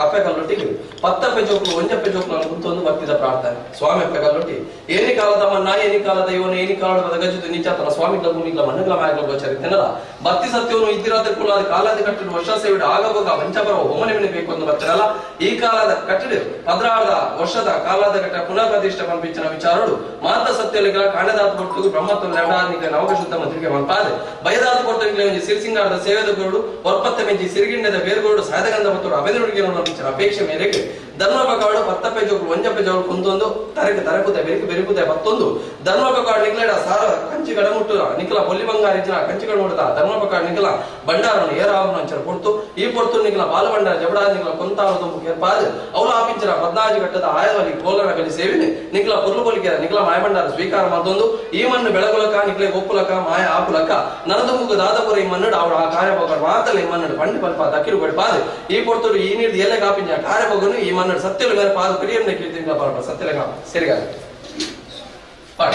ಅಪ್ಪೆ ಕಲ್ಲೊಟ್ಟಿಗೆ 10 ಅಪ್ಪೆ ಜೋಕ್ಲು 1 ಅಪ್ಪೆ ಜೋಕ್ಲು ಕುಂತೊಂದು ಬರ್ತಿದ್ದ ಪ್ರಾರ್ಥನೆ ಸ್ವಾಮಿ ಅಪ್ಪೆ ಕಲ್ಲೊಟ್ಟಿ ಏನಿ ಕಾಲದ ಮನ್ನ ಏನಿ ಕಾಲದ ಇವನು ಏನಿ ಕಾಲದ ಬದಗಜುದು ನಿಚಾತನ ಸ್ವಾಮಿ ಗಮನಿಗ್ಲ ಮಣ್ಣಗ್ಲ ಮ್ಯಾಗ್ಲ ಗೋಚರಿತೆನಲ್ಲ ಭಕ್ತಿ ಸತ್ಯವನ್ನು ಇದ್ದಿರಾದ ಕುಲಾದ ಕಾಲದ ಕಟ್ಟಿಡ ವರ್ಷ ಸೇವಿಡ ಆಗಬೋಗ ವಂಚಬರ ಒಮ್ಮನೆ ಬೇಕು ಅಂತ ಬರ್ತಾರಲ್ಲ ಈ ಕಾಲದ ಕಟ್ಟಿಡ 16 ವರ್ಷದ ಕಾಲದ ಕಟ್ಟ ಪುನಃ ಪ್ರತಿಷ್ಠೆ ಪಂಪಿಂచిన ವಿಚಾರಗಳು ಮಾತ ಸತ್ಯಲಿಗಳ ಕಾಣದಾತ ಕೊಟ್ಟು ಬ್ರಹ್ಮತ್ವ ನವನಿಕ ನವಶುದ್ಧ ಮಂತ್ರಿಗೆ ಮಲ್ಪಾದೆ ಬಯದಾತ ಕೊಟ್ಟು ಸಿರಿಸಿಂಗಾರದ ಸೇವೆದ ಗೋಡು ಒಪ್ಪತ್ತ ಮೆಂಜಿ ಸಿರಿಗಿಣ್ಣದ ಬೇರ್ಗೋಡು ಸಾಧಗಂಧ ಮತ್ತು ಅಭೆದರುಡಿಗೆ ನೋಡಿನ ಅಪೇಕ್ಷೆ ಮೇರೆಗೆ ಧರ್ಮಪಕಾಡು 10 ಅಪ್ಪೆ ಜೋಗಳು 1 ಅಪ್ಪೆ ಜೋಗಳು ಕುಂತೊಂದು ತರಕೆ ತರಕುತ್ತೆ ಬೆರುಕುತ್ತೆ 11 ಧರ್ಮಪಕಾಡು ನಿಕ್ಲೆಡ ಸಾರ ಕಂಚಿ ಗಡಮುಟ್ಟು ನಿಖಲ ಪೊಲ್ಲಿ ಬಂಗಾರಿಜಿನ ಕಂಚಿಗಳು ನೋಡಿದ ಧರ್ಮಪಕಾಡು ನಿಖಲ ಬಂಡಾರನ್ನು ಏರಾವನು ಅಂಚರ ಕೊಡ್ತು ಈ ಪೊರ್ತು ನಿಖಲ ಬಾಲಬಂಡಾರ ಜಬಡಾ ನಿಖಲ ಕೊಂತಾವ ತುಂಬು ಕೇರ್ಪಾದ ಅವಳ ಆಪಿಂಚರ 14 ಘಟ್ಟದ ಆಯದಲ್ಲಿ ಕೋಲನ ಕಲಿ ಸೇವಿನೆ ನಿಖಲ ಪುರ್ಲು ಪೊಲಿಕೆರ ನಿಖಲ ಮಾಯಬಂಡಾರ ಸ್ವೀಕಾರ ಮತ್ತೊಂದು ಈ ಮಣ್ಣು ಬೆಳಗುಲಕ ನಿಖಲೆ ಒಪ್ಪುಲಕ ಮಾಯ ಆಪುಲಕ ನರದು ಮುಗು ದಾದಪುರ ಈ ಮಣ್ಣು ಅವಳ ಆ ಕಾರ್ಯಭೋಗ ಮಾತಲ್ಲ ಈ ಮಣ್ಣು ಪಂಡಿ ಪಲ್ಪ ದಕ್ಕಿರು ಬಡಿಪಾದ ಈ ಪೊರ್ತರು ಈ ನೀರು ಎಲ್ಲ ಕಾಪಿಂಚ ಕಾರ್ಯಭೋಗನು ಈ ಮಣ್ಣು ಸತ್ಯಲು ಮೇಲೆ ಪಾದ ಪ್ರಿಯಂನ ಕೀರ್ತಿಂಗ ಪಾಡ ಸತ್ಯಲೆಗ ಸರಿಗಾಗ ಪಾಡ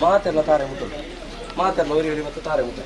ಮಾತೆಲ್ಲ ತಾರೆ ಮುಟ್ಟು ಮಾತೆಲ್ಲ ಒರಿ ಮತ್ತೆ ತಾರೆ ಮುಟ್ಟು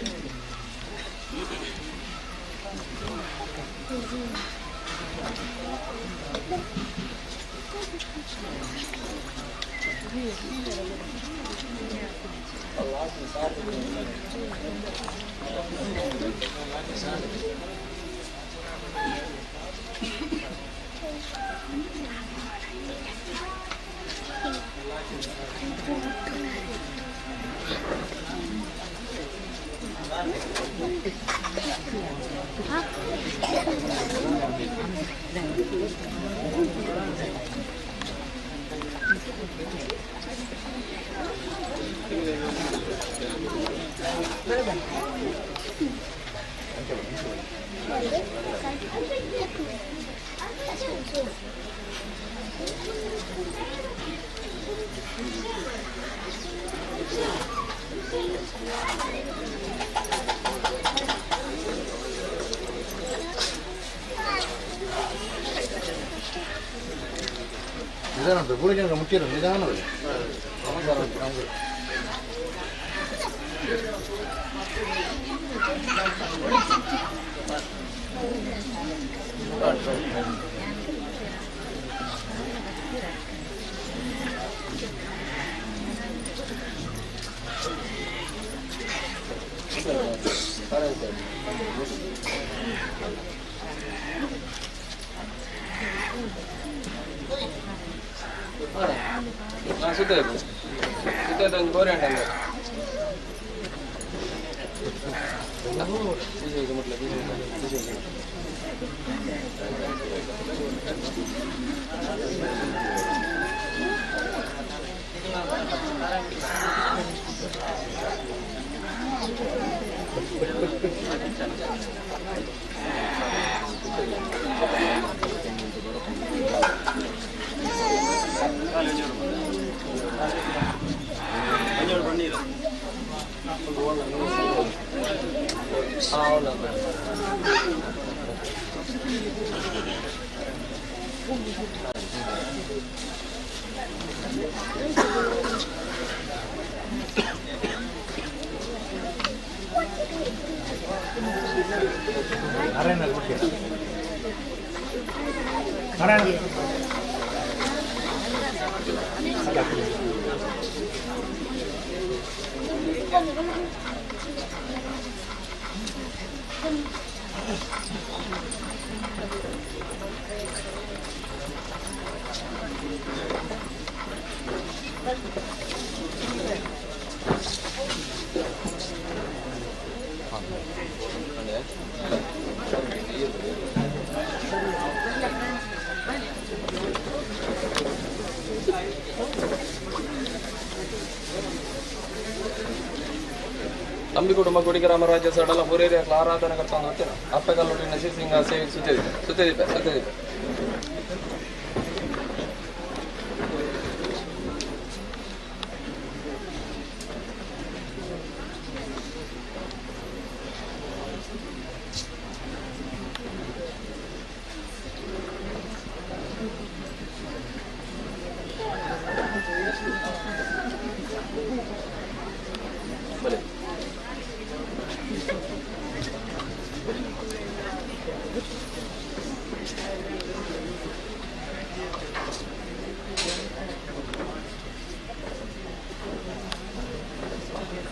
ನಿಧಾನ ಪೂರ ಜನಕ್ಕೆ ಮುಟ್ಟಿರೋ ನಿಧಾನವೇ ಸುತ್ತ ಒಂದು ಗೋರೆ ಉಂಟಲ್ಲ ನಂಬಿ ಕುಟುಂಬ ಗುಡಿಗ್ರಾಮ ರಾಜ್ಯ ಸಡಲ ಪುರೇರಿಯ ಆರಾಧನೆ ಕರ್ತಂದು ಹೊತ್ತಿನ ಅಪ್ಪಗಲ್ಲೊಟ್ಟಿನ ಸಿಂಗ ಸೇವೆ ಸುತ್ತಿದಿppe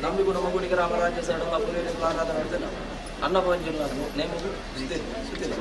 ನಂಬಿ ಕುಟುಂಬ ಗುಡಿಗ್ರಾಮ ರಾಜ್ಯ ಸಡಲ ಪುರೇರಿಯ ಆರಾಧನೆ ಹೊತ್ತಿನ ಅನ್ನಭವನ ಜಿಲ್ಲಾ ನೇಮು ಸುತ್ತಿದೆ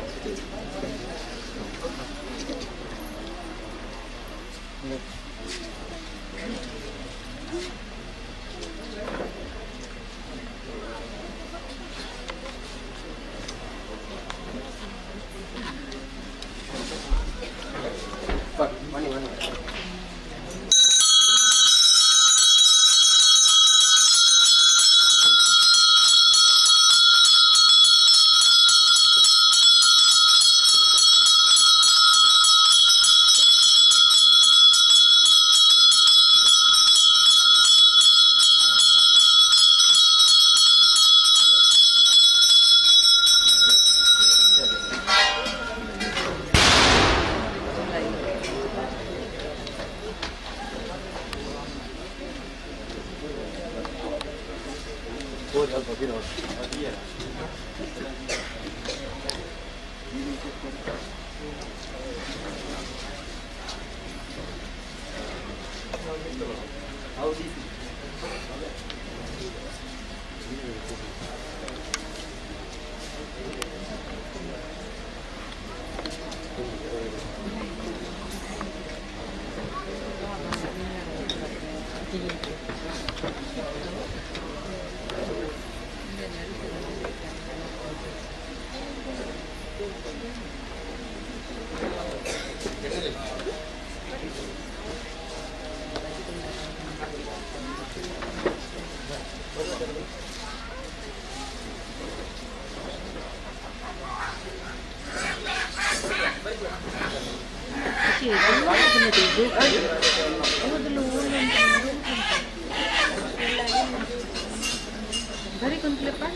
घरी कोणते पण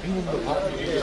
인문도 바뀌게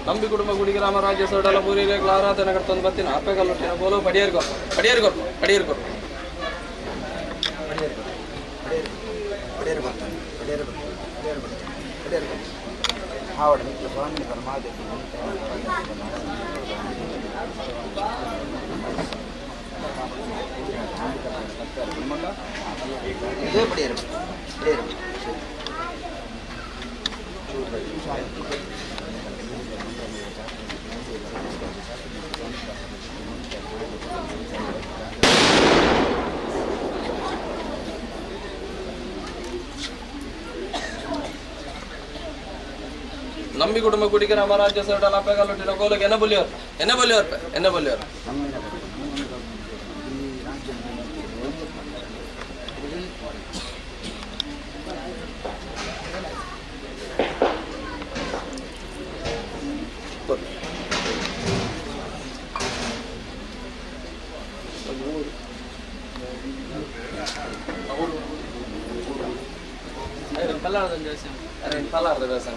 ನಂಬಿ ಕುಟುಂಬ ಗುಡಿ ಗ್ರಾಮ ರಾಜ್ಯ ಸೊಡಲ ಪೂರಿಗೆ ಆರಾಧನೆ ಕಟ್ತೊಂದು ಬರ್ತೀನಿ ಅಪ್ಪೆಗಲ್ಲೊಟ್ಟಿನ ಬೋಲು ಪಡಿಯರ್ಕೊಟ್ಟು ನಂಬಿ ಕುಟುಂಬ ಗುಡಿ ಗ್ರಾಮ ರಾಜ್ಯ ಸೊಡಲ ಅಪ್ಪೆಗಲ್ಲೊಟ್ಟಿನ ಗೋಲಕ್ಕೆ ಎನ್ನ ಬಲ್ಲಿಯವ್ರ Falar da versão.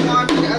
Takkan dia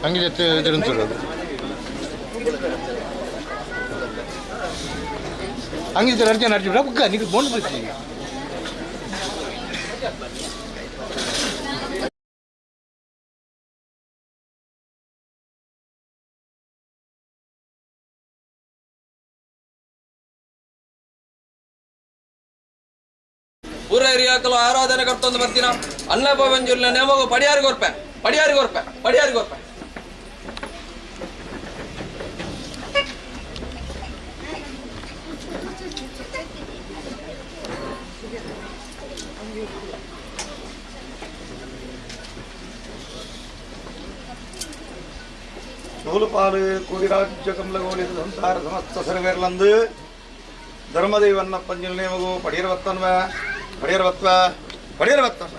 ಹಂಗೆ ಜೊತೆ ತಿರುಂತರು ಹಂಗೆ ಜೊತೆ ಅರ್ಜಿ ನಡ್ಜಿಬಿಡ ಬುಕ್ಕ ನೀವು ಬೋಂಡ್ ಬರ್ತೀವಿ ಪೂರ ಏರಿಯಾಕಲು ಆರಾಧನೆ ಕರ್ತೊಂದು ಬರ್ತೀನ ಅನ್ನಪ್ಪ ಬಂಜೂರಿನ ನೇಮಗು ಪಡಿಯಾರಿಗೊರ್ಪೆ ಪಡಿಯಾರಿಗೊರ್ಪೆ ಪಡಿಯಾರಿಗೊರ್ಪೆ நூலுபாலு கூடிராஜ்ய கமலகோலி ಸಂಸಾರ ಸಮಸ್ತ ಸರ್ವೇರ್ಲಂದು ಧರ್ಮದೈವನ್ನ ಪಂಜಲ್ ನೇಮಗು ಪಡಿಯರವತ್ತನ್ವ ಪಡಿಯರವತ್ವ ಪಡಿಯರವತ್ತನ್ವ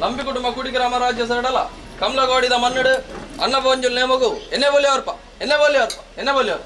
ನಂಬಿ ಕುಟುಂಬ ಕುಡಿ ಗ್ರಾಮ ರಾಜ್ಯ ಸರಡಲ ಕಮಲಗೋಡಿದ ಮನ್ನಡು ಅನ್ನಪಂಜುಲ್ ನೇಮಗು ಎನ್ನೆ ಬೋಲಿಯವ್ರಪ್ಪ ಎನ್ನೆ ಬೋಲಿಯವ್ರಪ್ಪ ಎನ್ನೆ ಬೋಲಿಯವ್ರ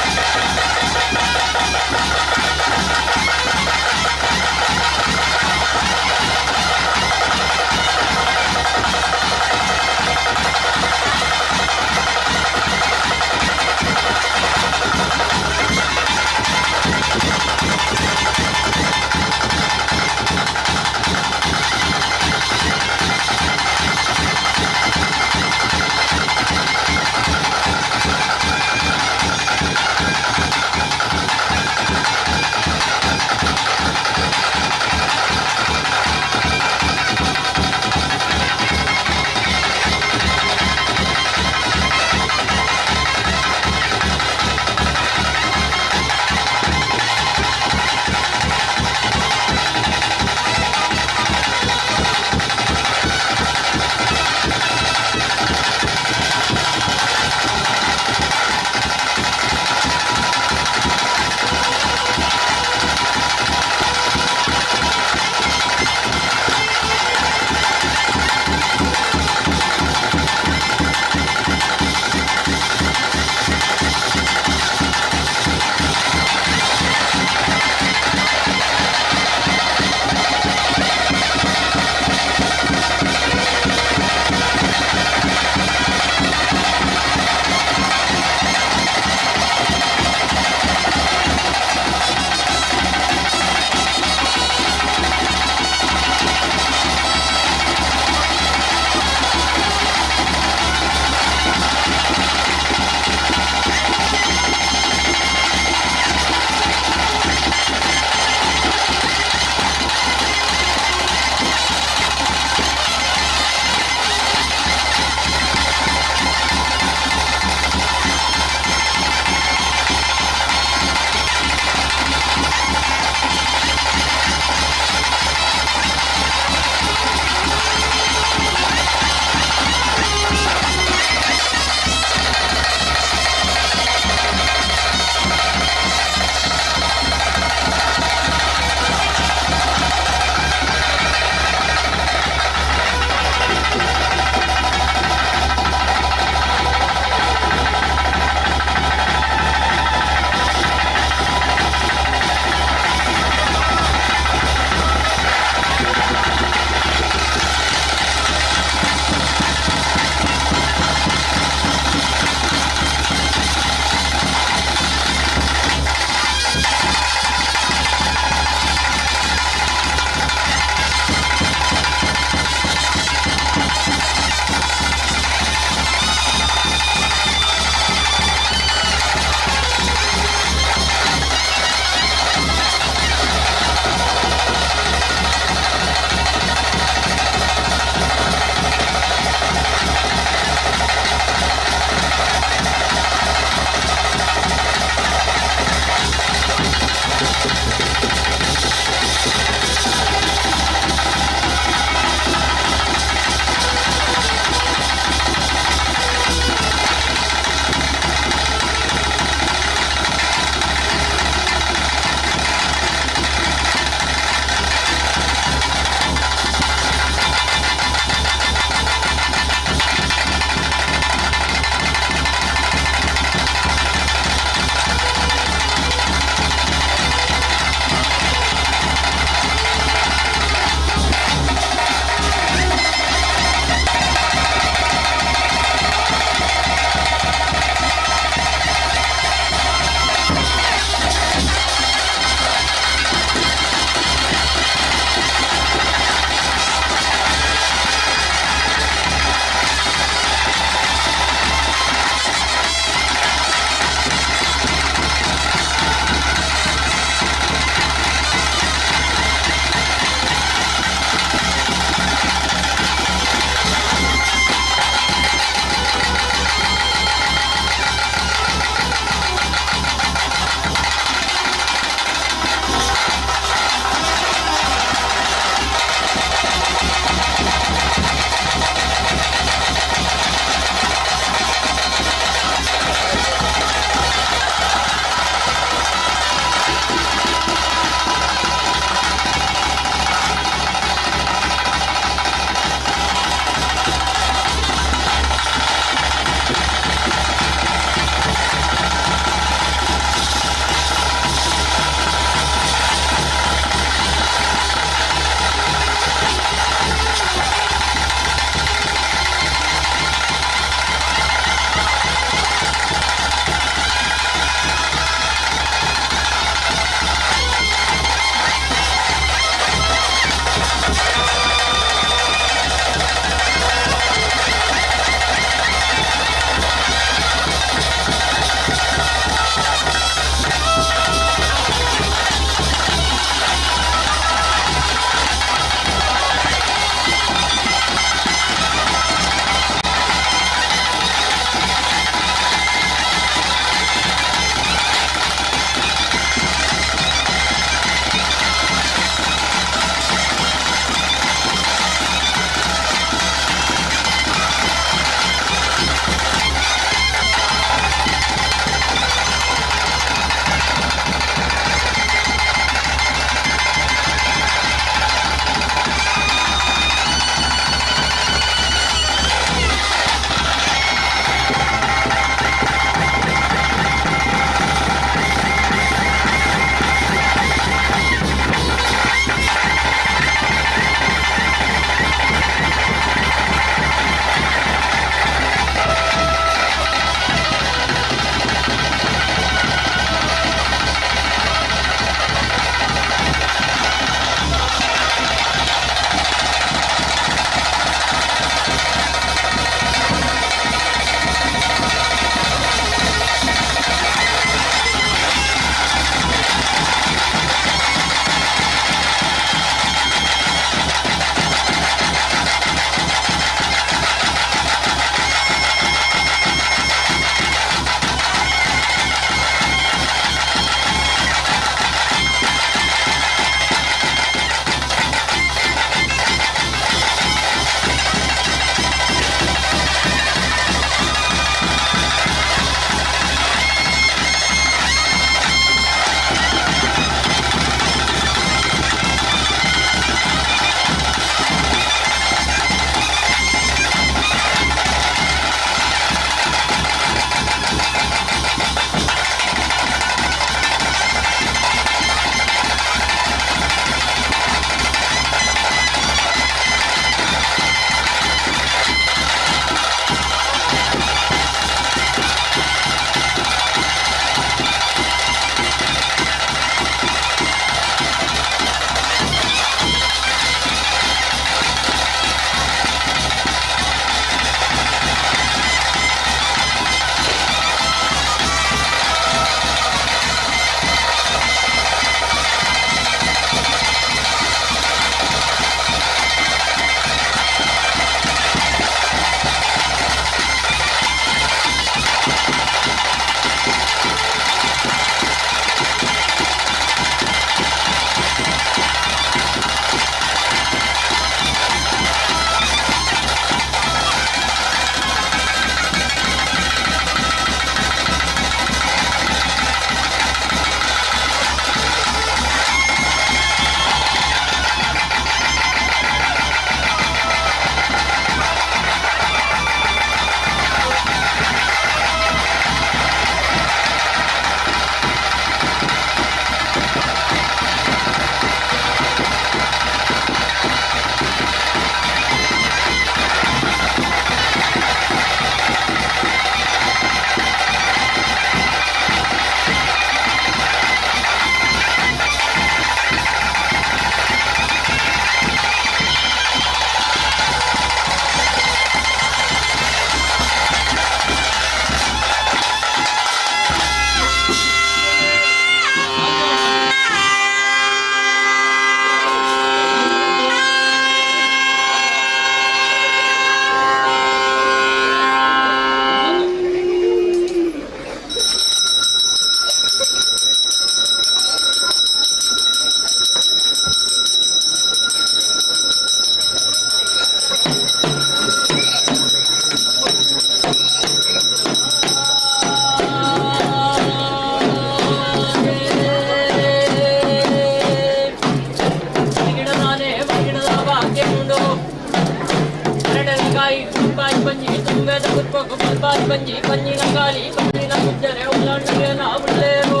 ಬರಿವೇದ ಪುಷ್ಪಕು ಪಲ್ಪಾರಿ ಪಂಜಿ ಪಂಜಿನ ಕಾಲಿ ಪಂಜಿನ ಗುಜ್ಜರೆ ಉಲ್ಲಾಂಡವೇನ ಉಳ್ಳೇರು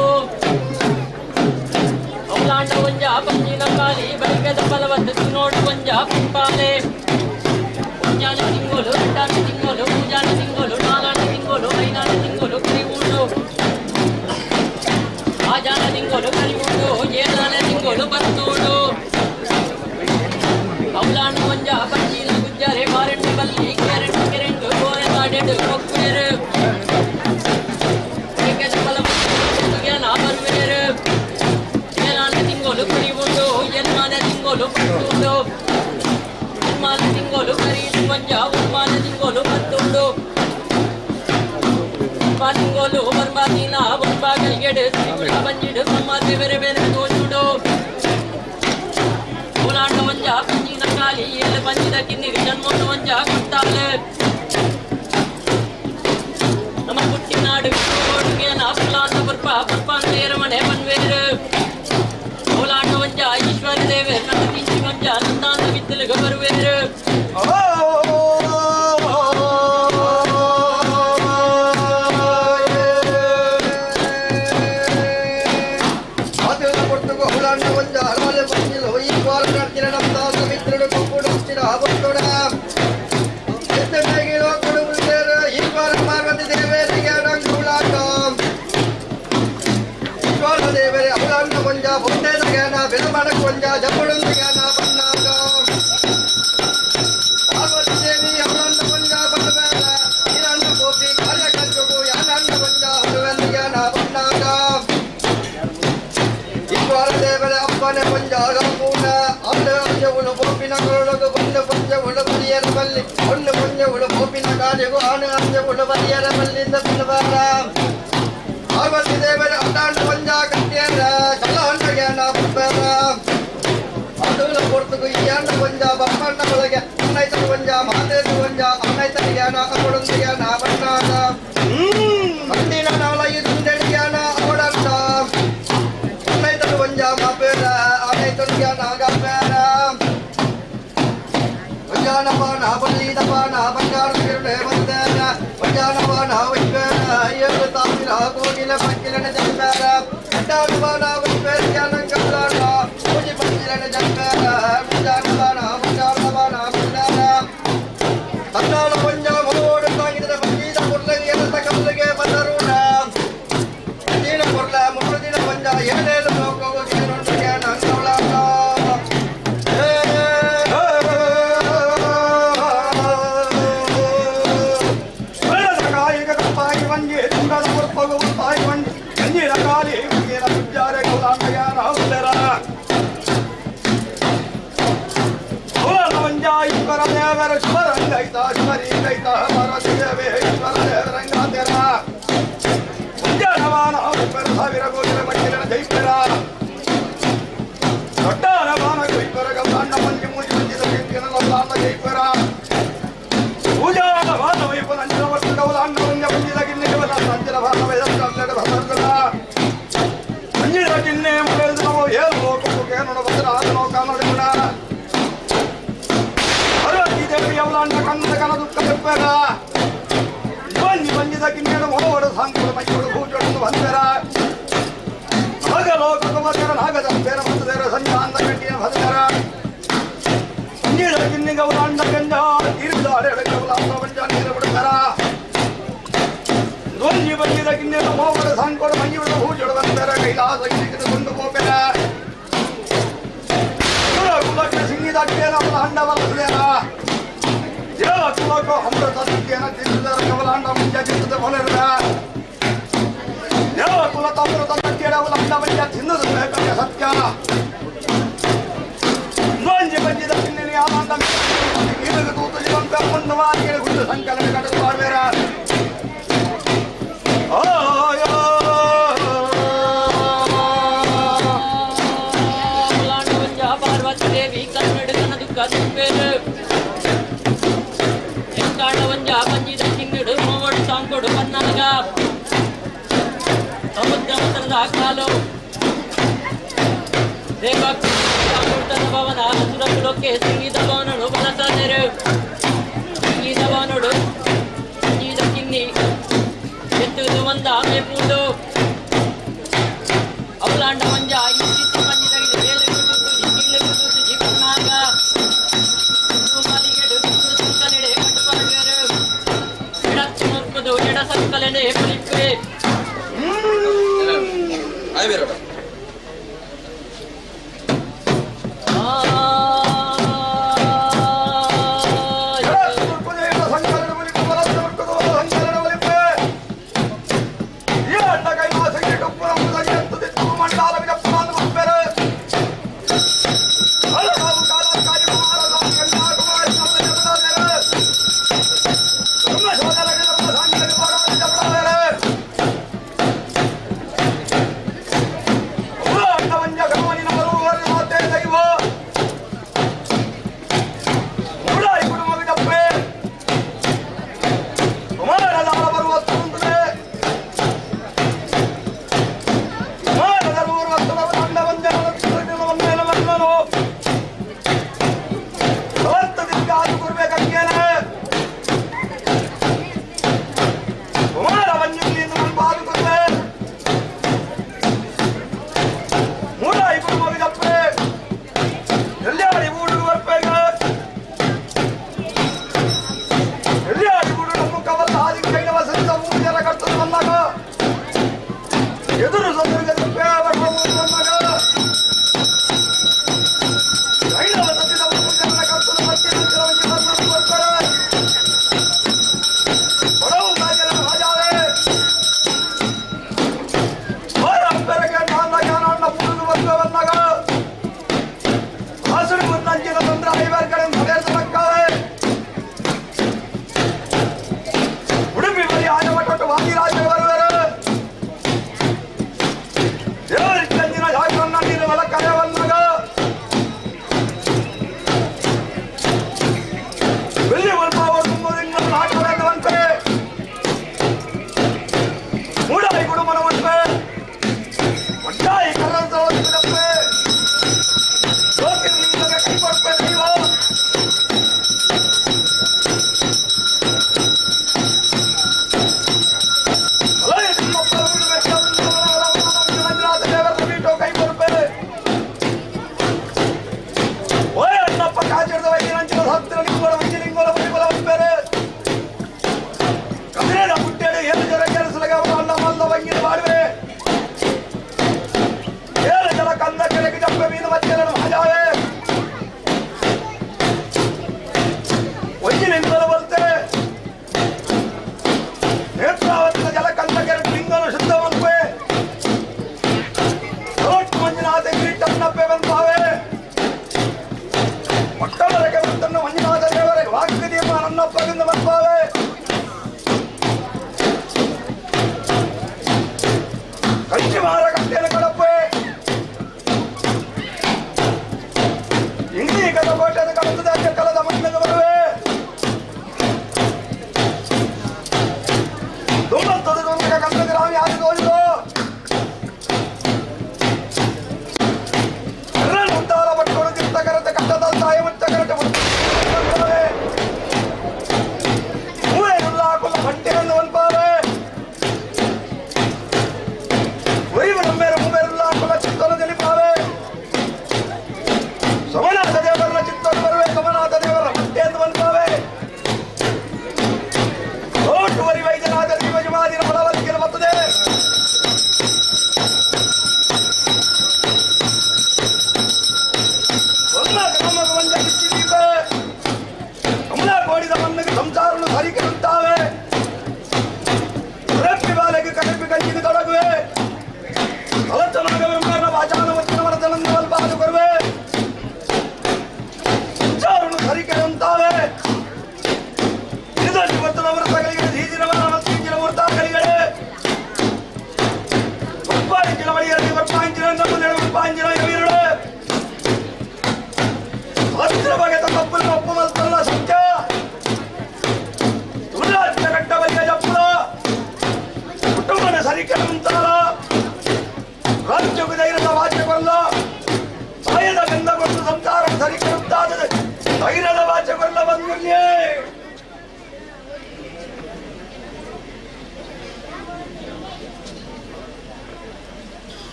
ಉಲ್ಲಾಂಡ ವಂಜ ಪಂಜಿನ ಕಾಲಿ ಬರಿವೇದ ಫಲವತ್ತು ತಿನ್ನೋಡು ವಂಜ ಪಂಪಾಲೆ ಉಜ್ಜಾನ ತಿಂಗೋಲು ರೆಡ್ಡಾನ ತಿಂಗೋಲು ಪೂಜಾನ ತಿಂಗೋಲು ನಾಗಾನ ತಿಂಗೋಲು ಐನಾನ ತಿಂಗೋಲು ಕರಿವುಂಡು ಆಜಾನ ತಿಂಗೋಲು ಕರಿವುಂಡು ಏನಾನ ತಿಂಗೋಲು ಬರ್ತೋಡು ಅವಲಾಂಡ ವಂಜ ಪಂಜಿನ ಗುಜ್ಜರೆ ಮಾರೆಂಡು ಬಲ್ಲಿ ಕೆರೆಂಡು ಕೆರೆಂಡು ಗೋರೆ ಕಾಡೆಡು ಕೊಕ್ಕುನೆರು ಏಕೆದ ಫಲವತ್ತು ಜ್ಞಾನ ಬರುವೆರು ಏನಾನ ತಿಂಗೋಲು ಕರಿವುಂಡು ಎನ್ಮಾನ ತಿಂಗೋಲು ಬರ್ತೋಡು ಉನ್ಮಾನ ತಿಂಗೋಲು ಕರೀದು ವಂಜ ಉನ್ಮಾನ ತಿಂಗೋಲು ಬರ್ತೋಡು ತಿಂಗೋಲು ಬರ್ಮಾದಿನ ಬರ್ಬಾಗಲ್ಗೆಡು ತಿರುಗುಳ ಬಂಜಿಡು ಸಮ್ಮಾತಿ ಬೇರೆ ಬೇರೆ ತೋಜುಡು ಓಲಾಂಡ ವಂಜ ಪಂಜಿನ ಕಾಲಿ ಎಲ್ಲ ಪಂಜಿದ ಕಿನ್ನಿಗೆ ಜನ್ಮೋಟ ವಂಜ ಕೊಟ್ಟಾಲೆ ನಮ್ಮ ಪುಟ್ಟಿನಾಡು ಓಡುಗೆ ನಾಪುಲಾಂತ ಬರ್ಪ ಬರ್ಪಾಂತೇರ ಮನೆ ಬನ್ವೇರು ಓಲಾಂಡ ವಂಜ ಈಶ್ವರ ದೇವೆ ನನ್ನ ಕಿಂಚಿ ವಂಜ ನಂದಾಂತ ಬಿತ್ತಲಿಗೆ ಬರುವೇರು ಆಮೆ ಮೂಡು ಅವಲಾಂಡ ಮಂಜ ಇತ್ತಿ ಮಂಜಿ ತಗಿದೆ ಬೇಲೆ ಗುಟ್ಟು ಜಿಗಿಲೆ ಗುಟ್ಟು ಜಿಗುನಾಗ ಮಲಿಗೆಡು ಸುಂಕನೆಡೆ ಕಟ್ಟುಪಾಗರು ಎಡತ್ತು ಮುರ್ಕುದು ಎಡ ಸಂಕಲನೆ ಪಲಿಪ್ಪೆ ಆಯ್ ಬೇರಡ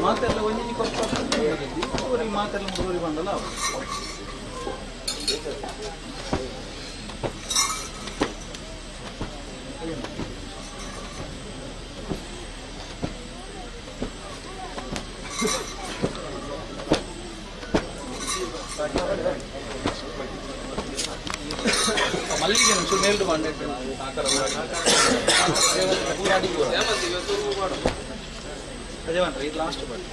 ಮಾತೆಲ್ಲ ಒಂದಿನ ಕೊಟ್ಟು ಮಾತೆಲ್ಲ ಮೂರುವರೆ ಬಂದಲ್ಲ ಮಲ್ಲಿಗೆ ಒಂಚೂರು ಮೇಲ್ಡು ಮಾಡಿಟ್ಟು ಅದೇ ಬಂದ್ರೆ ಇದು ಲಾಸ್ಟ್ ಬಟ್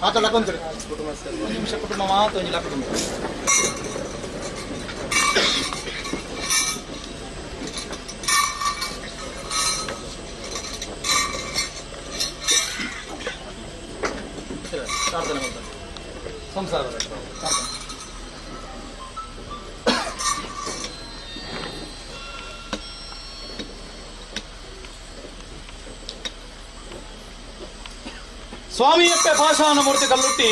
ಆತ ಲಕ್ಕೊಂತಾರೆ ಒಂದು ನಿಮಿಷ ಕುಟುಂಬ ಮಾತ್ರ ಒಂದು ಲಕ್ಕ ಕುಟುಂಬ ಪ್ರಾರ್ಥನೆ ಮಾಡ್ತಾರೆ ಸಂಸಾರ ಪ್ರಾರ್ಥನೆ ಸ್ವಾಮಿಯಪ್ಪ ಪಾಷಾಣ ಮೂರ್ತಿ ಕಲ್ಲುಟ್ಟಿ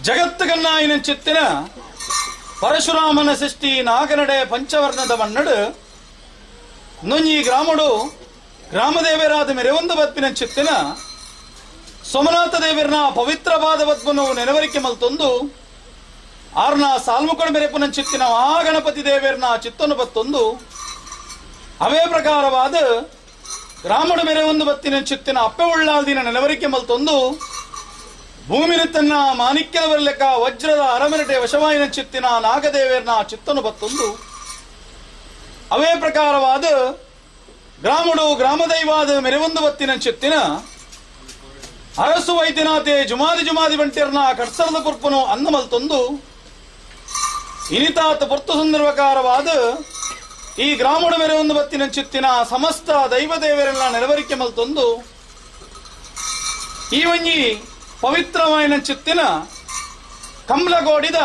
ಜಗತ್ತುಗನ್ನಾಯಿನ ಚಿತ್ತಿನ ಪರಶುರಾಮನ ಸೃಷ್ಟಿ ನಾಗನಡೆ ಪಂಚವರ್ಣದ ಮನ್ನಡು ನೊಂಜಿ ಗ್ರಾಮಡು ಗ್ರಾಮದೇವರಾದ ಮೆರೆವೊಂದು ಬದ್ಪಿನ ಚಿತ್ತಿನ ಸೋಮನಾಥ ದೇವರನ ಪವಿತ್ರವಾದ ಬದ್ಪನು ನೆನವರಿಕೆ ಮಲ್ತೊಂದು ಆರ್ನ ಸಾಲ್ಮುಕಡ ಮೆರೆಪುನ ಚಿತ್ತಿನ ಮಹಾಗಣಪತಿ ದೇವರನ ಚಿತ್ತನು ಬತ್ತೊಂದು ಅವೇ ಪ್ರಕಾರವಾದ ಗ್ರಾಮಡು ಮೆರೆ ಒಂದು ಬತ್ತಿನ ಚಿತ್ತಿನ ಅಪ್ಪೆ ಉಳ್ಳಾಲ್ದಿನ ನೆಲವರಿಕೆ ಮಲ್ತೊಂದು ಭೂಮಿನ ತನ್ನ ಮಾಣಿಕ್ಯದ ಬರಲೆಕ್ಕ ವಜ್ರದ ಅರಮೆರಟೆ ವಶವಾಯಿನ ಚಿತ್ತಿನ ನಾಗದೇವರನ ಚಿತ್ತನು ಬತ್ತೊಂದು ಅವೇ ಪ್ರಕಾರವಾದ ಗ್ರಾಮಡು ಗ್ರಾಮದೈವಾದ ಮೆರೆವೊಂದು ಬತ್ತಿನ ಚಿತ್ತಿನ ಅರಸು ವೈದ್ಯನಾಥೆ ಜುಮಾದಿ ಬಂಟಿಯರ್ನ ಕಟ್ಸರದ ಕುರ್ಪನು ಅನ್ನ ಮಲ್ತೊಂದು ಇನಿತಾತ ಪೊರ್ತು ಸಂದರ್ಭಕಾರವಾದ ಈ ಗ್ರಾಮಡ ಮೇರೆ ಒಂದು ಬತ್ತಿನ ಚಿತ್ತಿನ ಸಮಸ್ತ ದೈವದೇವರೆಲ್ಲ ನೆರವರಿಕೆ ಮಲ್ತೊಂದು ಈ ಒಂಜಿ ಪವಿತ್ರವಾಯಿನ ಚಿತ್ತಿನ ಕಂಬ್ಲಗೋಡಿದ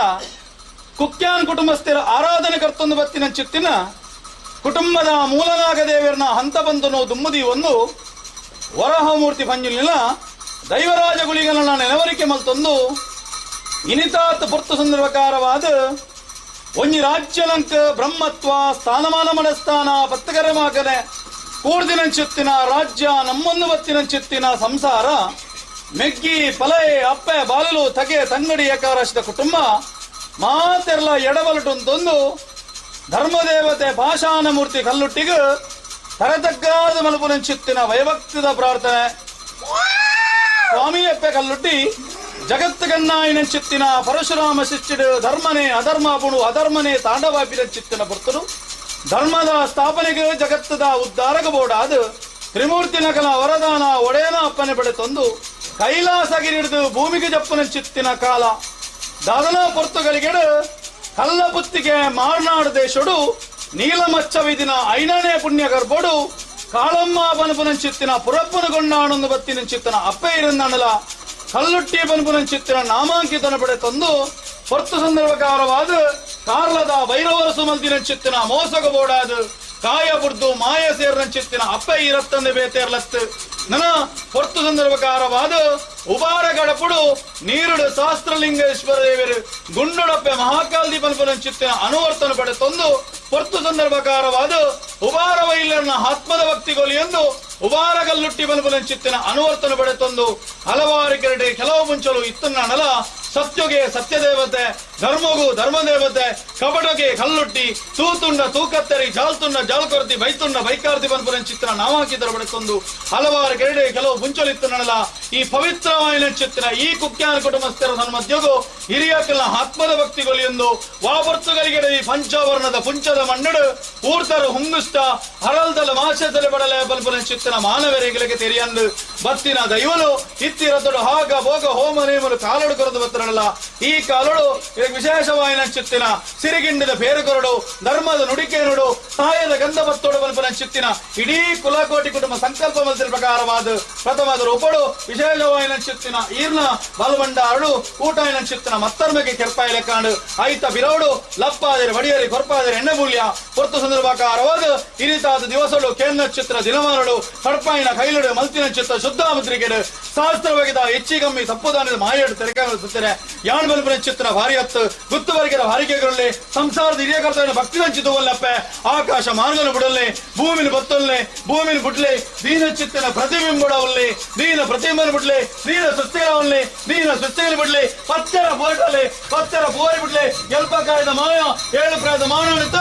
ಕುಕ್ಯಾನ್ ಕುಟುಂಬಸ್ಥರ ಆರಾಧನೆ ಕರ್ತೊಂದು ಬತ್ತಿನ ಚಿತ್ತಿನ ಕುಟುಂಬದ ಮೂಲನಾಗ ದೇವರನ ಹಂತ ಬಂದನು ದುಮ್ಮದಿ ಒಂದು ವರಹಮೂರ್ತಿ ಪಂಜುಲಿನ ದೈವರಾಜ ಗುಳಿಗಳನ್ನ ನೆನವರಿಕೆ ಮಲ್ತೊಂದು ಇನಿತಾತ್ ಪೊರ್ತು ಸಂದರ್ಭಕಾರವಾದ ಒಂಜಿ ರಾಜ್ಯಲಂಕ ಬ್ರಹ್ಮತ್ವ ಸ್ಥಾನಮಾನ ಮನಸ್ಥಾನ ಪತ್ತಗರೆ ಮಾಕನೆ ಕೂಡ್ದಿನ ಚಿತ್ತಿನ ರಾಜ್ಯ ನಮ್ಮೊಂದು ಬತ್ತಿನ ಚಿತ್ತಿನ ಸಂಸಾರ ಮೆಗ್ಗಿ ಪಲೈ ಅಪ್ಪೆ ಬಾಲಲು ತಗೆ ತಂಗಡಿ ಏಕಾರಾಶಿದ ಕುಟುಂಬ ಮಾತೆರ್ಲ ಎಡಬಲಟೊಂದೊಂದು ಧರ್ಮದೇವತೆ ಪಾಷಾಣ ಮೂರ್ತಿ ಕಲ್ಲುಟ್ಟಿಗೂ ತರತಗ್ಗಾದ ಮಲಪುನ ಚಿತ್ತಿನ ಭಯಭಕ್ತಿದ ಪ್ರಾರ್ಥನೆ ಸ್ವಾಮಿಯಪ್ಪೆ ಕಲ್ಲುಟ್ಟಿ ಜಗತ್ತಗನ್ನಾಯಿನ ಚಿತ್ತಿನ ಪರಶುರಾಮ ಶಿಷ್ಯಡು ಧರ್ಮನೆ ಅಧರ್ಮ ಪುಣು ಅಧರ್ಮನೆ ತಾಂಡವಾಪಿನ ಚಿತ್ತಿನ ಬರ್ತರು ಧರ್ಮದ ಸ್ಥಾಪನೆಗೆ ಜಗತ್ತದ ಉದ್ಧಾರಕ ಬೋಡಾದ ತ್ರಿಮೂರ್ತಿ ನಕಲ ವರದಾನ ಒಡೆಯನ ಅಪ್ಪನೆ ಪಡೆ ತಂದು ಕೈಲಾಸಗಿರಿಡಿದು ಭೂಮಿಗೆ ಜಪ್ಪನ ಚಿತ್ತಿನ ಕಾಲ ದಾದನ ಪೊರ್ತುಗಳಿಗೆಡು ಕಲ್ಲ ಪುತ್ತಿಗೆ ಮಾರ್ನಾಡು ದೇಶಡು ನೀಲಮಚ್ಚವಿದಿನ ಐನನೇ ಪುಣ್ಯ ಗರ್ಭಡು ಕಾಳಮ್ಮ ಪನಪುನ ಚಿತ್ತಿನ ಪುರಪ್ಪನ ಗೊಂಡಾಣೊಂದು ಬತ್ತಿನ ಚಿತ್ತನ ಅಪ್ಪೆ ಇರಂದಣಲ ಕಲ್ಲುಟ್ಟಿ ಪನಪುನ ಚಿತ್ತಿನ ನಾಮಾಂಕಿತನ ಪಡೆ ತಂದು ಪೊರ್ತು ಸಂದರ್ಭಕಾರವಾದ ಕಾರ್ಲದ ಭೈರವರ ಸುಮಲ್ದಿನ ಚಿತ್ತಿನ ಮೋಸಗ ಬೋಡಾದ ಕಾಯ ಬುರ್ದು ಮಾಯ ಸೇರ್ನ ಚಿತ್ತಿನ ಅಪ್ಪೆ ಇರತ್ತಂದೆ ಬೇತೇರ್ಲತ್ತು ನನ ಪೊರ್ತು ಸಂದರ್ಭಕಾರವಾದ ಉಬಾರ ಗಡಪುಡು ನೀರುಡು ಶಾಸ್ತ್ರಲಿಂಗೇಶ್ವರ ದೇವರು ಗುಂಡುಡಪ್ಪೆ ಮಹಾಕಾಲ್ದಿ ಪನಪುನ ಚಿತ್ತಿನ ಅನುವರ್ತನ ಪಡೆ ತಂದು ಪೊರ್ತು ಸಂದರ್ಭಕಾರವಾದ ಉಬಾರ ವೈಲರ್ನ ಆತ್ಮದ ಭಕ್ತಿಗೊಲಿಯೊಂದು ಉಬಾರ ಗಲ್ಲುಟ್ಟಿ ಪನಪುನ ಚಿತ್ತಿನ ಅನುವರ್ತನ ಪಡೆ ತಂದು ಹಲವಾರು ಕೆರಡೆ ಕೆಲವು ಮುಂಚಲು ಇತ್ತನ್ನ ನಲ ಸತ್ಯಗೆ ಸತ್ಯದೇವತೆ ಧರ್ಮಗೂ ಧರ್ಮದೇವತೆ ಕಪಟಗೆ ಕಲ್ಲುಟ್ಟಿ ತೂತುಂಡ ತೂಕತ್ತರಿ ಜಾಲ್ತುಂಡ ಜಾಲ್ಕೊರತಿ ಬೈತುಂಡ ಬೈಕಾರ್ತಿ ಬನ್ಪುರನ್ ಚಿತ್ರ ನಾಮಾಂಕಿತರ ಬಡಕೊಂದು ಹಲವಾರು ಕೆರಡೆ ಕೆಲವು ಮುಂಚೊಲಿತ್ತು ನಡಲ ಈ ಪವಿತ್ರವಾಯಿನ ಚಿತ್ರ ಈ ಕುಕ್ಯಾನ ಕುಟುಂಬಸ್ಥರ ಸನ್ಮದ್ಯಗೂ ಹಿರಿಯಕಲ್ನ ಆತ್ಮದ ಭಕ್ತಿಗೊಳಿಯೊಂದು ವಾಪರ್ತುಗರಿಗೆ ಈ ಪಂಚವರ್ಣದ ಪುಂಚದ ಮಣ್ಣಡು ಊರ್ತರು ಹುಂಗುಷ್ಟ ಹರಲ್ದಲ ಮಾಸದಲ್ಲಿ ಬಡಲೆ ಬಲ್ಪುರನ್ ಚಿತ್ರ ಮಾನವರಿಗೆ ತೆರಿಯಂದು ಬತ್ತಿನ ದೈವಲು ಇತ್ತಿರತಡು ಹಾಗ ಭೋಗ ಹೋಮ ನೇಮಲು ಕಾಲಡು ಕೊರದು ಬತ್ತರಲ್ಲ ಈ ಕಾಲಡು ಇದಕ್ಕೆ ವಿಶೇಷವಾಯಿನ ಚಿತ್ತಿನ ಸಿರಿಗಿಂಡದ ಬೇರು ಕೊರಡು ಧರ್ಮದ ನುಡಿಕೆ ನುಡು ಸಹಾಯದ ಗಂಧ ಬತ್ತೋಡು ಬಲ್ಪನ ಚಿತ್ತಿನ ಇಡೀ ಕುಲಕೋಟಿ ಕುಟುಂಬ ಸಂಕಲ್ಪ ಮನಸ್ಸಿನ ಪ್ರಕಾರವಾದ ಪ್ರಥಮದ ರೂಪಡು ವಿಶೇಷವಾಯಿನ ಚಿತ್ತಿನ ಈರ್ನ ಬಲವಂಡ ಅರಳು ಊಟಾಯಿನ ಚಿತ್ತಿನ ಮತ್ತರ್ಮಗೆ ಕೆರ್ಪಾಯಿಲೆ ಕಾಂಡು ಐತ ಬಿರೌಡು ಲಪ್ಪಾದರೆ ವಡಿಯರಿ ಕೊರ್ಪಾದರೆ ಎಣ್ಣೆ ಮೂಲ್ಯ ಪೊರ್ತು ಸಂದರ್ಭಕಾರವಾದ ಇರಿತಾದ ದಿವಸಗಳು ಕೇಂದ್ರ ಚಿತ್ರ ದಿನಮಾನಗಳು ಕಡ್ಪಾಯಿನ ಕೈಲಡು ಮಲ್ತಿನ ಚಿತ್ರ ಶುದ್ಧ ಮುದ್ರಿಕೆಡು ಶಾಸ್ತ್ರವಾಗಿದ ಹೆಚ್ಚಿಗಮ್ಮಿ ತಪ್ಪುದಾನದ ಮಾಯಡು ತೆರೆಕಾಗಲು ಸುತ್ತರೆ ಯಾಣ್ ಬಲ್ಪನ ಚಿತ್ರ ಭಾರಿ ಹತ್ತು ಗುತ್ತುವರೆಗಿದ ಹಾರಿಕೆಗಳಲ್ಲಿ ಸಂಸಾರದ ಹಿರಿಯ ಕರ್ತವ್ಯ ಭಕ್ತಿ ಹಂಚಿತುವಲ್ಲಪ್ಪೆ ಆಕಾಶ ಮಾರ್ಗನು ಬಿಡಲ್ಲೇ ಭೂಮಿನ ಬತ್ತೊಲ್ಲೆ ಭೂಮಿನ ಬಿಡ್ಲೆ ದೀನ ಚಿತ್ತನ ಪ್ರತಿಬಿಂಬುಡವಲ್ಲಿ ದೀನ ಪ್ರತಿಬಿಂಬನ ಬಿಡ್ಲೆ ದೀನ ಸುಸ್ಥಿರವಲ್ಲಿ ದೀನ ಸುಸ್ಥಿರ ಬಿಡ್ಲೆ ಪತ್ತರ ಬೋಟಲ್ಲಿ ಪತ್ತರ ಬೋರಿ ಬಿಡ್ಲೆ ಎಲ್ಪ ಕಾಯ್ದ ಮಾಯ ಏಳು ಪ್ರಾಯದ ಮಾನವನಿತ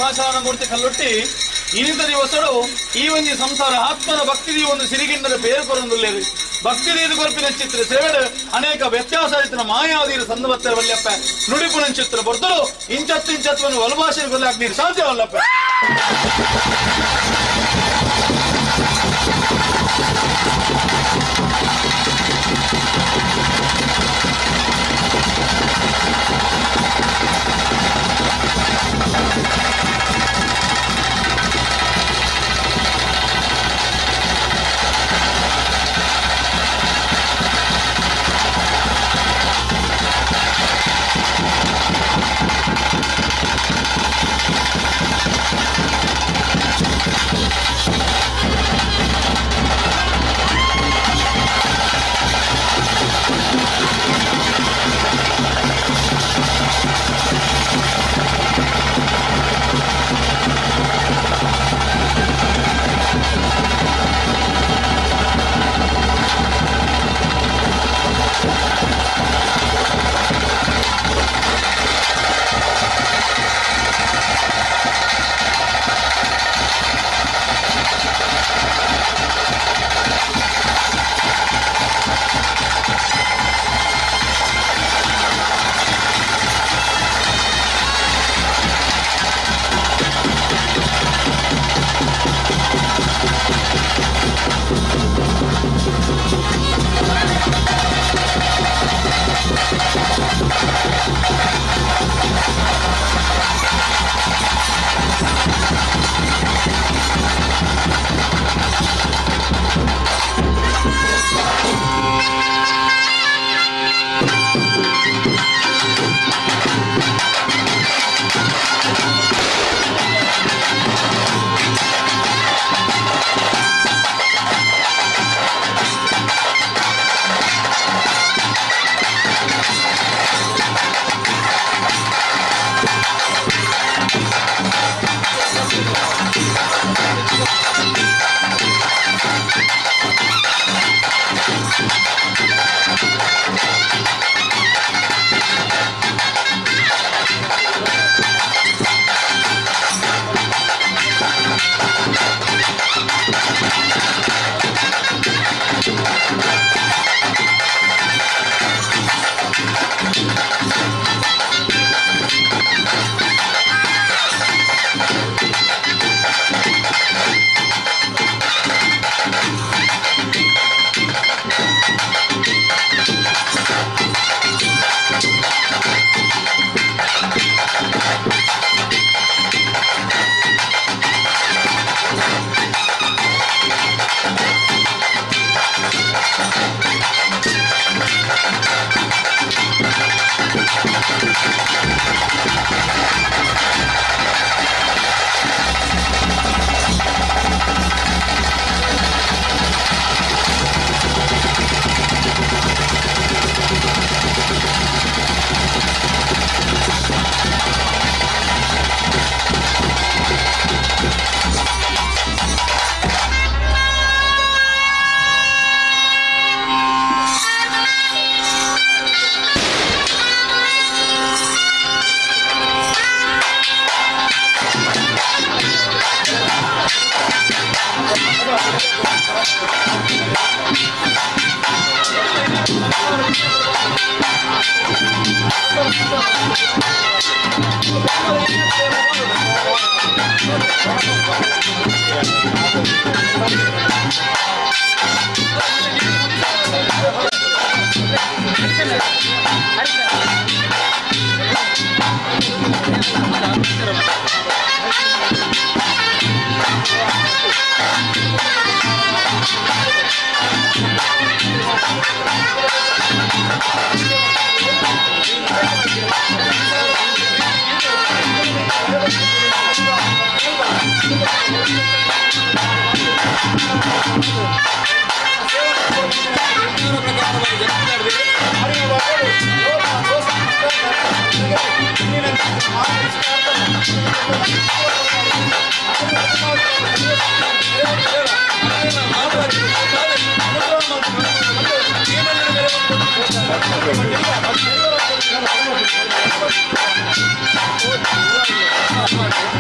ಪಾಷಾಣ ಮೂರ್ತಿ ಕಲ್ಲೊಟ್ಟಿ ಇನಿತ ದಿವಸಡು ಈ ಒಂಜಿ ಸಂಸಾರ ಆತ್ಮನ ಭಕ್ತಿದಿ ಒಂದು ಸಿರಿಗಿಂಡದ ಪೇರು ಕೊರೊಂದುಲ್ಲೇರು ಭಕ್ತಿದೀದು ಕೊರಪಿನ ಚಿತ್ರ ಸೇವೆಡು ಅನೇಕ ವ್ಯತ್ಯಾಸ ಇತ್ತಿನ ಮಾಯಾದೀರು ಸಂದವತ್ತ ವಲ್ಯಪ್ಪ ನುಡಿಪುನ ಚಿತ್ರ ಬರ್ತರು ಇಂಚತ್ತು ಒಲಭಾಷೆ ಗೊಲ್ಲಾಕ್ ನೀರು ಸಾಧ್ಯವಲ್ಲಪ್ಪ.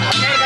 Okay.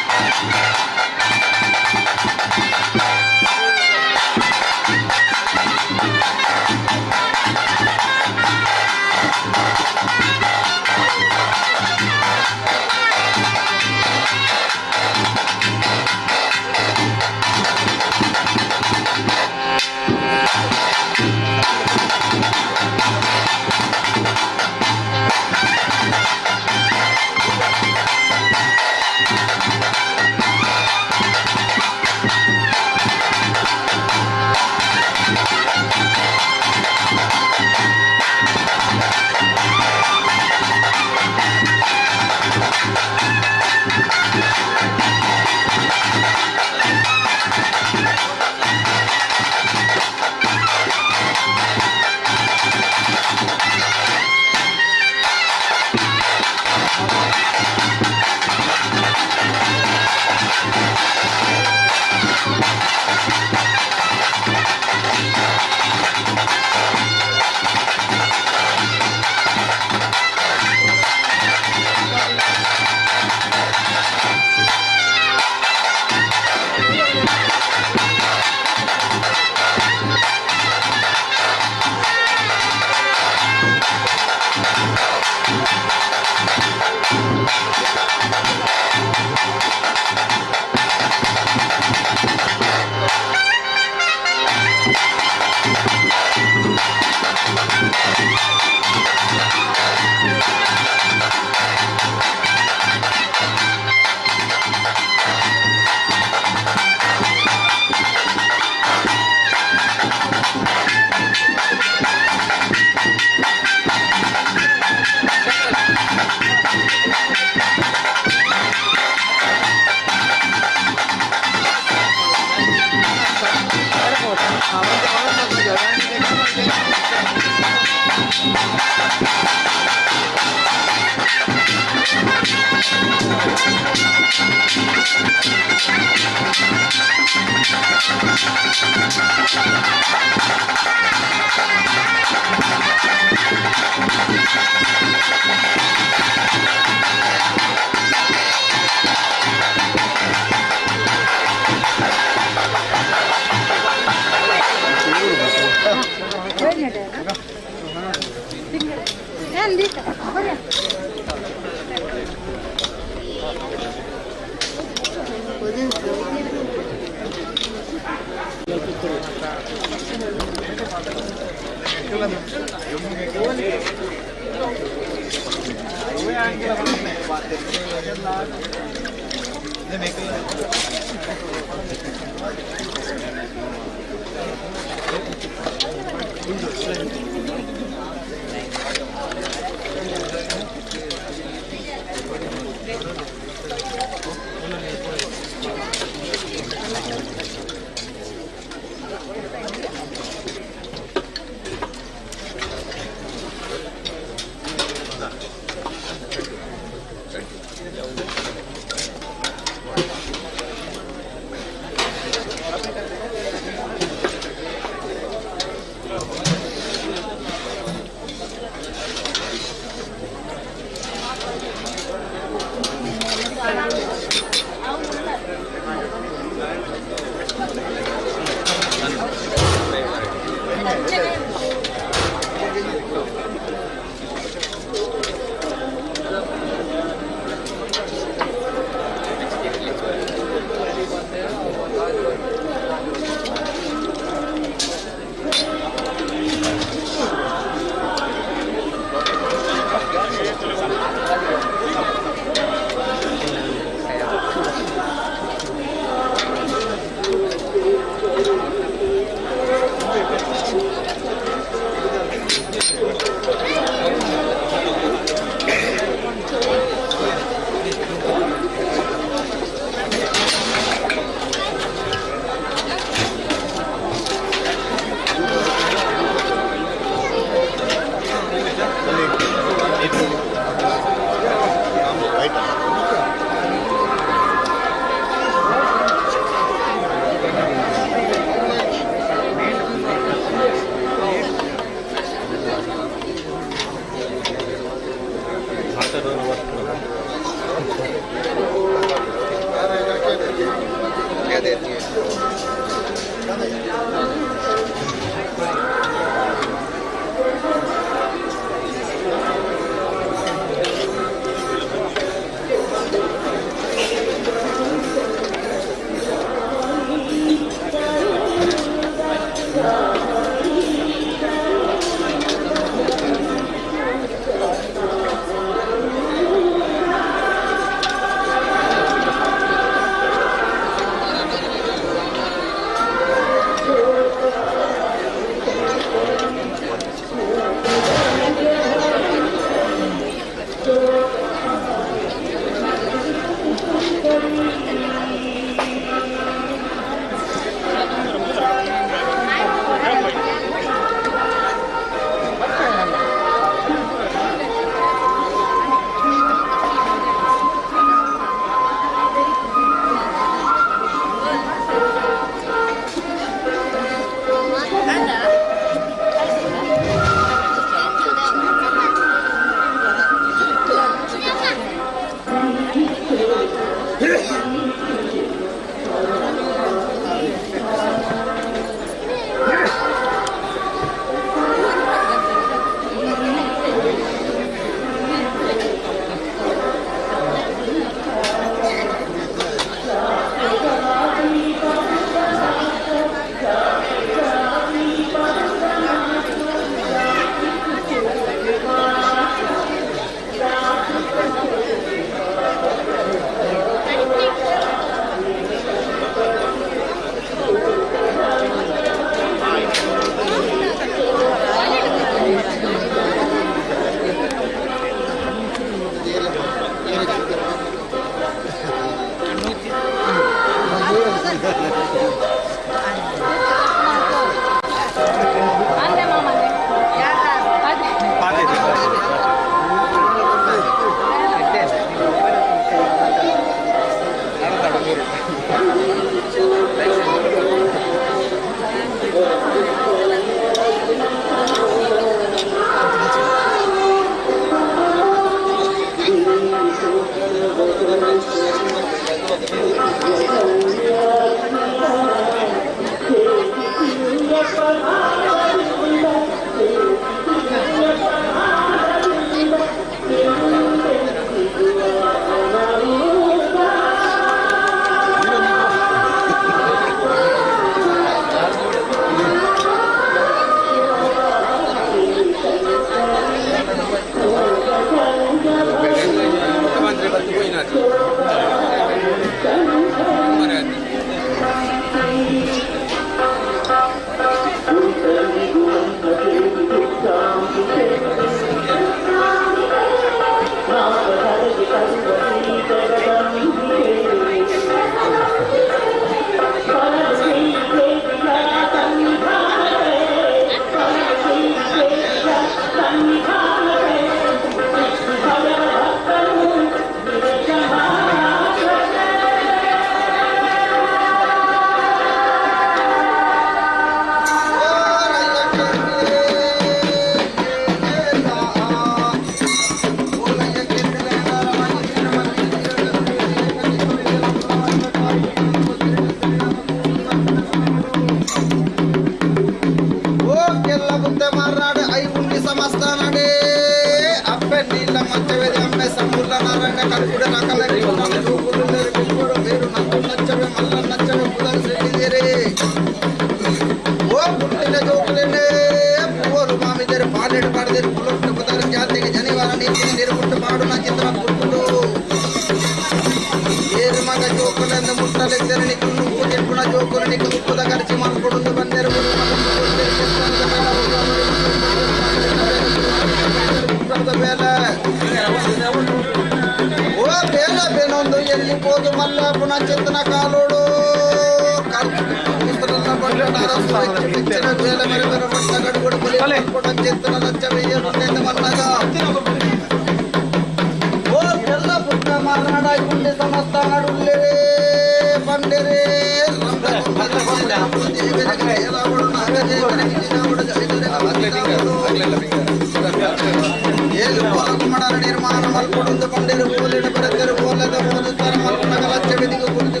ನಿರ್ಮಾಣ ಮಲ್ಪೊಂದು ಕೊಂಡಿರು ಬೋಲೆಡು ಬರೆದರು ಬೋಲದ ಹೋದ ತರ ಮಲ್ಪೊಂಡ ಲಚ್ಚ ಬೆದಿಗೆ ಕುರಿತು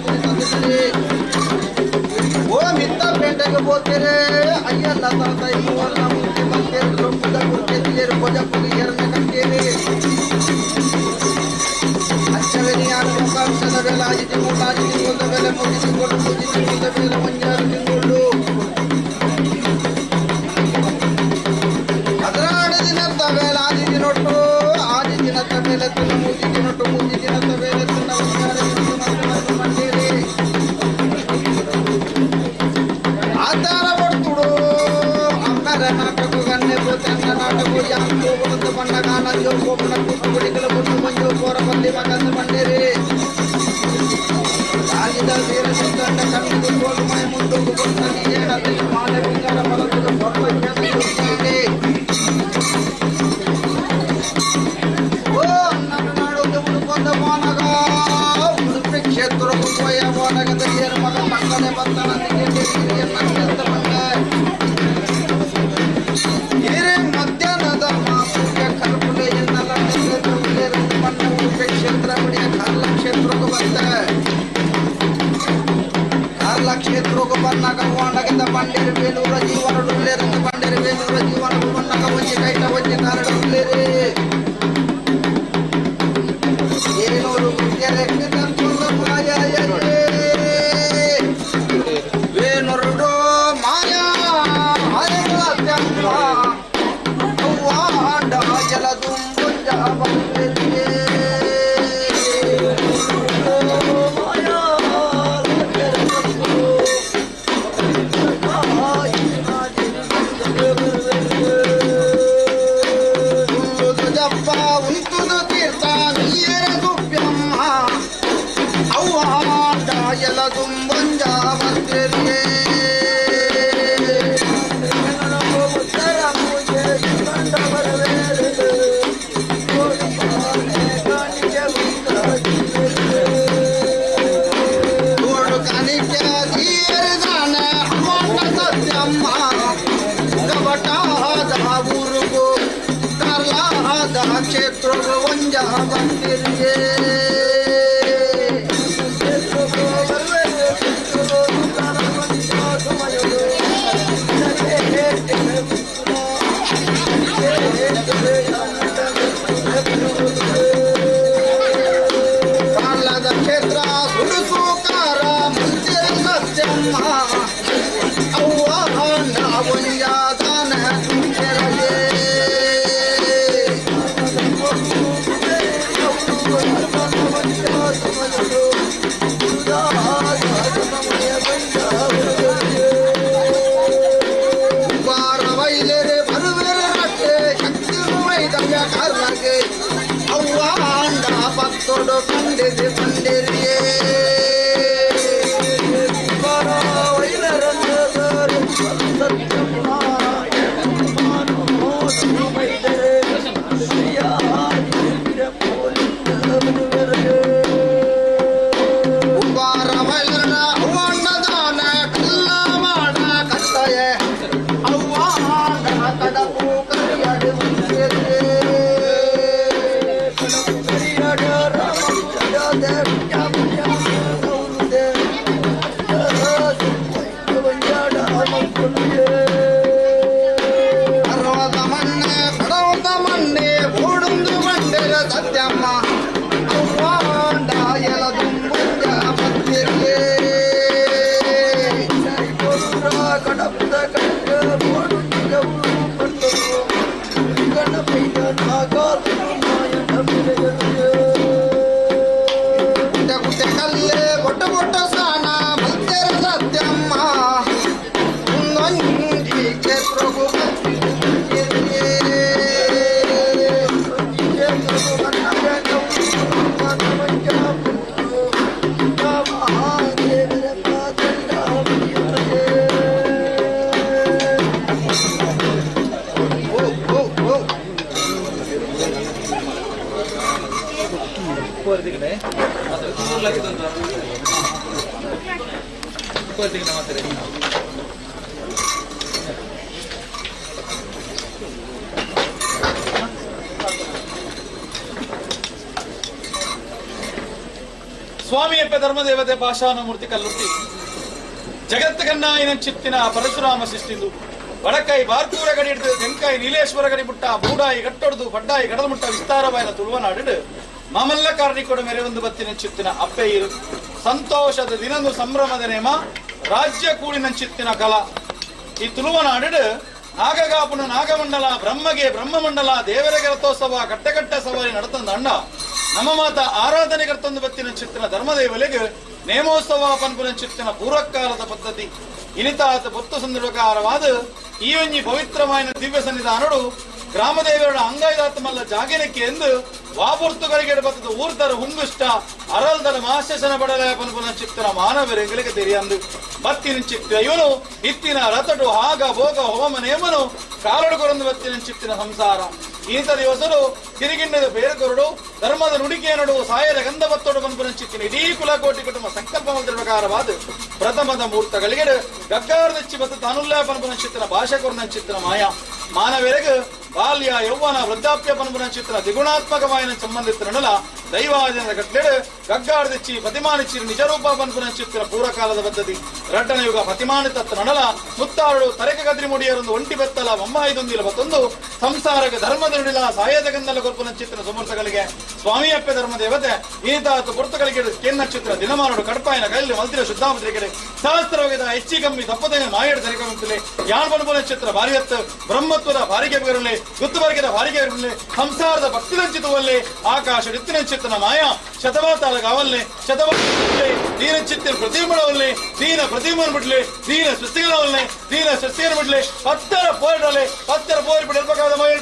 ಹೋಗ್ತಾರೆ ಅಯ್ಯಲ್ಲ ತಾತ ಇವಲ್ಲ ಮುಂದೆ ಬಂದೇರು ರೊಕ್ಕದ ಕೊಡ್ತೇರು ಭೋಜ ಪುಲಿಯರನ್ನ ಕಟ್ಟೇರಿ ಅಚ್ಚವೆನಿ ಆಕಾಂಕ್ಷದ ಬೆಲೆ ಆಜಿತಿ ಮೂಲ ಬೆಲೆ ಮುಗಿಸಿ ಬೆಲೆ ಮಂಜಾರು ತಿಂಗಳು ಹದಿನಾಡು ದಿನದ ಬೆಲೆ ಆಜಿತಿ ನೊಟ್ಟು ಆಜಿ ದಿನದ ಬೆಲೆ ತಿನ್ನ ಮೂಜಿ ನೊಟ್ಟು ಮೂಜಿ ದಿನದ ಬೆಲೆ ತಿನ್ನ ಮಂಜಾರು ಆಧಾರ ಬಡ್ತುಡು ಅಮ್ಮರ ನಾಟಕ ಗನ್ನೆ ಪೋತಂಗ ನಾಟಕ ಯಾಕೋ ಬಂದು ಬಣ್ಣ ಗಾನ ಜೋಗೋ ಬಣ್ಣ ಕುಡಿಗಳು ಬಂದು ಮಂಜು ಕೋರ ಬಂದಿ ಮಗಂದು ಬಂದಿರಿ ರಾಜಿದ ವೀರ ಸಿದ್ಧಂಡ ಕಣ್ಣಿಗೆ ಕೋಲು ಮೈ ಮುಂದು ಬಂದನಿ ಏಳಲ್ಲಿ ಮಾಲೆ ಬಿಂಗಾರ ಬಲದ ಹೊರಗೆ ಓ ನಮ್ಮ ನಾಡು ಉಡುಕೊಂಡ ಮಾನಗ ಉಡುಪಿ ಕ್ಷೇತ್ರಕ್ಕೂ ಹೋಯ ಮಾನಗದ ಏರು ಮಗ ಮಕ್ಕಳೇ ಬಂದನ ಮಧ್ಯಾಹ್ನದ ಮಾಸೂರ್ಯ ಕಲ್ಪನೆ ಎನ್ನಲ ಕ್ಷೇತ್ರ ಬಿಡಿಯ ಕಾರ್ಲ ಕ್ಷೇತ್ರಕ್ಕೂ ಬಂದ ಕಾರ್ಲ ಕ್ಷೇತ್ರಕ್ಕೂ ಬಂದಾಗ ಹೋಂಡಗಿಂದ ಬಂಡೇರಿ ಬೇಲೂರ ಜೀವನ ಡುಲ್ಲೇರಿಂದ ಬಂಡೇರಿ ಬೇಲೂರ ಜೀವನ ಬಂದಾಗ ಒಂಜಿ ಕೈಟ ಒಂಜಿ ಕಾರಣ ಡುಲ್ಲೇರಿ ಏನೂರು ವೇಣುರುಡೋ ಮಾಯಾ ಅವ್ವಾಂಡ ಜಲದುಂಬುಂಜ ಬಂದಿದೆ ಜಪ್ಪ ಉಂಟುದು ತೀರ್ಥ ನೀರ ಗುಪ್ಯಮ್ಮ ಅವ್ವಾಂಡ ಜಲದುಂಬುಂಜ ಬಂದಿದೆ ಕ್ಷೇತ್ರ ಒಂಜ ಬಂದಿರಿಗೆ ಕಾಲದ ಕ್ಷೇತ್ರ ಸುಡುಸುಕಾರ ಮಂದಿರ ಸತ್ಯಮ್ಮ ಅವ್ವ ಒಂಜಾದನ ಅವ್ವಾಂಡ ಪತ್ತೊಡು ಕಂಡಿದೆ ಬಂದಿರಿಯೇ ಅವ್ವಣ್ಣದಾನ ಕಲ್ಲ ಮಾಡ ಕಟ್ಟಯ ಅವ್ವಾಂಡ ಕಡಪು ಕರಿಯಡು ಪರ್ವತ ಮಣ್ಣೆ ಓಡುಂದು ಬಂಡೆರ ಸತ್ಯಮ್ಮ ಅವ್ವಾಂಡ ಎಲದುಂಬುಂಜ ಬಂದಿರ್ಲೇ ಕಡಪದ ಕಡ್ಡ ಓಡುಂದು ಗಣಪಯ್ಯ ನಾಗಾರ್ಜುನ ಗುಡ್ಡೆ ಕಲ್ಲೇ ಬೊಟ್ಟ ಸ್ನಾನ ಬಂದಿರ ಸತ್ಯಮ್ಮ ಒಂದೊಂದಿ ಕ್ಷೇತ್ರಗೂ ಸ್ವಾಮಿಯಪ್ಪ ಧರ್ಮದೇವತೆ ಪಾಷಾಣ ಮೂರ್ತಿ ಕಲ್ಲುಟ್ಟಿ ಜಗತ್ತಗನ್ನಾಯಿನ ಚಿತ್ತಿನ ಪರಶುರಾಮ ಶಿಷ್ಟಿಂದು ವಡಕೈ ಬಾರ್ಕೂರ ಗಡಿ ಹಿಡಿದು ತೆಂಕಾಯಿ ನೀಲೇಶ್ವರ ಗಡಿ ಮುಟ್ಟ ಬೂಡಾಯಿ ಗಟ್ಟೊಡ್ದು ಬಡ್ಡಾಯಿ ಗಡದ ಮುಟ್ಟ ವಿಸ್ತಾರವಾದ ತುಳುವನಾಡಿಡು ಮಾಮಲ್ಲ ಕಾರಣಿಕೊಡ ಮೇರೆ ಒಂದು ಬತ್ತಿನ ಚಿತ್ತಿನ ಅಪ್ಪೆ ಇರು ಸಂತೋಷದ ದಿನಂದು ಸಂಭ್ರಮದ ನೇಮ ರಾಜ್ಯ ಕೂಡಿನ ಚಿತ್ತಿನ ಕಲಾ ಈ ತುಳುವನಾಡಿಡು ನಾಗಗಾಪುನ ನಾಗಮಂಡಲ ಬ್ರಹ್ಮಗೆ ಬ್ರಹ್ಮಮಂಡಲ ದೇವರಿಗೆ ರಥೋತ್ಸವ ಕಟ್ಟೆಕಟ್ಟ ಸವಾರಿ ನಡೆತಂದ ಅಂಡ ನಮ್ಮ ಮಾತ ಆರಾಧನೆ ಕರ್ತಂದು ಬತ್ತಿನ ಚಿತ್ತಿನ ಧರ್ಮದೇವಲಿಗೆ ನೇಮೋತ್ಸವ ಪನ್ಪುನ ಚಿತ್ತಿನ ಪೂರ್ವಕಾಲದ ಪದ್ಧತಿ ಇನಿತಾತ ಬೊತ್ತು ಸಂದರ್ಭಕಾರವಾದ ಈ ಒಂಜಿ ಪವಿತ್ರವಾದ ದಿವ್ಯ ಸನ್ನಿಧಾನಡು ಗ್ರಾಮದೇವರ ಅಂಗಾಯ್ದಾತ್ಮಲ್ಲ ಜಾಗಿನಕ್ಕೆ ಎಂದು ವಾಪುರ್ತುಗಳಿಗೆ ಬತ್ತದ ಊರ್ತರ ಹುಂಗುಷ್ಟ ಅರಲ್ದರ ಮಾಶನ ಬಡಲ ಪನ್ಪುನ ಚಿತ್ತಿನ ಮಾನವರೆಂಗಳಿಗೆ ತೆರಿಯಂದು ಬತ್ತಿನ ಚಿತ್ತ ಇವನು ಇತ್ತಿನ ರತಡು ಹಾಗ ಭೋಗ ಹೋಮ ನೇಮನು ಕಾಲಡು ಕೊರಂದು ಬತ್ತಿನ ಚಿತ್ತಿನ ಸಂಸಾರ ಈತ ದಿವಸರು ತಿರುಗಿಂಡದ ಬೇರು ಕೊರಡು ಧರ್ಮದ ನುಡಿಕೆ ನಡು ಸಾಯದ ಗಂಧ ಬತ್ತೋಡು ಪನ್ಪುನ ಚಿತ್ತಿನ ಇಡೀ ಕುಲಕೋಟಿ ಕುಟುಂಬ ಸಂಕಲ್ಪ ಪ್ರಕಾರವಾದ ಪ್ರಥಮದ ಮುಹೂರ್ತಗಳಿಗೆ ಗಗ್ಗಾರದಚ್ಚಿ ಬತ್ತ ತಾನುಲ್ಲಾ ಪನ್ಪುನ ಚಿತ್ತಿನ ಭಾಷೆ ಕೊರನ ಚಿತ್ತಿನ ಮಾಯಾ ಮಾನವರೆಗೆ ಬಾಲ್ಯ ಯೌವನ ವೃದ್ಧಾಪ್ಯ ಪನ್ಪುನ ಚಿತ್ರ ದ್ವಿಗುಣಾತ್ಮಕವಾದ ಸಂಬಂಧಿತ ದೈವಾಜನದ ಕಟ್ಲೆಡು ಗಗ್ಗಾರ್ದಿಚ್ಚಿ ಪ್ರತಿಮಾನಿಚ್ಚಿ ನಿಜರೂಪ ಪನ್ಪುನ ಚಿತ್ರ ಪೂರ್ವಕಾಲದ ಪದ್ಧತಿ ರಡ್ಡನ ಯುಗ ಪ್ರತಿಮಾನಿತ ನಡಲ ಮುತ್ತಾರಡು ತರಕ ಗದ್ರಿ ಮುಡಿಯರೊಂದು ಒಂಟಿ ಬೆತ್ತಲ ಒಮ್ಮಾಯಿದೊಂದಿಲ ಮತ್ತೊಂದು ಸಂಸಾರಕ್ಕೆ ಧರ್ಮದ ನುಡಿಲ ಸಾಯದ ಗಂಧಲ ಕೊರ್ಪುನ ಚಿತ್ರ ಸುಮೂರ್ತಗಳಿಗೆ ಸ್ವಾಮಿಯಪ್ಪ ಧರ್ಮ ದೇವತೆ ಈತಾತು ಪುರ್ತಗಳಿಗೆ ಕೆನ್ನ ಚಿತ್ರ ದಿನಮಾನಡು ಕಡ್ಪಾಯಿನ ಕೈಲಿ ಮಲ್ತಿರ ಶುದ್ಧಾಮುದ್ರಿಕೆಡೆ ಸಹಸ್ರವಾಗದ ಹೆಚ್ಚಿ ಕಮ್ಮಿ ತಪ್ಪದೇನೆ ಮಾಯಡ ತರಿಕಂತಲೇ ಯಾನ್ ಪನ್ಪುನ ಚಿತ್ರ ಭಾರಿಯತ್ತು ಬ್ರಹ್ಮತ್ವದ ಬಾರಿಗೆ ಬರಲಿ ಗುತ್ತುವರ್ಗದ ಬಾರಿಗೆ ಇರಲಿ ಸಂಸಾರದ ಭಕ್ತಿ ರಂಚಿತವಲ್ಲಿ ಆಕಾಶ ಎತ್ತಿನ ಚಿತ್ತನ ಮಾಯಾ ಶತಮಾತಾಲ ಕಾವಲ್ಲಿ ಶತಮಾನ ದೀನ ಚಿತ್ತಿನ ಪ್ರತಿಮಳವಲ್ಲಿ ದೀನ ಪ್ರತಿಮನ್ ಬಿಡ್ಲಿ ದೀನ ಸೃಷ್ಟಿಗಳವಲ್ಲಿ ದೀನ ಸೃಷ್ಟಿಯನ್ನು ಬಿಡ್ಲಿ ಪತ್ತರ ಪೋರಿಡಲಿ ಪತ್ತರ ಪೋರಿ ಬಿಡಬೇಕಾದ ಮಹಿಳೆ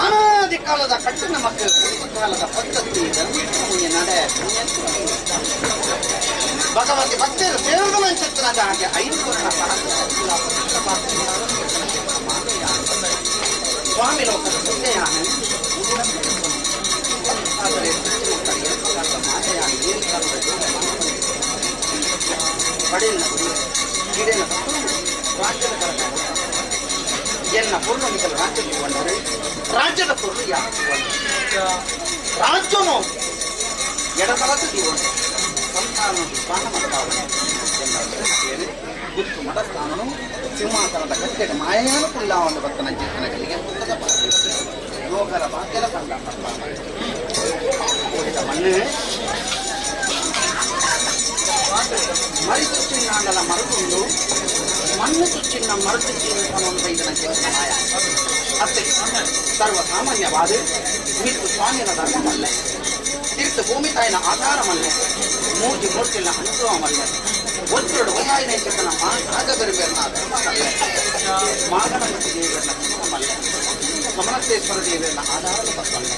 ಅನಾದಿ ಕಾಲದ ಕಟ್ಟಿನ ಮಕ್ಕಳು ಕಾಲದ ಪದ್ಧತಿ ಧರ್ಮೀಯ ನಡೆ ಭಗವತಿ ಭಕ್ತರು ಸೇವಕನ ಚಿತ್ರದ ಹಾಗೆ 5 ವರ್ಣ ಸ್ವಾಮಿ ಲೋಕದ ಸುಂದೆಯಾನ ಆದರೆ ಪಡೆಯಲ್ಲ ಗಿಡನ ರಾಜ್ಯದ ಕರಕ ಎನ್ನ ಪೂರ್ಣಮಿಕಲು ರಾಜ್ಯಕ್ಕೆ ಕೊಂಡರೆ ರಾಜ್ಯದ ಪೂರ್ಣ ಯಾಕೆ ರಾಜ್ಯನು ಎಡತಲದ ಜೀವನ ಸಂತಾನ ಸ್ನಾನ ಮಾಡ್ತಾವೆ ಗುರುತು ಮಠಸ್ಥಾನನು ಸಿಂಹಾಸನದ ಕಟ್ಟೆಗೆ ಮಾಯಾನುಕೂಲ ಒಂದು ಭಕ್ತನ ಜೀವನಗಳಿಗೆ ಪುಸ್ತಕ ಯೋಗರ ಭಾಗ್ಯದ ಕಂಡ ಮಣ್ಣು ಮರಿ ತುಚ್ಚಿನ ಮರದುಂಡು ಮಣ್ಣು ತುಚ್ಚಿನ ಮರತುಚ್ಚಿನ ಇದನ್ನ ಮಾಯ ಅತ್ತೆ ಸರ್ವಸಾಮಾನ್ಯವಾದ ಮಿತ್ತು ಸ್ವಾಮಿಯ ಧರ್ಮವಲ್ಲ ತೀರ್ಥ ಭೂಮಿ ತಾಯಿನ ಆಧಾರವಲ್ಲ ಮೂರ್ತಿ ಮೂರ್ತಿನ ಅನುಭವವಲ್ಲ ಒತ್ತಡ ಒಯ್ಯಾಯಿನ ಚಿಕ್ಕನ ರಾಜಗರಿಬೇರ್ನ ಧರ್ಮವಲ್ಲ ಮಾಗಣಮತಿ ದೇವರನ್ನ ಧರ್ಮವಲ್ಲ ಕಮಲತೇಶ್ವರ ದೇವರನ್ನ ಆಧಾರದ ಬರ್ತಲ್ಲ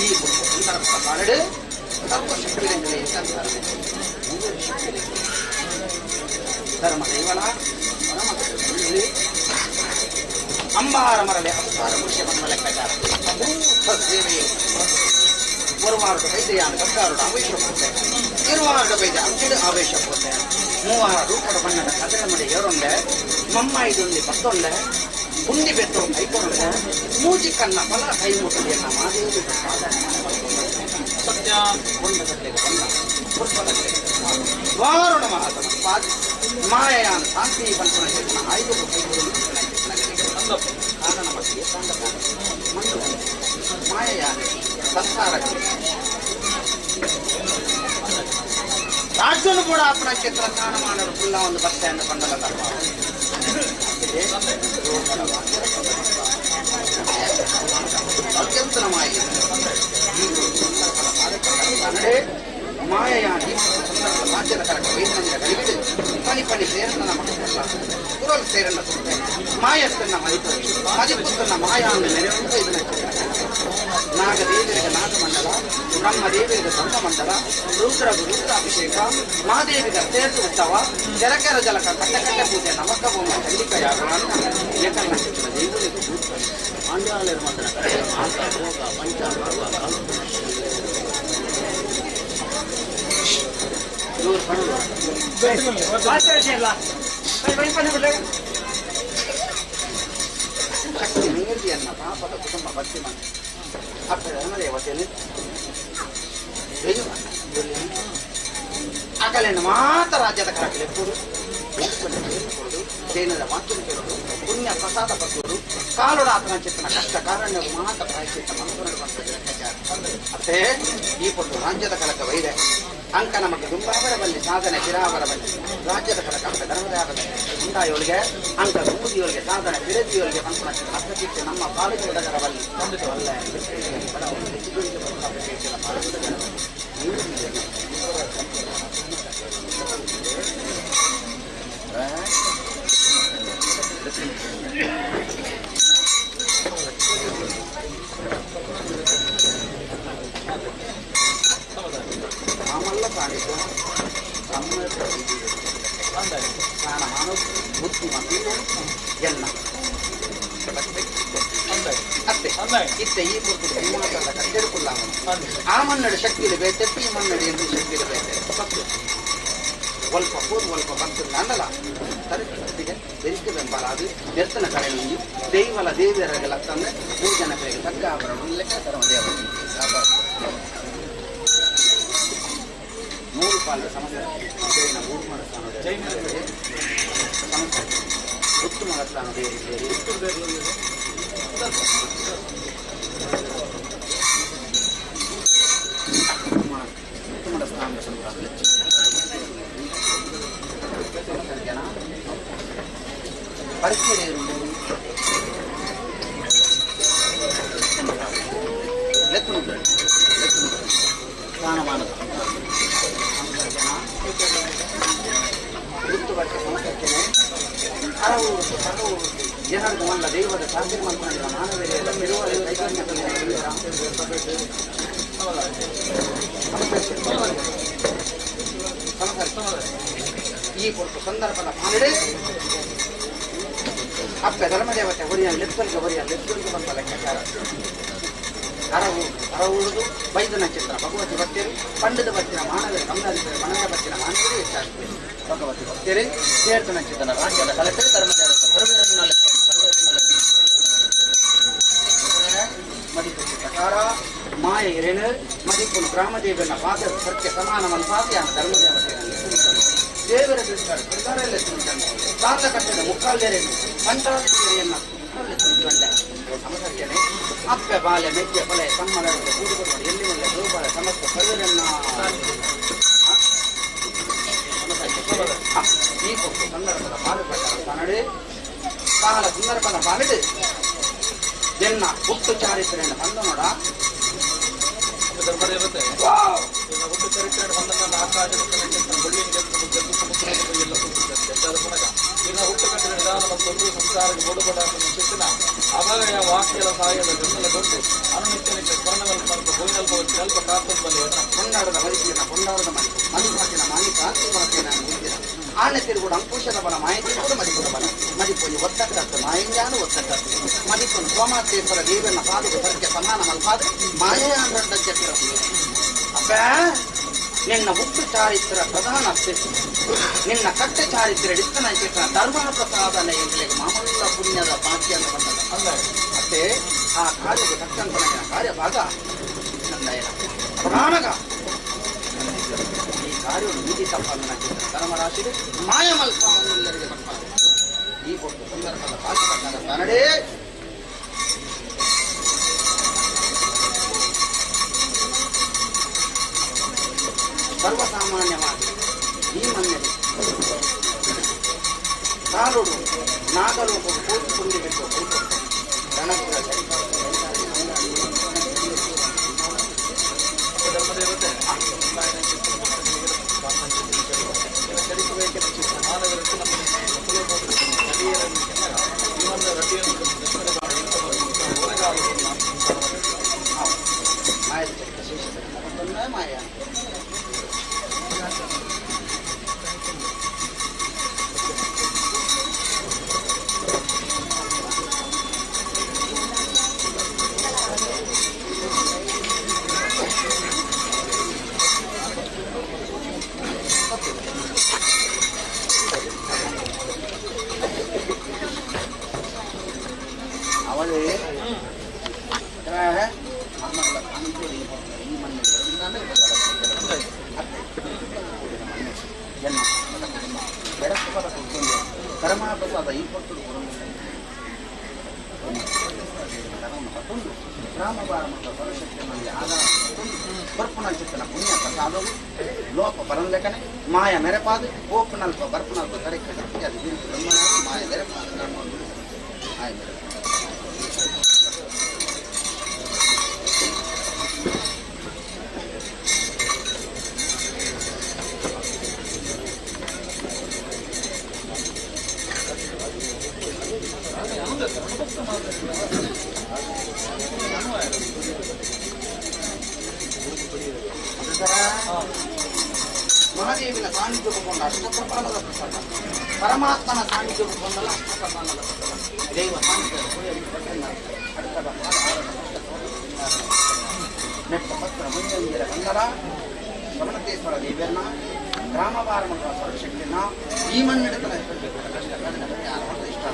ಈ ಸಂದರ್ಭ ಕಾರಡೆ ಸರ್ವಶಕ್ತಿಗಳೇ ಧರ್ಮ ದೇವನ ಅಂಬಾರ ಮರಳೆ ಅವತಾರ ಮುಖ್ಯಮಂತ್ರಿ ಲೆಕ್ಕಾಚಾರ ಸೇವೆ ಒರುವಾರುಡ ವೈದ್ಯಾನ ಕಟ್ಟಾರುಡ ಆವೇಶ ಕೊಟ್ಟೆ ಇರುವಾರುಡ ವೈದ್ಯ ಅಂಚಿಡು ಆವೇಶ ಕೊಟ್ಟೆ 3 ರೂಪದ ಬಣ್ಣದ ಕದರ ಮಡಿ ಏರೊಂಡೆ ಮಮ್ಮ ಇದೊಂದು ಪತ್ತೊಂಡೆ ಉಂಡಿ ಬೆತ್ತು ಕೈಕೊಂಡೆ ಮೂಜಿ ಕನ್ನ ಫಲ ಕೈ ಮುಟ್ಟಲಿಯನ್ನ ಮಾದೇವಿ ಸತ್ಯ ಒಂದಗಟ್ಟೆಗೆ ಬಂದ ವಾರುಣ ಮಹಾತ್ಮ ಪಾದ ಮಾಯಯಾನ ಶಾಂತಿ ಬಂಧನ ಚೇತನ 5 ಕಾರಣ ಮಟ್ಟಿಗೆ ಮಂಡು ಮಾಯಯಾನ ಸಂಸಾರ ರಾಜ್ಯನು ಕೂಡ ಅಪ್ಪನ ಚಿತ್ರ ಸ್ನಾನ ಮಾಡಲು ಫುಲ್ಲ ಒಂದು ಬಟ್ಟೆಯನ್ನು ಬಂಡಲ ತರುವ ಅತ್ಯಂತ ಮಾಯ ಮಾಯಯಾನಿ ರಾಜ್ಯದ ಕರಕ ವೈದ್ಯ ಕಲಿಬಿಡು ಪನಿ ಪನಿ ಸೇರನ್ನ ಮಕ್ಕಳ ಕುರಲ್ ಸೇರನ್ನ ಮಾಯಸ್ತನ್ನ ಮದಿಪು ಮದಿಪುತ್ತನ್ನ ಮಾಯಾನ್ನು ನೆನೆಯುವಂತ ಇದನ್ನ ನಾಗದೇವರಿಗೆ ನಾಗಮಂಡಲ ಬ್ರಹ್ಮದೇವರಿಗೆ ಬ್ರಹ್ಮಮಂಡಲ ರುದ್ರಾಭಿಷೇಕ ಮಹಾದೇವಿಗ ತೇರ್ದು ಉತ್ಸವ ಜಲಕೆರ ಜಲಕ ಕಟ್ಟಕಟ್ಟ ಪೂಜೆ ನವಕಭೂಮ ಚಂಡಿಕಯಾಗವನ್ನು ಏಕನ್ನ ದೇವರಿಗೆ ಆಂಜಾಲರ ಮಂತ್ರ ಶಕ್ತಿ ನೀತಿಯನ್ನ ಪಾಪದ ಕುಟುಂಬ ಭಕ್ತಿ ಮಾಡಿ ದೇವತೆಯಲ್ಲಿ ಅಕಲೆಯನ್ನು ಮಾತ್ರ ರಾಜ್ಯದ ಕರಕಲೆ ಜೈನದ ವಾಕ್ಯ ಕೇಳುವುದು ಪುಣ್ಯ ಪ್ರಸಾದ ಪಕ್ಕುವುದು ಕಾಲುಡಾತನ ಚಿತ್ತನ ಕಷ್ಟ ಕಾರಣ್ಯವು ಮಾತ್ರ ಪ್ರಾಯಶ್ಚಿತ್ತ ಮತ್ತೆ ಈ ಪುಟ್ಟು ರಾಜ್ಯದ ಕಲಕ ವೈದೆ ಅಂಕ ನಮಗೆ ದುಂಬಾವರಬಲ್ಲಿ ಸಾಧನೆ ಗಿರಾವರಬಲ್ಲಿ ರಾಜ್ಯದ ಕಲಕ ಅಂಕ ಧರ್ಮದಾಗದಲ್ಲಿ ಉಂಟಾಯೋಳಿಗೆ ಅಂಕ ಗುಂಬುದಿಯೊಳಗೆ ಸಾಧನೆ ಬಿರದಿಯೊಳಗೆ ಪಂಪನ ಅರ್ಥಚಿತ್ತೆ ನಮ್ಮ ಪಾಲಿಸುವುದರಬಲ್ಲಿ ಖಂಡಿತವಲ್ಲ ಮಾಮಲ್ಲ ಪ್ರಾಣಿತು ಬುದ್ಧಿಮತಿ ಎಲ್ಲ ಇತ್ತೆ ಈ ಪುರುಷ ಕಟ್ಟೆಡುಕುಲ್ಲ ಆ ಮನ್ನಡಿ ಶಕ್ತಿಯಲ್ಲಿ ಬೇಟೆತ್ತಿ ಈ ಮನ್ನಡಿ ಎಂದು ಶಕ್ತಿಯಲ್ಲಿ ಬೇಟೆ ಸ್ವಲ್ಪ ಕೂದು ಸ್ವಲ್ಪ ಭಕ್ತರು ಅಂದಲ್ಲ ಸರಿಗೆ ಬೆರಿಕೆ ಬೆಂಬಲ ಅದು ಎತ್ತನ ಕಡೆ ನುಂಗಿ ದೈವಲ ದೇವಿಯರಿಗೆಲ್ಲ ತಂದೆ 3 ಜನ ಕಡೆಗೆ ತಗ್ಗ ಆಭರಣ ಲೆಕ್ಕ ಧರ್ಮ ದೇವರು 3 ಪಾಲದ ಸಮಸ್ಯೆ ಜೈನ ಊರ್ಮಣ ಸ್ಥಾನದ ಸಮಸ್ಯೆ ಉತ್ತಮ ಸ್ಥಾನ ಬೇರೆ ಬೇರೆ ಉತ್ತಮ ಸ್ಥಾನದ ಸಂಪ್ರಾಪ್ತಿ ಪರಿಚಯ ಸ್ಥಾನಮಾನದ ಹರವು ಜನರದು ಮಲ್ಲ ದೈವದ ಶಾಸ್ತ್ರ ಮಂತ್ರ ಮಾನವರಿಗೆ ಇರುವ ಈ ಕೊಟ್ಟು ಸಂದರ್ಭದ ಮಾಡಿಡೆ ಅಪ್ಪ ಧರ್ಮದೇವತೆ ಹೊರಿಯ ಲೆಕ್ಕಲ್ಗೆ ಬಂದ ಲೆಕ್ಕಾಚಾರ ಹರವುವುದು ವೈದ್ಯನ ಚಿತ್ರ ಭಗವತಿ ಭಕ್ತಿಯರು ಪಂಡದ ಭಕ್ತಿನ ಮಾನವರ ಕಮಲಾಧಿಪತಿ ಮನದ ಭಕ್ತಿನ ಮಾನವರೇ ಹೆಚ್ಚಾಗ್ತದೆ ಭಗವತಿ ಭಕ್ತಿಯರೇ ಸೇರ್ತನ ಚಿತ್ರನ ರಾಜ್ಯದ ಕಲೆಕ್ಟರ್ ಧರ್ಮದೇವತೆ ಮದಿಪು ಪ್ರಕಾರ ಮಾಯ ಹಿರೇನು ಮದಿಪುನು ಗ್ರಾಮದೇವನ ಪಾದ ಸತ್ಯ ಸಮಾನ ಮನಪಾತಿಯಾನ ಧರ್ಮದೇವತೆಯನ್ನು ದೇವರ ಸರ್ಕಾರಲ್ಲೇ ತುಂಬಿಕೊಂಡು ಸಾತ ಕಟ್ಟದ ಮುಕ್ಕಾಲ್ದೇರೆಯನ್ನು ಪಂಚಾಧಿಕಾರಿಯನ್ನು ತುಂಬಿಕೊಂಡೆ ಸಮಸರ್ಜನೆ ಅಪ್ಪೆ ಬಾಲ್ಯ ಮೆಚ್ಚೆ ಬಲೆ ಸಮ್ಮಳಕ್ಕೆ ಕೂಡಿಕೊಂಡು ಎಲ್ಲಿ ಒಳ್ಳೆ ಗೋಪಾಲ ಸಮಸ್ತ ಪ್ರಜರನ್ನ ಈ ಕೊಟ್ಟು ಸಂದರ್ಭದ ಪಾಲುಪಟ್ಟ ಕನ್ನಡೆ ಕಾಲ ಸಂದರ್ಭದ ಪಾಲಿಡು ಜನ್ನ ಹುಟ್ಟು ಚಾರಿತ್ರೆಯನ್ನು ಬಂದ ನೋಡ ಧರ್ಮದೇವತೆ ಹುಟ್ಟು ಚರಿತ್ರೆ ಬಂದ ಆಕಾಶ ಈಗ ಹುಟ್ಟು ಕಟ್ಟಿದ ನಿಧಾನ ಮತ್ತೊಂದು ಸಂಸಾರಕ್ಕೆ ಬೋಡುಬಡ ಶಿಕ್ಷಣ ಅಭಯ ವಾಕ್ಯದ ಸಹಾಯದ ಬೆಂಬಲ ಕೊಟ್ಟು ಅನುನಿತ್ಯನಿತ್ಯ ಸ್ಮರಣವನ್ನು ಮತ್ತು ಗೋವಿನಲ್ಪ ಸ್ವಲ್ಪ ಪ್ರಾರ್ಥನೆ ಕೊಂಡಾಡದ ಮರಿಸಿನ ಕೊಂಡಾಡದ ಮರಿ ಮನುಮಾತಿನ ಮಾಲಿಕ ಅಂತಿಮತೆಯನ್ನು ಮುಂದಿನ ಆನೆ ತಿರುಗುಡು ಅಂಕುಶದ ಬಲ ಮಾಹಿತಿ ಮದಿಪುರ ಬಲ ಮದಿಪುನಿ ಒತ್ತಕ್ಕತ್ತು ಮಾಯಂಜಾನು ಒತ್ತಕ್ಕತ್ತು ಮದಿಪುನು ಸೋಮಾತೇಶ್ವರ ದೇವನ ಪಾದುಗೆ ಸತ್ಯ ಸಮಾನ ಮಲ್ಪಾದ ಮಾಯಾಂದ್ರಂಡಜ್ಜ ಅಪ್ಪ ನಿನ್ನ ಹುಟ್ಟು ಚಾರಿತ್ರ ಪ್ರಧಾನ ನಿನ್ನ ಕಟ್ಟ ಚಾರಿತ್ರ ಡಿಸ್ತನ ಚಿತ್ರ ಧರ್ಮ ಪ್ರಸಾದನ ಎಂಗಳಿಗೆ ಮಾಮಲ್ಲ ಪುಣ್ಯದ ಭಾಗ್ಯನ ಬಂದದ ಅಲ್ಲ ಮತ್ತೆ ಆ ಕಾರ್ಯಕ್ಕೆ ತಕ್ಕಂತ ಕಾರ್ಯಭಾಗ ನನ್ನ ಪ್ರಧಾನಗ ಈ ಕಾರ್ಯವನ್ನು ನೀತಿ ತಪ್ಪನ್ನ ಚಿತ್ರ ಧರ್ಮರಾಶಿಗೆ ಮಾಯಮಲ್ಪರಿಗೆ ಬರ್ತಾರೆ ಈ ಕೊಟ್ಟು ಸಂದರ್ಭದ ಭಾಷೆಗಳ ಕನ್ನಡೇ ಸರ್ವಸಾಮಾನ್ಯವಾಗಿ ಈ ಮನ್ಯರು ಕಾಲುಡು ನಾಗಲೋಕ ಕೂಡಿಕೊಂಡಿಬೇಕು ರಣಗಳ ಧರ್ಮದೇವತೆ ಚರಿಸಬೇಕೆಂದು ಚಿತ್ರ ಮಾನವರಿಗೆ ನಮ್ಮ ಮಾಯ ಅವಳೇ ಕರ್ಮಾಪ್ರಸಾದ ಈ ಕೊಟ್ಟು ರಾಮಬಾರ ಮತ್ತು ಪರಶಕ್ತಿಯಲ್ಲಿ ಆಧಾರ ಬರ್ಪುನ ಚಿತ್ತನ ಪುಣ್ಯ ಪ್ರಸಾದವು ಲೋಪ ಪರಂಲೆಕ್ಕನೆ ಮಾಯ ಮೆರೆಪಾದು ಓಪನಲ್ಪ ಬರ್ಪುನಲ್ಪ ಕರೆಕ್ಟ್ ಅದು ಬಿರುಕು ಬ್ರಹ್ಮನಾಗಿ ಮಾಯ ಮೆರೆಪಾದು ಮಾಯ ಮೆರೆಪಾದು ಮಹಾದೇವಿನ ಸಾನ್ನಿಧ್ಯ ಕೊಂಡ ಅಷ್ಟಪ್ರಮಾಣದ ಪ್ರಸಾದ ಪರಮಾತ್ಮನ ಸಾನ್ನಿಧ್ಯ ಕೊಂಡಲ್ಲ ಅಷ್ಟಪ್ರಮಾಣದ ಪ್ರಸಾದ ದೈವ ಸಾನ್ನಿಧ್ಯ ನೆಟ್ಟ ಪತ್ರ ಮುಂಜಂದಿರ ಕನ್ನಡ ಸಮನತೇಶ್ವರ ದೇವಿಯನ್ನ ರಾಮಬಾರ ಮತ್ತು ಸರ್ವಶಕ್ತಿಯನ್ನ ಈ ಮಣ್ಣಿಡತನ ಇಷ್ಟ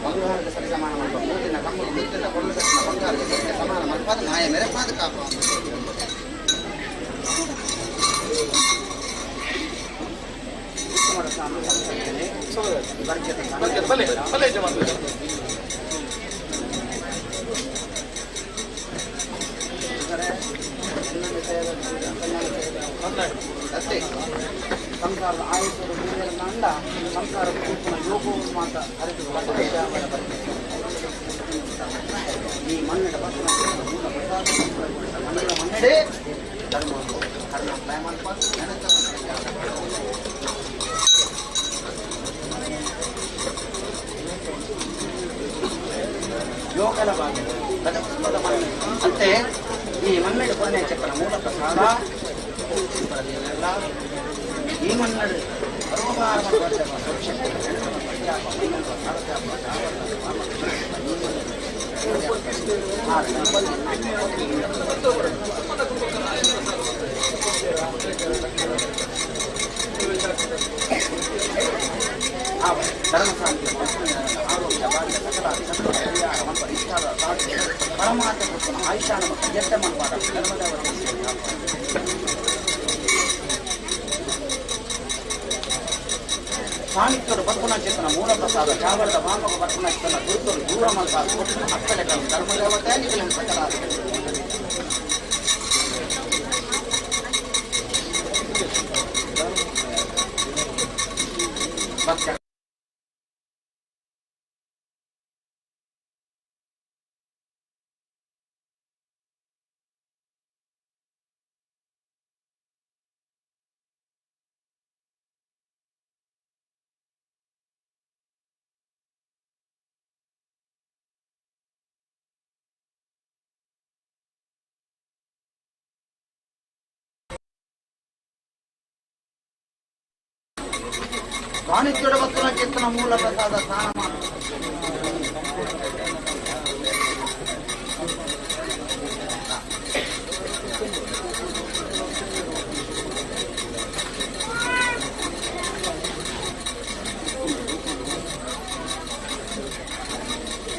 ಮಂಗಳವಾರದ ಸರಿ ಸಮಾನ ಮಲ್ಪ ಮೂತಿನ ಕಮ್ಮಲು ಮುತ್ತಿನ ಕೊಳ್ಳಸಟ್ಟಿನ ಬಂಗಾರದ ಸತ್ಯ ಸಮಾನ ಮಲ್ಪಾದ ಮಾಯ ಮೆರೆಪಾದ ಕಾಪ ಉತ್ತಮರ ಸ್ವಾಮಿ ಸಂಸರ್ಜನೆ ಬರ್ಜತೆ ಅಷ್ಟೇ ಸಂಸಾರದ ಆಯುಷ್ಯದ ಮೂಲೆಯನ್ನು ಅಂಡ ಸಂಸಾರದ ಕೂಪಿನ ಯೋಗವನ್ನು ಮಾತ್ರ ಅರಿತು ಈ ಮಣ್ಣಿನ ಪತ್ರ ಮಣ್ಣಿನ ಮಣ್ಣೆಡೆ ಧರ್ಮ ಕರ್ಣ ಪ್ರೇಮನ್ ಯೋಗದ ಭಾಗ ಅಂತೆ ಈ ಮಣ್ಣೆಡೆ ಪುಣ್ಯ ಚಕ್ರ ಮೂಲ ಪ್ರಸಾದ ಈ ಮಣ್ಣಲ್ಲಿ ಧರ್ಮಶಾಂತಿ ಆರೋಗ್ಯ ಭಾಗ್ಯ ಸಕಲ ಪರಮಾತ್ಮ ಆಯುಷ್ಯಾನ ಮತ್ತು ಜಡ್ಡ ಮಾಡಬಾರ ಧರ್ಮದೇವತೆ ಸಾಹಿತ್ಯರು ಬದುಕುನಚಿತ್ತನ ಮೂಲ ಪ್ರಸಾದ ಚಾವರದ ಮಾಮಕ ಬದುಕುನಚಿತ್ತನ ಗುರುತರು ದೂರ ಮಾಡಬಾರದು ಅಕ್ಕಲೆಗಳು ಧರ್ಮದೇವತೆ ನಿಖಿಲ ಸಕಲ ಭಕ್ತ ವಾಣಿಜ್ಯದ ವಸ್ತುನ ಚೇತನ ಮೂಲ ಪ್ರಸಾದ ಸ್ನಾನ ಮಾಡು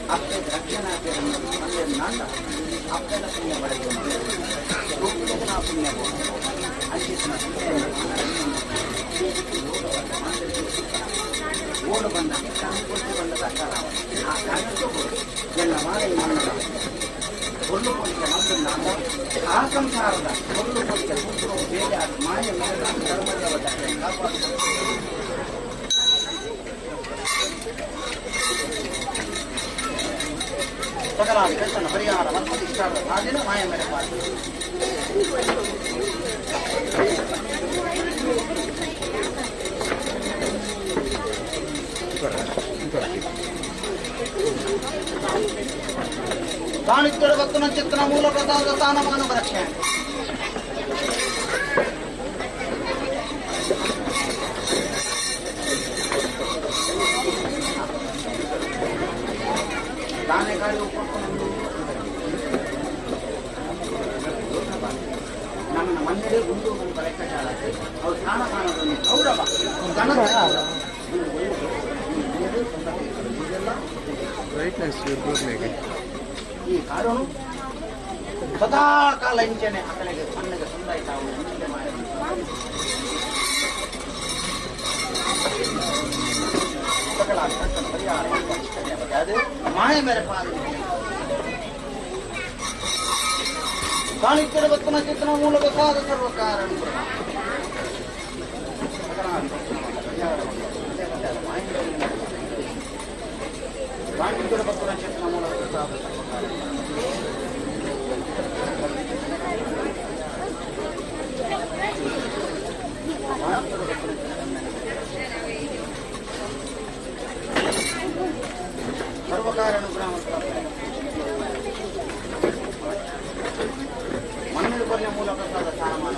आपके रक्षणा के मंदिर नांदा आपके पुण्य बड़े रूपना पुण्य अंकितना ಓಡು ಬಂದ ಕೊಟ್ಟು ಬಂದ ಅಕಾರ ಆ ಕಾರಣಕ್ಕೂ ಎಲ್ಲ ಮಾಡಿ ಮಣ್ಣದ ಒಳ್ಳು ಕೊಟ್ಟಿಗೆ ನಮ್ಮನ್ನ ಆ ಸಂಸಾರದ ಒಳ್ಳು ಕೊಟ್ಟಿಗೆ ಪುತ್ರು ಬೇರೆ ಆದ ಮಾಯ ಮೇಲೆ ಧರ್ಮದೇವತೆ ಕಾಪಾಡಿದ ಸಕಲ ಬೆಟ್ಟನ ಪರಿಹಾರ ಮತ್ತು ಇಷ್ಟಾದ ಸಾಧಿನ ಮಾಯ ಮೇಲೆ ಪಾಡಿ ಸಾಹಿತ್ಯದ ಭಕ್ತನ ಚಿತ್ರನ ಮೂಲ ಪ್ರಸಾದ ಸ್ಥಾನಮಾನ ರಕ್ಷಣೆ ದಾನೆಗಾಡಿ ನಮ್ಮ ಮನೆಯೇ ಗುಂಡು ಲೆಕ್ಕಾಚಾರ ಅವ್ರು ಸ್ಥಾನಮಾನವನ್ನು ಗೌರವ ಈ ಕಾರಣ ಸದಾ ಕಾಲ ಇಂಚನೆ ಅಕಲೆಗೆ ಮಣ್ಣಿಗೆ ಸಂದಾಯ ತಾವು ಪರಿಹಾರ ಅದು ಮಾಯ ಮೇರೆ ಪಾಲು ಸಾಹಿತ್ಯದ ಭಕ್ತನ ಚಿತ್ರನ ಮೂಲಕ ಸಾಧ ಸರ್ವಕಾರ ಸಾಹಿತ್ಯದ ಭಕ್ತನ ಚಿತ್ರನ ಮೂಲಕ ಸಾಧ ಸರ್ವಕಾರ ಅನುಗ್ರಹ ಮಣ್ಣಿನ ಕೊನೆಯ ಮೂಲ ಪ್ರಸಾದ ಸ್ಥಾನಮಾನ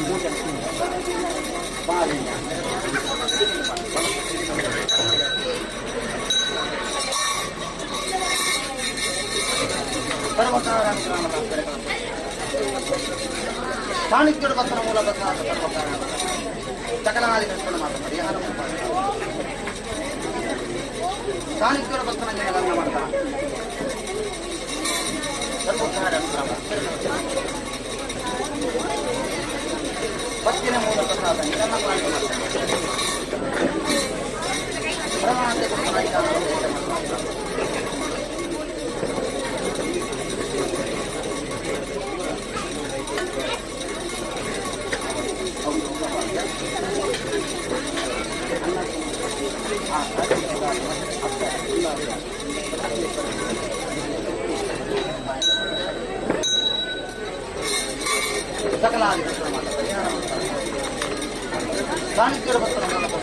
ಮೂಜನ ಚಾಣಕ್ಯರ ಭಕ್ತರ ಮೂಲಕ ಸಕಲಾದಿ ಕಷ್ಟಗಳು ಮಾತ್ರ ಪರಿಹಾರ ಚಾಣಕ್ಯರ ಭಕ್ತನ ಜನಗಣನ ಮಾಡ್ತಾರ ಭಕ್ತಿನ ಮೂಲಕ ಸಕಲಾದಿ ಚಾಣಕ್ಯರ ಭಕ್ತರ ಮೂಲಕ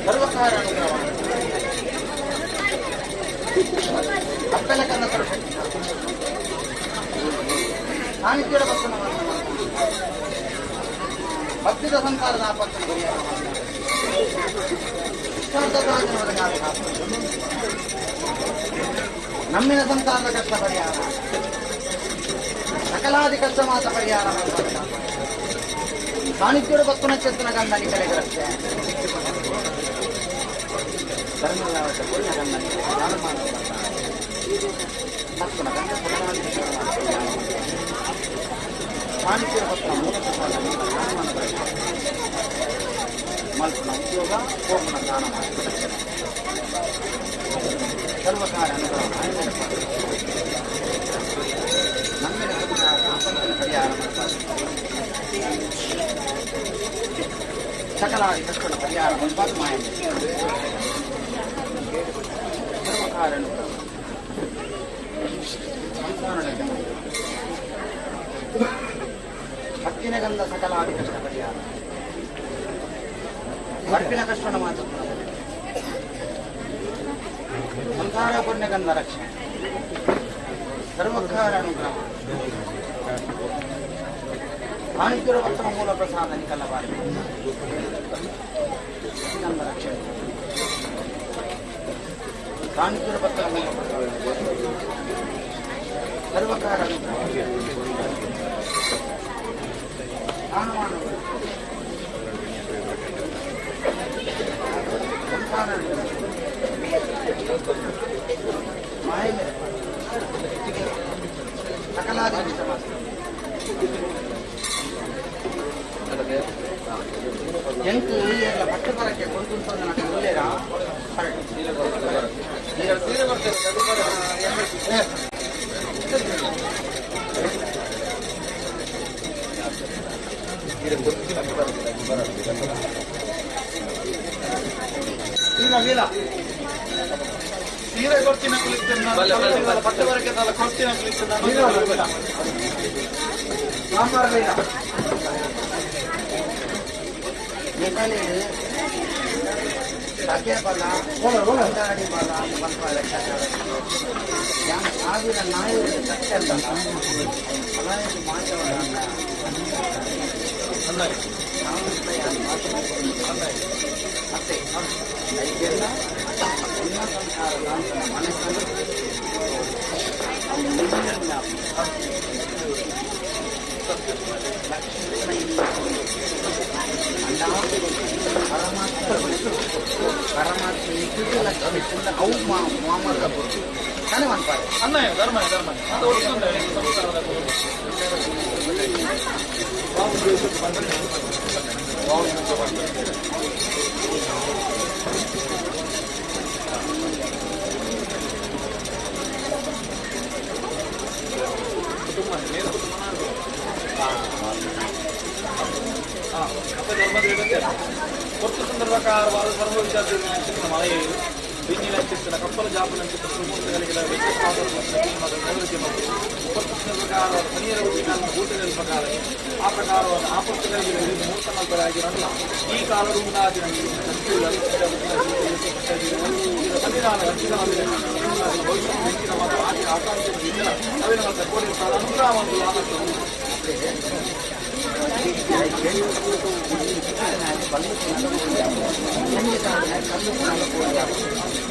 ಸರ್ವಕಾರ ಅನುಗ್ರಹ ಅಪ್ಪೆಲ ಕನ್ನಡ ಚಾಣಕ್ಯರ ಭಕ್ತನ ಭಕ್ತಿದ ಸಂಸಾರದ ಆಪತ್ತನ ಪರಿಹಾರ ನಮ್ಮಿನ ಸಂಸಾರದ ಕಷ್ಟ ಪರಿಹಾರ ಸಕಲಾದಿ ಕಷ್ಟ ಮಾತ್ರ ಪರಿಹಾರ ಚಾಣಕ್ಯರ ಭಕ್ತನ ಚೆತ್ತನ ಗಂಡ ನಿಕಲೆಗೆ ರಕ್ಷೆ ಧರ್ಮದ ಪೂರ್ಣ ಗಂಡ ಭಕ್ತನ ಗಂಡ ಚಾಣಕ್ಯರ ಭಕ್ತನ ಮೂಲಕ ಮಲ್ಪನ ಉದ್ಯೋಗ ಕೋಪನ ದಾನ ಸರ್ವಕಾರ ನಮ್ಮಿನ ಆಪತ್ತಿನ ಪರಿಹಾರ ಸಕಲಾದಿ ಕಷ್ಟದ ಪರಿಹಾರ ಮುಂಬಾದ ಮಾಯ ಸರ್ವಕಾರ ಹತ್ತಿನ ಗಂಧ ಸಕಲಾದಿ ಕಷ್ಟ ಪರಿಹಾರ ಬರ್ಪಿನ ಕಷ್ಟನ ಮಾತು ಸಂಸಾರ ಪುಣ್ಯಗಂಧ ರಕ್ಷಣೆ ಸರ್ವಕಾರ ಅನುಗ್ರಹ ಚಾಣಕ್ಯರ ಭಕ್ತರ ಮೂಲ ಪ್ರಸಾದ ನಿಕಲಬಾರಿ ಗಂಧ ರಕ್ಷಣೆ ಚಾಣಕ್ಯರ ಭಕ್ತರ ಮೂಲ ಪ್ರಸಾದ ಸರ್ವಕಾರ ಅನುಗ್ರಹ ಜ್ಞಾನವಾನ ಸಕಲಾದಿ ಎಂಟು ಎಲ್ಲ ಪಟ್ಟು ಬರಕ್ಕೆ ಕೊಂದು ನನಗೆ ಒಳ್ಳೆಯ ಸೀರೆ ಕೊಡ್ತೀನಿ ಪಟ್ಟು ಬರಕ್ಕೆ ಕೊಡ್ತೀನಿ ಸಕೆ ಬಲ ಅಂದಾಡಿ ಬಲ ಸ್ವಲ್ಪ ಸಾವಿರ ನಾಯಿ ಸತ್ಯ ಅಂತ ಅಲಾಯದು ಮಾಂಡವರ ಮತ್ತೆ ಇದೆಲ್ಲ ಎಲ್ಲ ಸಂಸಾರದ ಮನಸ್ಸನ್ನು ಅವು ಮಾಮೂಲ ತಾನೇ ಮಾಡ್ತಾರೆ ಅನ್ನ ಧರ್ಮ ಧರ್ಮ ಅದು కొత్త సందర్భకారవాద ధర్మ విద్యార్థుల మలయేరు దీన్ని నచ్చిస్తున్న కప్పల జాబులు నచ్చిస్తున్న సుమూర్తి కలిగిన కొత్త సందర్భకాರವಾದ ಮನೆಯ ರೂಪಿನಲ್ಲಿ ಭೂತಗಳ ಪ್ರಕಾರ ಆ ಪ್ರಕಾರವಾದ ಆಪತ್ತುಗಳಿಗೆ ಮೂರ್ತನಲ್ಪರಾಗಿರಲ್ಲ ಈ ಕಾಲದ ಉಂಟಾದ ಸಂವಿಧಾನ ರಚಿತವಾದ ಆಕಾಂಕ್ಷೆ ಅನುಗ್ರಹವನ್ನು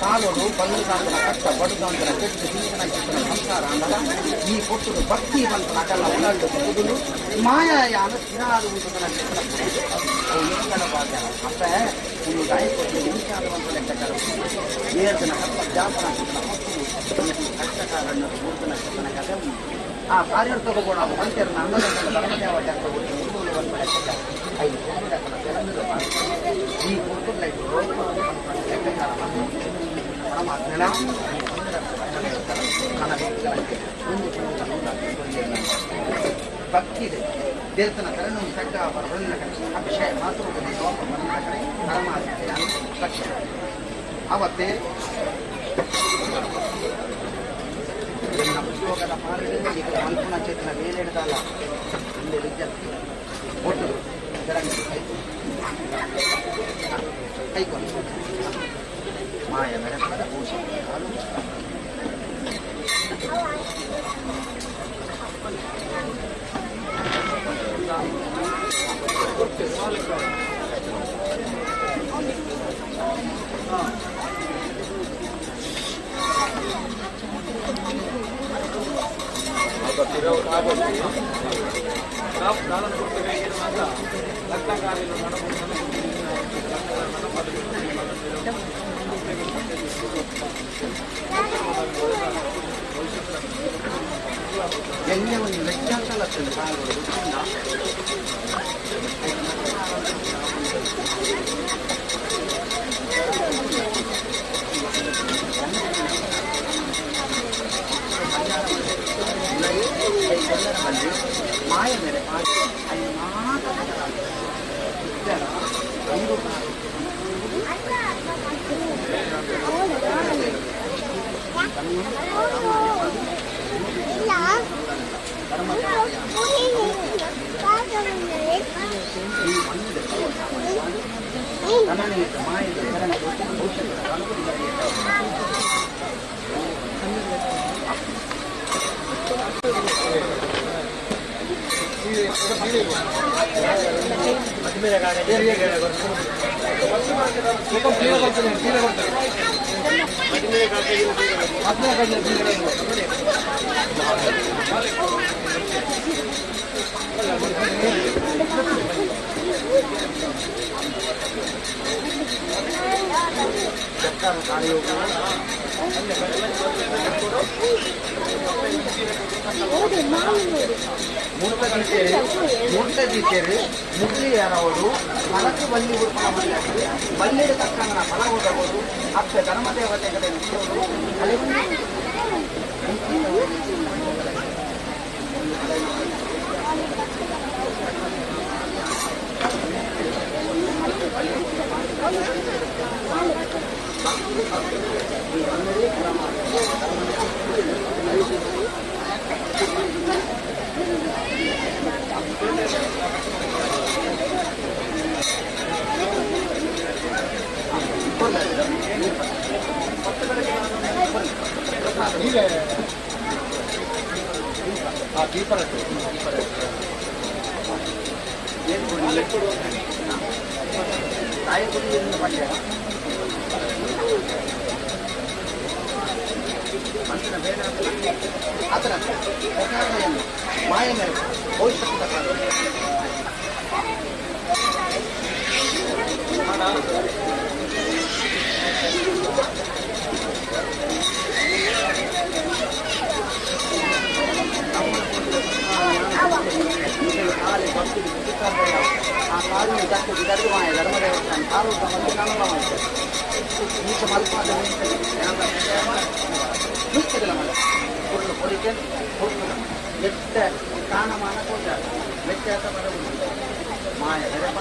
ಕಾಲೋಡು ಬಲ್ಲು ಕಾಂತನ ಕಷ್ಟ ಬಡುದಂತನ ಕೆಟ್ಟು ಹಿಂದಿನ ಚಿತ್ರನ ಸಂಸಾರ ಅಂದಲ ಈ ಕೊಟ್ಟು ಭಕ್ತಿ ಬಂತ ನಕಲ್ಲ ಉಳ್ಳಾಡು ಕುದುಲು ಮಾಯಾಯಾನ ತಿರಾದು ಉಂಟು ಏಕಲ ಬಾಧ್ಯ ಅಪ್ಪ ನೀವು ಗಾಯಕೊಟ್ಟು ನಿಮಿಷಾದಂತ ಲೆಕ್ಕಾಚಾರ ಏರ್ದನ ಕಪ್ಪ ಜಾಪನ ಕಷ್ಟಕಾರಣ್ಣ ಮೂರ್ತನ ಕಪ್ಪನ ಕಥೆ ಆ ಕಾರ್ಯ ತಗೋಬೋಣ ಮಂತ್ಯರನ್ನ ಅಂಗದಂತ ಧರ್ಮದೇವ ಜಾಗೃತಿ ಉರುಳು ಒಂದು ಲೆಕ್ಕಾಚಾರ ಐದು ಈ ಕುಟುಂಬ ಲೆಕ್ಕಾಚಾರ ಭಕ್ತಿ ಇದೆ ದೇವತನ ಕರಣ ಕಡ್ಡ ಬರಬಲ್ಲ ಅಕ್ಷಯ ಮಾತೃಪದಿ ಲೋಕ ಬಂದ ಕಡೆ ಪರಮಾತ್ಮ ಲಕ್ಷ್ಯ ಅವತ್ತೇ ಉದ್ಯೋಗದ ಪಾಲನೆ ಈಗ ಕಲ್ಪನಾ ಚೇತನ ಮೇಲೆ ಹಿಡಿದಲ್ಲ ಹಿಂದೆ ವಿದ್ಯಾರ್ಥಿ ಒಟ್ಟು ಕೈಕೊಂಡು ಮಾಯ ಮೆರಕದ ಪೂಜೆ ಎಲ್ಲವನ್ನು ಲೆಕ್ಕಾಂಶ ಲಕ್ಷಣ ಮಾಯ ಮೇಲೆ ಅಲ್ಲಿ ಮೂರ್ತಿದ್ದೀರಿ ಮುಗ್ಲಿಯರವರು ಮಲಕು ಬಲ್ಲಿ ಉಡುಪನ ಬಲ್ಲಿಡ ತಕ್ಕಂಗ ಫಲ ಹೋಗಬಹುದು ಅಪ್ಪ ಧರ್ಮದೇವತೆಗಳ ಮಾಯ ಮೇಲೆ ಭವಿಷ್ಯದ ಆ ಕಾಲು ಜಾಸ್ತಿ ಮಾಯ ಧರ್ಮದೇವಸ್ಥಾನ ಕಾಲು ನೀಚ ಮಲ್ಪಾದ ಹೊಲಿಕೆ ಎತ್ತ ಸ್ಥಾನಮಾನ ಕೊಟ್ಟ ವ್ಯತ್ಯಾಸ ಬರಬಹುದು ಮಾಯ ಧರ್ಮ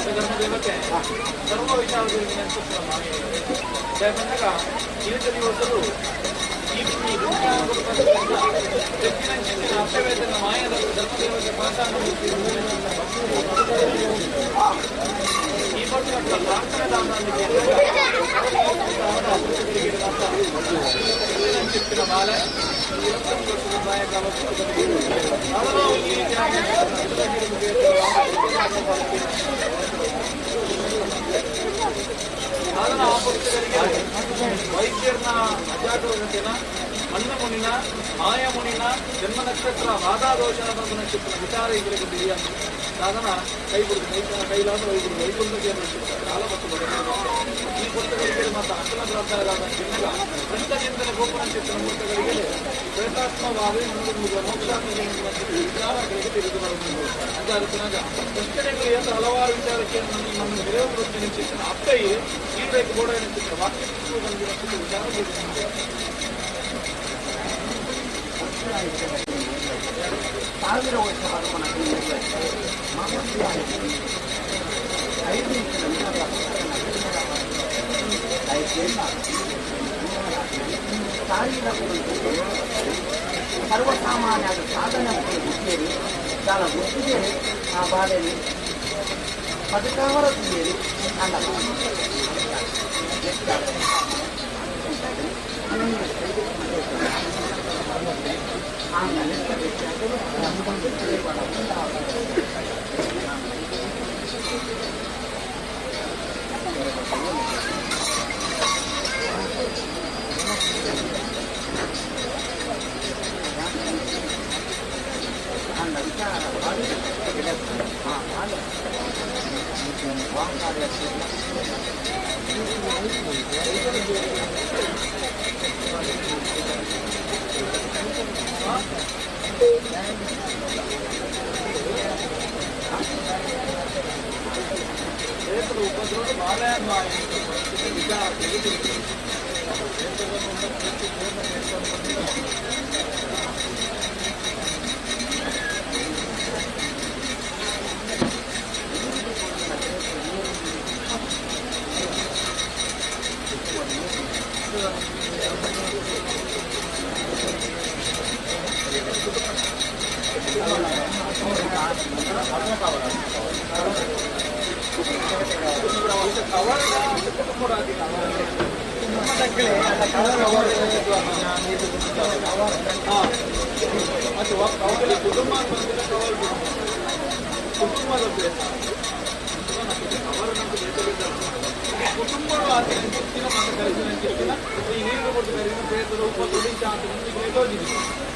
ಧರ್ಮದೇವತೆ ಸರ್ವ ವಿಚಾರಗಳಿಗೆ ನೆನಪಿಸುವ ಮಾಯೆ ಬಂದಾಗ ಇಳಿದ ದಿವಸರು ಈ ಅರ್ಥವೇತನ ಮಾಯದ ಧರ್ಮದೇವತೆ ಪಾಠಾನ ಈ ಪಕ್ಷ ಪ್ರಾರ್ಥನೆ ಮಾಲೆ ಸಾಧನ ಆಪತ್ತುಗಳಿಗೆ ವೈದ್ಯರನ್ನ ಅಜಾಗರೂಕತೆನ ಮನ್ನಮುನಿನ ಮಾಯಮುನಿನ ಜನ್ಮ ನಕ್ಷತ್ರ ಬಾಧಾದೋಷನ ಬಂದ ನಕ್ಷತ್ರ ವಿಚಾರಗಳಿಗೆ ಹಿರಿಯ ಸಾಧನ ಕೈಲಾದ ವೈಕುಂಠಕ್ಕೆ ನಕ್ಷತ್ರ ಕಾಲ ಮತ್ತು ಈ ಪುಸ್ತಕಗಳಿಗೆ ಮತ್ತು ಅಖಿಲ ಗ್ರಂಥಗಳಾದ ಚಿನ್ನಗ ಪಂಚಚಿಂತನ ಗೋಪನ ಚಿತ್ರ ಮೂರ್ತಗಳಿಗೆ ಪ್ರೇತಾತ್ಮವಾಗಿ ಮೋಕ್ಷಾತ್ಮಕ ವಿಚಾರಗಳಿಗೆ ತಿಳಿದು ಬರುವುದು ಅಂತ ಅರ್ಥನಾಗ ಪ್ರಶ್ನೆಗಳಿಗೆ ಅಂತ ಹಲವಾರು ವಿಚಾರಕ್ಕೆ ನಮ್ಮ ಹಿರಿಯ ವೃತ್ತಿನ ಚಿತ್ರ ಅಪ್ಪಯ್ಯ ಈಡಬೇಕು ಬೋಡ ಚಿತ್ರ ವಾಕ್ಯ ವಿಚಾರ ಸಾವಿರ ವರ್ಷ ಸರ್ವಸಾಮಾನ್ಯ ಸಾಧನೆ ಬುದ್ಧಿಯರಿ చాలా బుద్ధిగా ఆ బాధని పథకావర తీయరు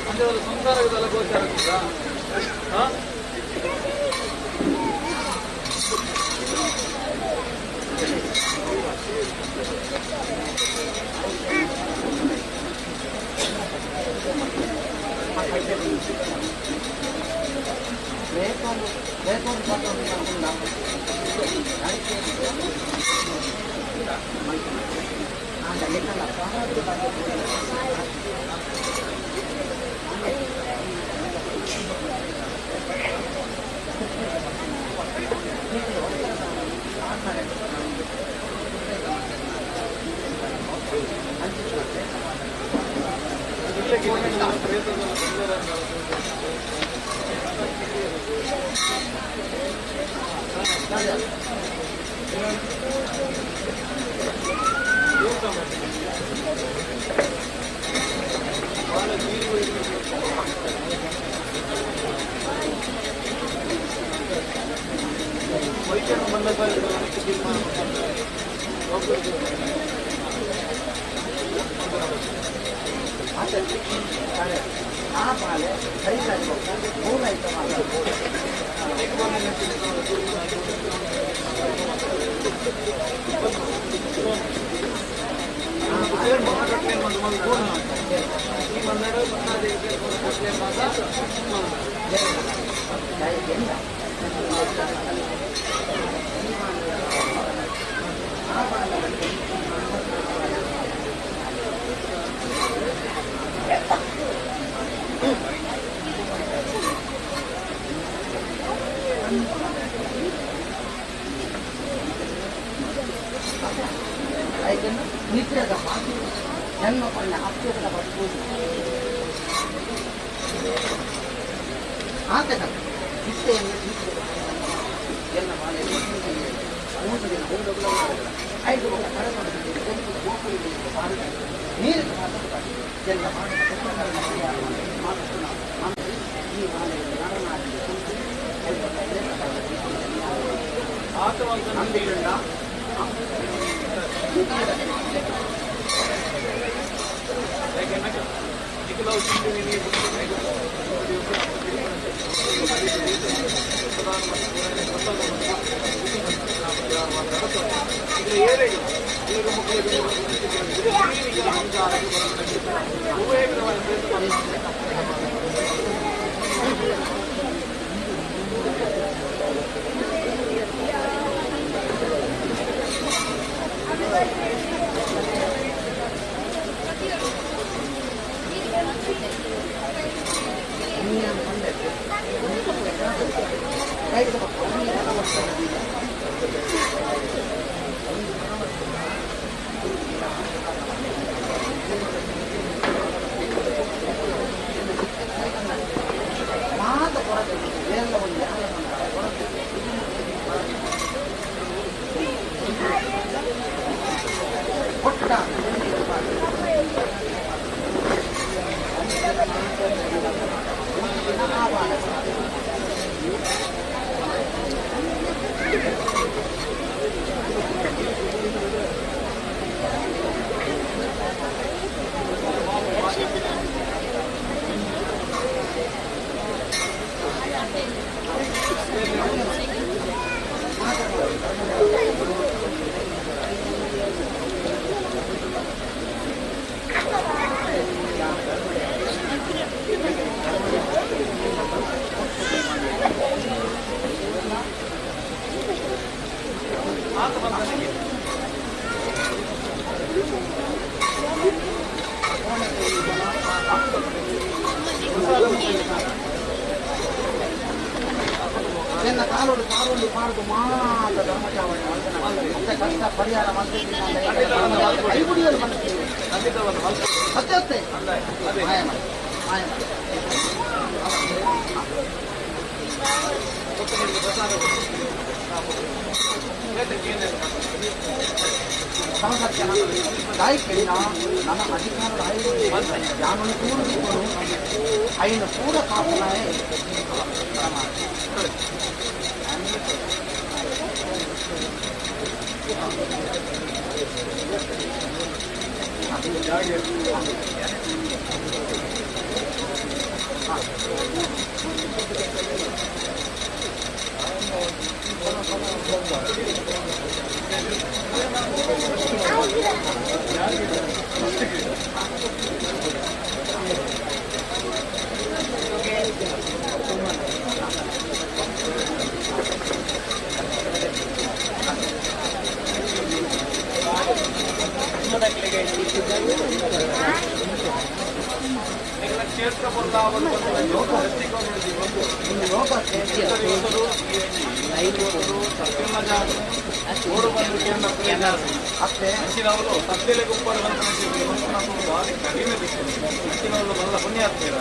అంటే సంసారకు తలకొచ్చారు ನಿತ್ಯದ ಮಾತು ಜನ್ಮಕೊಂಡ ಅತ್ಯುತ್ತ ಪೂಜೆ ಆತನ ಇಷ್ಟೆಯನ್ನು ಎಲ್ಲ ಮಾಡಿ 3 ದಿನ 5 ವರ್ಷ ಕಳೆದ ನೀರಿಗೆ ಮಾತಾಡ್ತಾರೆ ಎಲ್ಲ ಮಾಡಿ ಈ ಮಾಲೆಯನ್ನು ನಂಬಿಕೆಯಿಂದ ಪರಿಹಾರ ಸತ್ಯತೆ ನನ್ನ ಅಧಿಕಾರದ ಐನ ಪೂರ ಕಾಪುನಾಯ ಕ್ಷೇತ್ರ ಬದಲಾವಣೆ ಹಂಚಿನವರು ಸತ್ಯಲೆ ಗುಪ್ಪರು ಭಾರಿ ಕಡಿಮೆ ಹಂಚಿನವರು ಬರಲ್ಲ ಪುಣ್ಯ ಆಗ್ತೀರ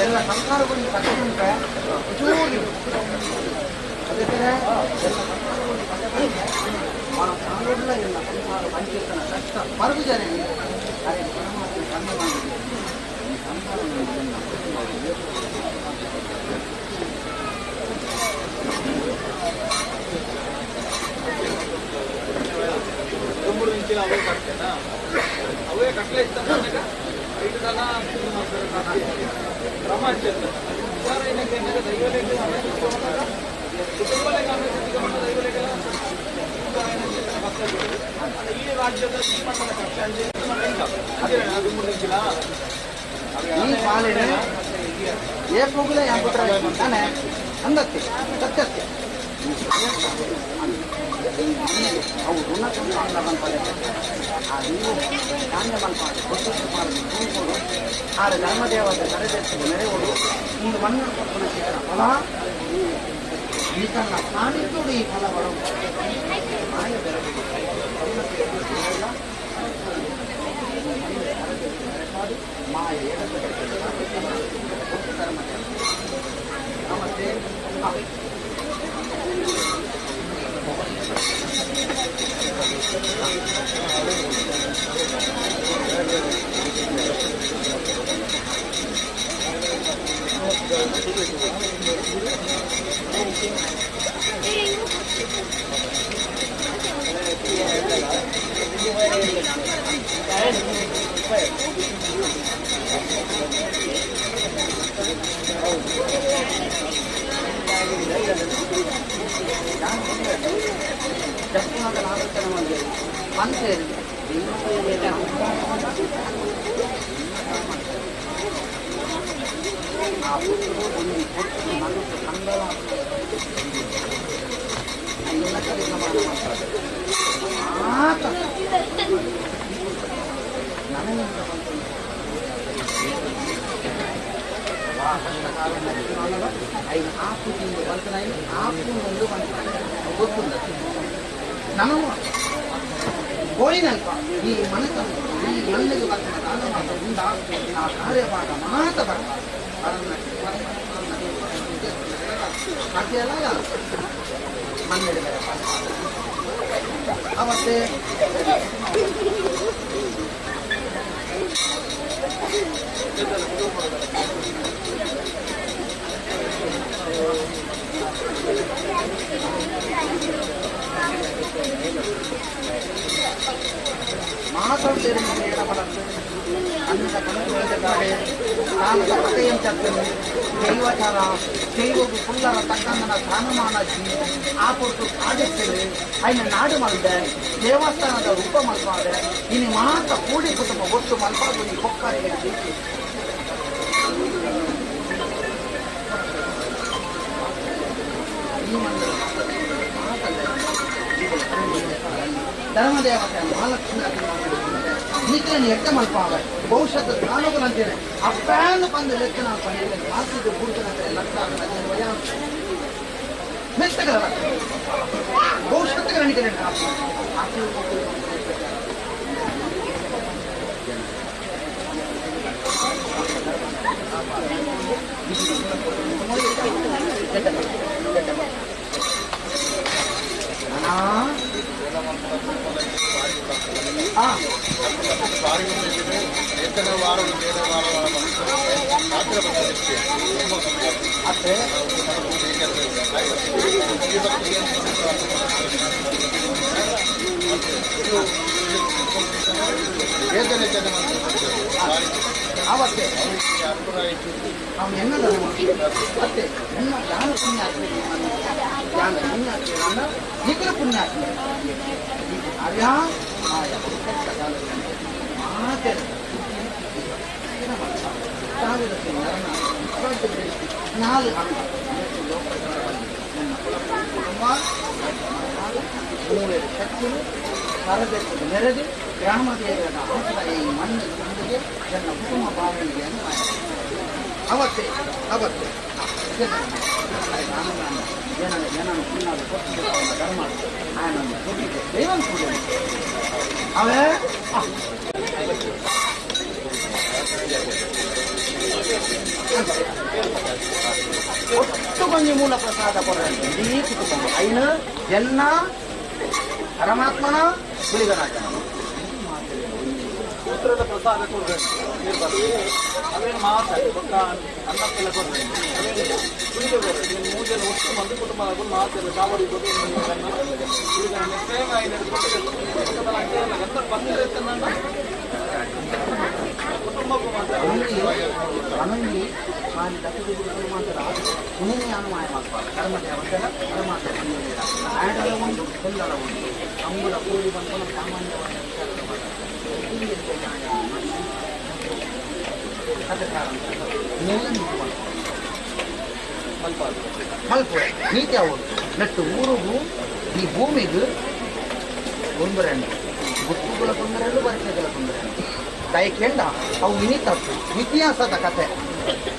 ಎಲ್ಲ ಸಂಸಾರಗಳು ಕಟ್ಟಿದ್ರೆ మన సాగులో ఉన్న పనిచేస్తున్న కష్ట పరుగు జరిగింది అది తొమ్మిది నుంచి అవే కట్టేనా అవే కట్టలే ఇస్తాను 5 ದಾನ ಪ್ರಮಾಣಿಸಿದ ವಿಚಾರ ಏನಕ್ಕೆ ದೈವಲೇಖ ಈ ರಾಜ್ಯದ ಈ ಮಟ್ಟದ ಕಕ್ಷೆ ಅದು ಮುಗಿಲ್ಲ ಈ ಪಾಲಿನ ಏ ಹೋಗಲೇ ಯಾವ ತಾನೆ ಅಂದಕ್ಕೆ ಸತ್ಯಕ್ಕೆ ಅವು ಋಣ ನೀವು ಧಾನ್ಯ ಮಲ್ಪಾಡು ಆರು ಧರ್ಮದೇವತೆ ನಡೆದೆತ್ತಿಗೆ ನೆರೆಯುವುದು ಒಂದು ಮಣ್ಣು ಫಲ ಈ ತನ್ನ ಕಾಣಿದ್ದು ಈ ಫಲ ಬರೋ ಮಾಯ ಬೆರಗಿದೆ ಮಾಯ ಮತ್ತೆ ನಮ್ಮ ಗೋಳಿನಲ್ಪ ಈ ಮನಸ್ಸನ್ನು ಈ ಮಣ್ಣಿಗೆ ಬರ್ತಾನೆ ನಾನು ಮಾತ್ರ ಉಂಡ ಆ ಕಾರ್ಯಭಾಗ ಮಾತ್ರ ಅದೆಲ್ಲ ಮಣ್ಣಿಡಿದರೆ ಅವತ್ತೇ మాట్లాడలేరు అంత పనులు పతయం చేస్తుంది దైవచార దైవకు పుల్లర తగ్గందన స్థాನಮಾನ ಆ ಕೊಟ್ಟು ಸಾಧಿಸ್ತೇವೆ ఆయన ನಾಡು ಮಲ್ದೆ ದೇವಸ್ಥಾನದ ರೂಪ ಮಲ್ಪಾದೆ ಇನ್ನು ಮಾತ್ರ ಕೂಡಿ ಕುಟುಂಬ ಒಟ್ಟು ಮಲ್ಪಾದು ಈ ಕೊಕ್ಕರಿಗೆ ಈ ಮಂದಿರ ಧರ್ಮದೇವತೆ ಮಹಾಲಕ್ಷ್ಮಿ ನಿಖಿಲನ್ನು ಎಟ್ಟ ಮಲ್ಪಾವೆ ಭವಿಷ್ಯದ ಕಾನುಗಳಂತೇನೆ ಅಪ್ಪನ್ನು ಬಂದು ಲೆಕ್ಕ ನಾವು ಪಡೆಯಲಿ ಮಾತಿದ್ದು ಗುರುತನಂತೆ ಲಕ್ಷ ಮೆತ್ತಗಳ ಭವಿಷ್ಯತ್తుಗಳ ನಿಖಿಲ ಅಷ್ಟೇ ಅವತ್ತೇ ಅವನು ಎನ್ನದ ಅಷ್ಟೇ ಎನ್ನ ಜ್ಞಾನ ಪುಣ್ಯಾತ್ಮೆ ಜ್ಞಾನ ಪುಣ್ಯಾತ್ಮೆ ನಿಖಿಲ ಪುಣ್ಯಾತ್ಮೆ ಅರ್ಯಾ ಮಾತೆ ಸಾವಿರಕ್ಕೆ ನರನ ನಾಲ್ಕು ಅಂಗ ಕುಟುಂಬ ಮೂರು ಶಕ್ತಿಗಳು ತರಬೇತಿ ನೆರೆದು ಗ್ರಾಮದೇವರ ಆಸರ ಈ ಮಣ್ಣು ತಂದಿಗೆ ನನ್ನ ಕುಟುಂಬ ಭಾವನೆಗೆ ಅವತ್ತೇ ಜನನ ಪುಣ್ಯದ ಕೊಟ್ಟು ಧರ್ಮ ಆನಂದ ಕೊಟ್ಟಿದ್ದೆ ದೈವಂ ಕೂಡ ಅವೇ ಒಟ್ಟು ಕೊಂಚ ಮೂಲ ಪ್ರಸಾದ ಕೊಡ್ರಂತೆ ಇಡೀ ಕುಟುಂಬ ಐನ ಜನ್ನ ಪರಮಾತ್ಮನ ಗುಳಿಗರಾಜನ ಉತ್ತರದ ಪ್ರಸಾದ ಕೊಡ್ಬೇಕು ಅವೇನು ಮಾತಾಡಿ ಪಕ್ಕ ಅನ್ನಕ್ಕೆಲ್ಲ ಕೊಡ್ಬೇಕು ಅವೇನು ಕುಡಿದು ಕೊಡ್ಬೇಕು ನಿಮ್ಮ ಮೂಜೆಲ್ಲ ಒಟ್ಟು ಮಂದಿ ಕುಟುಂಬ ಆಗೋದು ಮಾತೆಲ್ಲ ಚಾವಡಿ ಕೊಟ್ಟು ಸೇವೆ ಎಂತ ಬಂದಿರುತ್ತೆ ನನ್ನ ಕುಟುಂಬಕ್ಕೂ ಮಾತ್ರ ದಾನಿ ದಕ್ಕದು ಮಾಡ್ತಾರೆ ಸುಮ್ಮನೆ ಅನುಮಾನ ಮಾಡ್ತಾರೆ ಧರ್ಮದೇವತೆಲ್ಲ ಪರಮಾತ್ಮ ಆಡಲ ಒಂದು ಎಲ್ಲರ ಒಂದು ಅಂಬುಲ ಕೂಡಿ ಬಂದು ಸಾಮಾನ್ಯವಾದ ವಿಚಾರದ ಮಲ್ಪುರ ನೀತಿ ಅವರು ನೆಟ್ಟು ಊರಿಗೂ ಈ ಭೂಮಿಗೂ ತೊಂದರೆ ಗುತ್ತುಗಳ ತೊಂದರೆ ಬರಿಕೆಗಳ ತೊಂದರೆ ದಯಕೆಂಡ ಅವು ಇನಿತಪ್ಪು ಇತಿಹಾಸದ ಕತೆ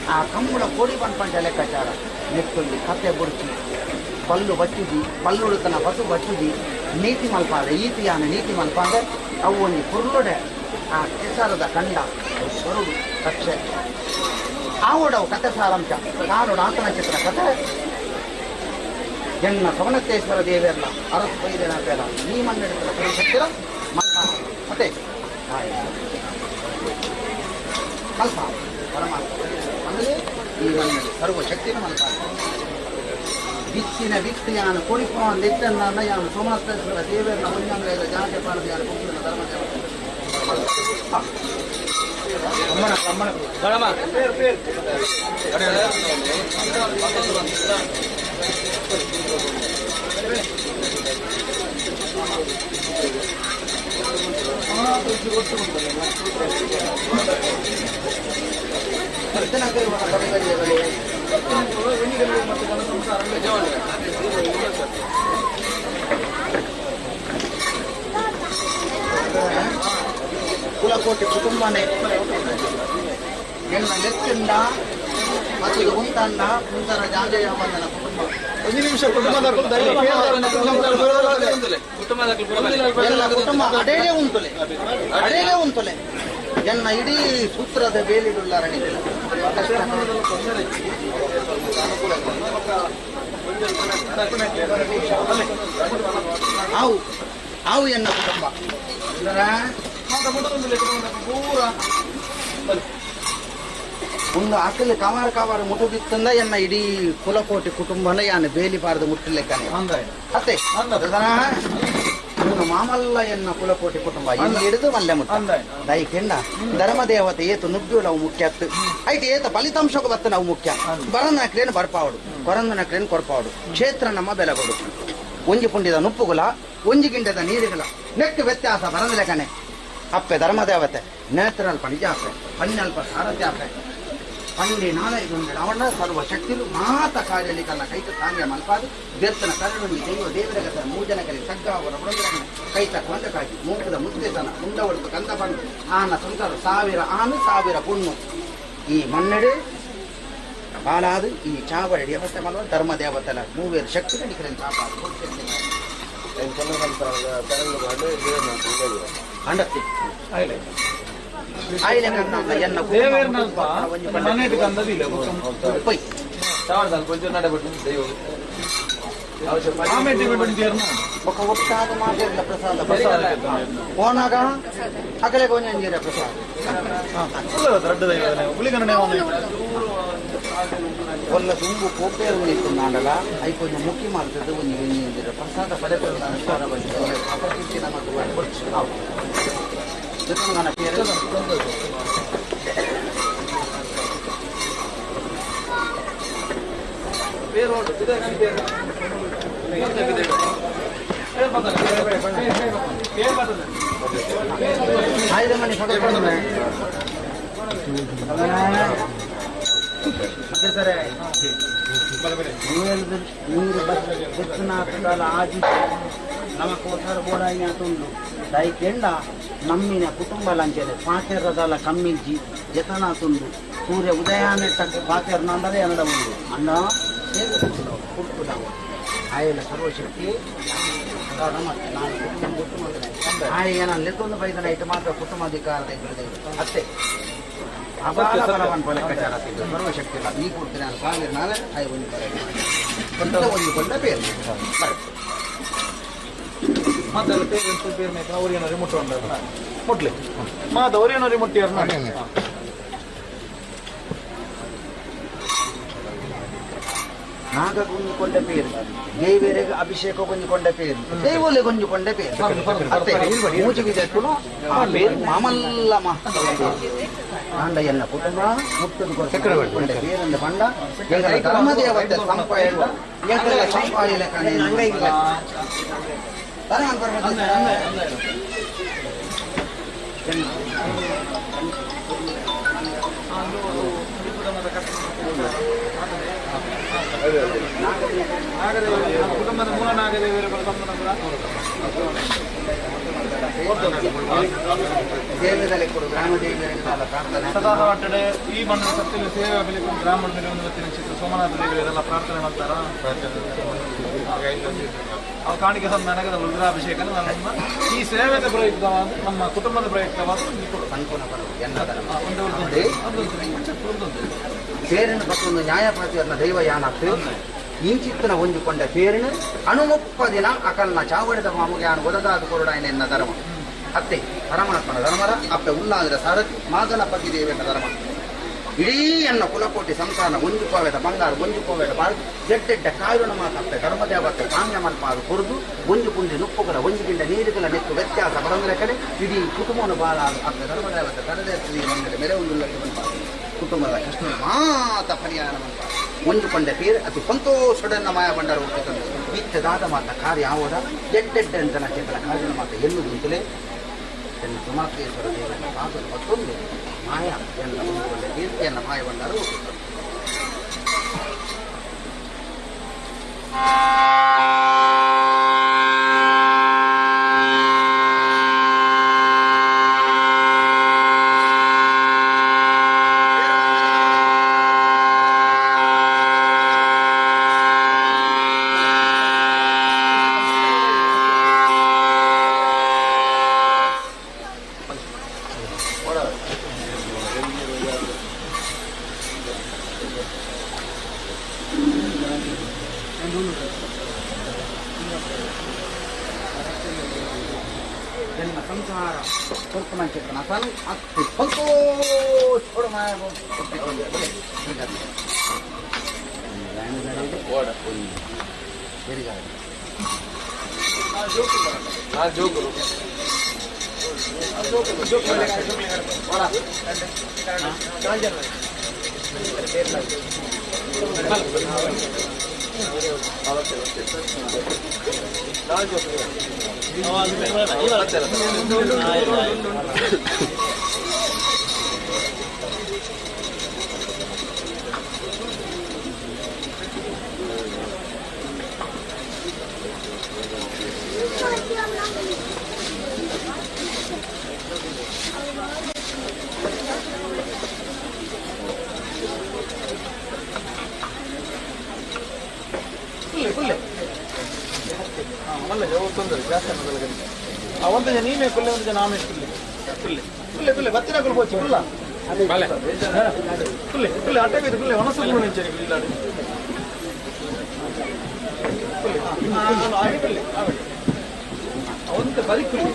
ಆ ಕಂಬಳ ಕೋಡಿ ಪಂಚ ಲೆಕ್ಕಾಚಾರ ನೆಟ್ಟೊಂದು ಕತೆ ಬುಡ್ಚಿ ಪಲ್ಲು ಬಚ್ಚುದಿ ಪಲ್ಲುಡುತನ ಬಸು ಬಚ್ಚುದಿ ನೀತಿ ಮಲ್ಪಾದ ಈತಿಯಾನ ನೀತಿ ಮಲ್ಪಾದ ಅವು ಒಂದು ಕುರುಳುಡೆ ಆ ಕೆಸರದ ಕಂಡ ಸ್ವರುಡು ಕಕ್ಷೆ ಆವಡವು ಕತೆ ಸಾರಾಂಶ ಕಾಡು ಆತನ ಚಿತ್ರ ಕತೆ ಎನ್ನ ಸವನತ್ತೇಶ್ವರ ದೇವಿಯಲ್ಲ ಅರಸು ಬೈದೇನ ಬೇಡ ಈ ಮಣ್ಣೆಡುತ್ತ ಪರಿಸತ್ತಿರ ಮಲ್ಪ ಮತ್ತೆ ಮಲ್ಪ ಪರಮಾತ್ಮ ಅಂದರೆ ಈ ಮಣ್ಣೆಡು ಸರ್ವಶಕ್ತಿನ ಮಲ್ಪ ಬಿಚ್ಚಿನ ವಿಕ್ತಿಯಾನ ಕೊಡಿಪವನ್ ನೆಟ್ಟನ್ನ ಯಾನು ಸೋಮನಾಥೇಶ್ವರ ದೇವಿಯನ್ನ ಒಂದಂಗೈದ ಜಾಗೆ ಪಾಲದ ಯಾರು ಕುಂಕುಮ ಧರ್ಮದೇವ ಕುಲಕೋಟಿ ಕುಟುಂಬನೇ ಎನ್ನ ಲೆಕ್ಕಿಂದ ಮತ್ತು ಉಂಟಣ್ಣ ಮುಂದರ ಜಾಂಜಯ ಬಂದನ ಕುಟುಂಬ ಒಂದು ನಿಮಿಷ ಕುಟುಂಬದ ಎಲ್ಲ ಕುಟುಂಬ ಅಡೇಲೆ ಉಂಟುಲೆ ಎನ್ನ ಇಡೀ ಸೂತ್ರದ ಬೇಲಿಡುಲ್ಲ ರಣಿಗಿಲ್ಲ ಆವು ಎನ್ನ ಕುಟುಂಬ ಪೂರ ಒಂದು ಅಕ್ಕಲ್ಲಿ ಕಾವಾರ ಮುಟ್ಟುದಿತ್ತಂದ ಎನ್ನ ಇಡೀ ಕುಲಕೋಟಿ ಕುಟುಂಬನ ಯಾನ ಬೇಲಿ ಬಾರದು ಮುಟ್ಟಲೆಕ್ಕನೆ ಅತ್ತೆ ಇನ್ನು ಮಾಮಲ್ಲ ಎನ್ನ ಕುಲಕೋಟಿ ಕುಟುಂಬ ಇಲ್ಲಿ ಹಿಡಿದು ಮಲ್ಲೆ ಮುಟ್ಟ ದಯಕೆಂಡ ಧರ್ಮದೇವತೆ ಏತು ನುಗ್ಗಿ ನಾವು ಮುಖ್ಯ ಐತೆ ಏತ ಫಲಿತಾಂಶಕ್ಕೆ ಬತ್ತ ನಾವು ಮುಖ್ಯ ಬರಂದ ನಕ್ರೇನು ಬರ್ಪಾವಡು ಕೊರಂದ ನಕ್ರೇನು ಕೊರ್ಪಾವಡು ಕ್ಷೇತ್ರ ನಮ್ಮ ಬೆಲೆಗೊಡು ಒಂಜಿ ಪುಂಡಿದ ನುಪ್ಪುಗುಲ ಒಂಜಿ ಗಿಂಡದ ನೀರುಗಳ ನೆಟ್ಟು ವ್ಯತ್ಯಾಸ ಬರಂದಲೆ ಕಣೆ ಅಪ್ಪೆ ಧರ್ಮದೇವತೆ ನೇತ್ರಲ್ಪ ನಿಜ ಅಪ್ಪೆ ಪನ್ನಲ್ಪ ಸಾರಥ್ಯ ಅಪ್ಪೆ ಪಂಡಿ ನಾಲ್ಕು ಅವನ ಸರ್ವ ಶಕ್ತಿಲು ಮಾತ ಕಾರ್ಯಲಿ ಕಲ್ಲ ಕೈತ ತಾಂಗ್ಯ ಮಲ್ಪಾದು ಬೆರ್ತನ ಕರುಣಿ ದೈವ ದೇವರಗತ ಮೂಜನ ಕಲಿ ಸಗ್ಗ ಅವರ ಹುಡುಗರನ್ನು ಕೈತ ಕೊಂಡಕಾಗಿ ಮೂಕದ ಮುದ್ದೆತನ ಉಂಡವಳು ಕಂದ ಬಂದು ಆನ ಸಂಸಾರ ಸಾವಿರ ಪುಣ್ಣು ಈ ಮಣ್ಣೆಡೆ ಬಾಲಾದು ಈ ಚಾವಡಿ ವ್ಯವಸ್ಥೆ ಮಾಡುವ ಧರ್ಮದೇವತೆಲ ಮೂವೇರು ಶಕ್ತಿ ಕಡಿಕರೆ ಕಾಪಾಡು ಅಂಡತ್ತಿ ఒక ఒక్కసారి మాట్లాడిన ప్రసాద పోనాగా అక్కడే కొంచెం చేరే ప్రసాద్ ಒಲ್ಲ ತುಂಬು ಕೋಪೇರು ಉಳಿಕೊಂಡಾಗಲ್ಲ ಅයි కొంచెం ಮುಖ್ಯ ಮಾಡ್ತದೆ ಒಂದು ಏನಿದ್ರೆ ಪ್ರಸಾದ ಪಡೆದ ಅನುಷ್ಠಾನ ಬಂದಿದೆ ಅಪಕೀರ್ತಿನ ಮತ್ತು ನನ್ನ పేరు ఐదు మంది సరే మీరు బతుకున్న ఆది నమకోసారి కూడా అయినట్టుండు దయకెండ నమ్మిన కుటుంబాలంచేది పాచెర్రదాల కమ్మించి జతనాతుండు సూర్య ఉదయాన్నే పాచెర్నందరే అనడం ఉంది అన్న పుట్టుకున్నాం ఆయన ಸರ್ವಶಕ್ತಿ ఆయన ಲೆಕ್ಕೊಂದು ಬೈದನ ಇಟ್ಟು ಮಾತ್ರ ಕುಟುಂಬಾಧಿಕಾರದ ಅತ್ತೆ ಅಬಾಲಬಲವನ್ ಲೆಕ್ಕಾಚಾರ ಸರ್ವಶಕ್ತಿ ಇಲ್ಲ ಈ ಕೊಡ್ತೀನಿ ನಾನು ಸಾವಿರ ನಾಳೆ ಒಂದು ಕೊಂಡ ಪೇರು ಮಾತಾಡ ಪೇರು ಮೇಕ ಅವ್ರೇನಾದ್ರು ಮುಟ್ಟುಕೊಂಡ ಮುಟ್ಲಿ ಮಾತ ಅವ್ರೇನಾದ್ರು ಮುಟ್ಟಿಯಾರ ನಾಗ ಗುಂಜಿಕೊಂಡ ಪೇರು ದೇವರಿಗೆ ಅಭಿಷೇಕ ಗುಂಜಿಕೊಂಡ ಪೇರು ದೇವಲೆ ಗುಂಜಿಕೊಂಡ ಪೇರು ಅತ್ತೆ ಮೂಜಿಗಿದೆ ಆ ಪೇರು ಮಾಮಲ್ಲಮ್ಮ ಆಂಡ ಎನ್ನ ಕುಟುಂಬ ಮುಟ್ಟದು ಕೊಂಡ ಪೇರಂದ ಪಂಡ ಎಂಗಳ ಧರ್ಮದೇವತೆ ಸಂಪಾಯ ಎಂಗಳ ಸಂಪಾಯ ಲೆಕ್ಕನೆ ಅಂಗೈಗಿಲ್ಲ ತರಹನ್ ಪರ್ವತ ಕುಟುಂಬದ ಮೂಲ ನಾಗದೇವಿಯರ ದೇವದಲ್ಲಿ ಕೊಡು ಗ್ರಾಮ ದೇವಿಯರಿಗೆಲ್ಲ ಪ್ರಾರ್ಥನೆ ಸದಾದ ಈ ಬಣ್ಣದ ಸತ್ಯದಲ್ಲಿ ಸೇವೆ ಬೆಲೆಕೊಂಡು ಬ್ರಾಹ್ಮಣರಿಗೆ ಒಂದು ಹೊತ್ತಿನ ಚಿತ್ರ ಸೋಮನಾಥ ದೇವಿಯರೆಲ್ಲ ಪ್ರಾರ್ಥನೆ ಮಾಡ್ತಾರ ಅವ್ರ ಕಾಣಿಕೆ ತಂದ ನನಗದ ರುದ್ರಾಭಿಷೇಕ ಈ ಸೇವೆದ ಪ್ರಯುಕ್ತವಾದ ನಮ್ಮ ಕುಟುಂಬದ ಪ್ರಯುಕ್ತವಾದ ಸಂಪೂರ್ಣ ಪೇರನ್ನು ಪಟ್ಟೊಂದು ನ್ಯಾಯಪ್ರತಿಯನ್ನ ದೈವಯಾನತ್ತು ಇಂಚಿತ್ತನ ಹೊಂದಿಕೊಂಡ ಪೇರನ್ನು ಅಣುಮುಪ್ಪದಿನ ಅಕಲ್ನ ಚಾವಡಿದ ಮಾಮುಗ್ಯಾನ ಒದದಾದ ಕೊರಡಾಯನ ಎನ್ನ ಧರ್ಮ ಅತ್ತೆ ಪರಮಾತ್ಮನ ಧರ್ಮರ ಅಪ್ಪೆ ಉಳ್ಳಾದ್ರ ಸಾರಥಿ ಮಾಗಣಪತಿ ದೇವಿಯನ್ನ ಧರ್ಮ ಇಡೀ ಎನ್ನ ಕುಲಕೋಟಿ ಸಂಸಾರ ಒಂಜುಕೋವೆದ ಬಂಗಾರ ಒಂಜುಕೋವೆದ ಬಾಳ್ದು ಜಡ್ಡೆಡ್ಡ ಕಾಯುಣ ಮಾತಪ್ಪೆ ಧರ್ಮದೇವತೆ ಕಾಮ್ಯ ಮಲ್ಪಾದು ಕೊರದು ಒಂಜು ಪುಂಜಿ ನುಪ್ಪುಗಳ ಒಂಜಿಗಿಂಡ ನೀರುಗಳ ನೆತ್ತು ವ್ಯತ್ಯಾಸ ಬರಂದ್ರೆ ಕಡೆ ಇಡೀ ಕುಟುಂಬನ ಬಾಳ ಅಪ್ಪೆ ಧರ್ಮದೇವತೆ ತರದೇತಿ ಬಂದರೆ ಮೆರೆ ಉಲ್ಲಕ್ಕೆ ಬಂಪಾದು ಕುಟುಂಬದ ಕೃಷ್ಣ ಮಾತ ಪರಿಹಾರ ಮಂತ್ರ ಒಂಜುಕೊಂಡ ಪೇರು ಅದು ಸಂತೋಷಡನ್ನ ಮಾಯ ಬಂಡಾರ ಹೋಗ್ತಕ್ಕಂಥ ಇತ್ತದಾದ ಮಾತ ಕಾರ್ಯ ಯಾವುದ ಎಡ್ಡೆಡ್ಡಂತನ ಚೇತನ ಕಾರ್ಯನ ಮಾತ ಎನ್ನು ಗುಂತಲೇ ಎನ್ನು ಸುಮಾತ್ರೇಶ್ವರ ದೇವರ ಪಾದಲು ಮತ್ತೊಂದು ಮಾಯ ಎನ್ನ ಒಂದುಕೊಂಡ ಕೀರ್ತಿಯನ್ನ ಮಾಯ ಬಂಡಾರ ಹೋಗ್ತಕ್ಕಂಥ ಜನ್ಮ ಸಂಸಾರ ಸ್ವಲ್ಪ ಮಂಚಿರ್ತನ ಅಸಲು ಅತ್ತು ಸಂತೋಷ ಮಾಯ ಒಂದು ಜನ ನೀವೇ ಕುಲ್ಲೆ ಒಂದು ಜನ ಆಮೇಲೆ ಕುಲ್ಲೆ ಕುಲ್ಲೆ ಬತ್ತಿನ ಕುಲ್ಬೋಚಿ ಕುಲ್ಲ ಕುಲ್ಲೆ ಕುಲ್ಲೆ ಅಟ್ಟಬೇಕು ಕುಲ್ಲೆ ಒಣಸು ಕೂಡ ನಿಂಚೆ ಇಲ್ಲಾಡಿ ಒಂದು ಬರಿ ಕುಲ್ಲೆ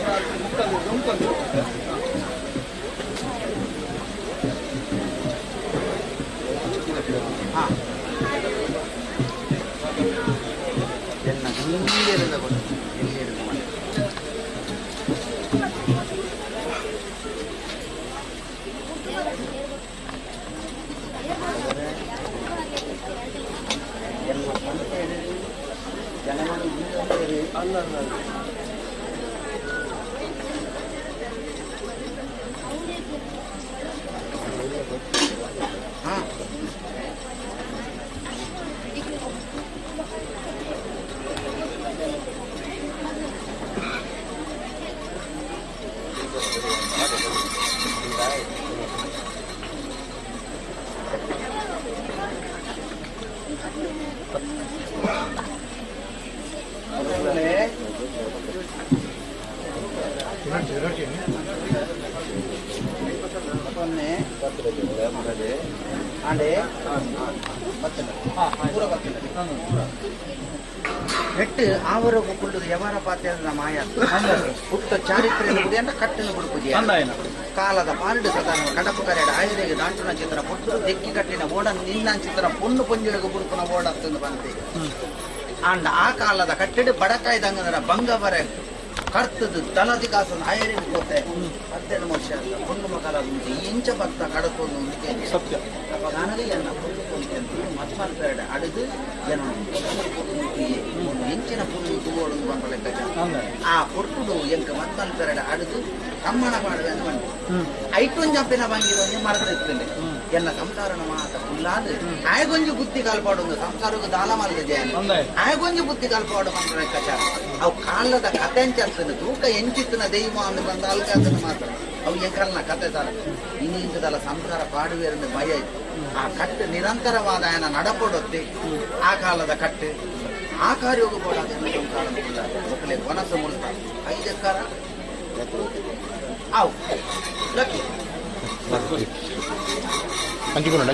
ಅಂಡೆ ಬರ್ತದೆ ಪೂರ ಬರ್ತದೆ ಎಟ್ಟು ಆವರ ಕುಳ್ಳು ಯವರ ಪಾತ್ರೆ ಮಾಯ ಪುಟ್ಟ ಚಾರಿತ್ರ್ಯ ಅಂತ ಕಟ್ಟನ್ನು ಬಿಡುಪುಜಿ ಕಾಲದ ಪಾಲ್ಡು ಸದಾನ ಕಡಪು ಕರೆಯಡ ಆಯುರ್ವೇದ ದಾಂಟುನ ಚಿತ್ರ ಪುಟ್ಟು ದೆಕ್ಕಿ ಕಟ್ಟಿನ ಓಡ ನಿನ್ನ ಚಿತ್ರ ಪೊಣ್ಣು ಪೊಂಜಿಡಗು ಬುಡುಕುನ ಓಡತ್ತಂದು ಬಂತೆ ಅಂಡ್ ಆ ಕಾಲದ ಕಟ್ಟಡ ಬಡಕಾಯ್ದಂಗರ ಬಂಗವರ ಕರ್ತದು ತಲದಿ ಕಾಸನ್ನು ಆಯುರ್ವೇದ ಕೊಟ್ಟೆ 12 ವರ್ಷ ಅಂತ ಪೊಣ್ಣು ಮಕ್ಕಳ ಮುಂಚೆ ಇಂಚ ಭಕ್ತ ಕಡಕೊಂಡು ಸತ್ಯ ಅಪಗಾನಲಿ ಎನ್ನ ಮತ್ಮಲ್ಪೇಡ ಅಡಿದು ಜನ ಎಂಚಿನ ಪುಲ್ಲು ತೂಗೋಡು ಬಂದ ಲೆಕ್ಕ ಆ ಪೊಟ್ಟುಡು ಎಂಕ ಮತ್ಮಲ್ಪೇಡ ಅಡಿದು ಕಮ್ಮಣ ಮಾಡುವೆ ಅಂತ ಬಂದು ಐಟೊಂದು ಜಂಪಿನ ಬಂಗಿರೋ ಮರದ ಇರ್ತದೆ ಎಲ್ಲ ಸಂಸಾರನ ಮಾತ ಫುಲ್ಲಾದ ಆಯಗೊಂಜು ಬುದ್ಧಿ ಕಾಲ್ಪಾಡೊಂದು ಸಂಸಾರಕ್ಕೆ ದಾಲ ಮಲ್ದ ಜಯನ್ ಆಯಗೊಂಜು ಬುದ್ಧಿ ಕಾಲ್ಪಾಡು ಬಂದ ಲೆಕ್ಕಾಚಾರ ಅವು ಕಾಲದ ಕತೆ ಅಂಚರ್ತದೆ ತೂಕ ಎಂಚಿತ್ತಿನ ದೈವ ಅಂತ ಬಂದ ಅಲ್ಗಾದನ್ನು ಮಾತ್ರ ಅವು ಎಂಕಲ್ನ ಕತೆ ತರ ಇನ್ನಿಂದಲ್ಲ ಸಂಸಾರ ಪಾಡುವೇರೆಂದು ಭಯ ಇತ್ತು ಆ ಕಟ್ಟು ನಿರಂತರವಾದ ಆಯನ ನಡಪೊಡೊತ್ತೆ ಆ ಕಾಲದ ಕಟ್ಟು ಆ ಕಾರ್ಯೋಗ ಬೋಡಾದ ಸಂಸಾರ ಒಕ್ಕಲೆ ಕೊನಸು ಮುಳ್ತ 5 ಎಕರ ಅವು ಲಕ್ಕಿ ಕಂಪ್ಯೂಟರ್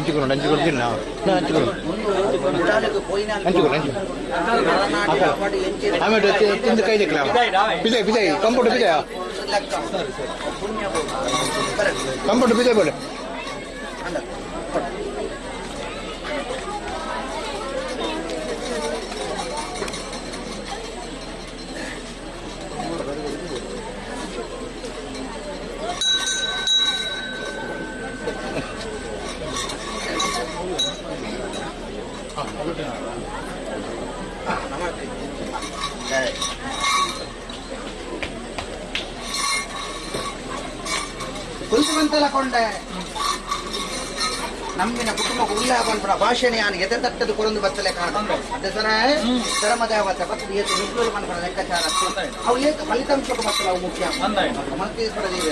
ಬಿದೆ ಬೋಲೆ ಕುಂತುವಂತೆಲ್ಲ ಕೊಂಡೆ ನಮ್ಮಿನ ಕುಟುಂಬಕ್ಕೆ ಉಲ್ಲಾಹ ಬಂದ್ಬಿಡ ಭಾಷಣೆ ನಾನು ಎದೆ ತಟ್ಟದು ಕೊರೊಂದು ಬತ್ತಲೆ ಕಾಣ ಅದೇ ಸರ ಶ್ರಮದೇವತ ಬತ್ತು ಏತು ನಿಗ್ಲು ಬಂದ್ಬಿಡ ಲೆಕ್ಕಾಚಾರ ಅವು ಏಕ ಫಲಿತಾಂಶಕ್ಕೆ ಬರ್ತಲ್ಲ ಅವು ಮುಖ್ಯ ಮಂತ್ರೀಶ್ವರ ದೇವಿ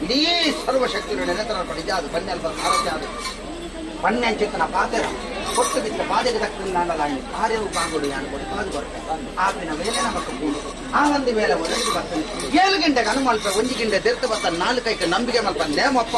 ಇಡೀ ಸರ್ವಶಕ್ತಿಗಳು ನೆನೆತರ ಪಡಿದ ಅದು ಬನ್ನೆಲ್ಪ ಸಾರಥ್ಯ ಅದು ಪನ್ನೆಂಚಿತ್ತನ ಪಾತೆರ ಕೊಟ್ಟು ಬಿದ್ದ ಪಾದೆಗೆ ದಕ್ಕಿನ ನಾಡಲಾಗಿ ಕಾರ್ಯವು ಪಾಂಗುಡು ಯಾನು ಕೊಡಿ ಕಾದು ಬರ್ತದೆ ಆಪಿನ ಮೇಲೆ ನಮಕ್ಕೆ ಕೂಡು ಆ ಒಂದು ಮೇಲೆ ಒದಗಿ ಬರ್ತದೆ 7 ಗಂಟೆಗೆ ಅನುಮಲ್ಪ 1 ಗಂಟೆ ತೆರ್ತು ಬರ್ತಾನೆ 4 ಕೈಗೆ ನಂಬಿಕೆ ಮಲ್ಪ ನೇಮಪ್ಪ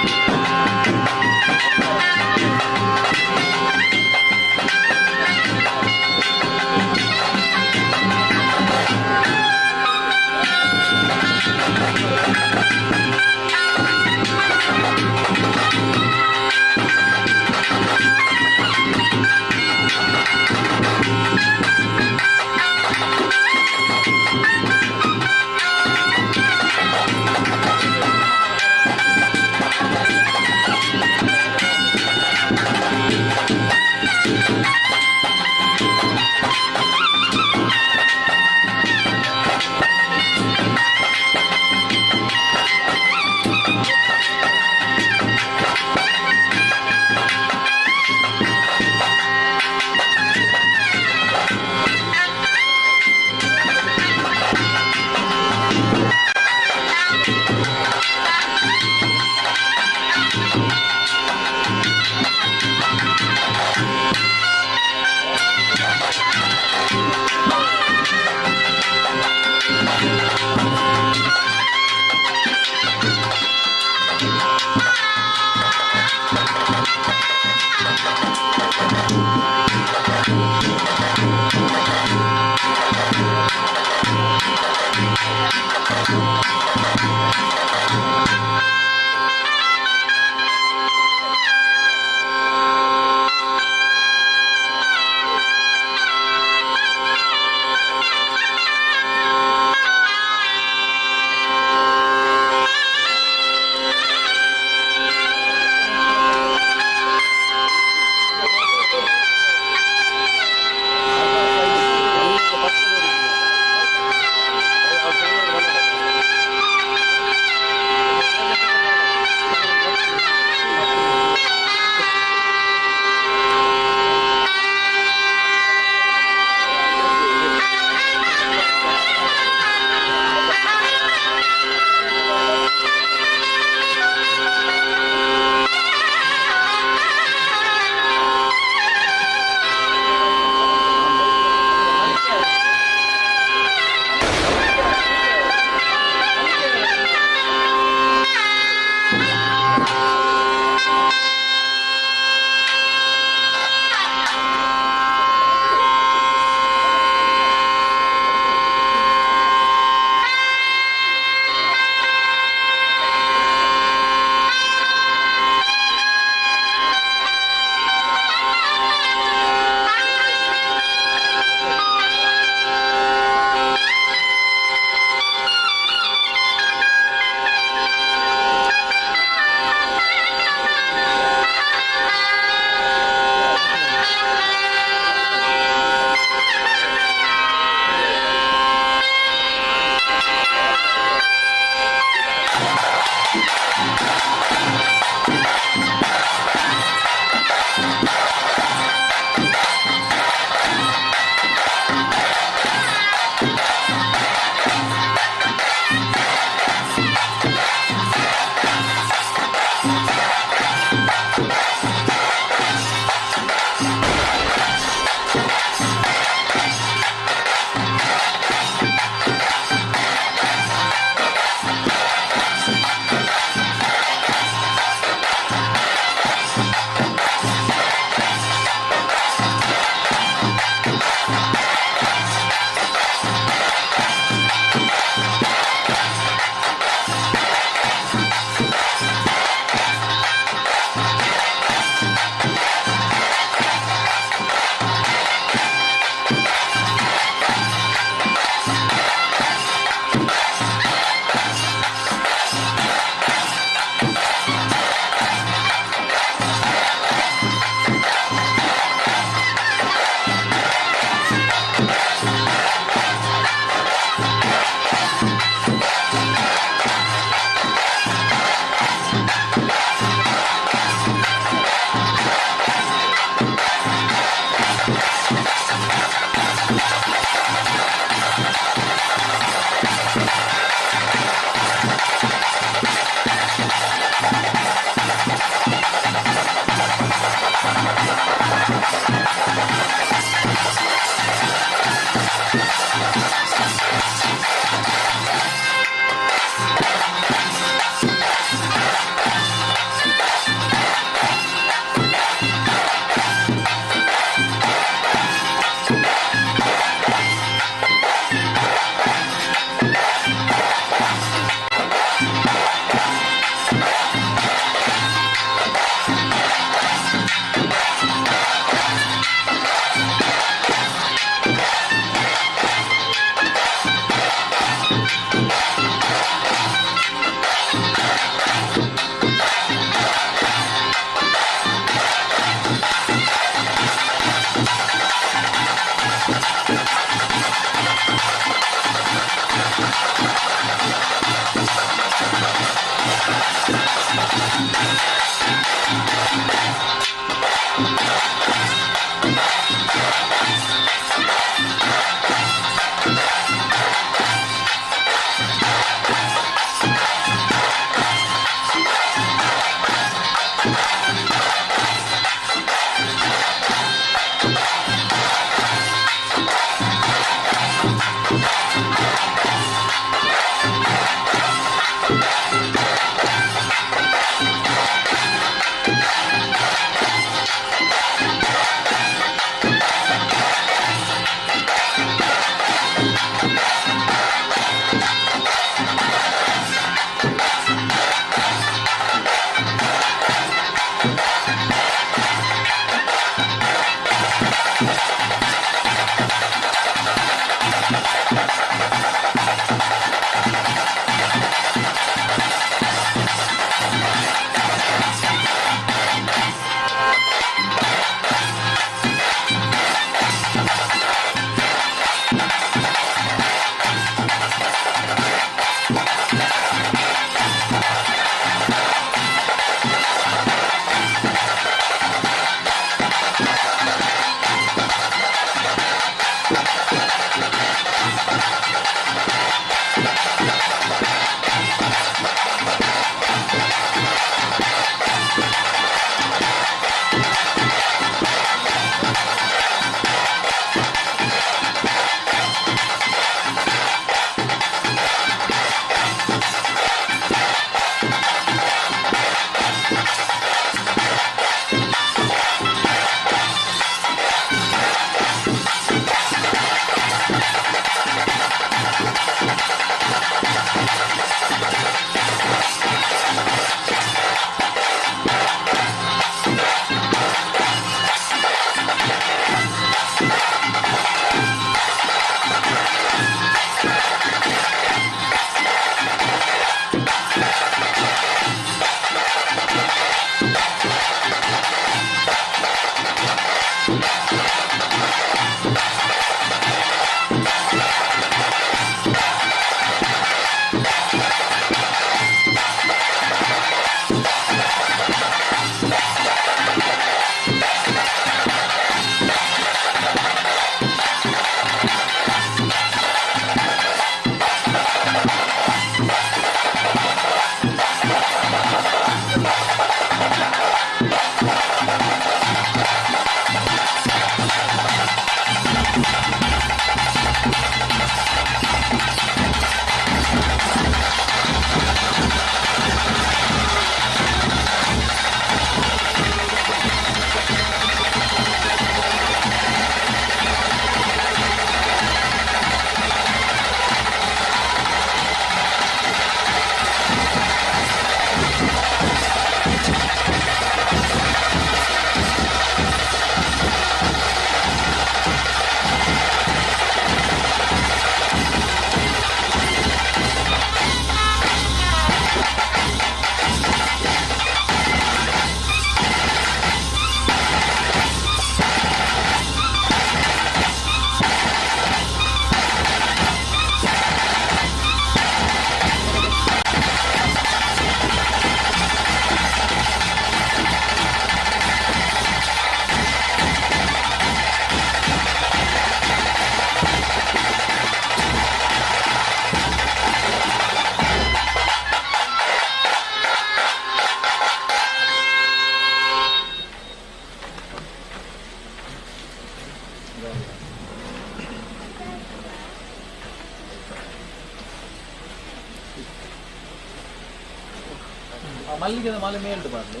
ಮಲ್ಲಿಗೆದ ಮಾಲೆ ಮೇಲ್ಟು ಬಾರ್ಲಿ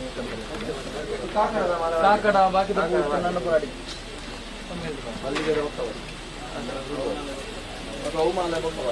ಕಾಕಡ ಬಾಕಿದ ನನ್ನ ಪುರಾಡಿ ಮಲ್ಲಿಗೆದ ಹೋಗ್ತಾವ ಅವು ಮಾಲೆ ಹೋಗ್ತಾವ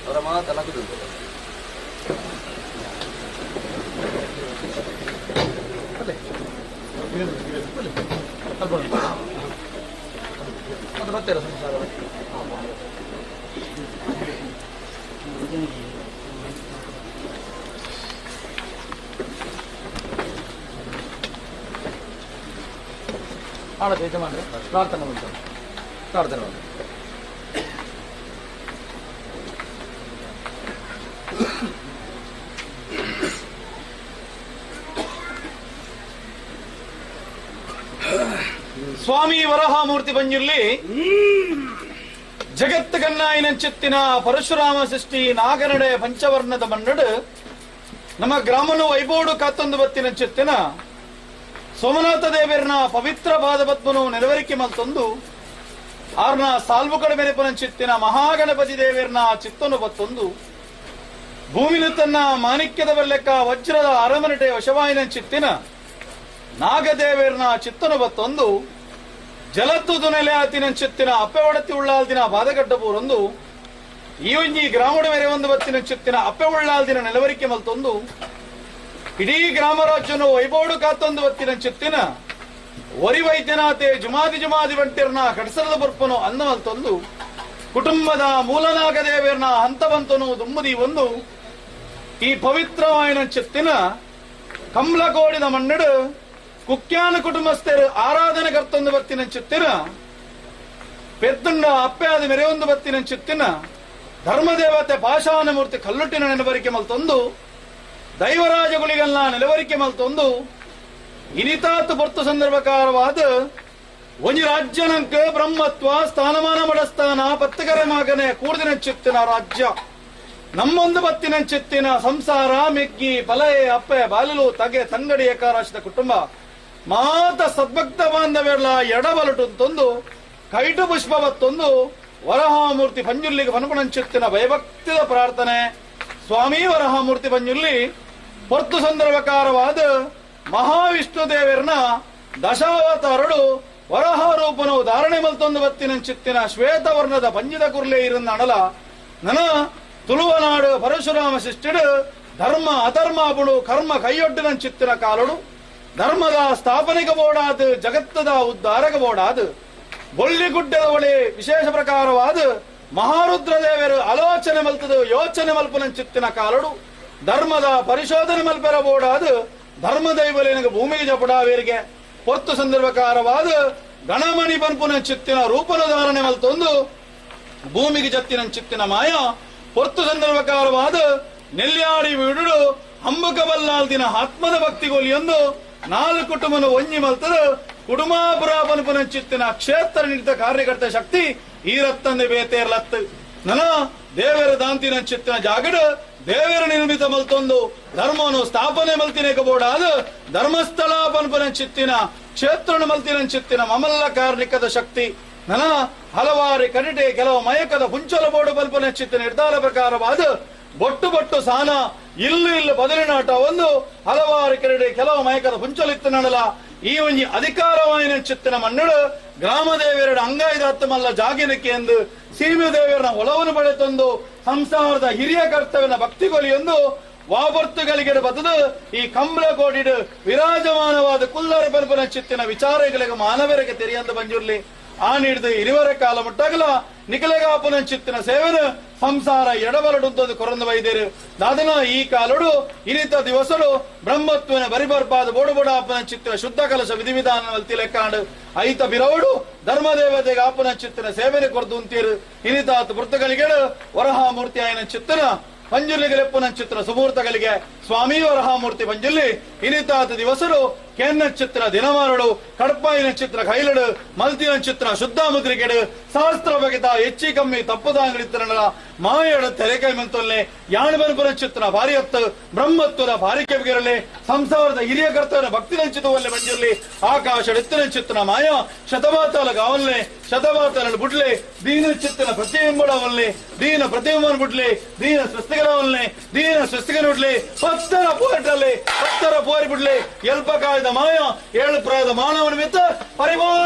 ಅವರ ಮಾತನಾಗುದು ಅದು ಬರ್ತೀರ ಸಂಸಾರ ಆಳತೆ ಯಜಮಾನ್ರೆ ಪ್ರಾರ್ಥನೆ ಮಾಡ್ತಾರೆ ಪ್ರಾರ್ಥನೆ ಮಾಡಿ ಸ್ವಾಮಿ ವರಹಾಮೂರ್ತಿ ಬಂಜಿರ್ಲಿ ಜಗತ್ತಗನ್ನಾಯಿನಂಚಿತ್ತಿನ ಪರಶುರಾಮ ಸೃಷ್ಟಿ ನಾಗನಡೆ ಪಂಚವರ್ಣದ ಮನ್ನಡು ನಮ್ಮ ಗ್ರಾಮನು ವೈಬೋಡು ಕಾತ್ತೊಂದು ಬತ್ತಿನಂಚಿತ್ತಿನ ಸೋಮನಾಥ ದೇವರನ ಪವಿತ್ರ ಪಾದಪದ್ಮನು ನೆರವೇರಿಕೆ ಮಲ್ತೊಂದು ಆರ್ನ ಸಾಲ್ವುಕಡ ಮೆರೆಪನಂಚಿತ್ತಿನ ಮಹಾಗಣಪತಿ ದೇವರನ ಚಿತ್ತನು ಬತ್ತೊಂದು ಭೂಮಿನು ತನ್ನ ಮಾಣಿಕ್ಯದ ಬೆಲ್ಲೆಕ್ಕ ವಜ್ರದ ಅರಮನಟೆ ವಶವಾಯಿನಂಚಿತ್ತಿನ ನಾಗದೇವರನ ಚಿತ್ತನು ಬತ್ತೊಂದು ಜಲತ್ತುದು ನೆಲೆ ಆತಿನಂಚಿತ್ತಿನ ಅಪ್ಪೆ ಒಡತಿ ಉಳ್ಳಾಲ್ದಿನ ಬಾದಗಡ್ಡಪೂರೊಂದು ಈ ಒಂಜಿ ಗ್ರಾಮದ ಮೇರೆ ಒಂದು ಬತ್ತಿನಂಚಿತ್ತಿನ ಅಪ್ಪೆ ಉಳ್ಳಾಲ್ದಿನ ನೆಲವರಿಕೆ ಮಲ್ತೊಂದು ಇಡೀ ಗ್ರಾಮ ರಾಜ್ಯನು ವೈಬೋಡು ಕಾತ್ತೊಂದು ಬತ್ತಿನಂಚಿತ್ತಿನ ಒರಿ ವೈದ್ಯನಾಥೆ ಜುಮಾದಿ ಬಂಟಿರ್ನ ಕಡಸರದ ಬುರ್ಪನು ಅಂದ ಮಲ್ತೊಂದು ಕುಟುಂಬದ ಮೂಲನಾಗದೇವರನ ಹಂತವಂತನು ದುಮ್ಮದಿ ಒಂದು ಈ ಪವಿತ್ರವಾಯಿನಂಚಿತ್ತಿನ ಕಮ್ಲಗೋಡಿನ ಮನ್ನಡು ಕುಕ್ಯಾನ ಕುಟುಂಬಸ್ಥರು ಆರಾಧನೆ ಕರ್ತೊಂದು ಬತ್ತಿನಂಚಿತ್ತಿನ ಪೆದ್ದುಂಡ ಅಪ್ಪೆ ಆದ ಮೆರೆಯೊಂದು ಬತ್ತಿನಂಚಿತ್ತಿನ ಧರ್ಮದೇವತೆ ಪಾಷಾಣ ಮೂರ್ತಿ ಕಲ್ಲುಟ್ಟಿನ ನೆನವರಿಕೆ ಮಲ್ತೊಂದು ದೈವರಾಜಗುಳಿಗಲ್ನ ನೆಲವರಿಕೆ ಮಲ್ತೊಂದು ಇನಿತಾತು ಪೊರ್ತು ಸಂದರ್ಭಕಾರವಾದ ಒಂಜಿ ರಾಜ್ಯನಂಕ ಬ್ರಹ್ಮತ್ವ ಸ್ಥಾನಮಾನ ಮಡಸ್ಥಾನ ಪತ್ತಗರೆ ಮಗನೆ ಕೂಡ್ದಿನಂಚಿತ್ತಿನ ರಾಜ್ಯ ನಮ್ಮೊಂದು ಬತ್ತಿನಂಚಿತ್ತಿನ ಸಂಸಾರ ಮೆಗ್ಗಿ ಬಲಯೆ ಅಪ್ಪೆ ಬಾಲಲು ತಗೆ ತಂಗಡಿ ಏಕಾರಾಶಿದ ಕುಟುಂಬ ಮಾತ ಸದ್ಭಕ್ತ ಬಾಂಧವ್ಯಗಳ ಎಡಬಲಟುಂತೊಂದು ಕೈಟು ಪುಷ್ಪ ಬತ್ತೊಂದು ವರಹಾಮೂರ್ತಿ ಪಂಜುರ್ಲಿಗೆ ಪನುಕುಣಂಚಿತ್ತಿನ ಭಯಭಕ್ತಿದ ಪ್ರಾರ್ಥನೆ ಸ್ವಾಮಿ ವರಹಾಮೂರ್ತಿ ಪಂಜುರ್ಲಿ ಪೊರ್ತು ಸಂದರ್ಭಕಾರವಾದ ಮಹಾವಿಷ್ಣು ದೇವರನ ದಶಾವತಾರಡು ವರಹಾರೂಪನು ಧಾರಣೆ ಮಲ್ತೊಂದು ಬತ್ತಿನಂಚಿತ್ತಿನ ಶ್ವೇತವರ್ಣದ ಪಂಜಿದ ಕುರ್ಲೆ ಇರನ್ನ ಅಣಲ ನನ ತುಳುವನಾಡು ಪರಶುರಾಮ ಶಿಷ್ಟಿಡು ಧರ್ಮ ಅಧರ್ಮ ಬುಡು ಕರ್ಮ ಕೈಯೊಡ್ಡಿನಂಚಿತ್ತಿನ ಕಾಲಡು ಧರ್ಮದ ಸ್ಥಾಪನೆಗೆ ಬೋಡಾದು ಜಗತ್ತದ ಉದ್ಧಾರಕ ಬೋಡಾದು ಬೊಳ್ಳಿಗುಡ್ಡದ ಒಳೆ ವಿಶೇಷ ಪ್ರಕಾರವಾದ ಮಹಾರುದ್ರ ದೇವರು ಆಲೋಚನೆ ಮಲ್ತದು ಯೋಚನೆ ಮಲ್ಪನಂಚಿತ್ತಿನ ಕಾಲಡು ಧರ್ಮದ ಪರಿಶೋಧನೆ ಮಲ್ಪೆರ ಬೋಡಾದು ಧರ್ಮ ದೈವಲಿನಗೆ ಭೂಮಿಗೆ ಜಪಡಾವೇರಿಗೆ ಪೊರ್ತು ಸಂದರ್ಭಕಾರವಾದ ಗಣಮಣಿ ಪನ್ಪುನಂಚಿತ್ತಿನ ರೂಪನ ಧಾರಣೆ ಮಲ್ತೊಂದು ಭೂಮಿಗೆ ಜತ್ತಿನಂಚಿತ್ತಿನ ಮಾಯ ಪೊರ್ತು ಸಂದರ್ಭಕಾರವಾದ ನೆಲ್ಯಾಡಿ ವಿಡುಡು ಹಂಬಕಬಲ್ಲಾಲ್ದಿನ ಆತ್ಮದ ಭಕ್ತಿಗೊಲಿಯೊಂದು ನಾಲ್ಕು ಕುಟುಂಬನ ಒಂಜಿ ಮಲ್ತದ ಕುಡುಮಾಪುರ ಪನ್ಪುನಂಚಿತ್ತಿನ ಕ್ಷೇತ್ರ ನಿಡಿತ ಕಾರ್ಯಕರ್ತ ಶಕ್ತಿ ಈ ರತ್ತಂದೆ ಬೇತೇರ್ಲತ್ತು ನನ ದೇವರ ದಾಂತಿನಂಚಿತ್ತಿನ ಜಾಗಡು ದೇವರ ನಿರ್ಮಿತ ಮಲ್ತೊಂದು ಧರ್ಮವನ್ನು ಸ್ಥಾಪನೆ ಮಲ್ತಿನೇಕ ಬೋಡಾದ ಧರ್ಮಸ್ಥಳ ಪನ್ಪುನಂಚಿತ್ತಿನ ಕ್ಷೇತ್ರ ಮಲ್ತಿನಂಚಿತ್ತಿನ ಮಮಲ್ಲ ಕಾರ್ಣಿಕದ ಶಕ್ತಿ ನನ ಹಲವಾರು ಕಡಿಟೆ ಕೆಲವು ಮಯಕದ ಹುಂಚಲ ಬೋಡು ಪಲ್ಪನಂಚಿತ್ತಿನ ನಿರ್ಧಾರ ಪ್ರಕಾರವಾದ ಬೊಟ್ಟು ಸಾನ ಇಲ್ಲು ಬದಲಿನಾಟ ಒಂದು ಹಲವಾರು ಕೆರಡೆ ಕೆಲವು ಮಯಕದ ಹುಂಚಲಿತ್ತು ನಡಲ ಈ ಒಂಜಿ ಅಧಿಕಾರವಾಯಿನ ಚಿತ್ತಿನ ಮಣ್ಣುಡು ಗ್ರಾಮ ದೇವರ ಅಂಗಾಯ್ದಾತ್ತ ಮಲ್ಲ ಜಾಗಿನಕ್ಕೆ ಎಂದು ಸೀಮೆ ದೇವರನ್ನ ಒಲವನ್ನು ಪಡೆತಂದು ಸಂಸಾರದ ಹಿರಿಯ ಕರ್ತವ್ಯನ ಭಕ್ತಿ ಕೊಲಿಯೊಂದು ವಾಬರ್ತುಗಳಿಗೆ ಬದಲು ಈ ಕಂಬಳ ಕೋಡಿಡು ವಿರಾಜಮಾನವಾದ ಕುಲ್ಲರ ಪರಪನ ಚಿತ್ತಿನ ವಿಚಾರಗಳಿಗೆ ಮಾನವರಿಗೆ ತೆರೆಯಂದು ಬಂಜುರ್ಲಿ ಆ ನೀಡಿದ ಇರುವರ ಕಾಲ ಮುಟ್ಟಾಗಲ ನಿಖಲೆಗಾಪನ ಚಿತ್ತಿನ ಸೇವನ ಸಂಸಾರ ಎಡಬರಡುತ್ತದೆ ಕೊರಂದು ವೈದ್ಯರು ದಾದನ ಈ ಕಾಲಡು ಇರಿತ ದಿವಸಡು ಬ್ರಹ್ಮತ್ವನ ಬರಿಬರ್ಪಾದ ಬೋಡುಬೋಡಾಪನ ಚಿತ್ತಿನ ಶುದ್ಧ ಕಲಶ ವಿಧಿವಿಧಾನ ಲೆಕ್ಕಾಂಡು ಐತ ಬಿರವಡು ಧರ್ಮ ದೇವತೆಗೆ ಆಪನ ಚಿತ್ತಿನ ಸೇವೆನೆ ಕೊರದು ಅಂತೀರು ಇರಿತಾತ್ ವೃತ್ತಗಳಿಗೆ ವರಹ ಮೂರ್ತಿ ಆಯನ ಚಿತ್ತನ ಪಂಜುಲಿಗೆ ಲೆಪ್ಪನ ಚಿತ್ರ ಸುಮೂರ್ತಗಳಿಗೆ ಸ್ವಾಮಿ ವರಹಾಮೂರ್ತಿ ಪಂಜುಲಿ ಇನಿತಾತ ದಿವಸರು ಕೆನ್ನ ಚಿತ್ರ ದಿನಮಾರಡು ಕಡಪಾಯಿನ ಚಿತ್ರ ಕೈಲಡು ಮಲ್ತಿನ ಚಿತ್ರ ಶುದ್ಧ ಮುದ್ರಿಕೆಡು ಸಹಸ್ರ ಬಗೆತ ಹೆಚ್ಚಿ ಕಮ್ಮಿ ತಪ್ಪದಾಂಗಡಿತರಣ ಮಾಯಡು ತೆರೆಕೈ ಮಂತೊಲ್ಲೆ ಯಾಣಬನಪುರ ಚಿತ್ರ ಭಾರಿ ಹತ್ತು ಬ್ರಹ್ಮತ್ವದ ಭಾರಿಕೆ ಬಗೆರಲೆ ಸಂಸಾರದ ಹಿರಿಯ ಕರ್ತವ್ಯ ಭಕ್ತಿ ನಂಚಿತವಲ್ಲೇ ಮಂಜುರ್ಲಿ ಆಕಾಶ ಎತ್ತಿನ ಚಿತ್ರ ಮಾಯ ಶತಮಾತಾಲ ಗಾವಲ್ಲೆ ಶತಮಾತಾಲ ಬುಡ್ಲೆ ದೀನ ಚಿತ್ತನ ಪ್ರತಿಬಿಂಬಡವಲ್ಲೆ ದೀನ ಪ್ರತಿಬಿಂಬನ ಬುಡ್ಲೆ ದೀನ ಸೃಷ್ಟಿಗರವಲ್ಲೆ ದೀನ ಸೃಷ್ಟಿಗನುಡ್ಲೆ ಪತ್ತರ ಪೋಟಲ್ಲಿ ಪತ್ತರ ಪೋರಿ ಬಿಡ್ಲಿ ಎಲ್ಪ ಕಾಯ್ದ ಮಾಯ ಏಳು ಪ್ರಾಯದ ಮಾನವನ ಮಿತ್ತ ಪರಿಮಾಣ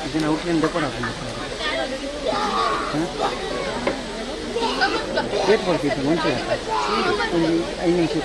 ಇದನ್ನ ಔಟ್ಲಿಂದ ಕೂಡ ವೇಟ್ ಮಾಡ್ತಿತ್ತು ಮುಂಚೆ ಒಂದು 5 ನಿಮಿಷ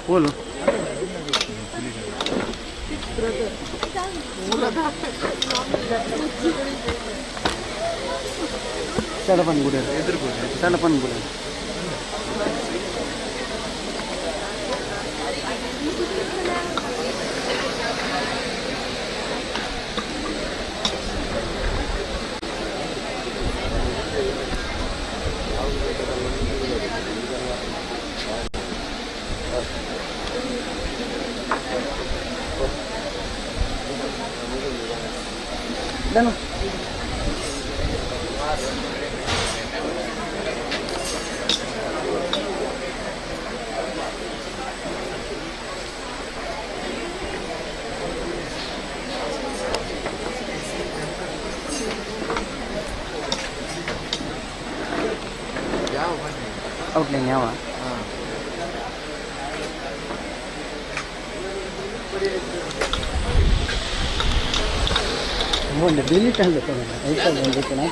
बोलो ಸಡಪನ್ ಗುಡಿ ಸಡಪನ್ ಗುಡಿ Dano. Outline yawa. ಒಂದು ಡಿಲೀಟ್ ಆಗಬೇಕು ಐದು ಬಂದಿತ್ತು ನಾ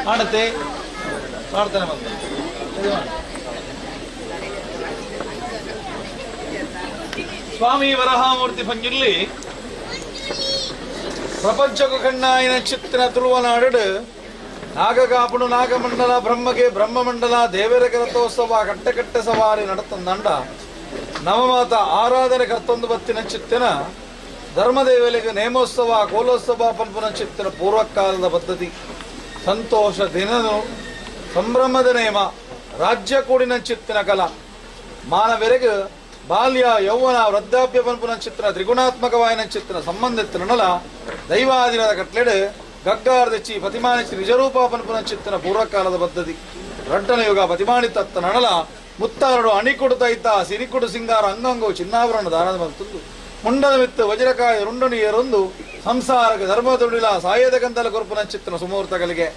ಮಾಡತ್ತೆ ಪ್ರಾರ್ಥನೆ ಮಾಡ್ತಾರೆ. ಸ್ವಾಮಿ ವರಹಾಮೂರ್ತಿ ಪಂಜಿರ್ಲಿ ಪ್ರಪಂಚకు ಕಣ್ಣಾಯಿನ ಚಿತ್ತಿನ ತುಳುವನಾಡು ನಾಗಕಾಪುಡು ನಾಗಮಂಡಲ ಬ್ರಹ್ಮಗೆ ಬ್ರಹ್ಮಮಂಡಲ ದೇವರ ರಥೋತ್ಸವ ಕಟ್ಟೆ ಸವಾರಿ ನಡತಂದಂಡ ನವಮಾತ ಆರಾಧನೆ ಕರ್ತೊಂದು ಬತ್ತಿನ ಚಿತ್ತಿನ ಧರ್ಮದೇವಲಿಗೆ ನೇಮೋತ್ಸವ ಕೋಲೋತ್ಸವ ಪಂಪುನ ಚಿತ್ತಿನ ಪೂರ್ವಕಾಲದ ಪದ್ಧತಿ ಸಂತೋಷ ದಿನನು ಸಂಭ್ರಮದ ನೇಮ ರಾಜ್ಯ ಕೂಡಿನ ಚಿತ್ತಿನ ಕಲಾ ಮಾನವೆರೆಗೆ ಬಾಲ್ಯ ಯೌವನ ವೃದ್ಧಾಪ್ಯ ಪಂಪುನ ಚಿತ್ರ ತ್ರಿಗುಣಾತ್ಮಕವಾಯಿನ ಚಿತ್ರ ಸಂಬಂಧಿತ ದೈವಾದಿನದ ಕಟ್ಲೆಡು ಗಗ್ಗಾರ್ದೆಚ್ಚಿ ಪತಿಮಾನಿಸಿ ನಿಜರೂಪ ಪಂಪುನ ಚಿತ್ತಿನ ಪೂರ್ವಕಾಲದ ಪದ್ಧತಿ ರಡ್ಡನ ಯುಗ ಪತಿಮಾನಿತತ್ತ ನಡಲ ಮುತ್ತಾರಡು ಅಣಿಕೊಡು ತೈತ ಸಿರಿಕುಡು ಸಿಂಗಾರ ಅಂಗಂಗು ಚಿನ್ನಾಭರಣ ದಾನದ ಮಲ್ತುಂದು ಮುಂಡದ ಮಿತ್ತು ವಜ್ರಕಾಯ ರುಂಡನಿಯರೊಂದು ಸಂಸಾರಕ್ಕೆ ಧರ್ಮ ತುಳಿಲ ಸಾಯದ ಗಂಧಲ ಕೊರ್ಪುನ ಚಿತ್ರ ಸುಮೂರ್ತಗಳಿಗೆ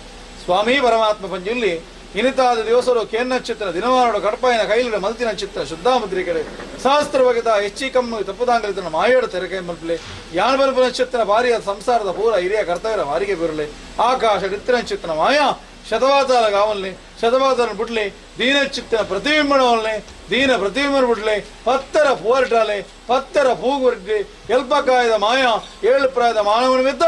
ಸ್ವಾಮಿ ಪರಮಾತ್ಮ ಪಂಜುಲ್ಲಿ ಇನಿತಾದ ದಿವಸರು ಕೇನ್ನ ಚಿತ್ರ ದಿನವಾರಡು ಕಡಪಾಯಿನ ಕೈಲಿಡ ಮಲ್ತಿನ ಚಿತ್ರ ಶುದ್ಧ ಮುದ್ರಿಕೆಡೆ ಸಹಸ್ರ ಬಗೆದ ಹೆಚ್ಚಿ ಕಮ್ಮು ತಪ್ಪುದಾಂಗಲಿತನ ಮಾಯೇಡು ತೆರೆಕೈ ಮಲ್ಪಲೆ ಯಾನ್ ಬಲ್ಪುನ ಚಿತ್ರ ಭಾರಿಯ ಸಂಸಾರದ ಪೂರ ಹಿರಿಯ ಕರ್ತವ್ಯ ವಾರಿಗೆ ಬೀರಲೆ ಆಕಾಶ ರಿತ್ತಿನ ಚಿತ್ರ ಮಾಯಾ ಶತವಾತಾಲ ಗಾವಲ್ನಿ ಶತವಾತಾಲ ಬಿಡ್ಲಿ ದೀನ ಚಿತ್ತಿನ ಪ್ರತಿಬಿಂಬಣವಲ್ನಿ ದೀನ ಪ್ರತಿಬಿಂಬ ಬಿಡ್ಲಿ ಪತ್ತರ ಪೂರ್ಟಾಲೆ ಪತ್ತರ ಪೂಗುರ್ಡಿ ಎಲ್ಪಕಾಯದ ಮಾಯಾ ಏಳು ಪ್ರಾಯದ ಮಾನವನ ಮಿತ್ತ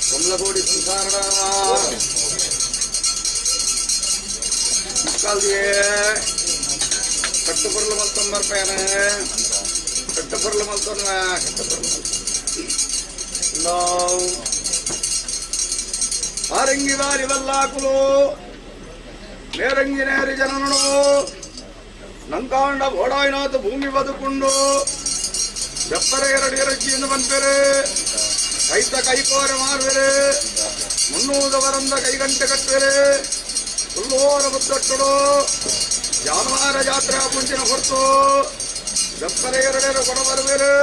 ಕಮಲಗೋಡಿ ಸಂಸಾರ ಕಟ್ಟುಪುರಲು ಮಲ್ತೊಂಬರ್ಪೇನ ಕಟ್ಟುಪುರಲು ಮಲ್ತೊನ್ನ ಆರಂಗಿ ವಾರಿ ವಲ್ಲಾಕುಲು ನೇರಂಗಿನೇರಿ ಜನನು ನಂಕಾಂಡ ಓಡಾಯಿನಾಥ ಭೂಮಿ ಬದುಕೊಂಡು ಜಪ್ಪರೆ ಎರಡು ಎರಚಿಯನ್ನು ಬಂಪೆರೆ ಕೈತ ಕೈಕೋರೆ ಮಾರುವೆರೆ ಮುನ್ನೂದವರಂದ ಕೈಗಂಟೆ ಕಟ್ಟುವೆರೆ ಹುಲ್ಲೋರ ಮುತ್ತಟ್ಟಡು ಜಾನುವಾರ ಜಾತ್ರೆ ಮುಂಚಿನ ಹೊರತು ಜಪ್ಪರೆ ಎರಡೆರಡು ಕೊಡ ಬರುವೆರೆ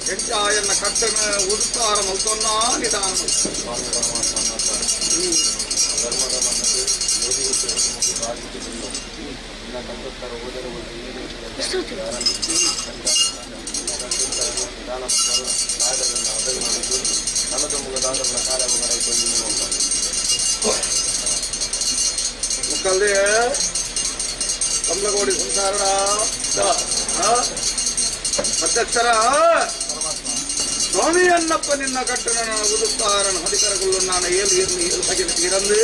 ಹೆಂಚಾಯನ್ನ ಕಟ್ಟನ ಉಡುತ್ತಾರ ಮಲ್ತೊನ್ನ ನಿಧಾನ ಮುಕ್ಕಲ್ದೆ ಕಮಲಗೋಡಿ ಸಂಸಾರ ಮಧ್ಯಸ್ಥರ ಸ್ವಾಮಿ ಅನ್ನಪ್ಪ ನಿನ್ನ ಕಟ್ಟಣ ಉದುತ್ತಾರಣ ಹದಿಕರಗುಳ್ಳು ನಾನು ಏಳು ಹಗಿನ ತೀರಂದು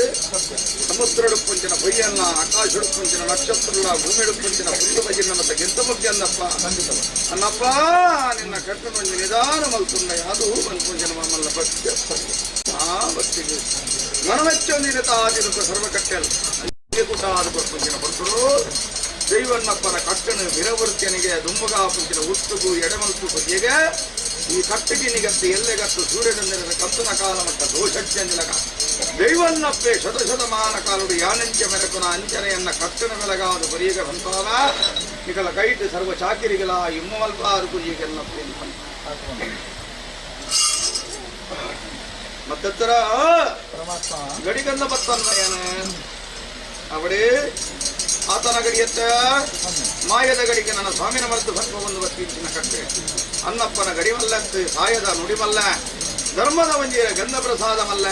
ಸಮುದ್ರಡುಪ್ಪಂಚಿನ ಬಯ್ಯನ್ನ ಆಕಾಶಡುಪ್ಪಂಚಿನ ನಕ್ಷತ್ರಗಳ ಭೂಮಿಡುಪ್ಪಂಚಿನ ಹುಲ್ಲು ಬಜಿನ ಮತ್ತೆ ಗೆಂತ ಮುಗ್ಗಿ ಅನ್ನಪ್ಪ ಅನ್ನಪ್ಪ ನಿನ್ನ ಕಟ್ಟಣ ಒಂದು ನಿಧಾನ ಮಲ್ತುಂಡ ಅದು ಮಲ್ಪಂಚಿನ ಮಮ್ಮಲ್ಲ ಭಕ್ತಿ ಭಕ್ತಿಗೆ ಮನಮೆಚ್ಚೊಂದಿನ ತಾದಿರುತ್ತ ಸರ್ವ ಕಟ್ಟೆಲ್ ಕೂಟಾದ ಪಂಚಿನ ಭಕ್ತರು ದೈವನ್ನಪ್ಪನ ಕಟ್ಟಣ ವಿರವೃತ್ಯನಿಗೆ ದುಮ್ಮಗ ಪಂಚಿನ ಉತ್ತುಗು ಎಡೆಮಲ್ತು ಬದಿಗೆ ಈ ಕಟ್ಟಿಗೆ ನಿಗತ್ತು ಎಲ್ಲೆಗತ್ತು ಸೂರ್ಯನಂದಿರದ ಕತ್ತನ ಕಾಲ ಮಟ್ಟ ದೋಷಜ್ಜನಿಲಗ ದೈವನ್ನಪ್ಪೆ ಶತಶತಮಾನ ಕಾಲುಡು ಯಾನಂಚ ಮೆರಕುನ ಅಂಚನೆಯನ್ನ ಕಟ್ಟಣ ಮೆಲಗಾದ ಬರೀಗ ಬಂತಾಲ ನಿಗಲ ಕೈಟ್ ಸರ್ವ ಚಾಕಿರಿಗಳ ಇಮ್ಮಲ್ಪಾರು ಕುಜಿಗೆಲ್ಲಪ್ಪೆ ಮತ್ತೆತ್ತರ ಗಡಿಗಲ್ಲ ಬತ್ತನ್ನಯನ ಅವಡೇ ಆತನ ಗಡಿಯತ್ತ ಮಾಯದ ಗಡಿಗೆ ನನ್ನ ಸ್ವಾಮಿನ ಮರೆತು ಭಸ್ಮವನ್ನು ಬತ್ತಿಂಚಿನ ಕಟ್ಟೆ ಅನ್ನಪ್ಪನ ಗಡಿಮಲ್ಲತ್ತು ಸಾಯದ ನುಡಿಮಲ್ಲ ಧರ್ಮದ ಮಂಜಿರ ಗಂಧ ಪ್ರಸಾದಮಲ್ಲ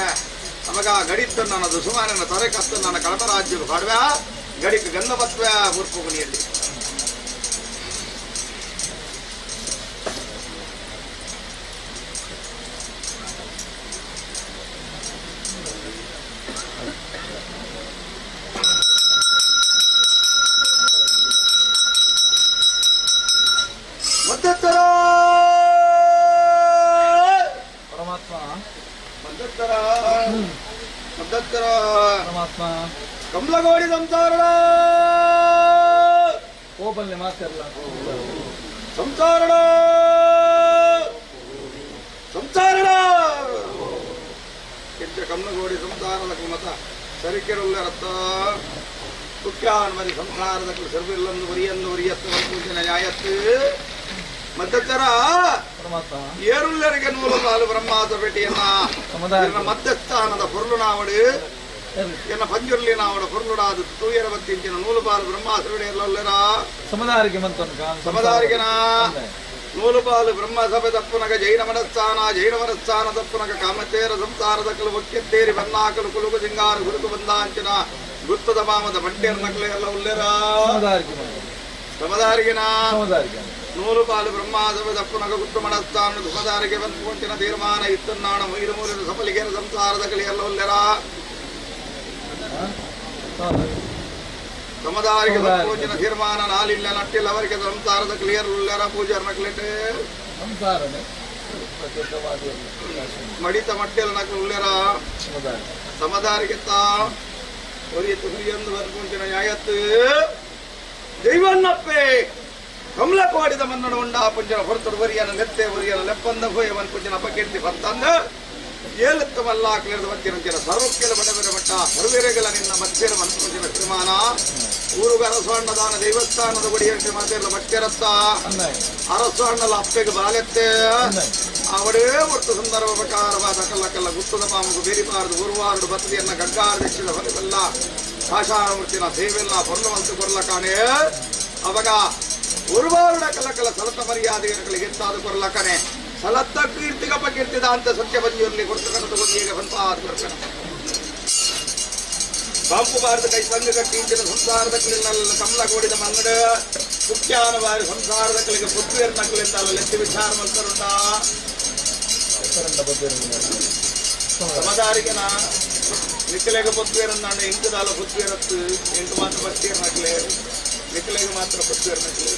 ನಮಗ ಗಡಿತ್ತು ನನ್ನದು ಸುಮಾರನ ತರೆ ಕತ್ತು ನನ್ನ ಕಡಪ ರಾಜ್ಯದ ಪಾಡ್ವ ಗಡಿಗೆ ಗಂಧ ಬತ್ವ ಬುರ್ಪುಗುನಿಯಲ್ಲಿ ಕಮಲಗೋಡಿ ಸಂಸಾರ ಓಪನ್ಲಿ ಮಾತಾಡಲ್ಲ ಸಂಸಾರ ಸಂಸಾರ ಕೆಟ್ಟ ಕಮಲಗೋಡಿ ಸಂಸಾರದ ಮತ ಸರಿಕೆರುಲ್ಲ ರತ್ತ ಕುಕ್ಯಾನ್ ಮರಿ ಸಂಸಾರದ ಸರ್ವಿಲ್ಲೊಂದು ವರಿಯೊಂದು ವರಿಯತ್ತು ಪೂಜನ ನ್ಯಾಯತ್ತು ಮಧ್ಯಸ್ಥರ ಏರುಲ್ಲರಿಗೆ ನೂಲು ಪಾಲು ಬ್ರಹ್ಮಾದ ಭೇಟಿಯನ್ನ ಮಧ್ಯಸ್ಥಾನದ ಪೊರ್ಲು ನಾವಡು ಎನ್ನ ಪಂಜುರ್ಲಿ ನಾವಡ ಪೊರ್ಲುಡಾದ ತೂಯರ ಬತ್ತಿಂಚಿನ ನೂಲು ಪಾಲು ಬ್ರಹ್ಮಾಸುರಡೆಯಲ್ಲರ ಸಮದಾರಿಗೆನ ನೂಲು ಪಾಲು ಬ್ರಹ್ಮ ಸಭೆ ತಪ್ಪುನಗ ಜೈನ ಮನಸ್ಥಾನ ತಪ್ಪುನಗ ಕಾಮತೇರ ಸಂಸಾರದ ಕಲು ಒಕ್ಕೆತ್ತೇರಿ ಬನ್ನಾಕಲು ಕುಲುಕು ಸಿಂಗಾರ ಗುರುತು ಬಂದಾಂಚಿನ ಗುತ್ತದ ಮಾಮದ ಬಟ್ಟೆರ ನಕಲೆ ಎಲ್ಲ ಉಲ್ಲೆರ ಸಮದಾರಿಗೆನ ನೂರು ಪಾಲು ಬ್ರಹ್ಮಾಸಭೆ ತಪ್ಪುನಗ ಗುತ್ತು ಮನಸ್ಥಾನ ಧುಮದಾರಿಗೆ ಬಂದ್ಕೊಂಚಿನ ತೀರ್ಮಾನ ಇತ್ತು ನಾಣ ಮೈರು ಮೂಲಿನ ಸಫಲಿಗೆರ ಸಂಸಾರದ ಕಲಿಯಲ್ಲ ಉಲ್ಲೆರ ಸಮದಾರಿಗೆ ಬಂದ್ಕೊಂಚಿನ ತೀರ್ಮಾನ ನಾಲಿಲ್ಲ ನಟ್ಟಿಲ್ಲ ಅವರಿಗೆ ಸಂಸಾರದ ಕ್ಲಿಯರ್ ಉಲ್ಲೆರ ಪೂಜಾರ ನಕ್ಲೆಟೆ ಮಡಿತ ಮಟ್ಟೆಲ್ಲ ನಕಲು ಉಲ್ಲೆರ ಸಮದಾರಿಗೆ ತಾ ಒರಿಯತ್ತು ಹುರಿಯೊಂದು ಬಂದ್ಕೊಂಚಿನ ನ್ಯಾಯತ್ತು ದೈವನ್ನಪ್ಪೆ ಕಮಲಕೋಡಿದ ಮನ್ನಡ ಉಂಡ ಪುಂಜನ ಹೊರತುಡು ವರಿಯನ ನೆತ್ತೆ ವರಿಯನ ಲೆಪ್ಪಂದ ಹೋಯವನ್ ಪುಂಜನ ಅಪಕೀರ್ತಿ ಭರ್ತಂದ ಏಲತ್ತ ಮಲ್ಲಾಕ್ಲಿರದ ಬಂತಿರಂತಿನ ಸರ್ವಕ್ಕೆಲ ಬಡಬೆರೆ ಮಟ್ಟ ಸರ್ವೇರೆಗಳ ನಿನ್ನ ಮಧ್ಯರ ಮನ್ಪುಂಜಿನ ಶ್ರೀಮಾನ ಊರುಗ ಅರಸಣ್ಣದಾನ ದೈವಸ್ಥಾನದ ಒಡಿಯಂತೆ ಮಾತೆಲ್ಲ ಬಟ್ಟೆರತ್ತ ಅರಸಣ್ಣಲ ಅಪ್ಪೆಗೆ ಬಾಲೆತ್ತೆ ಅವಡೇ ಒಟ್ಟು ಸಂದರ್ಭ ಪ್ರಕಾರವಾದ ಕಲ್ಲ ಗುತ್ತದ ಪಾಮುಗು ಬೇರಿಬಾರದು ಊರುವಾರಡು ಬತ್ತದಿಯನ್ನ ಗಗ್ಗಾರದೆಚ್ಚಿದ ಹೊರವೆಲ್ಲ ಕಾಶಾಮೂರ್ತಿನ ಸೇವೆಲ್ಲ ಹೊರಲವಂತು ಕೊರಲ ಕಾಣೆ ಅವಾಗ ಉರುವಾರುಡ ಕಲಕಲ ಸಲತ ಮರ್ಯಾದೆಗಳಿಗೆ ಎತ್ತಾದ ಕೊರಲ ಕಣೆ ಸಲತ್ತ ಕೀರ್ತಿಗಪ್ಪ ಕೀರ್ತಿದ ಅಂತ ಸತ್ಯ ಬಂದಿರಲಿ ಕೊಟ್ಟು ಕಣತಗೊಂಡು ಈಗ ಬಂಪಾದ ಕೊರಕಣ ಬಾಂಪು ಬಾರದ ಕೈ ಸಂಘ ಕಟ್ಟಿ ಇಂಚಿನ ಸಂಸಾರದ ಕಮಲಗೋಡಿದ ಮಂಗಡ ಮುಖ್ಯಾನ ಬಾರಿ ಸಂಸಾರದ ಕಲಿಗೆ ಪುತ್ರಿಯರ ನಕಲಿಂದ ಲೆತ್ತಿ ವಿಚಾರ ಮಾಡ್ತಾರುಂಡ ಸಮದಾರಿಗೆನ ನಿಖಲೆಗೆ ಪುತ್ರಿಯರನ್ನ ಇಂಕದಾಲ ಪುತ್ರಿಯರತ್ತು ಎಂಟು ಮಾತ್ರ ಭಕ್ತಿಯರ ನಕಲೆ ನಿಖಲೆಗೆ ಮಾತ್ರ ಪುತ್ರಿಯರ ನಕಲೆ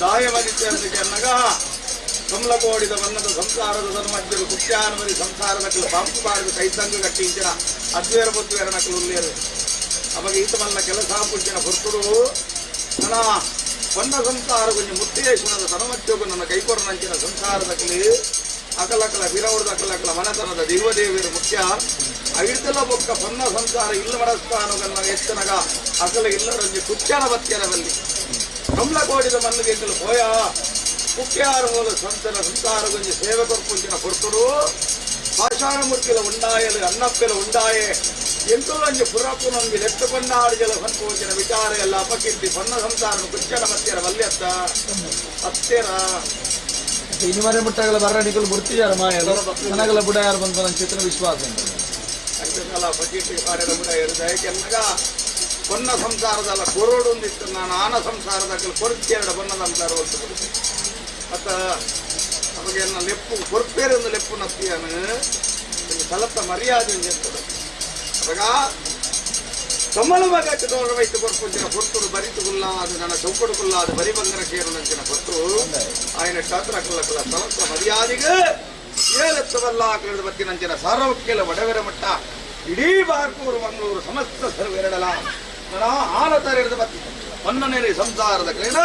ದಾಯ ಮದಿತ್ಯರಿಗೆ ಅನ್ನಗ ಕಮಲಕೋಡಿದ ಬಣ್ಣದ ಸಂಸಾರದ ಧರ್ಮಜ್ಜರು ಕುಟ್ಯಾನವರಿ ಸಂಸಾರದ ನಕಲು ಪಾಂಪು ಬಾಡಿದ ಕೈತಂಗ ಕಟ್ಟಿಂಚಿನ ಅದ್ವೇರ ಪುತ್ರಿಯರ ನಕಲು ಉಳ್ಳೇರು ಅವಾಗ ಈತ ಮಲ್ಲ ಕೆಲಸ ಪುಂಚಿನ ಹೊರ್ತರು ನನ್ನ ಬಣ್ಣ ಸಂಸಾರ ಕೊಂಚ ಮುತ್ತೇಶ್ವರದ ಧರ್ಮಜ್ಜೋಗು ನನ್ನ ಕೈಕೊರನಂಚಿನ ಸಂಸಾರದ ಕಲಿ ಅಕಲಕಲ ಬಿರವರದ ಅಕಲಕಲ ಮನತನದ ದೇವದೇವಿಯರು ಮುಖ್ಯ ಐದಲ ಬೊಕ್ಕ ಬಣ್ಣ ಸಂಸಾರ ಇಲ್ಲ ಮಡಸ್ತಾನುಗನ್ನ ಎತ್ತನಗ ಅಕಲ ಇಲ್ಲರಂಜಿ ಕುಚ್ಚಾನ ಬತ್ಯನದಲ್ಲಿ ಕಮಲಕೋಡಿದ ಮಲ್ಲಿಗೆ ಹೋಯ ಮುಖ್ಯಾರ ಮೂಲ ಸಂತನ ಸಂಸಾರ ಕೊಂಚ ಸೇವೆ ಕೊರ್ಪುಂಚಿನ ಹೊರ್ತರು ಪಾಷಾಣ ಮುರ್ಕಿಲ ಉಂಡಾಯಲು ಅನ್ನಪ್ಪೆಲ ಉಂಡಾಯೆ ಎಂತುಲಂಜಿ ಪುರಪ್ಪು ನಮ್ಗೆ ಲೆಕ್ಕ ಬಣ್ಣಾಡಿಜಲ ಸಂಕೋಚಿನ ವಿಚಾರ ಎಲ್ಲ ಅಪಕೀರ್ತಿ ಬಣ್ಣ ಸಂಸಾರ ಕುಚ್ಚನ ಮತ್ಯರ ವಲ್ಯತ್ತ ಹತ್ತೆರ ಇನಿಮರೆ ಮುಟ್ಟಗಳ ಬರಣಿಗಳು ಗುರ್ತಿಯಾರ ಮಾಯಲು ನನಗಲ ಬುಡ ಯಾರು ಬಂದ ನನ್ನ ಚಿತ್ರ ವಿಶ್ವಾಸ ಅಂತೆಲ್ಲ ಅಪಕೀರ್ತಿ ಕಾರ್ಯದ ಬುಡ ಇರುದೆನ್ನಗ ಬಣ್ಣ ಸಂಸಾರದಲ್ಲ ಕೊರೋಡೊಂದಿತ್ತು ನಾನು ಆನ ಸಂಸಾರದ ಕೊರತೆರಡು ಬಣ್ಣ ಸಂಸಾರ ಹೊತ್ತು ಮತ್ತ ನಮಗೆ ಲೆಪ್ಪು ಕೊರ್ಪೇರೊಂದು ಲೆಪ್ಪು ನತ್ತಿಯಾನು ಸ್ಥಳತ್ತ ಮರ್ಯಾದೆ ಇರ್ತದೆ ಅವಾಗ ಕಮಲ ಮಗಕ್ಕೆ ದೋರ ವೈತು ಕೊರ್ಪುಂಚಿನ ಕೊರ್ತರು ಬರಿತುಗುಲ್ಲ ಅದು ನನ್ನ ಚೌಕಡುಗುಲ್ಲ ಅದು ಬರಿ ಬಂಗನ ಕೇರನಂಚಿನ ಕೊಟ್ಟು ఆయన ಶಾಸ್ತ್ರ ಕಲ್ಲಕಲ್ಲ ಸ್ಥಳತ್ತ ಮರ್ಯಾದೆಗೆ ಏಳೆತ್ತವಲ್ಲ ಕಳೆದ ಬತ್ತಿನಂಚಿನ ಸಾರ್ವಕ್ಕೆಲ ವಡವೆರ ಮಟ್ಟ ಇಡೀ ಬಾರ್ಕೂರು ಮಂಗಳೂರು ಸಮಸ್ತ ಸರ್ವೆರಡಲ ನನ್ನ ಆನ ತರೆದ ಬತ್ತಿ ಹೊನ್ನನೇರಿ ಸಂಸಾರದ ಕಲಿನ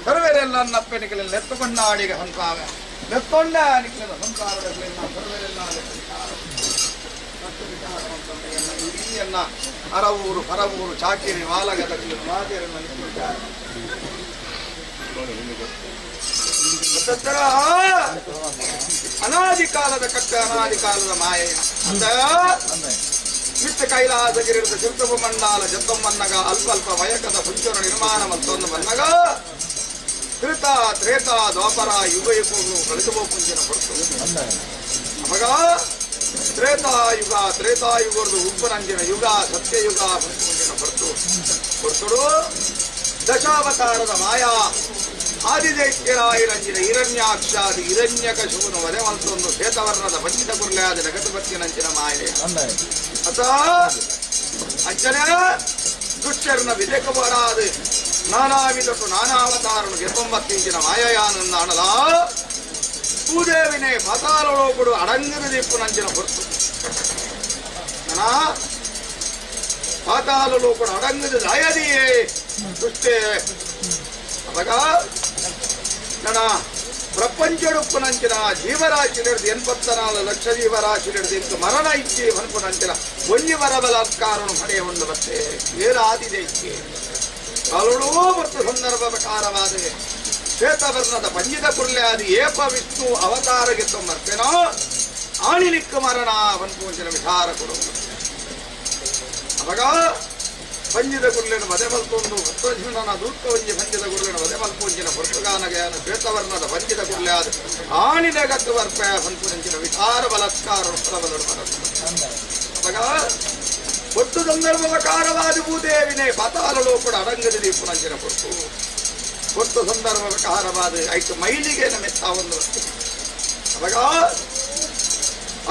ಸರ್ವೆರೆಲ್ಲ ನಪ್ಪೆನಿಕಲಿನ ಲೆತ್ತ ಬಣ್ಣಾಡಿಗೆ ಹಂತಾವ ಲೆತ್ತೊಂಡ ನಿಕ್ಲಿನ ಸಂಸಾರದ ಕಲಿನ ಸರ್ವೆರೆಲ್ಲ ಇಡೀಯನ್ನ ಅರವೂರು ಪರವೂರು ಚಾಕಿರಿ ವಾಲಗದ ಅನಾದಿ ಕಾಲದ ಕಟ್ಟ ಅನಾದಿ ಕಾಲದ ಮಾಯೆ ಅಂತ ಮಿತ್ತ ಕೈಲಾಸಗಿರಿದ ಚಿರ್ತಪ ಮಂಡಾಲ ಜತ್ತಮ್ಮನ್ನಗ ಅಲ್ಪ ಅಲ್ಪ ವಯಕದ ಪುಂಚರ ನಿರ್ಮಾಣ ಮತ್ತೊಂದು ಬನ್ನಗ ತ್ರೇತ ತ್ರೇತ ದ್ವಾಪರ ಯುಗ ಯುಗಗಳು ಕಳಿಸಬಹುಂಚಿನ ಹೊರತು ಅವಾಗ ತ್ರೇತಾಯುಗದ ಉಪ್ಪನಂಜಿನ ಯುಗ ಸತ್ಯಯುಗ ಪಂಚಮಂಜಿನ ಹೊರತು ದಶಾವತಾರದ ಮಾಯಾ ಆದಿದೈತ್ಯರಾಯಿರಂಜಿನ ಹಿರಣ್ಯಾಕ್ಷಾದಿ ಹಿರಣ್ಯಕಶುವನ್ನು ವಧೆ ಮಲ್ತೊಂದು ಶ್ವೇತವರ್ಣದ ಪಂಚಿತ ಕುರ್ಲ್ಯಾದ ನಗಟುಬತ್ತಿನಂಚಿನ ಮಾಯೆ ಅತ ಅಂಚನೆ ದುಶ್ಚರ್ನ ವಿದೇಕಬರಾದ ನಾನಾವಿಧಟ್ಟು ನಾನಾವತಾರನು ಗೆತ್ತೊಂಬತ್ತಿಂಚಿನ ಮಾಯಯಾನಂದ ಅಣಲ ಭೂದೇವಿನೇ ಪಾತಾಳೋಕುಡು ಅಡಂಗದ ದಿಪ್ಪು ನಂಚಿನ ಹೊರತು ನನ ಪಾತಾಳೋಕುಡು ಅಡಂಗದ ದಯದಿಯೇ ದುಷ್ಟೇ ಅವಾಗ ನನ್ನ ಪ್ರಪಂಚಡುಪ್ಪು ನಂಚಿನ ಜೀವರಾಶಿಲಿಡ್ದು 84 ಲಕ್ಷ ಜೀವರಾಶಿಲಿಡ್ದು ಇಂತು ಮರಣ ಇಚ್ಛೆ ಮನ್ಪು ನಂಚಿನ ಒಂಜಿ ಮರ ಬಲಾತ್ಕಾರನು ಪಡೆಯ ಒಂದು ಬತ್ತೆ ಏರಾದಿದೆ ಇಚ್ಛೆ ಕಾಲುಡೂ ಮತ್ತು ಸಂದರ್ಭ ಪ್ರಕಾರವಾದ ಶ್ವೇತವರ್ಣದ ಪಂಜಿದ ಕುರ್ಲ್ಯಾದಿ ಏಪ ವಿಷ್ಣು ಅವತಾರಗೆ ತೊಂಬರ್ತೇನೋ ಆಣಿಲಿಕ್ಕ ಮರಣ ವನ್ಪೂಂಚಿನ ವಿಚಾರ ಕೊಡು ಅವಾಗ ಪಂಜಿದ ಕುರ್ಲಿನ ವಧೆ ಮಲ್ಕೊಂಡು ಭಕ್ತಜೀವನ ದೂತ ಒಂಜಿ ಪಂಜಿದ ಕುರ್ಲಿನ ವಧೆ ಮಲ್ಪೂಂಚಿನ ಪುರ್ತಗಾನಗೆಯನ ಶ್ವೇತವರ್ಣದ ಪಂಜಿದ ಕುರ್ಲ್ಯಾದ ಆಣಿನ ಗತ್ತು ವರ್ಪ ವನ್ಪೂಂಚಿನ ವಿಚಾರ ಬಲಾತ್ಕಾರ ಅವಾಗ ಒಟ್ಟು ಸಂದರ್ಭ ಪ್ರಕಾರವಾದ ಭೂದೇವಿನೇ ಪಾತಾಳಲು ಕೂಡ ಅಡಂಗದ ದೀಪು ನಂಚಿನ ಕೊಟ್ಟು ಸಂದರ್ಭ ಪ್ರಕಾರವಾದ ಆಯ್ತು ಮೈಲಿಗೆ ಮೆತ್ತ ಒಂದು ಅವಾಗ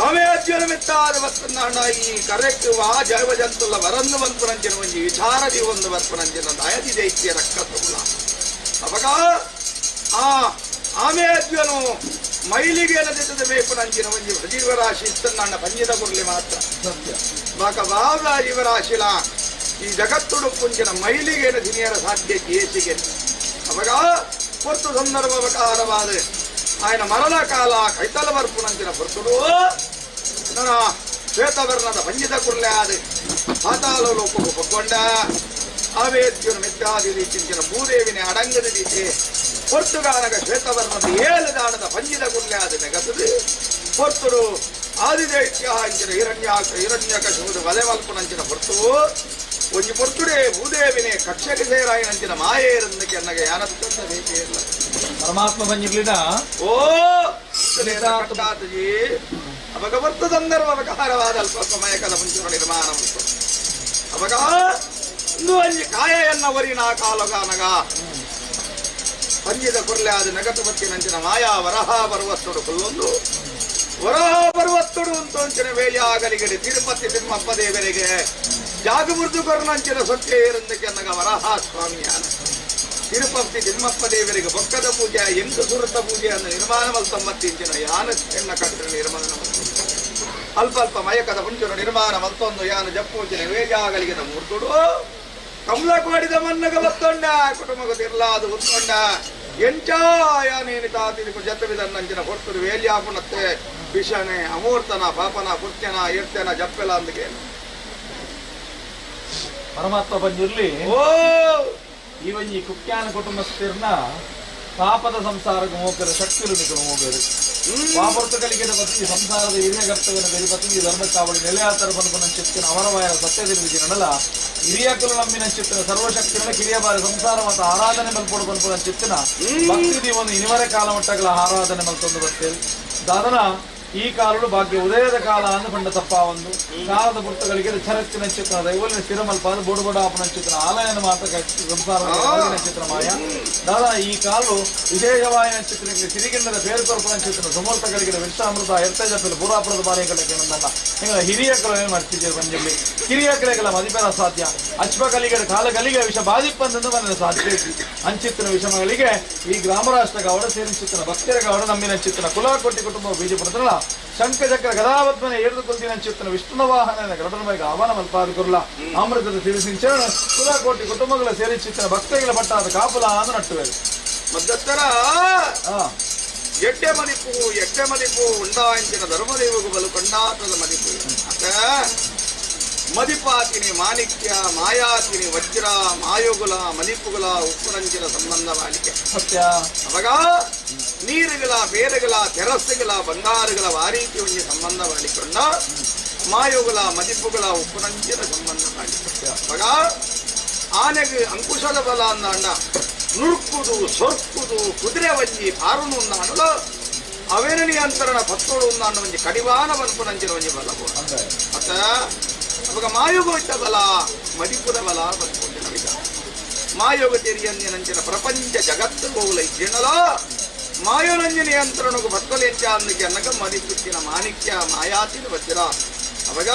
ಆಮೆ ಅಜ್ಜನ ಮೆತ್ತಾದ ವಸ್ತುನ ಈ ಕರೆಕ್ಟ್ ಆ ಜೈವ ಜಂತುಲ್ಲ ವರನ್ನು ಬಂಪುನಂಚಿನ ಒಂಜಿ ವಿಚಾರದಿ ಒಂದು ಬರ್ಪುನಂಚಿನ ದಯದಿ ದೈತ್ಯ ರಕ್ಕತ್ತುಲ್ಲ ಅವಾಗ ಆ ಆಮೆ ಅಜ್ಜನು ಮೈಲಿಗೆ ಎನದಿದ್ದ ಬೇಕು ನಂಚಿನ ಒಂಜಿ ಜೀವರಾಶಿ ಇತ್ತನ್ನ ಪಂಜಿದ ಕುರ್ಲಿ ಮಾತ್ರ ಬಾಕ ಬಾವ ಜೀವರಾಶಿಲ ಈ ಜಗತ್ತುಡು ಪುಂಚಿನ ಮೈಲಿಗೆ ದಿನಿಯರ ಸಾಧ್ಯ ಕೇಸಿಗೆ ಅವಾಗ ಹೊತ್ತು ಸಂದರ್ಭ ಪ್ರಕಾರವಾದ ఆయన మరణ కాల కైతల వర్పునంచిన భర్తుడు ನನ್ನ ಶ್ವೇತವರ್ಣದ ಪಂಜಿತ ಕುರ್ಲ್ಯಾದ ಪಾತಾಳలో ಒಪ್ಪಕೊಂಡ ಆವೇದ್ಯನು ಮೆತ್ತಾದಿ ರೀತಿಂಚಿನ ಭೂದೇವಿನ ಅಡಂಗದ ರೀತಿ ಪೊರ್ತುಗಾನಗ ಶ್ವೇತವರ್ಣದ 7 ದಾಣದ ಪಂಜಿತ ಕುರ್ಲ್ಯಾದ ನೆಗಸದು ಪೊರ್ತುಡು ಆದಿದೈತ್ಯ ಇಂಚಿನ ಹಿರಣ್ಯಕಶುವುದು ವಲೆ ಮಲ್ಪುನಂಚಿನ ಪೊರ್ತು ಒಂಜಿ ಪೊರ್ತುಡೆ ಭೂದೇವಿನೇ ಕಕ್ಷಗೆ ಸೇರಾಯಿನಂಚಿನ ಮಾಯೇರಂದಕ್ಕೆ ಅನ್ನಗೆ ಯಾನತ್ತಂದ ಬೇಕೆ ಇಲ್ಲ ಪರಮಾತ್ಮ ಬಂದಿರ್ಲಿನ ಓ ಕಟ್ಟಾತಜಿ ಅವಾಗ ವರ್ತ ಸಂದರ್ಭ ಪ್ರಕಾರವಾದ ಅಲ್ಪ ಮಯಕದ ಪಂಚಮ ನಿರ್ಮಾಣ ಅವಾಗ ಇಂದು ಒಂಜಿ ಕಾಯೆಯನ್ನ ವರಿನ ಕಾಲಗಾನಗ ಪಂಜಿದ ಕುರ್ಲೆ ಆದ ನಗತು ಬತ್ತಿನಂಚಿನ ಮಾಯಾ ವರಹ ಪರ್ವತ್ತುಡು ಕೊಲ್ಲೊಂದು ವರಹ ಪರ್ವತ್ತುಡು ಅಂತಂಚಿನ ವೇಳಿಯಾಗಲಿಗಡೆ ತಿರುಪತಿ ತಿಮ್ಮಪ್ಪ ದೇವರಿಗೆ ಜಾಗಮೃದು ಕೊರನಂಚಿನ ಸತ್ಯ ಏರಂದಕ್ಕೆ ಅನ್ನಗ ವರಹ ಸ್ವಾಮಿಯಾನ ತಿರುಪತಿ ತಿಮ್ಮಪ್ಪ ದೇವರಿಗೆ ಬೊಕ್ಕದ ಪೂಜೆ ಎಂಟು ಸುರತ ಪೂಜೆಯನ್ನು ನಿರ್ಮಾಣ ಮಲ್ತೊಂಬತ್ತಿಂಚಿನ ಯಾನ ಹೆಣ್ಣ ಕಟ್ಟಿನ ನಿರ್ಮಾಣ ಅಲ್ಪ ಅಲ್ಪ ಮಯಕದ ಮುಂಚೂರು ನಿರ್ಮಾಣ ಮತ್ತೊಂದು ಯಾನು ಜಪ್ಪೂಚಿನ ವೇಳಿಯಾಗಲಿಗೆ ಮೂರ್ತುಡು ಕಮಲ ಕೋಡಿದ ಮನ್ನಗ ಬತ್ತೊಂಡ ಕುಟುಂಬ ತಿರ್ಲಾದು ಉತ್ತೊಂಡ ಎಂಚಾಯನೇನಿ ತಾತಿರಿಕು ಜತ್ತವಿದನ್ನಂಚಿನ ಹೊರ್ತುರು ವೇಲ್ಯಾಪುಣತ್ತೆ ವಿಷನೆ ಅಮೂರ್ತನ ಪಾಪನ ಪುತ್ಯನ ಇರ್ತನ ಜಪ್ಪೆಲ ಅಂದಕ್ಕೆ ಪರಮಾತ್ಮ ಬಂದಿರ್ಲಿ ಓ ಈ ಒಂಜಿ ಕುಕ್ಯಾನ ಕುಟುಂಬಸ್ಥಿರ್ನ ಪಾಪದ ಸಂಸಾರಕ್ಕೆ ಹೋಗರ ಶಕ್ತಿರು ನಿಕಲು ಹೋಗರು ಪಾಪರ್ತ ಕಲಿಗೆದ ಪತ್ನಿ ಸಂಸಾರದ ಹಿರಿಯ ಕರ್ತವ್ಯನ ಬೆರಿ ಪತ್ನಿ ಧರ್ಮಕ್ಕಾವಳಿ ನೆಲೆಯಾತರ ಬಂದು ಚಿತ್ತಿನ ಅವರವಾಯ ಸತ್ಯದ ವಿಧಿನಲ್ಲ ಹಿರಿಯಕಲು ನಮ್ಮಿನ ಚಿತ್ತಿನ ಸರ್ವಶಕ್ತಿನ ಕಿರಿಯ ಬಾರಿ ಸಂಸಾರ ಮತ್ತು ಆರಾಧನೆ ಮಲ್ಪೊಡು ಬಂದು ಚಿತ್ತಿನ ಭಕ್ತಿ ಒಂದು ಇನಿವರೆ ಕಾಲ ಮಟ್ಟಗಳ ಆರಾಧನೆ ಮಲ್ತೊಂದು ಬರ್ತೇವೆ ದಾದನ ಈ ಕಾಲಗಳು ಭಾಗ್ಯ ಉದಯದ ಕಾಲ ಅಂದು ಪಂಡ ತಪ್ಪ ಒಂದು ಕಾಲದ ಪುರ್ತಗಳಿಗೆ ಚರತ್ತಿನ ಚಿತ್ರ ದೈವಲಿನ ಸ್ಥಿರಮಲ್ಪ ಬುಡುಬುಡಾಪನ ಚಿತ್ರ ಆಲಯನ ಮಾತ ಸಂಸಾರ ಚಿತ್ರ ಮಾಯ ದಾದಾ ಈ ಕಾಲು ವಿಶೇಷವಾಯಿನ ಚಿತ್ರಕ್ಕೆ ಸಿರಿಗಿಂಡದ ಬೇರುಕೊರ್ಪನ ಚಿತ್ರ ಸುಮೂರ್ತಗಳಿಗೆ ವಿಶ್ವಾಮೃತ ಎರ್ತಜಪ್ಪಲು ಪುರಾಪುರದ ಬಾರಿಗಳಿಗೆ ನಂದಲ್ಲ ಹಿಂಗ ಹಿರಿಯಕರು ಏನ್ ಮಾಡ್ತಿದ್ದೀವಿ ಬಂದಿಲ್ಲಿ ಕಿರಿಯಕಲೆಗಳ ಮದಿಪೆರ ಸಾಧ್ಯ ಅಚ್ಪಕಲಿಗೆ ಕಾಲಗಳಿಗೆ ವಿಷ ಬಾಧಿಪ್ಪಂದು ಮನೆ ಸಾಧ್ಯ ಅಂಚಿತ್ತಿನ ವಿಷಮಗಳಿಗೆ ಈ ಗ್ರಾಮ ರಾಷ್ಟ್ರ ಗೌಡ ಸೇರಿ ಚಿತ್ರ ಭಕ್ತರ ಗೌಡ ನಮ್ಮಿನ ಚಿತ್ರ ಕುಲಕೋಟಿ ಕುಟುಂಬ ಬೀಜಪುರದಲ್ಲ ಶಂಖಚಕ್ರ ಗದಾವತ್ಮನೆ ಏಳು ಕೊಲ್ತಿನ ಚಿತ್ತನ ವಿಷ್ಣುನ ವಾಹನ ಗರುಡನಮಗೆ ಆಹ್ವಾನ ಮಲ್ಪಾದಿಕೊರ್ಲ ಅಮೃತದ ತಿಳಿಸಿಂಚರಣ ಕುಲಕೋಟಿ ಕುಟುಂಬಗಳ ಸೇರಿ ಚಿತ್ತನ ಭಕ್ತಗಳ ಪಟ್ಟಾದ ಕಾಪುಲ ಅಂದು ನಟ್ಟುವೆ ಮದ್ದತ್ತರ ಎಟ್ಟೆ ಮದಿಪು ಉಂಡಾಂಚಿನ ಧರ್ಮದೇವಗೂ ಬಲು ಕೊಂಡಾಟದ ಮದಿಪು ಅತ್ತ ಮದಿಪಾತಿನಿ ಮಾಣಿಕ್ಯ ಮಾಯಾತಿನಿ ವಜ್ರ ಮಾಯುಗುಲ ಮಲಿಪುಗುಲ ಉಪ್ಪುರಂಚಿನ ಸಂಬಂಧ ಬಾಳಿಕೆ ಸತ್ಯ ಅವಾಗ ನೀರುಗಳ ಬೇರುಗಳ ತೆರಸ್ಸುಗಳ ಬಂಗಾರಗಳ ವಾರೀತಿ ಒಂಜಿ ಸಂಬಂಧ ಬಾಳಿಕೊಂಡ ಮಾಯುಗುಲ ಮದಿಪುಗಳ ಉಪ್ಪುರಂಚಿನ ಸಂಬಂಧ ಬಾಳಿಕೆ ಅವಾಗ ಆನೆಗೆ ಅಂಕುಶದ ಬಲ ಅಂದ ನುರ್ಕುದು ಸೊರ್ಕುದು ಕುದುರೆ ಒಂಜಿ ಪಾರುನು ಅಂದಲು ಅವೇನ ನಿಯಂತ್ರಣ ಪತ್ತೋಡು ಅಂದ ಒಂಜಿ ಕಡಿವಾನ ಬಲ್ಪುನಂಚಿನ ಒಂಜಿ ಬಲ ಮತ್ತ ಅವಾಗ ಮಾಯುಗೋಟ ಬಲ ಮದಿಪುರ ಬಲ ಬಲ್ಪುಂಜಿನ ವಿಧ ಮಾಯೋಗ ತೆರಿಯಂದಿನಂಚಿನ ಪ್ರಪಂಚ ಜಗತ್ತು ಗೋಲೈಜ್ಯನಲ ಮಾಯೋನಂಜ ನಿಯಂತ್ರಣకు ಭಕ್ತಲೆಂಚ ಅನ್ನಕ್ಕೆ ಅನ್ನಕ ಮದಿಪುತ್ತಿನ ಮಾಣಿಕ್ಯ ಮಾಯಾತಿನ ವಜ್ರ ಅವಾಗ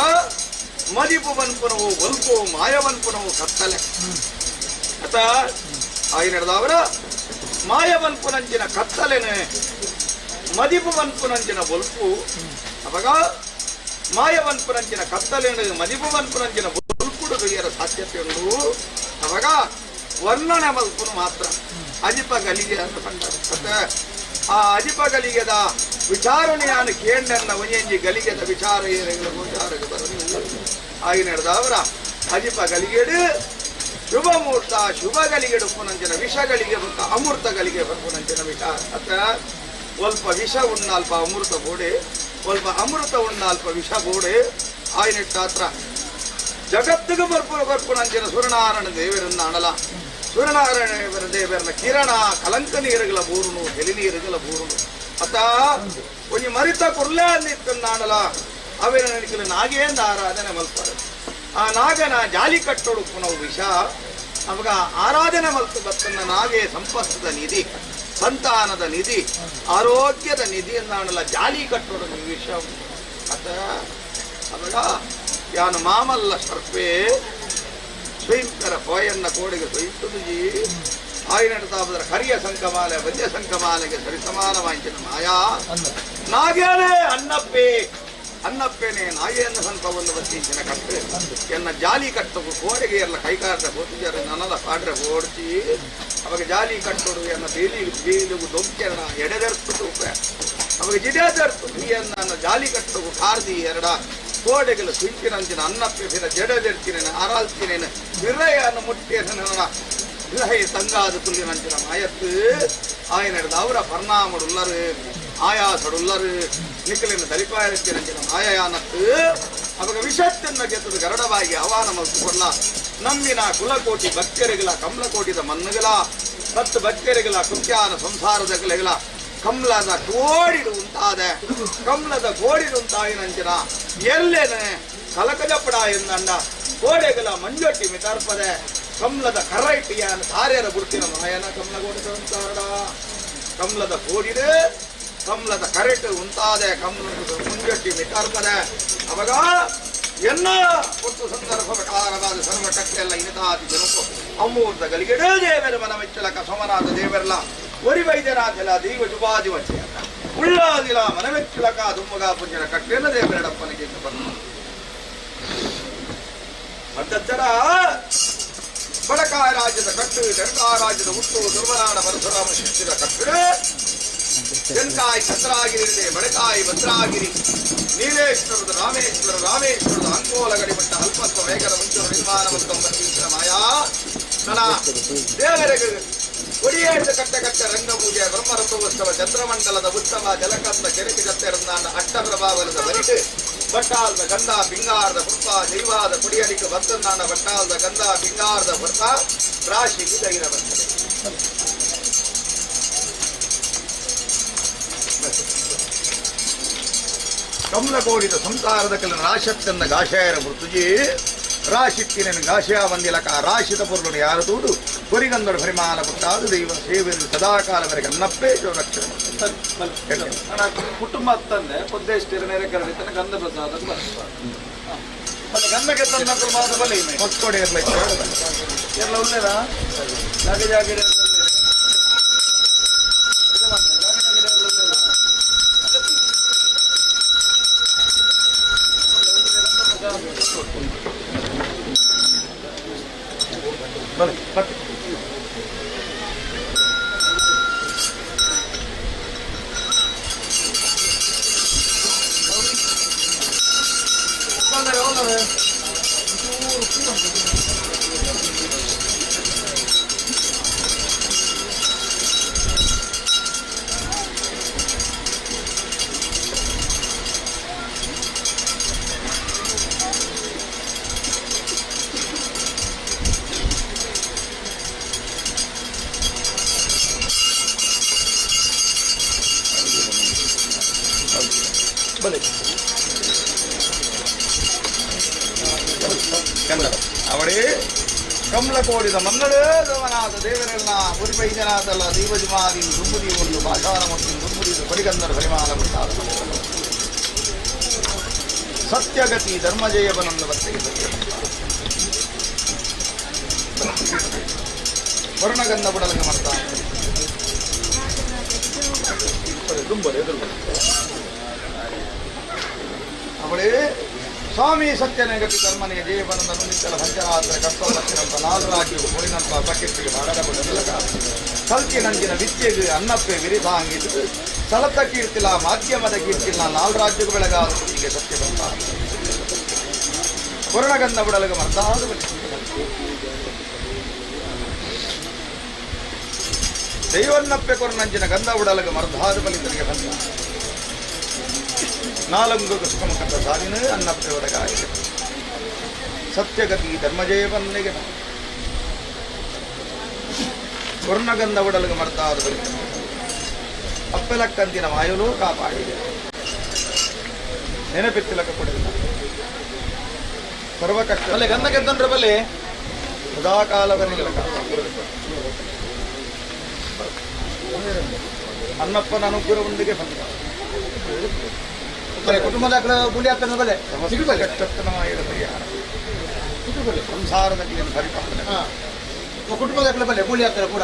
ಮದಿಪು ಬನ್ಪುನವು ಬಲ್ಪು ಮಾಯವನ್ಪುನವು ಕತ್ತಲೆ ಅತ ಆಗಿ ನಡೆದವರ ಮಾಯವನ್ಪುನಂಚಿನ ಕತ್ತಲೆನೆ ಮದಿಪು ಬನ್ಪುನಂಚಿನ ಬಲ್ಪು ಅವಾಗ ಮಾಯವನ್ಪುನಂಚಿನ ಕತ್ತಲೆನೆ ಮದಿಪು ಬನ್ಪುನಂಚಿನ ಬಲ್ಪುಡು ತೆಗೆಯರ ಸಾಧ್ಯತೆ ಉಂಟು ಅವಾಗ ವರ್ಣನೆ ಮಲ್ಪುನು ಮಾತ್ರ ಅಜಿಪ ಗಲಿಗೆ ಅಂತ ಕಂಡ ಆ ಅಜಿಪ ಗಲಿಗೆದ ವಿಚಾರಣೆಯನ್ನು ಕೇಂದ್ರ ಒಂಜಿ ಗಲಿಗೆದ ವಿಚಾರ ವಿಚಾರಕ್ಕೆ ಬರಲಿಲ್ಲ ಆಗಿ ನಡೆದವರ ಅಜಿಪ ಗಲಿಗೆಡು ಶುಭ ಮುಹೂರ್ತ ಶುಭ ಗಲಿಗೆಡು ಪುನಂಚಿನ ವಿಷಗಳಿಗೆ ಮತ್ತು ಅಮೃತ ಗಲಿಗೆ ಬರ್ಪುನಂಚಿನ ವಿಚಾರ ಅತ್ತ ಸ್ವಲ್ಪ ವಿಷ ಉಣ್ಣಾಲ್ಪ ಅಮೃತ ಬೋಡೆ ಸ್ವಲ್ಪ ಅಮೃತ ಉಣ್ಣಾಲ್ಪ ವಿಷ ಬೋಡೆ ಆಯ್ನೆಟ್ಟಾತ್ರ ಜಗತ್ತಿಗೆ ಬರ್ಪುನಂಚಿನ ಸೂರ್ಯನಾರಾಯಣ ದೇವರನ್ನ ಅಣಲ ಸೂರ್ಯನಾರಾಯಣ ದೇವರನ್ನ ಕಿರಣ ಕಲಂಕ ನೀರುಗಳ ಬೂರುನು ತೆಲಿ ನೀರುಗಳ ಬೂರುನು ಅತ್ತ ಒಂಜಿ ಮರಿತ ಕುರ್ಲೆ ಅಂದಿತ್ತನ್ನಾಣಲ ಅವೇನ ನಡಿಕಲು ನಾಗೇಂದ ಆರಾಧನೆ ಮಲ್ಪಾರ ಆ ನಾಗನ ಜಾಲಿ ಕಟ್ಟೋಡು ಪುನಃ ವಿಷ ಅವಾಗ ಆರಾಧನೆ ಮಲ್ತು ಬತ್ತನ್ನ ನಾಗೇ ಸಂಪತ್ತದ ನಿಧಿ ಸಂತಾನದ ನಿಧಿ ಆರೋಗ್ಯದ ನಿಧಿ ಎಂದಾಣಲ ಜಾಲಿ ಕಟ್ಟೋಡು ವಿಷ ಅತ್ತ ಅವಾಗ ಯಾನು ಮಾಮಲ್ಲ ಸರ್ಪೆ ಸ್ವಯಂಕರ ಪೋಯನ್ನ ಕೋಡಿಗೆ ಸ್ವಯಿಸುದುಜಿ ಆಯ್ನೆಡ್ತಾಬದ್ರ ಕರಿಯ ಸಂಕಮಾಲೆ ವದ್ಯ ಸಂಕಮಾಲೆಗೆ ಸರಿಸಮಾನವಾಂಚಿನ ಮಾಯಾ ನಾಗೇನೆ ಅನ್ನಪ್ಪೇನೆ ನಾಗೇಂದ್ರ ಸಂಕವನ್ನು ಬತ್ತಿಂಚಿನ ಕಟ್ಟೆ ಎನ್ನ ಜಾಲಿ ಕಟ್ಟವು ಕೋಡೆಗೆ ಎಲ್ಲ ಕೈಕಾರದ ಗೊತ್ತಿದ್ದಾರೆ ನನ್ನದ ಪಾಡ್ರೆ ಓಡಿಸಿ ಅವಾಗ ಜಾಲಿ ಕಟ್ಟೋಡು ಎನ್ನ ಬೀಲಿಗೂ ದೊಂಕೆನ ಎಡೆದರ್ತು ಅವಾಗ ಜಿಡೇದರ್ತು ನನ್ನ ಜಾಲಿ ಕಟ್ಟವು ಕಾರ್ದಿ ಎರಡ ಕೋಡೆಗಳು ಸುಂಚಿನಂಚಿನ ಅನ್ನಪ್ಪಿನ ಜಡದೆರ್ತಿನೇನು ಆರಾಲ್ತಿನೇನು ವಿರಯನ್ನು ಮುಟ್ಟಿನ ವಿಲಹೈ ತಂಗಾದ ತುಲ್ಲಿನಂಚಿನ ಮಾಯತ್ತು ಆಯ್ನೆಡ್ದು ಅವರ ಪರಿಣಾಮಡುಲ್ಲರು ಆಯಾಸಡುಲ್ಲರು ನಿಖಲಿನ ದಲಿಪಾಯತ್ತಿನಂಚಿನ ಮಾಯಯಾನತ್ತು ಅವಾಗ ವಿಷತ್ತನ್ನ ಗೆತ್ತದ ಗರಡವಾಗಿ ಆಹ್ವಾನ ಮಲ್ಸಿಕೊಳ್ಳ ನಮ್ಮಿನ ಕುಲಕೋಟಿ ಭಕ್ತರಿಗಳ ಕಮಲಕೋಟಿದ ಮನ್ನುಗಳ ಮತ್ತು ಭಕ್ತರಿಗಳ ಕುಂತ್ಯಾನ ಸಂಸಾರದ ಕಲೆಗಳ ಕಮಲದ ಗೋಡಿಡು ಉಂಟಾದ ಕಮಲದ ಗೋಡಿಡು ಉಂಟಾಯಿನಂಚಿನ ಎಲ್ಲೇನೆ ಕಲಕಜಪಡ ಎಂದಂಡ ಕೋಡೆಗಳ ಮಂಜೊಟ್ಟಿ ಮಿತಾರ್ಪದೆ ಕಮಲದ ಕರೈಟಿಯಾನ ತಾರ್ಯರ ಗುರುತಿನ ಮಾಯನ ಕಮಲಗೋಡಿ ಸಂಸಾರ ಕಮಲದ ಕೋಡಿದೆ ಕಮಲದ ಕರೆಟ್ ಉಂಟಾದೆ ಕಮಲದ ಮುಂಜಟ್ಟಿ ಮಿತಾರ್ಪದೆ ಅವಾಗ ಎಲ್ಲ ಒಟ್ಟು ಸಂದರ್ಭ ಪ್ರಕಾರವಾದ ಸರ್ವಶಕ್ತಿಯೆಲ್ಲ ಇನಿತಾದಿ ಜನಕು ಅಮೂರ್ತ ಗಲಿಗೆಡೇ ದೇವರ ಮನವೆಚ್ಚಲಕ ಸೋಮನಾಥ ದೇವರಲ್ಲ ಒರಿ ವೈದ್ಯನಾಥಲ ದೈವ ಜುಬಾದಿ ವಚ್ಚಯ ಉಳ್ಳಾದಿಲ ಮನವೆಚ್ಚಲಕ ದುಮ್ಮಗ ಪುಂಜನ ಕಟ್ಟೆಲ್ಲ ದೇವರಡಪ್ಪನಿಗೆ ಬಂದು ಮದ್ದಚ್ಚರ ಬಡಕಾಯ ರಾಜ್ಯದ ಕಟ್ಟು ಜನಕಾ ರಾಜ್ಯದ ಹುಟ್ಟು ದುರ್ವನಾಡ ಪರಶುರಾಮ ಶಿಷ್ಯರ ಕಟ್ಟು ಜನ್ಕಾಯಿ ಚಂದ್ರಾಗಿರಿ ಬಡಕಾಯಿ ಭದ್ರಾಗಿರಿ ನೀಲೇಶ್ವರದ ರಾಮೇಶ್ವರದ ಅಂಕೋಲ ಗಡಿಮಟ್ಟ ಅಲ್ಪತ್ವ ವೇಗದ ಮುಂಚೂರು ನಿರ್ಮಾಣವಂತ ಮಾಯಾ ನನ ದೇವರಿಗೆ ಒಡಿಯೇಟ ಕಟ್ಟ ರಂಗಪೂಜೆ ಬ್ರಹ್ಮರಥೋತ್ಸವ ಚಂದ್ರಮಂಡಲದ ಉತ್ಸವ ಜಲಕಂದ ಕೆರೆಗೆ ಜತ್ತೆರಂದಾಂಡ ಅಟ್ಟಪ್ರಭಾವನದ ಬರಿಟು ಬಟ್ಟಾಲ್ದ ಗಂಧ ಪಿಂಗಾರದ ಪುರ್ಪ ಜೈವಾದ ಕುಡಿಯಲಿಕ್ಕೆ ಬತ್ತನ್ನಾಂಡ ಬಟ್ಟಾಲ್ದ ಗಂಧ ಪಿಂಗಾರದ ಪುರ್ಪ ರಾಶಿ ಗುದಗಿನ ಬರ್ತದೆ ಕಮಲಕೋಡಿದ ಸಂಸಾರದ ಕಲಿನ ರಾಶಕ್ತಂದ ಗಾಶಾಯರ ಮೃತುಜಿ ರಾಶಿಕ್ಕಿನ ಗಾಶಯ ಬಂದಿಲಕ ರಾಶಿತ ಪುರುಳು ಯಾರು ತೂದು ಕೊರಿಗಂದೊಡ ಪರಿಮಾಣ ಪುಟ್ಟಾದು ದೈವ ಸೇವೆಯನ್ನು ಸದಾಕಾಲವರೆಗೆ ಅನ್ನಪ್ಪೇ ರಕ್ಷಣೆ ಕುಟುಂಬ ತಂದೆ ಪೊದ್ದೇಷ್ಟಿರ ನೆರೆ ಕರಡಿತನ ಗಂಧ ಪ್ರಸಾದ ಗಂಧಕ್ಕೆ ತಂದ ಮಾತ್ರ ಬಲಿ ಮಕ್ಕಳು ಎಲ್ಲ ಒಳ್ಳೆಯದಾ ಜಾಗ ಜಾಗ ಅವಳೇ ಕಮಲಕೋಡಿದ ಮನ್ನಡೇ ದೇವನಾಥ ದೇವರೆಲ್ಲ ಮುರಿಪೈಜನಾಥಲ್ಲ ದೈವಜುಮಾದಿ ದುಂಬುದಿ ಒಂದು ಭಾಷಾನ ಮತ್ತು ದುಂಬುದಿ ಪರಿಗಂಧರ ಪರಿಮಾಣ ಮುಂತಾದ ಸತ್ಯಗತಿ ಧರ್ಮಜಯವನೊಂದು ಬತ್ತೆಗೆ ಸತ್ಯ ವರ್ಣಗಂಧ ಬುಡಲಂಗ ಮಾಡ್ತಾ ಅವಳೇ ಸ್ವಾಮಿ ಸತ್ಯನಗತಿ ಧರ್ಮನಿಗೆ ಜೀವನದ ನುನಿಚ್ಚಲ ಪಂಚರಾತ್ರ ಕರ್ತಲಕ್ಷಣಂತ ನಾಲ್ರಾಜ್ಯವು ಮುಳಿನಂತ ಬಕೆಟ್ಟಿಗೆ ಮಾಡದ ಬಡಲಕ ಕಲ್ಕಿ ನಂಜಿನ ವಿದ್ಯೆಗೆ ಅನ್ನಪ್ಪೆ ವಿರಿದಾಂಗಿದ್ದು ಸಲತ ಕೀರ್ತಿಲ ಮಾಧ್ಯಮದ ಕೀರ್ತಿಲ ನಾಲ್ರಾಜ್ಯಗಳು ಬೆಳಗಾದ ಕುಟಿಗೆ ಸತ್ಯ ಬಂತ ಪೂರ್ಣಗಂಧ ಬುಡಲಗ ಮರ್ದಾದ ಬಲಿ ದೈವನ್ನಪ್ಪೆ ಕೊರನಂಜಿನ ಗಂಧ ಬುಡಲಗ ಮರ್ದಾದ ಬಲಿತರಿಗೆ ಬಂದ ನಾಲಂಗು ಸುಖಮುಖದ ಸಾಲಿನ ಅನ್ನಪ್ಪೆ ಒದಗಾಗಿದೆ ಸತ್ಯಗತಿ ಧರ್ಮಜಯ ಬಂದಿಗೆ ವರ್ಣಗಂಧ ಉಡಲಗ ಮರ್ತಾದ ಬಲಿ ಅಪ್ಪೆಲಕ್ಕಂತಿನ ಮಾಯಲೂ ಕಾಪಾಡಿದೆ ನೆನಪಿತ್ತಿಲಕ ಕೊಡಲಿಲ್ಲ ಸರ್ವ ಕಷ್ಟ ಅಲ್ಲೇ ಗಂಧ ಗೆದ್ದಂಡ್ರೆ ಬಲ್ಲಿ ಸದಾಕಾಲವರೆಗೆ ಅನ್ನಪ್ಪನ ಅನುಗ್ರಹದೊಂದಿಗೆ ಬಂದ ಕುಟುಂಬದ ಗುಂಡಿ ಆಗ್ತದೆ ಬಲೆ ಸಮಸ್ತ ಕಷ್ಟತನವಾದ ಪರಿಹಾರ ಸಂಸಾರದ ಪರಿಪಾಲನೆ ಕುಟುಂಬದ ಬಲೆ ಗುಂಡಿ ಆಗ್ತದೆ ಕೂಡ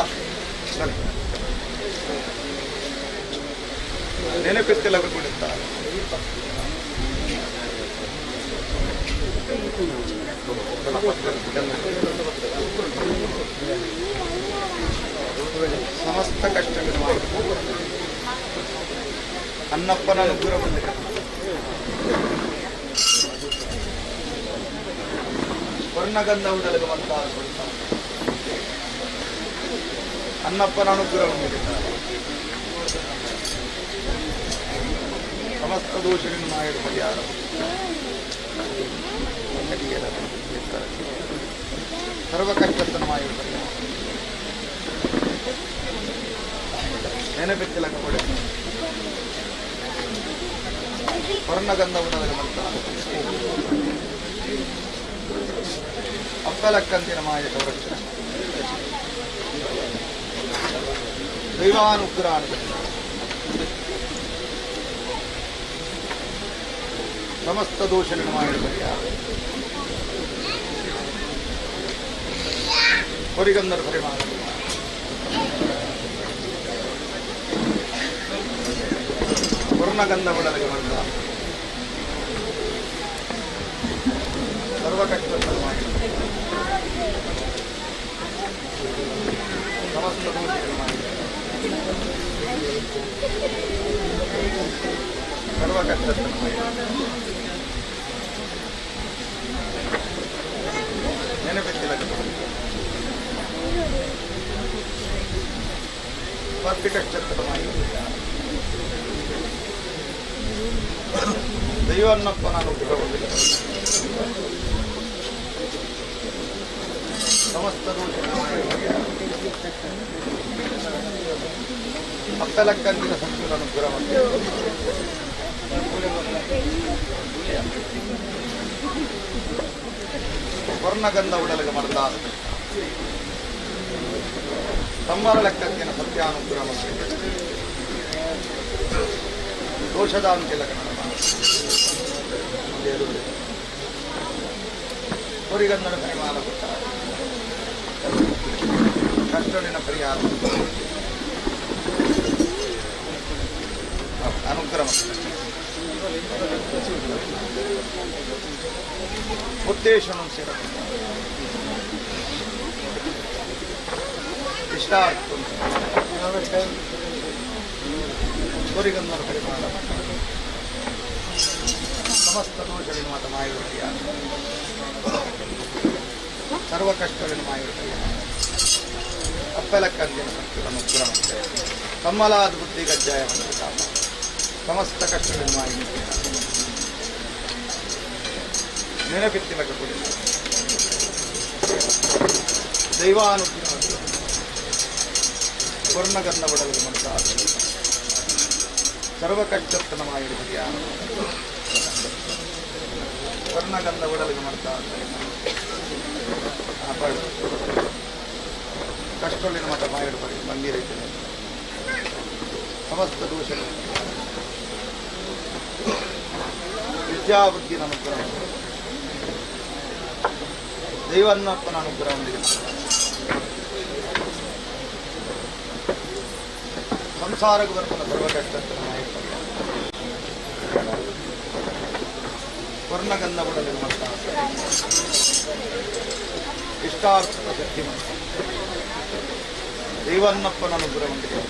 ನೆನಪಿತ್ತಿಲಕ ಕೊಡುತ್ತಾರೆ ಸಮಸ್ತ ಕಷ್ಟಗಳು ಅನ್ನಪ್ಪನ ಅನುಗ್ರಹ ಬಂದಿದೆ ವರ್ಣಗಂಧ ಉಡಲಗ ಮಂತಾದ ಅನ್ನಪ್ಪನ ಅನುಗ್ರಹ ಬಂದಿದೆ ಸಮಸ್ತ ದೋಷಗಳನ್ನು ಮಾಡಿದ ಪರಿಹಾರ ಸರ್ವ ಕಷ್ಟತನ ಮಾಡಿದ ಪರಿಹಾರ ನೆನಪಿತ್ತಿಲಕ ಕೊಡ ವರ್ಣಗಂಧ ಉಡಲಗ ಮಂತಾದ ಅಪ್ಪಲಕ್ಕಂತಿನ ಮಾಯ ಸಂರಕ್ಷಣೆ ದೈವಾನುಗ್ರಹ ಸಮಸ್ತ ದೋಷ ನಿರ್ಮಾಣ ಪರಿಹಾರ ಹೊರಿಗಂಧರ ಪರಿಮಾಣ ವರ್ಣಗಂಧ ಬಡಲಿಗೆ ಬಂದ ಸರ್ವಕಷ್ಟ ಮಾಡಿ ಸಮಸ್ತ ದೋಷ ನಿರ್ಮಾಣ ಸರ್ವಕಷ್ಟ ನೆನಪಿತ್ತಿಲ್ಲ ವರ್ತಿಕಶ್ಚತ್ರಮಾಯಿ ದೈವನ್ನಪ್ಪನ ಅನುಗ್ರಹವಿಲ್ಲ ಸಮಸ್ತ ದೋಷ ಅಪ್ಪಲಕ್ಕಂದಿನ ಸಂಸ್ಕೃತ ಅನುಗ್ರಹವನ್ನು ವರ್ಣಗಂಧ ಉಡಲಿಗೆ ಮಾಡ್ದ ಸಂವರ ಲೆಕ್ಕಕ್ಕಿನ ಸತ್ಯಾನುಗ್ರಹ ದೋಷದಾಂತಿಲಕ ಹೊರಿಗಂಧನ ಪರಿಮಾಣ ಕಷ್ಟಲಿನ ಪರಿಹಾರ ಅನುಗ್ರಹ ಉದ್ದೇಶನು ಸೇರ ಇಷ್ಟಾರ್ಥ ಹೊರಿಗಂಧನ ಪರಿಮಾಣ ಸಮಸ್ತ ದೋಷಗಳಿನ ಮಾತ ಮಾಯುಡಿಯ ಸರ್ವ ಕಷ್ಟಗಳಿನ ಮಾಯುಡಿಯ ಅಪ್ಪಲಕ್ಕಂದಿನ ಸಂಸ್ಕೃತ ಅನುಗ್ರಹ ಕಮ್ಮಲಾದ ಬುದ್ಧಿ ಗಜ್ಜಾಯ ಸಮಸ್ತ ಕಷ್ಟಗಳಿನ ಮಾಯುಡಿಯ ನೆನಪಿತ್ತಿಲಕ ಕೊಡಿ ದೈವಾನುಗ್ರಹ ವರ್ಣಗಂಧ ಬಡಲು ಮಂತ್ರ ಸರ್ವಕಷ್ಟನ ಮಾಯುಡಿಯ ವರ್ಣಗಂಧ ಬಡಲಿಗೆ ಮಂತ್ರ ಕಷ್ಟಲಿನ ಮತ ಮಾಯುಡು ಪಡಿ ಮಂದಿರೈತೆ ಸಮಸ್ತ ದೋಷಗಳು ವಿದ್ಯಾಬುದ್ಧಿನ ಅನುಗ್ರಹ ದೈವನ್ನಪ್ಪನ ಅನುಗ್ರಹ ಹೊಂದಿದೆ ಸಂಸಾರಕ್ಕೆ ಬರ್ತಾನೆ ಸರ್ವಕಷ್ಟ ವರ್ಣಗಂಧ ಬಡಲಿಗೆ ಮಂತ್ರ ಇಷ್ಟಾರ್ಥದ ಶಕ್ತಿ ಮಂತ್ರ ದೈವನ್ನಪ್ಪನ ಅನುಗ್ರಹ ಹೊಂದಿದೆ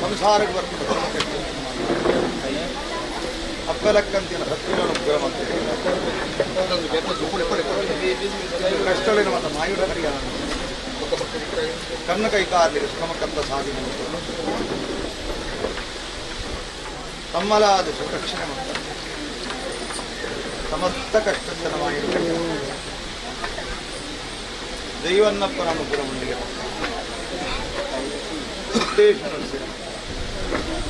ಸಂಸಾರಕ್ಕೆ ಬರ್ತಾನೆ ಸರ್ವಕಷ್ಟ ಅಪ್ಪಲಕ್ಕಂತಿನ ಸತ್ಯಗಳ ಅನುಗ್ರಹ ಮಂತ್ರ ಕಷ್ಟಳಿನ ಮತ ಮಾಯುಡ ಪರಿಹಾರ ಕಣ್ಣು ಕೈಕಾರಲಿಗೆ ಸುಗಮಕಂದ ಸಾಧನೆ ತಮ್ಮಲಾದ ಸುರಕ್ಷಣೆ ಮತ್ತು ಸಮಸ್ತ ಕಷ್ಟದ ಮಾಯುಡ ದೈವನ್ನಪ್ಪನ ಅನುಗ್ರಹ ಹೊಂದಿಗೆ ಉದ್ದೇಶ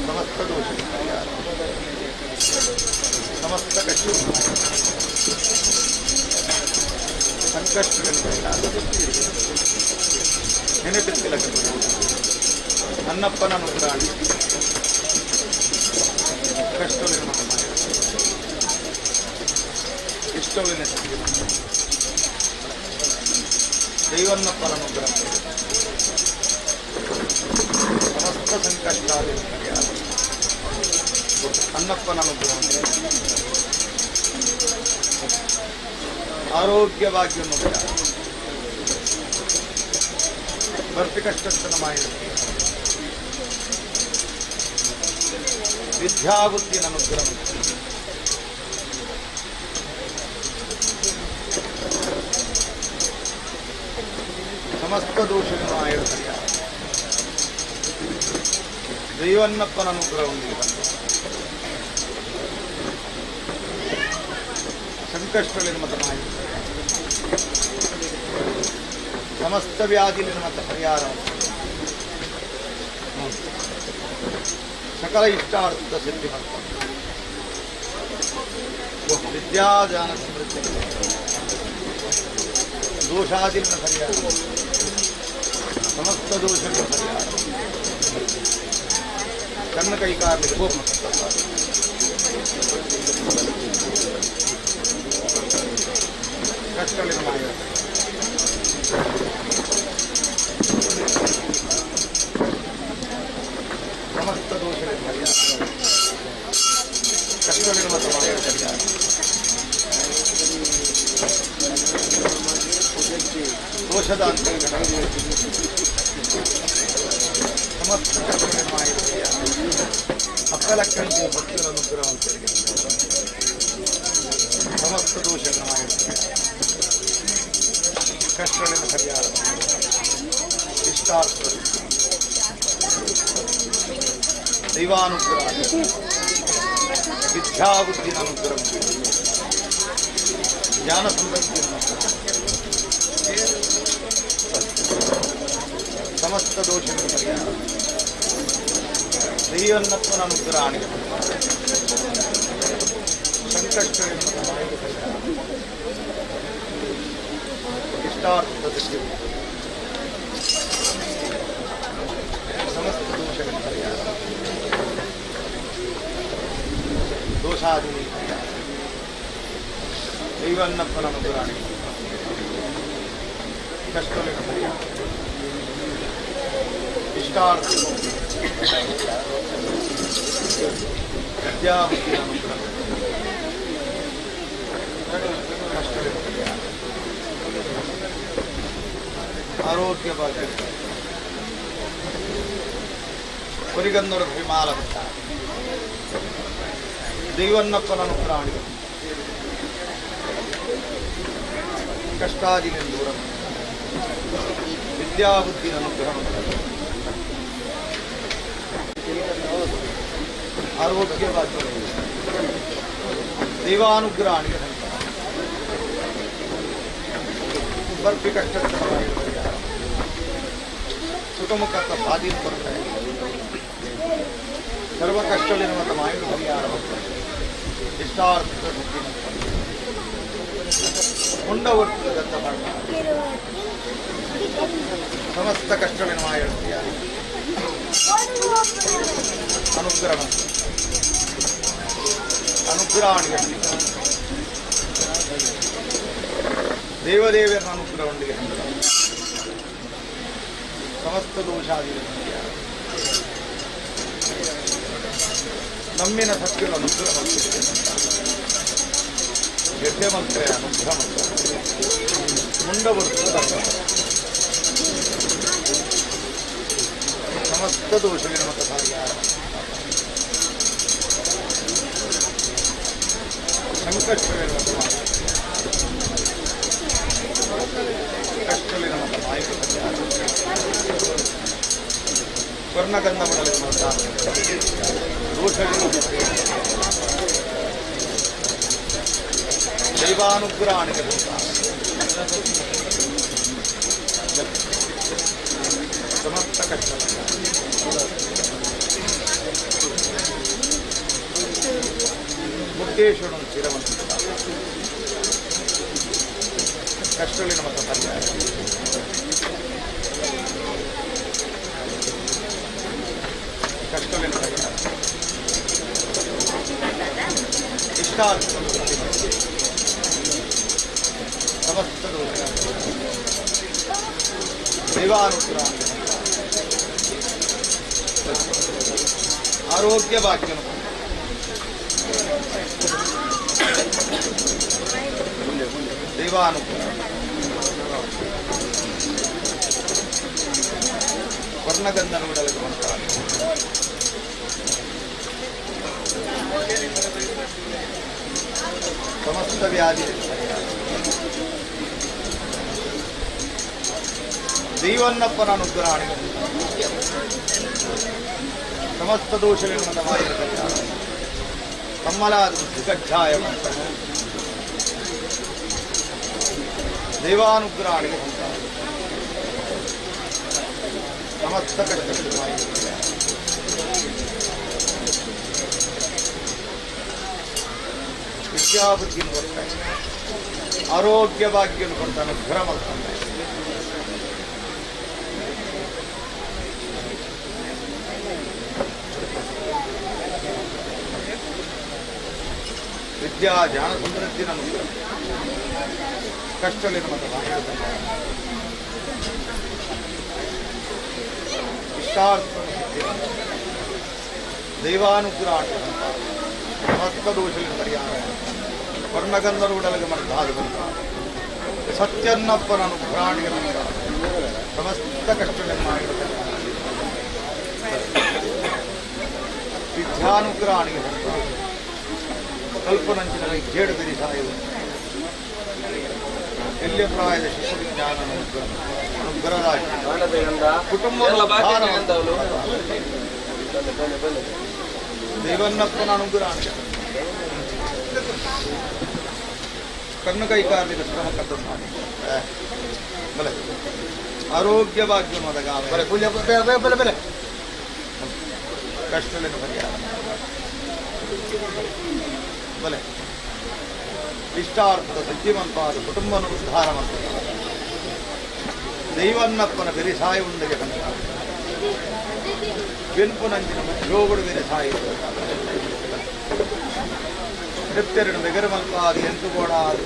ಸಮಸ್ತ ದೋಷ ಪರಿಹಾರ ಸಮಸ್ತ ಕಷ್ಟ ಸಂಕಷ್ಟಗಳನ್ನು ಪರಿಹಾರ ನೆನಪಿತ್ತಿಲಕ ಅನ್ನಪ್ಪನ ಅನುಗ್ರಹ ಕಷ್ಟವಿನ ಮತ ಇಷ್ಟವಿನ ದೈವನ್ನಪ್ಪನ ಅನುಗ್ರಹ ಸಮಸ್ತ ಸಂಕಷ್ಟಾದಿ ಪರಿಹಾರ ಅನ್ನಪ್ಪನ ಅನುಗ್ರಹ ಆರೋಗ್ಯ ಭಾಗ್ಯವನ್ನು ಭರ್ತಿ ಕಷ್ಟನ ಮಾಹಿತಿ ವಿದ್ಯಾಬುದ್ಧಿನ ಅನುಗ್ರಹ ಸಮಸ್ತ ದೋಷಗಳನ್ನು ಆಯುಧ ಪರಿಹಾರ ದೈವನ್ನಪ್ಪನ ಅನುಗ್ರಹ ಹೊಂದಿದೆ ಸಂಕಷ್ಟಗಳಿನ ಮತ ಮಾಹಿತಿ ಸಮಸ್ತ ವ್ಯಾಧಿಲಿನ ಮತ ಪರಿಹಾರ ಸಕಲ ಇಷ್ಟಾರ್ಥ ಸಿದ್ಧಿ ಮಾಡ್ತಾರೆ ವಿದ್ಯಾದಾನ ಸಮೃದ್ಧಿ ದೋಷಾದಿನ ಪರಿಹಾರ ಸಮಸ್ತ ದೋಷಗಳ ಪರಿಹಾರ ಕಣ್ಣು ಕೈ ಕಾಲಿಗೆ ಕೋಪ ಕಷ್ಟಗಳಿನ ಮಾಯ ಸಮಸ್ತ ದೋಷಗಳ ಪರಿಹಾರ ಕಷ್ಟಗಳಿನ ಮತ್ತು ಮಾಯ ಪರಿಹಾರ ದೋಷದ ಅಂತೇಳಿ ಸಮಸ್ತ ಕಷ್ಟಗಳಿನ ಮಾಯ ಪರಿಹಾರ ಅಕ್ಕಲಕ್ಕಂತೆ ಭಕ್ತಿಗಳ ಅನುಗ್ರಹ ಅಂತೇಳಿ ಸಮಸ್ತ ದೋಷಗಳ ಮಾಯ ಪರಿಹಾರ ಕಷ್ಟಗಳಿನ ಪರಿಹಾರ ಇಷ್ಟಾರ್ಥ ದೈವಾನುಗ್ರಹ ವಿದ್ಯಾಬುದ್ಧಿನ ಅನುಗ್ರಹ ಜ್ಞಾನ ಸಂಪತ್ತಿನ ಸಮಸ್ತ ದೋಷಗಳ ಪರಿಹಾರ ದೈವನ್ನತ್ವನ ಅನುಗ್ರಹ ಸಂಕಷ್ಟಗಳಿನ ಮಾಹಿತಿ ಪರಿಹಾರ ಇಷ್ಟಾರ್ಥ ದೃಷ್ಟಿ ಸಮಸ್ತ ದೋಷಗಳ ಪರಿಹಾರ ದೋಷಾದಿ ಪರಿಹಾರ ದೈವನ್ನಪ್ಪನ ಅನುಗ್ರಹ ಕಷ್ಟಗಳಿನ ಪರಿಹಾರ ಇಷ್ಟಾರ್ಥ ವಿದ್ಯಾಬುದ್ಧಿನ ಅನುಗ್ರಹ ಕಷ್ಟಗಳಿನ ಪರಿಹಾರ ಆರೋಗ್ಯ ಭಾಗ್ಯ ಕೊರಿಗನ್ನಡ ವಿಮಾಲ ದೈವನ್ನಪ್ಪನ ಅನುಗ್ರಹ ಕಷ್ಟಾದಿನ ದೂರ ವಿದ್ಯಾಬುದ್ಧಿನ ಅನುಗ್ರಹ ಆರೋಗ್ಯ ಭಾಗ್ಯ ದೈವಾನುಗ್ರಹ ಬರ್ಪಿ ಕಷ್ಟ ಸುಖಮುಖ ಬಾಧಿ ಬರ್ತಾರೆ ಸರ್ವ ಕಷ್ಟಗಳಿನ ಮತ್ತು ಮಾಹಿತಿ ಪರಿಹಾರ ಇಷ್ಟಾರ್ಥ ಮುಂಡ ಒಟ್ಟುದಂತ ಬಣ್ಣ ಸಮಸ್ತ ಕಷ್ಟಗಳಿನ ಮಾಹಿತಿ ಅನುಗ್ರಹ ಅನುಗ್ರಹ ದೇವದೇವರ ಅನುಗ್ರಹೊಂದಿಗೆ ಸಮಸ್ತ ದೋಷಾದಿ ನಮ್ಮಿನ ಸತ್ಯಗಳ ಅನುಗ್ರಹ ಗೆಡ್ಡೆ ಮಂತ್ರ ಅನುಗ್ರಹ ಮಂತ್ರ ಮುಂಡ ಬರುತ್ತದೆ ಸಮಸ್ತ ದೋಷಗಳ ಮತ್ತು ಪರಿಹಾರ ಸಂಕಷ್ಟಗಳ ಮತ್ತು ಕಷ್ಟಗಳಿನ ಮತ್ತು ಮಾಹಿತಿ ಪರಿಹಾರ ವರ್ಣಗಂಧ ಮಾಡಲಿಕ್ಕೆ ದೋಷಗಳು ದೈವಾನುಗ್ರಹ ಸಮಸ್ತ ಕಷ್ಟ ಮುಕ್ತೇಶ್ವರನ ಚಿರವಂತ ಕಷ್ಟಗಳಿನ ಮತ್ತು ಪರಿಹಾರ ಕಷ್ಟಗಳಿನ ಪರಿಹಾರ ಇಷ್ಟಾರ್ಥ ಸಮಸ್ತ ದೋಷ ದೈವಾನುಗ್ರಹ ಆರೋಗ್ಯ ಭಾಗ್ಯ ದೈವಾನುಗ್ರಹ ವರ್ಣಗಂಧ ನೋಡಲಿಕ್ಕೆ ಮಾಡ್ತಾರೆ ಸಮಸ್ತ ವ್ಯಾಧಿ ದೈವನ್ನಪ್ಪನ ಅನುಗ್ರಹ ಸಮಸ್ತ ದೋಷಗಳಿಂದ ಮಾಹಿತಿ ಕಮ್ಮಲಾದ ಕಜ್ಜಾಯ ದೈವಾನುಗ್ರಹ ಸಮಸ್ತ ಕಷ್ಟಗಳು ಮಾಹಿತಿ ವಿದ್ಯಾಬುದ್ಧಿಯನ್ನು ಕೊಡ್ತಾನೆ, ಆರೋಗ್ಯ ಭಾಗ್ಯವನ್ನು ಕೊಡ್ತಾನೆ, ಅನುಗ್ರಹ ಮಾಡ್ತಾನೆ. ವಿದ್ಯಾ ಜ್ಞಾನ ಸಮೃದ್ಧಿ ನಮಗೆ ಕಷ್ಟದಲ್ಲಿ ನಮ್ಮ ಇಷ್ಟಾರ್ಥ ದೈವಾನುಗ್ರಹ ಸಮಸ್ತ ಪರಿಹಾರ ವರ್ಣಗಂಧರು ಉಡಲಿಗೆ ಮರ್ತಾದ ಸತ್ಯನ್ನಪ್ಪನ ಅನುಗ್ರಹಾಣಿಗೆ ಸಮಸ್ತ ಕಷ್ಟಗಳನ್ನು ಮಾಡಿರುತ್ತಾರೆ. ವಿದ್ಯಾನುಗ್ರಹಾಣಿಗೆ ಕಲ್ಪನಂಚಿನ ಜೇಡದಿರಿ ಸಾಯುವುದು ಎಲ್ಲಿ ಪ್ರಾಯದ ಶಿಶು ವಿಜ್ಞಾನ ಅನುಗ್ರಹರಾಗಿ ಕುಟುಂಬ ದೇವನ್ನಪ್ಪನ ಅನುಗ್ರಹ ಕಣ್ಣು ಕೈಕಾರಲಿಗೆ ಶ್ರಮ ಕದ್ದು ಮಾಡಿ ಬಲೆ ಆರೋಗ್ಯ ಭಾಗ್ಯ ಬೆಲೆ ಬೆಲೆ ಕಷ್ಟದಲ್ಲಿ ಪರಿಹಾರ ಬಲೆ ಇಷ್ಟಾರ್ಥದ ಸಜ್ಜಿಮಂತಾದ ಕುಟುಂಬನ ಉದ್ಧಾರ ಮಾಡ್ತಾರೆ. ದೈವನ್ನಪ್ಪನ ಬೆರಿಸಾಯಿ ಉಂಡೆಗೆ ಕಂಡ ಬೆನ್ಪುನಂಚಿನ ಜೋಗುಡು ಬೆರಿಸಾಯಿ ಹೆತ್ತೆರಡು ಬೆಗರು ಮಲ್ಪಾದು ಎಂಟು ಗೋಡಾದು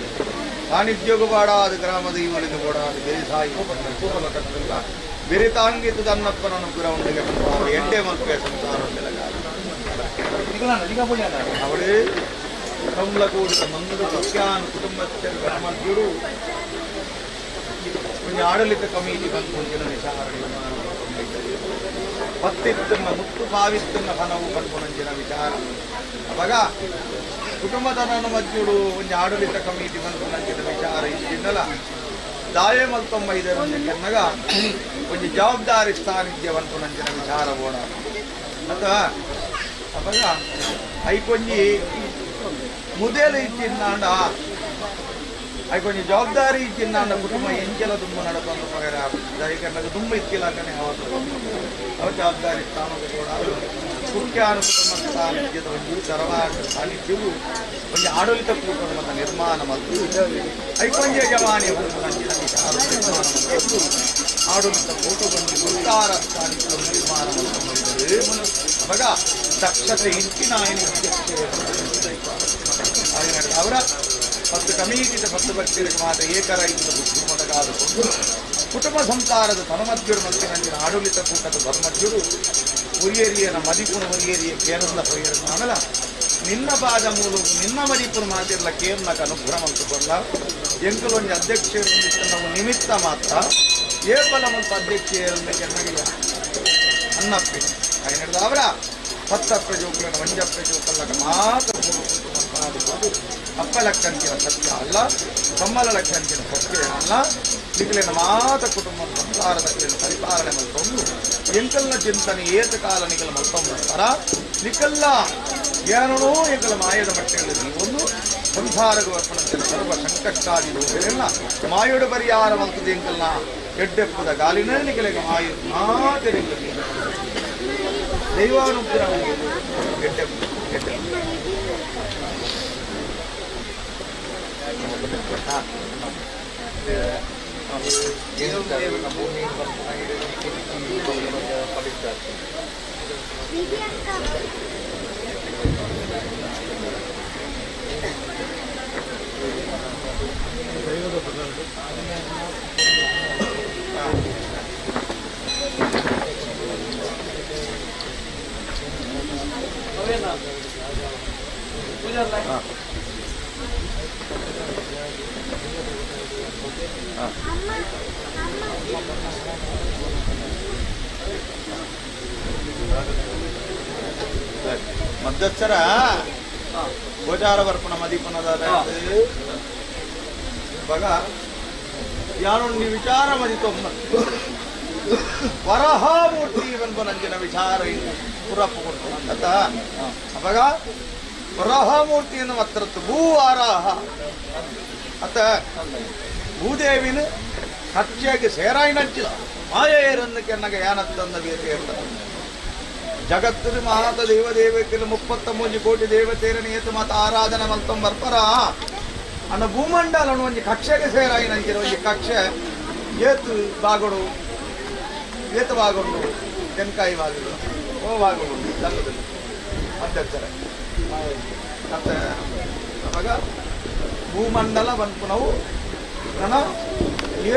ಸಾನ್ನಿಧ್ಯೋಗು ಬಾಡಾದು ಗ್ರಾಮ ದೈವಲಿಗೆ ಗೋಡಾದು ಬೆರಿಸಾಯಿ ಕೂಪಲ ಕಟ್ಟಿಲ್ಲ ಬೆರಿತಾಂಗಿತು ತನ್ನಪ್ಪನ ಅನುಗ್ರಹ ಉಂಡೆಗೆ ಕಂಡ ಎಂಟೆ ಮಲ್ಪೆ ಸಂಸಾರ ಅವಳೇ ಕಮಲ ಕೂಡಿದ ಮಂಗದ ಸತ್ಯಾನು ಕುಟುಂಬಸ್ಥರು ಗ್ರಾಮೀರು ಒಂದು ಆಡಳಿತ ಕಮಿಟಿ ಬಂದು ಜನ ವಿಚಾರಣೆ ಪತ್ತಿತ್ತನ್ನ ಮುತ್ತು ಪಾವಿತ್ತನ್ನ ಹಣವು ಕಣ್ಕೊಂಡಂಜಿನ ವಿಚಾರ ಅವಾಗ ಕುಟುಂಬದ ಮಧ್ಯರು ಒಂದು ಆಡಳಿತ ಕಮಿಟಿ ಬಂದ್ಕೊಂಡಂಜಿನ ವಿಚಾರ ಇದ್ದಿದ್ದಲ್ಲ ದಾಯೆ ಮಲ್ತೊಂಬೈದರ ಕೆನ್ನಗ ಒಂದು ಜವಾಬ್ದಾರಿ ಸ್ಥಾನಿಧ್ಯವನ್ಕೊಂಡಂಜಿನ ವಿಚಾರ ಓಡ ಅಥವಾ ಅವಾಗ ಐಕೊಂಜಿ ಮುದೇಲು ಇಚ್ಚಿನ್ನಾಂಡ ಐಕೊಂಜಿ ಜವಾಬ್ದಾರಿ ಇಚ್ಚಿನ್ನಾಂಡ ಕುಟುಂಬ ಎಂಚಲ ತುಂಬ ನಡಕೊಂಡು ಪಗರ ದೈಕರ್ನಾಗ ತುಂಬ ಇತ್ತಿಲಾಕನೆ ಅವ ಜವಾಬ್ದಾರಿ ಸ್ಥಾನದ ಕೂಡ ಮುಖ್ಯಾನು ಕುಟುಂಬ ಸಾನ್ನಿಧ್ಯದ ಒಂದು ತರವಾದ ಸಾನ್ನಿಧ್ಯವು ಒಂದು ಆಡಳಿತ ಕೂಟದ ನಿರ್ಮಾಣ ಮತ್ತು ಐಕೊಂಜಿ ಯಜಮಾನಿ ಅಂಚಿನ ವಿಚಾರ ನಿರ್ಮಾಣ ಮತ್ತು ಆಡಳಿತ ಕೂಟಗೊಂಡು ಗುರುತಾರ ಸಾನ್ನಿಧ್ಯ ನಿರ್ಮಾಣ ಮಾಡಿದರೆ ಅವಾಗ ದಕ್ಷತೆ ಇಂಚಿನ ಅವರ 10 ಕಮಿಟಿದ 10 ಭಕ್ತರಿಗೆ ಮಾತ್ರ ಏಕರೈತದ ಬುದ್ಧಿ ಮೊದಲಾದಕೊಂಡು ಕುಟುಂಬ ಸಂಸಾರದ ತನಮಧ್ಯರು ಮಧ್ಯೆ ಆಡಳಿತ ಕೂಟದ ಧರ್ಮಜ್ಞರು ಹುರಿಯರಿಯನ ಮದಿಪುರ ಹುರಿಯರಿಯ ಕೇರಳ ಹೊಯ್ಯರನ್ನು ಆಮೇಲೆ ನಿನ್ನ ಪಾದ ಮೂಲಕ ನಿನ್ನ ಮದಿಪುರ ಮಾತಿರಲ ಕೇರಳಕ್ಕೆ ಅನುಗ್ರಹ ಮಂತುಕೊಂಡ ಎಂಕಲೊಂದು ಅಧ್ಯಕ್ಷರು ನಾವು ನಿಮಿತ್ತ ಮಾತ್ರ ಏಪಲ ಮತ್ತು ಅಧ್ಯಕ್ಷರನ್ನ ಚೆನ್ನಾಗಿಲ್ಲ ಅನ್ನಪ್ಪಿ ಹಾಗೆ ಅವರ 10 ಪ್ರಜೋಕುಗಳನ್ನು ಮಂಜ ಪ್ರಜೋಕಲ್ಲಕ ಮಾತ್ರ ಅಪ್ಪ ಲಕ್ಷಂಚಿನ ಸತ್ಯ ಅಲ್ಲ ಕಮ್ಮಲ ಲಕ್ಷಂಚಿನ ಸತ್ಯ ಅಲ್ಲ ನಿಖಲಿನ ಮಾತ ಕುಟುಂಬ ಸಂಸಾರದ ಪರಿಪಾಲನೆ ಮಲ್ಕೊಂಡು ಎಂಕಲ್ನ ಚಿಂತನೆ ಏತಕಾಲ ನಿಖಲ ಮಲ್ಕೊಂಡ್ಬರ್ತಾರ ನಿಖಲ್ಲ ಏನೋ ಎಂಕಲ ಮಾಯದ ಮಟ್ಟಗಳಲ್ಲಿ ಒಂದು ಸಂಸಾರಗ ಅರ್ಪಣಂಚಿನ ಸರ್ವ ಸಂಕಷ್ಟಾದಿ ದೋಷಗಳನ್ನ ಮಾಯೋಡ ಪರಿಹಾರ ಮಲ್ತದ ಎಂಕಲ್ನ ಎಡ್ಡೆಪ್ಪದ ಗಾಲಿನ ನಿಖಲಿಗೆ ಮಾಯ ಮಾತೆ ದೈವಾನುಗ್ರಹ ಮಧ್ಯಸ್ಥರ ಗೋಚಾರ ಬರ್ಪಣ ಮದಿಪನದ ಬಗ ಯಾನು ನಿ ವಿಚಾರ ಮದಿತೊಮ್ಮ ವರಹಾಮೂರ್ತಿ ಬಂಬನಂಜಿನ ವಿಚಾರ ಪುರಪ್ಪು ಕೊಡ್ತ ಅವಾಗ ವರಹಾಮೂರ್ತಿಯನ್ನು ಮತ್ತರತ್ತು ಭೂ ಆರಾಹ ಅತ್ತ ಭೂದೇವಿನ ಹತ್ಯೆಗೆ ಸೇರಾಯಿನಂಚಿಲ್ಲ ಮಾಯೇರನ್ನು ಕೆನ್ನಗೆ ಯಾನತ್ತಂದ ಬೇರೆ ಇರ್ತದೆ ಜಗತ್ತು ಮಾತ ದೇವದೇವಕ್ಕೆ 33 ಕೋಟಿ ದೇವತೆಯರನ್ನು ಏತು ಮಾತ ಆರಾಧನೆ ಮಲ್ತಂ ಬರ್ಪರ ಅನ್ನ ಭೂಮಂಡಲ ಒಂಜಿ ಕಕ್ಷೆಗೆ ಸೇರಾಯಿ ನಂಚಿನ ಒಂಜಿ ಕಕ್ಷೆ ಏತು ಬಾಗೋಡು ಏತು ಬಾಗೋಡು ತೆನ್ಕಾಯಿ ಬಾಗೋಡು ಓ ಬಾಗೋಡು ಜಂಗದಲ್ಲಿ ಅಧ್ಯಕ್ಷರೇ ಮತ್ತೆ ನಮಗ ಭೂಮಂಡಲ ಬಂತು ನಾವು ನನ್ನ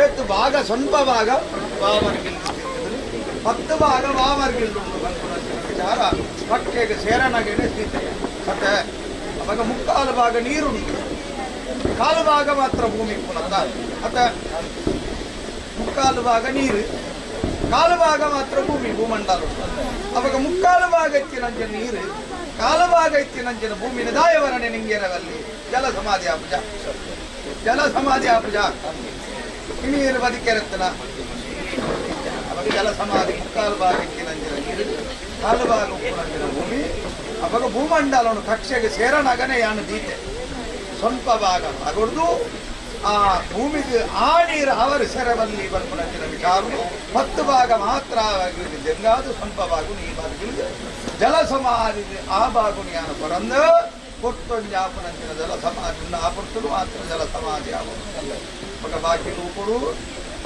ಏತು ಭಾಗ ಸ್ವಲ್ಪ ಭಾಗ ವಾಮರ್ಗಿಲ್ 10 ಭಾಗ ವಾಮರ್ಗಿಲ್ ವಿಚಾರ ಕಕ್ಷೆಗೆ ಸೇರನಾಗೇನೆ ಸ್ಥಿತಿ ಮತ್ತೆ ಅವಾಗ ಮುಕ್ಕಾಲು ಭಾಗ ನೀರುಂಟು ಕಾಲು ಭಾಗ ಮಾತ್ರ ಭೂಮಿ ಪುನಃ ಮತ್ತೆ ಮುಕ್ಕಾಲು ಭಾಗ ನೀರು ಕಾಲು ಭಾಗ ಮಾತ್ರ ಭೂಮಿ ಭೂಮಂಡಲ ಅವಾಗ ಮುಕ್ಕಾಲು ಭಾಗ ಇತ್ತಿನಂಚಿನ ನೀರು ಕಾಲು ಭಾಗ ಇತ್ತಿನಂಚಿನ ಭೂಮಿನ ದಾಯವರಣೆ ನಿಂಗೇರವಲ್ಲಿ ಜಲ ಸಮಾಧಿ ಆಪುಜ ನೀರು ಬದುಕಿರುತ್ತನ ಅವಾಗ ಜಲ ಸಮಾಧಿ ಮುಕ್ಕಾಲು ಭಾಗ ಇತ್ತಿನಂಚಿನ ನೀರು ಕಾಲು ಭಾಗ ಉಪ್ಪುನಂಚಿನ ಭೂಮಿ ಅವಾಗ ಭೂಮಂಡಲವನ್ನು ಕಕ್ಷೆಗೆ ಸೇರನಾಗನೇ ಯಾನು ದೀತೆ ಸ್ವಲ್ಪ ಭಾಗ ಆಗೊಡ್ದು ಆ ಭೂಮಿಗೆ ಆ ನೀರು ಅವರ ಸೆರವಲ್ಲಿ ಬಂಪುನಂಚಿನ ವಿಚಾರವು 10 ಭಾಗ ಮಾತ್ರ ಜಂಗಾದು ಸ್ವಲ್ಪ ಭಾಗ ನೀ ಬಾಗಿಲು ಜಲ ಸಮಾಧಿ ಆ ಭಾಗುನಿ ಯಾನು ಪರಂದ ಕೊಟ್ಟೊಂಜಾಪುನಂಚಿನ ಜಲ ಸಮಾಧಿಯಿಂದ ಆಪುರ್ತಲು ಮಾತ್ರ ಜಲ ಸಮಾಧಿ ಆಗ ಬಾಕಿ ರೂಪಗಳು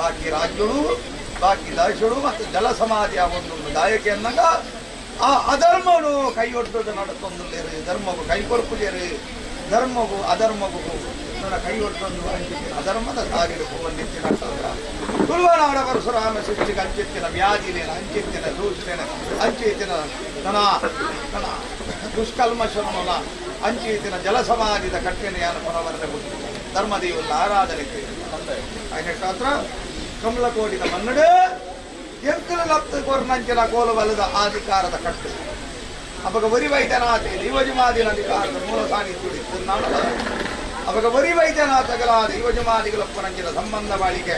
ಬಾಕಿ ರಾಜ್ಯಗಳು ಬಾಕಿ ದೇಶಗಳು ಮತ್ತು ಜಲ ಸಮಾಧಿ ಆಗೊಂದು ದಾಯಕೆ ಅನ್ನಗ ಆ ಅಧರ್ಮನು ಕೈಯೊಡ್ಡೋದು ನಡತೊಂದುಲ್ಲೇರು ಧರ್ಮವು ಕೈ ಕೊರ್ಪುಜೇರು ಧರ್ಮವು ಅಧರ್ಮವು ನನ್ನ ಕೈ ಒಟ್ಟೊಂದು ಅಧರ್ಮದ ಸಾಗಿಲು ಬಂದಿತ್ತಿನ ತುಳುವನಾಡ ಪರಶುರಾಮ ಸೃಷ್ಟಿಗೆ ಅಂಚೆತ್ತಿನ ವ್ಯಾಧಿನೇನ ಅಂಚೆತ್ತಿನ ದೂಷಣೆನ ಅಂಚೆತ್ತಿನ ನನ್ನ ದುಷ್ಕಲ್ಮಶನ ಅಂಚೆತ್ತಿನ ಜಲಸಮಾಧಿದ ಕಟ್ಟೆನೆಯನ್ನು ಪುನವರ್ಣೆ ಬಿಟ್ಟು ಧರ್ಮದೇವಲ್ಲ ಆರಾಧನೆ ಹತ್ರ ಕಮಲಕೋಟಿದ ಮನ್ನಡೆ ಎಂಕಲು ಲಪ್ತ ಕೊರ್ನಂಚಿನ ಕೋಲಬಲದ ಅಧಿಕಾರದ ಕಟ್ಟು ಅವಾಗ ಬರಿ ವೈದ್ಯನಾಥ ದೈವಜಮಾದಿನ ಅಧಿಕಾರದ ಮೂಲ ಸಾನ್ನಿಧ್ಯ ನಾಡಲ ಅವಾಗ ಬರಿ ವೈದ್ಯನಾಥಗಳಾದ ಯುವಜಮಾದಿಗಳಪ್ಪನಂಚಿನ ಸಂಬಂಧ ಬಾಳಿಕೆ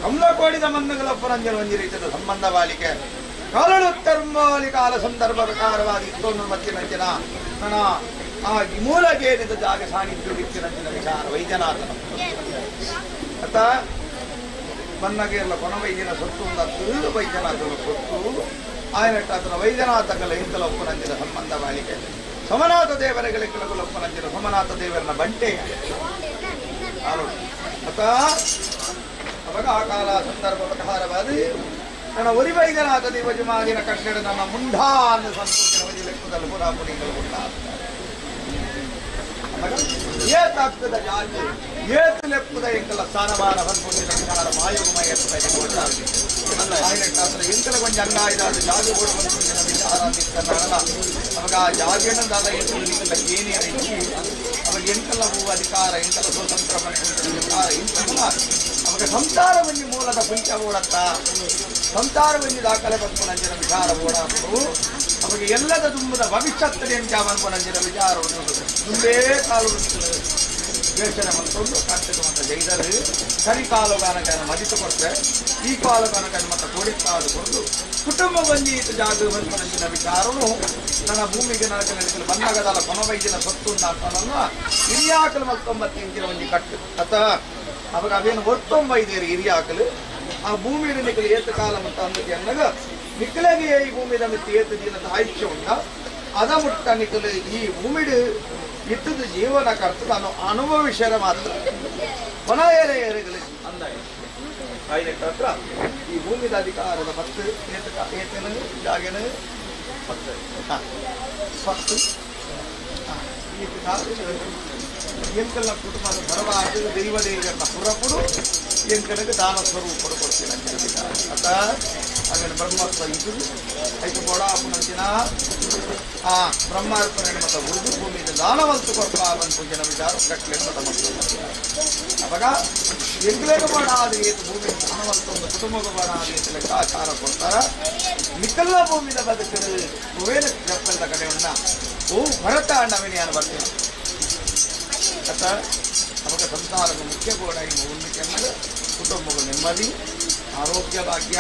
ಕಮಲಕೋಡಿದ ಮನ್ನಗಳಪ್ಪನಂಚಿನ ಒಂದು ರೀತಿಯ ಸಂಬಂಧ ಬಾಳಿಕೆ ಕಾಲಳು ತರ್ಮಾಲಿ ಕಾಲ ಸಂದರ್ಭ ಪ್ರಕಾರವಾದ ಇತ್ತೊಂದು ಮತ್ತಿನಂಚಿನ ನನ್ನ ಆ ಮೂಲಗೇರಿದ ಜಾಗ ಸಾನ್ನಿಧ್ಯ ವಿಚಾರ ವೈದ್ಯನಾಥನ ಅತ್ತ ಮನ್ನಗೇರ್ಲ ಕೊನ ವೈದ್ಯನ ಸೊತ್ತು ಒಂದು ವೈದ್ಯನಾಥನ ಸೊತ್ತು ಆಯ್ನಟ್ಟ ಆತನ ವೈದ್ಯನಾಥಗಳ ಇಂಕಲೊಪ್ಪನಂಚಿನ ಸಂಬಂಧ ಬಾಳಿಕೆ ಸೋಮನಾಥ ದೇವರಗಳಿಗೆ ಕೆಲಗೊಳಪ್ಪನಂಚಿನ ಸೋಮನಾಥ ದೇವರನ್ನ ಬಂಟೆ ಅತ್ತ ಅವಾಗ ಆ ಕಾಲ ಸಂದರ್ಭ ಪ್ರಕಾರವಾದ ನನ್ನ ಒರಿ ವೈದ್ಯನಾಥ ದೇವಜಮಾದಿನ ಕಟ್ಟಡ ನನ್ನ ಮುಂಡಾ ಅನ್ನು ಸಂತೋಷನ ವಜಿ ಲೆಕ್ಕದಲ್ಲಿ ಪುರಾಪುರಿಗಳು ಏತಾಗ್ತದ ಜಾತಿ ಏತು ಲೆಕ್ಕದ ಎಂಕಲ ಸ್ಥಾನಮಾನ ಸಂತೋಷನ ವಿಚಾರ ಮಾಯೋಗಮಯ ಎಂಕಲ ಕೊಂಚ ಅಂಗಾಯಿದಾದ ಜಾಗ ಕೊಡುವಂತ ವಿಚಾರ ಅವಾಗ ಆ ಜಾಗೇನದಾದ ಎಂಕಲ ಏನೇ ಅವಾಗ ಎಂಕಲ ಹೂ ಅಧಿಕಾರ ಎಂಕಲ ಸ್ವತಂತ್ರ ವಿಚಾರ ಎಂಕಲ ಅವಾಗ ಸಂಸಾರವನ್ನಿ ಮೂಲದ ಪಂಚ ಓಡತ್ತ ಸಂಸಾರವನ್ನಿ ದಾಖಲೆ ಬಂಪುನಂಚಿನ ವಿಚಾರ ಓಡಾಡು ಅವಾಗ ಎಲ್ಲದ ತುಂಬದ ಭವಿಷ್ಯತ್ತಡೆ ಅಂತ ಬಂಪುನಂಚಿನ ವಿಚಾರವನ್ನು ಮುಂದೇ ಕಾಲು ಯೋಚನೆ ಮಾಡ್ಕೊಂಡು ಕಾಣ್ತಕ್ಕಂಥ ಜೈದರು ಸರಿ ಕಾಲುಗಾನಕನ್ನು ಮದಿತು ಕೊಟ್ಟರೆ ಈ ಕಾಲುಗಾನಕನ್ನು ಮತ್ತೆ ಕೊಡಿಸ್ತಾದು ಕೊಟ್ಟು ಕುಟುಂಬ ಬಂದೀತ ಜಾಗ ಬಂಪನಂಚಿನ ವಿಚಾರನು ನನ್ನ ಭೂಮಿಗೆ ನನಗೆ ಬಂದಾಗದಲ್ಲ ಕೊನವೈದ್ಯನ ಸೊತ್ತು ಅಂತಾನಲ್ಲ ಹಿರಿಯಾಕಲು ಮತ್ತೊಂಬತ್ತು ಇಂಚಿನ ಒಂದು ಕಟ್ಟು ಅತ ಅವಾಗ ಅದೇನು ಒತ್ತೊಂಬೈದೇರು ಹಿರಿಯಾಕಲು ಆ ಭೂಮಿ ನಿಕ್ಕಲು ಏತ ಕಾಲ ಮತ್ತು ಅಂದಕ್ಕೆ ಅನ್ನಗ ನಿಕ್ಕಲೆಗೆ ಈ ಭೂಮಿದ ಮಿತ್ತು ಏತ ದಿನದ ಆಯುಷ್ಯ ಉಂಟ ಅದ ಮುಟ್ಟ ನಿಕ್ಕಲು ಈ ಭೂಮಿಡು ಇಟ್ಟದ ಜೀವನ ಕರ್ತ ನಾನು ಅನುಭವಿಸ್ಯಾರ ಮಾತ್ರ ಕೊನ ಏರೆಗಳು ಅಂದ ಹತ್ರ ಈ ಭೂಮಿದ ಅಧಿಕಾರದ ಮತ್ತು ಏತನ ಜಾಗನ ಮತ್ತು ಎಂಕಲ್ನ ಕುಟುಂಬದ ಬರಬಾರದು ದೈವದೇವರನ್ನ ಪುರಪುಡು ಎಂಕನಿಗೆ ದಾನ ಸ್ವರೂಪಡು ಕೊಡ್ತೀನಿ ಅಂತ ಅತ ಆಮೇಲೆ ಬ್ರಹ್ಮತ್ವ ಇದು ಐದು ಬೋಡ ಅಪ್ಪನಂಚಿನ ಆ ಬ್ರಹ್ಮಾರ್ಪಣೆ ಮತ್ತು ಉರ್ದು ಭೂಮಿಗೆ ದಾನವಂತು ಕೊಡ್ತಾ ಬಂತು ಜನ ವಿಚಾರ ಕಟ್ಲೆ ಮತ ಅವಾಗ ಎಂಗ್ಲೇಗ ಬಾಡ ಆದ ಏತು ಭೂಮಿ ದಾನವಂತ ಒಂದು ಕುಟುಂಬದ ಬಾಡ ಆದ ಏತು ಲೆಕ್ಕಾಚಾರ ಕೊಡ್ತಾರ ಮಿಕ್ಕಲ್ಲ ಭೂಮಿದ ಬದುಕಲು ಕುವೇನ ಜಪ್ಪದ ಕಡೆ ಉಂಡ ಓ ಭರತ ಅಣ್ಣವಿನಿಯಾನ ಬರ್ತೀನಿ ಅತ ಅವಾಗ ಸಂಸಾರದ ಮುಖ್ಯ ಗೋಡ ಈ ಭೂಮಿಕೆ ಅನ್ನೋದು ಕುಟುಂಬಗಳು ನೆಮ್ಮದಿ ಆರೋಗ್ಯ ಭಾಗ್ಯ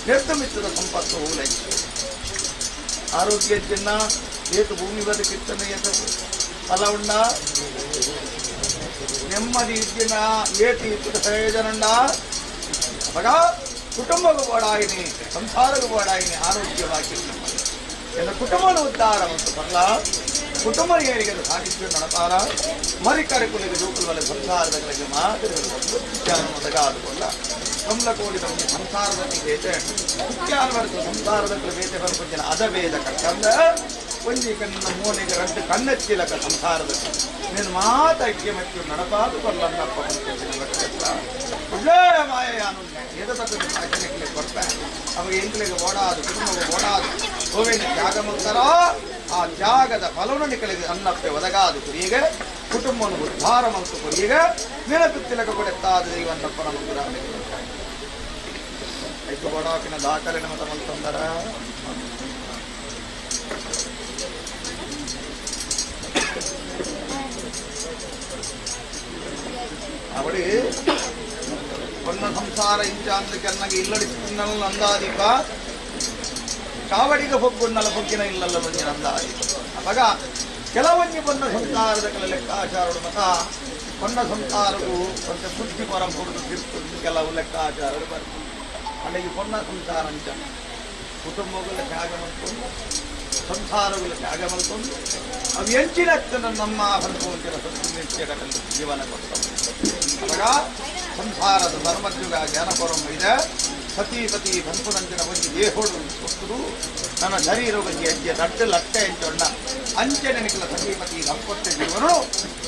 ನಿರ್ಗಮಿಸಿದ ಸಂಪತ್ತು ಹೂಲೈಕೆ ಆರೋಗ್ಯ ಚಿನ್ನ ಏತು ಭೂಮಿ ಬದುಕಿತ್ತನ ಏತು ಫಲ ಉಂಡ ನೆಮ್ಮದಿ ಇದ್ದಿನ ಏತು ಇತ್ತು ಪ್ರಯೋಜನ ಅವಾಗ ಕುಟುಂಬಗೂ ಬೋಡಾಯಿನಿ ಸಂಸಾರಗೂ ಬೋಡಾಯಿನಿ ಆರೋಗ್ಯವಾಗಿ ಎನ್ನ ಕುಟುಂಬದ ಉದ್ಧಾರ ಮತ್ತು ಬರಲ ಕುಟುಂಬ ಏಳಿಗೆ ಸಾಧಿಸಿ ನಡಪಾರ ಮರಿ ಕರೆಕುಲಿಗೆ ಜೋಕುಲ ಸಂಸಾರಗಳಿಗೆ ಮಾತುಗಳು ಕಮಲ ಕೋಡಿದ ಸಂಸಾರದಲ್ಲಿ ಬೇತೆ ಮುಖ್ಯಾನವರ್ಗ ಸಂಸಾರದಲ್ಲಿ ಬೇತೆ ಬರ್ಕೊಂದಿನ ಅಧಭೇದ ಕಟ್ಟಂದ ಒಂಜಿ ಕಣ್ಣ ಮೋನಿಗೆ ರಡ್ಡು ಕಣ್ಣೆಚ್ಚಿಲಕ ಸಂಸಾರದಲ್ಲಿ ನೀನು ಮಾತಕ್ಕೆ ಮತ್ತು ನಡಪಾದು ಬಲ್ಲನ್ನಪ್ಪ ಒಳ್ಳೆ ಮಾಯೆಯಾನು ಎದತಕ್ಕ ಸಾಚನೆಗೆ ಕೊಡ್ತಾರೆ ಅವಾಗ ಎಂಟ್ಲಿಗೆ ಓಡಾದು ಕುಟುಂಬಗೆ ಓಡಾದು ಗೋವಿನ ತ್ಯಾಗ ಮುಕ್ತರೋ ಆ ತ್ಯಾಗದ ಫಲವಣಿಗಳಿಗೆ ಅನ್ನಪ್ಪೆ ಒದಗಾದು ಕುರಿಯಿಗೆ ಕುಟುಂಬವನ್ನು ಉದ್ಧಾರ ಮತ್ತು ಕುರಿಯಿಗೆ ನಿನಕು ತಿಲಕ ಕೊಡೆತ್ತಾದ ದೈವನ್ನಪ್ಪ ನಮಗೆ ಐದು ಓಡಾಕಿನ ದಾಖಲೆ ನಮ್ಮ ತಮ್ಮಂತಂದರ ಅವಳಿ ಕೊನ್ನ ಸಂಸಾರ ಇಂಚ ಅಂದ್ರೆ ಕೆನ್ನಗೆ ಇಲ್ಲಡಿ ತಿನ್ನಲ್ಲ ಅಂದಾದೀಪ ಕಾವಡಿಗೆ ಹೊಗ್ಗುನ್ನಲ್ಲ ಹೊಗ್ಗಿನ ಇಲ್ಲಲ್ಲ ಮಂಜಿನ ಅಂದಾದೀಪ ಅವಾಗ ಕೆಲವೊಂದು ಕೊನ್ನ ಸಂಸಾರದ ಲೆಕ್ಕಾಚಾರಗಳು ಮತ ಕೊನ್ನ ಸಂಸಾರವು ಕೊಂಚ ಸುದ್ದಿ ಪರಂ ಹೊಡೆದು ತಿರ್ತು ಕೆಲವು ಲೆಕ್ಕಾಚಾರಗಳು ಬರ್ತದೆ ಅಲ್ಲಿಗೆ ಕೊನ್ನ ಸಂಸಾರ ಅಂಚ ಕುಟುಂಬಗಳ ತ್ಯಾಗ ಮಾಡ್ಕೊಂಡು ಸಂಸಾರಗಳ ತ್ಯಾಗ ಮಾಡ್ಕೊಂಡು ಅವು ಎಂಚಿನ ನಮ್ಮ ಹೊರಕೊಂಚಿನ ಸತ್ಯಗಳಲ್ಲಿ ಜೀವನ ಕೊಡ್ತಾರೆ ಅವಾಗ ಸಂಸಾರದ ಧರ್ಮದ್ಯುಗ ಜ್ಞಾನಪರಂ ಇದೆ ಸತೀಪತಿ ಬಂಪುನಂಚಿನ ಒಂದು ದೇಹೋಡು ಕೊಟ್ಟರು ನನ್ನ ಶರೀರ ಬಗ್ಗೆ ಹೆಜ್ಜೆ ದಡ್ಡ ಲಟ್ಟೆ ಎಂಚೊಂಡ ಅಂಚೆ ನೆನಕಲ ಸತೀಪತಿ ದಂಪತ್ಯ ಜೀವನು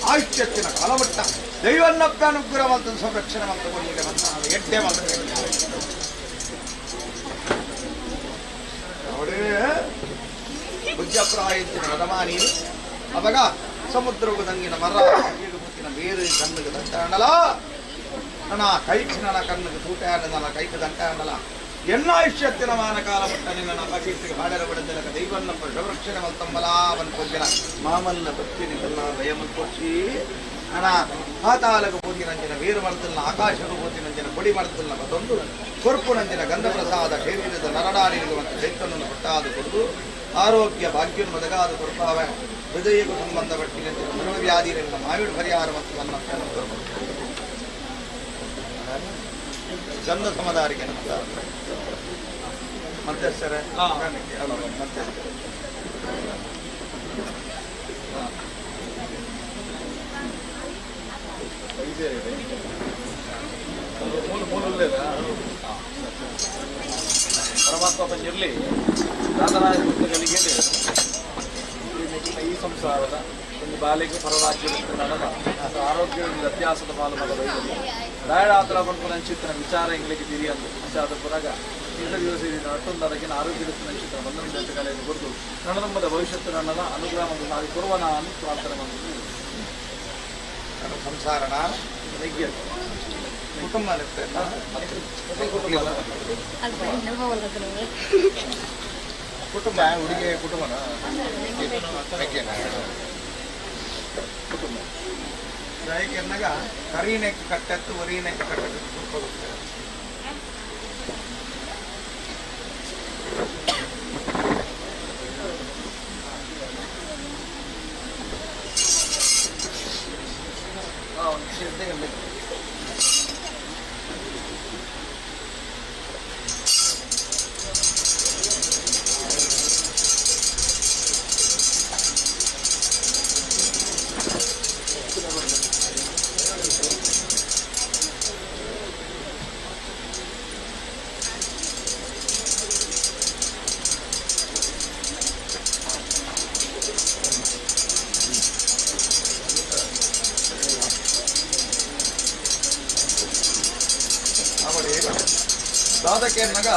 ಆಯುಷ್ಯತ್ತಿನ ಕಾಲಮಟ್ಟ ದೈವನ್ನಪ್ಪ ಅನುಗ್ರಹ ಮತ್ತು ಸಂರಕ್ಷಣೆ ಮತ್ತು ಕೊಲ್ಲಿಗೆ ಬಂದ ಎಡ್ಡೆ ಮತ್ತು ಬುದ್ಧಪ್ರಾಯಂಚಿನ ರದಮಾನಿ ಅವಾಗ ಸಮುದ್ರವು ದಂಗಿನ ಮರ ಮುತ್ತಿನ ಬೇರೆ ಕಣ್ಣಿಗೆ ದಂಟಾಂಡಲ ನನ್ನ ಕೈಗೆ ನನ್ನ ಕಣ್ಣಿಗೆ ತೂಟ ನನ್ನ ಕೈಗೆ ದಂಟಾಂಡಲ ಎನ್ನಾಯುಷ್ಯತ್ತಿನ ಮಾನ ಕಾಲ ಮುಟ್ಟ ನಿನ್ನ ಪಕೀರ್ತಿಗೆ ಹಾಡರ ಬಿಡದಲಕ ದೈವನ್ನಪ್ಪ ಸಂರಕ್ಷಣೆ ಮಲ್ತಂಬಲ ಬಂದ್ಕೊಳ್ತಿನ ಮಾಮಲ್ಲ ಭಕ್ತಿನಿಲ್ಲ ದಯಮಲ್ಕೊಚ್ಚಿ ನನ್ನ ಪಾತಾಳకు పోతినంచిన వేరు మర్తున్న ఆకాశకు పోతినంచిన కొడి మర్తున్న మతొందు కొర్పునంచిన గంధ ప్రసాద శరీರದ ನರಡಾಡಿಗೆ ಮತ್ತು ಚೈತನ್ಯವನ್ನು ಕೊಟ್ಟಾದ ಕೊಡು ಆರೋಗ್ಯ ಭಾಗ್ಯವನ್ನು ಒದಗಾದ ಕೊಡ್ತಾವ ಹೃದಯಕ್ಕೂ ಸಂಬಂಧಪಟ್ಟಿನಂತೆ ಮನೋವ್ಯಾಧಿಗಳಿಂದ ಮಾವಿಡು ಪರಿಹಾರ ಮತ್ತು ನನ್ನ ಗಂಧ ಸಮದಾರಿಗೆ ಮಧ್ಯಸ್ಥರೇ ಮಧ್ಯಸ್ಥರೇ ಪರಮಾತ್ಮ ಬಂದಿರಲಿ ರಾಧರಾಜ ಭಕ್ತಗಳಿಗೆ ಈ ಸಂಸಾರದ ಒಂದು ಬಾಲಿಗೆ ಪರರಾಜ್ಯದ ನಡೆದ ಆರೋಗ್ಯದ ವ್ಯತ್ಯಾಸದ ಪಾಲುಮದ ಡಯಡಾತ್ರ ಬಂಪುನಂಚಿತ್ತಿನ ವಿಚಾರ ಇಂಗ್ಲಿಗೆ ತಿರಿಯಂದು ವಿಚಾರದ ಪುರಾಗ ಇಂಥ ದಿವಸ ನಟ್ಟೊಂದು ಅದಕ್ಕಿನ ಆರೋಗ್ಯದ ಚಿತ್ರ ಬಂದ ಕಲೆಯನ್ನು ಕುರಿತು ನನ್ನದಂಬದ ಭವಿಷ್ಯತ್ತು ನನ್ನದ ಅನುಗ್ರಹ ಮತ್ತು ಸಾಗಿ ಕೊರುವನ ಅನ್ನು ಪ್ರಾರ್ಥನೆ ಮಾಡಿದ್ದು ಸಂಸಾರಣ ಕುಟುಂಬ ಕುಟುಂಬ ಹುಡುಗಿ ಕುಟುಂಬನ ಕುಟುಂಬ ಎನ್ನಗ ಕರೀನೆಕ್ಕೆ ಕಟ್ಟತ್ತು ವರೀನೆಕ್ಕೆ ಕಟ್ಟತ್ತು ಸಾಧಕೆ ನಗ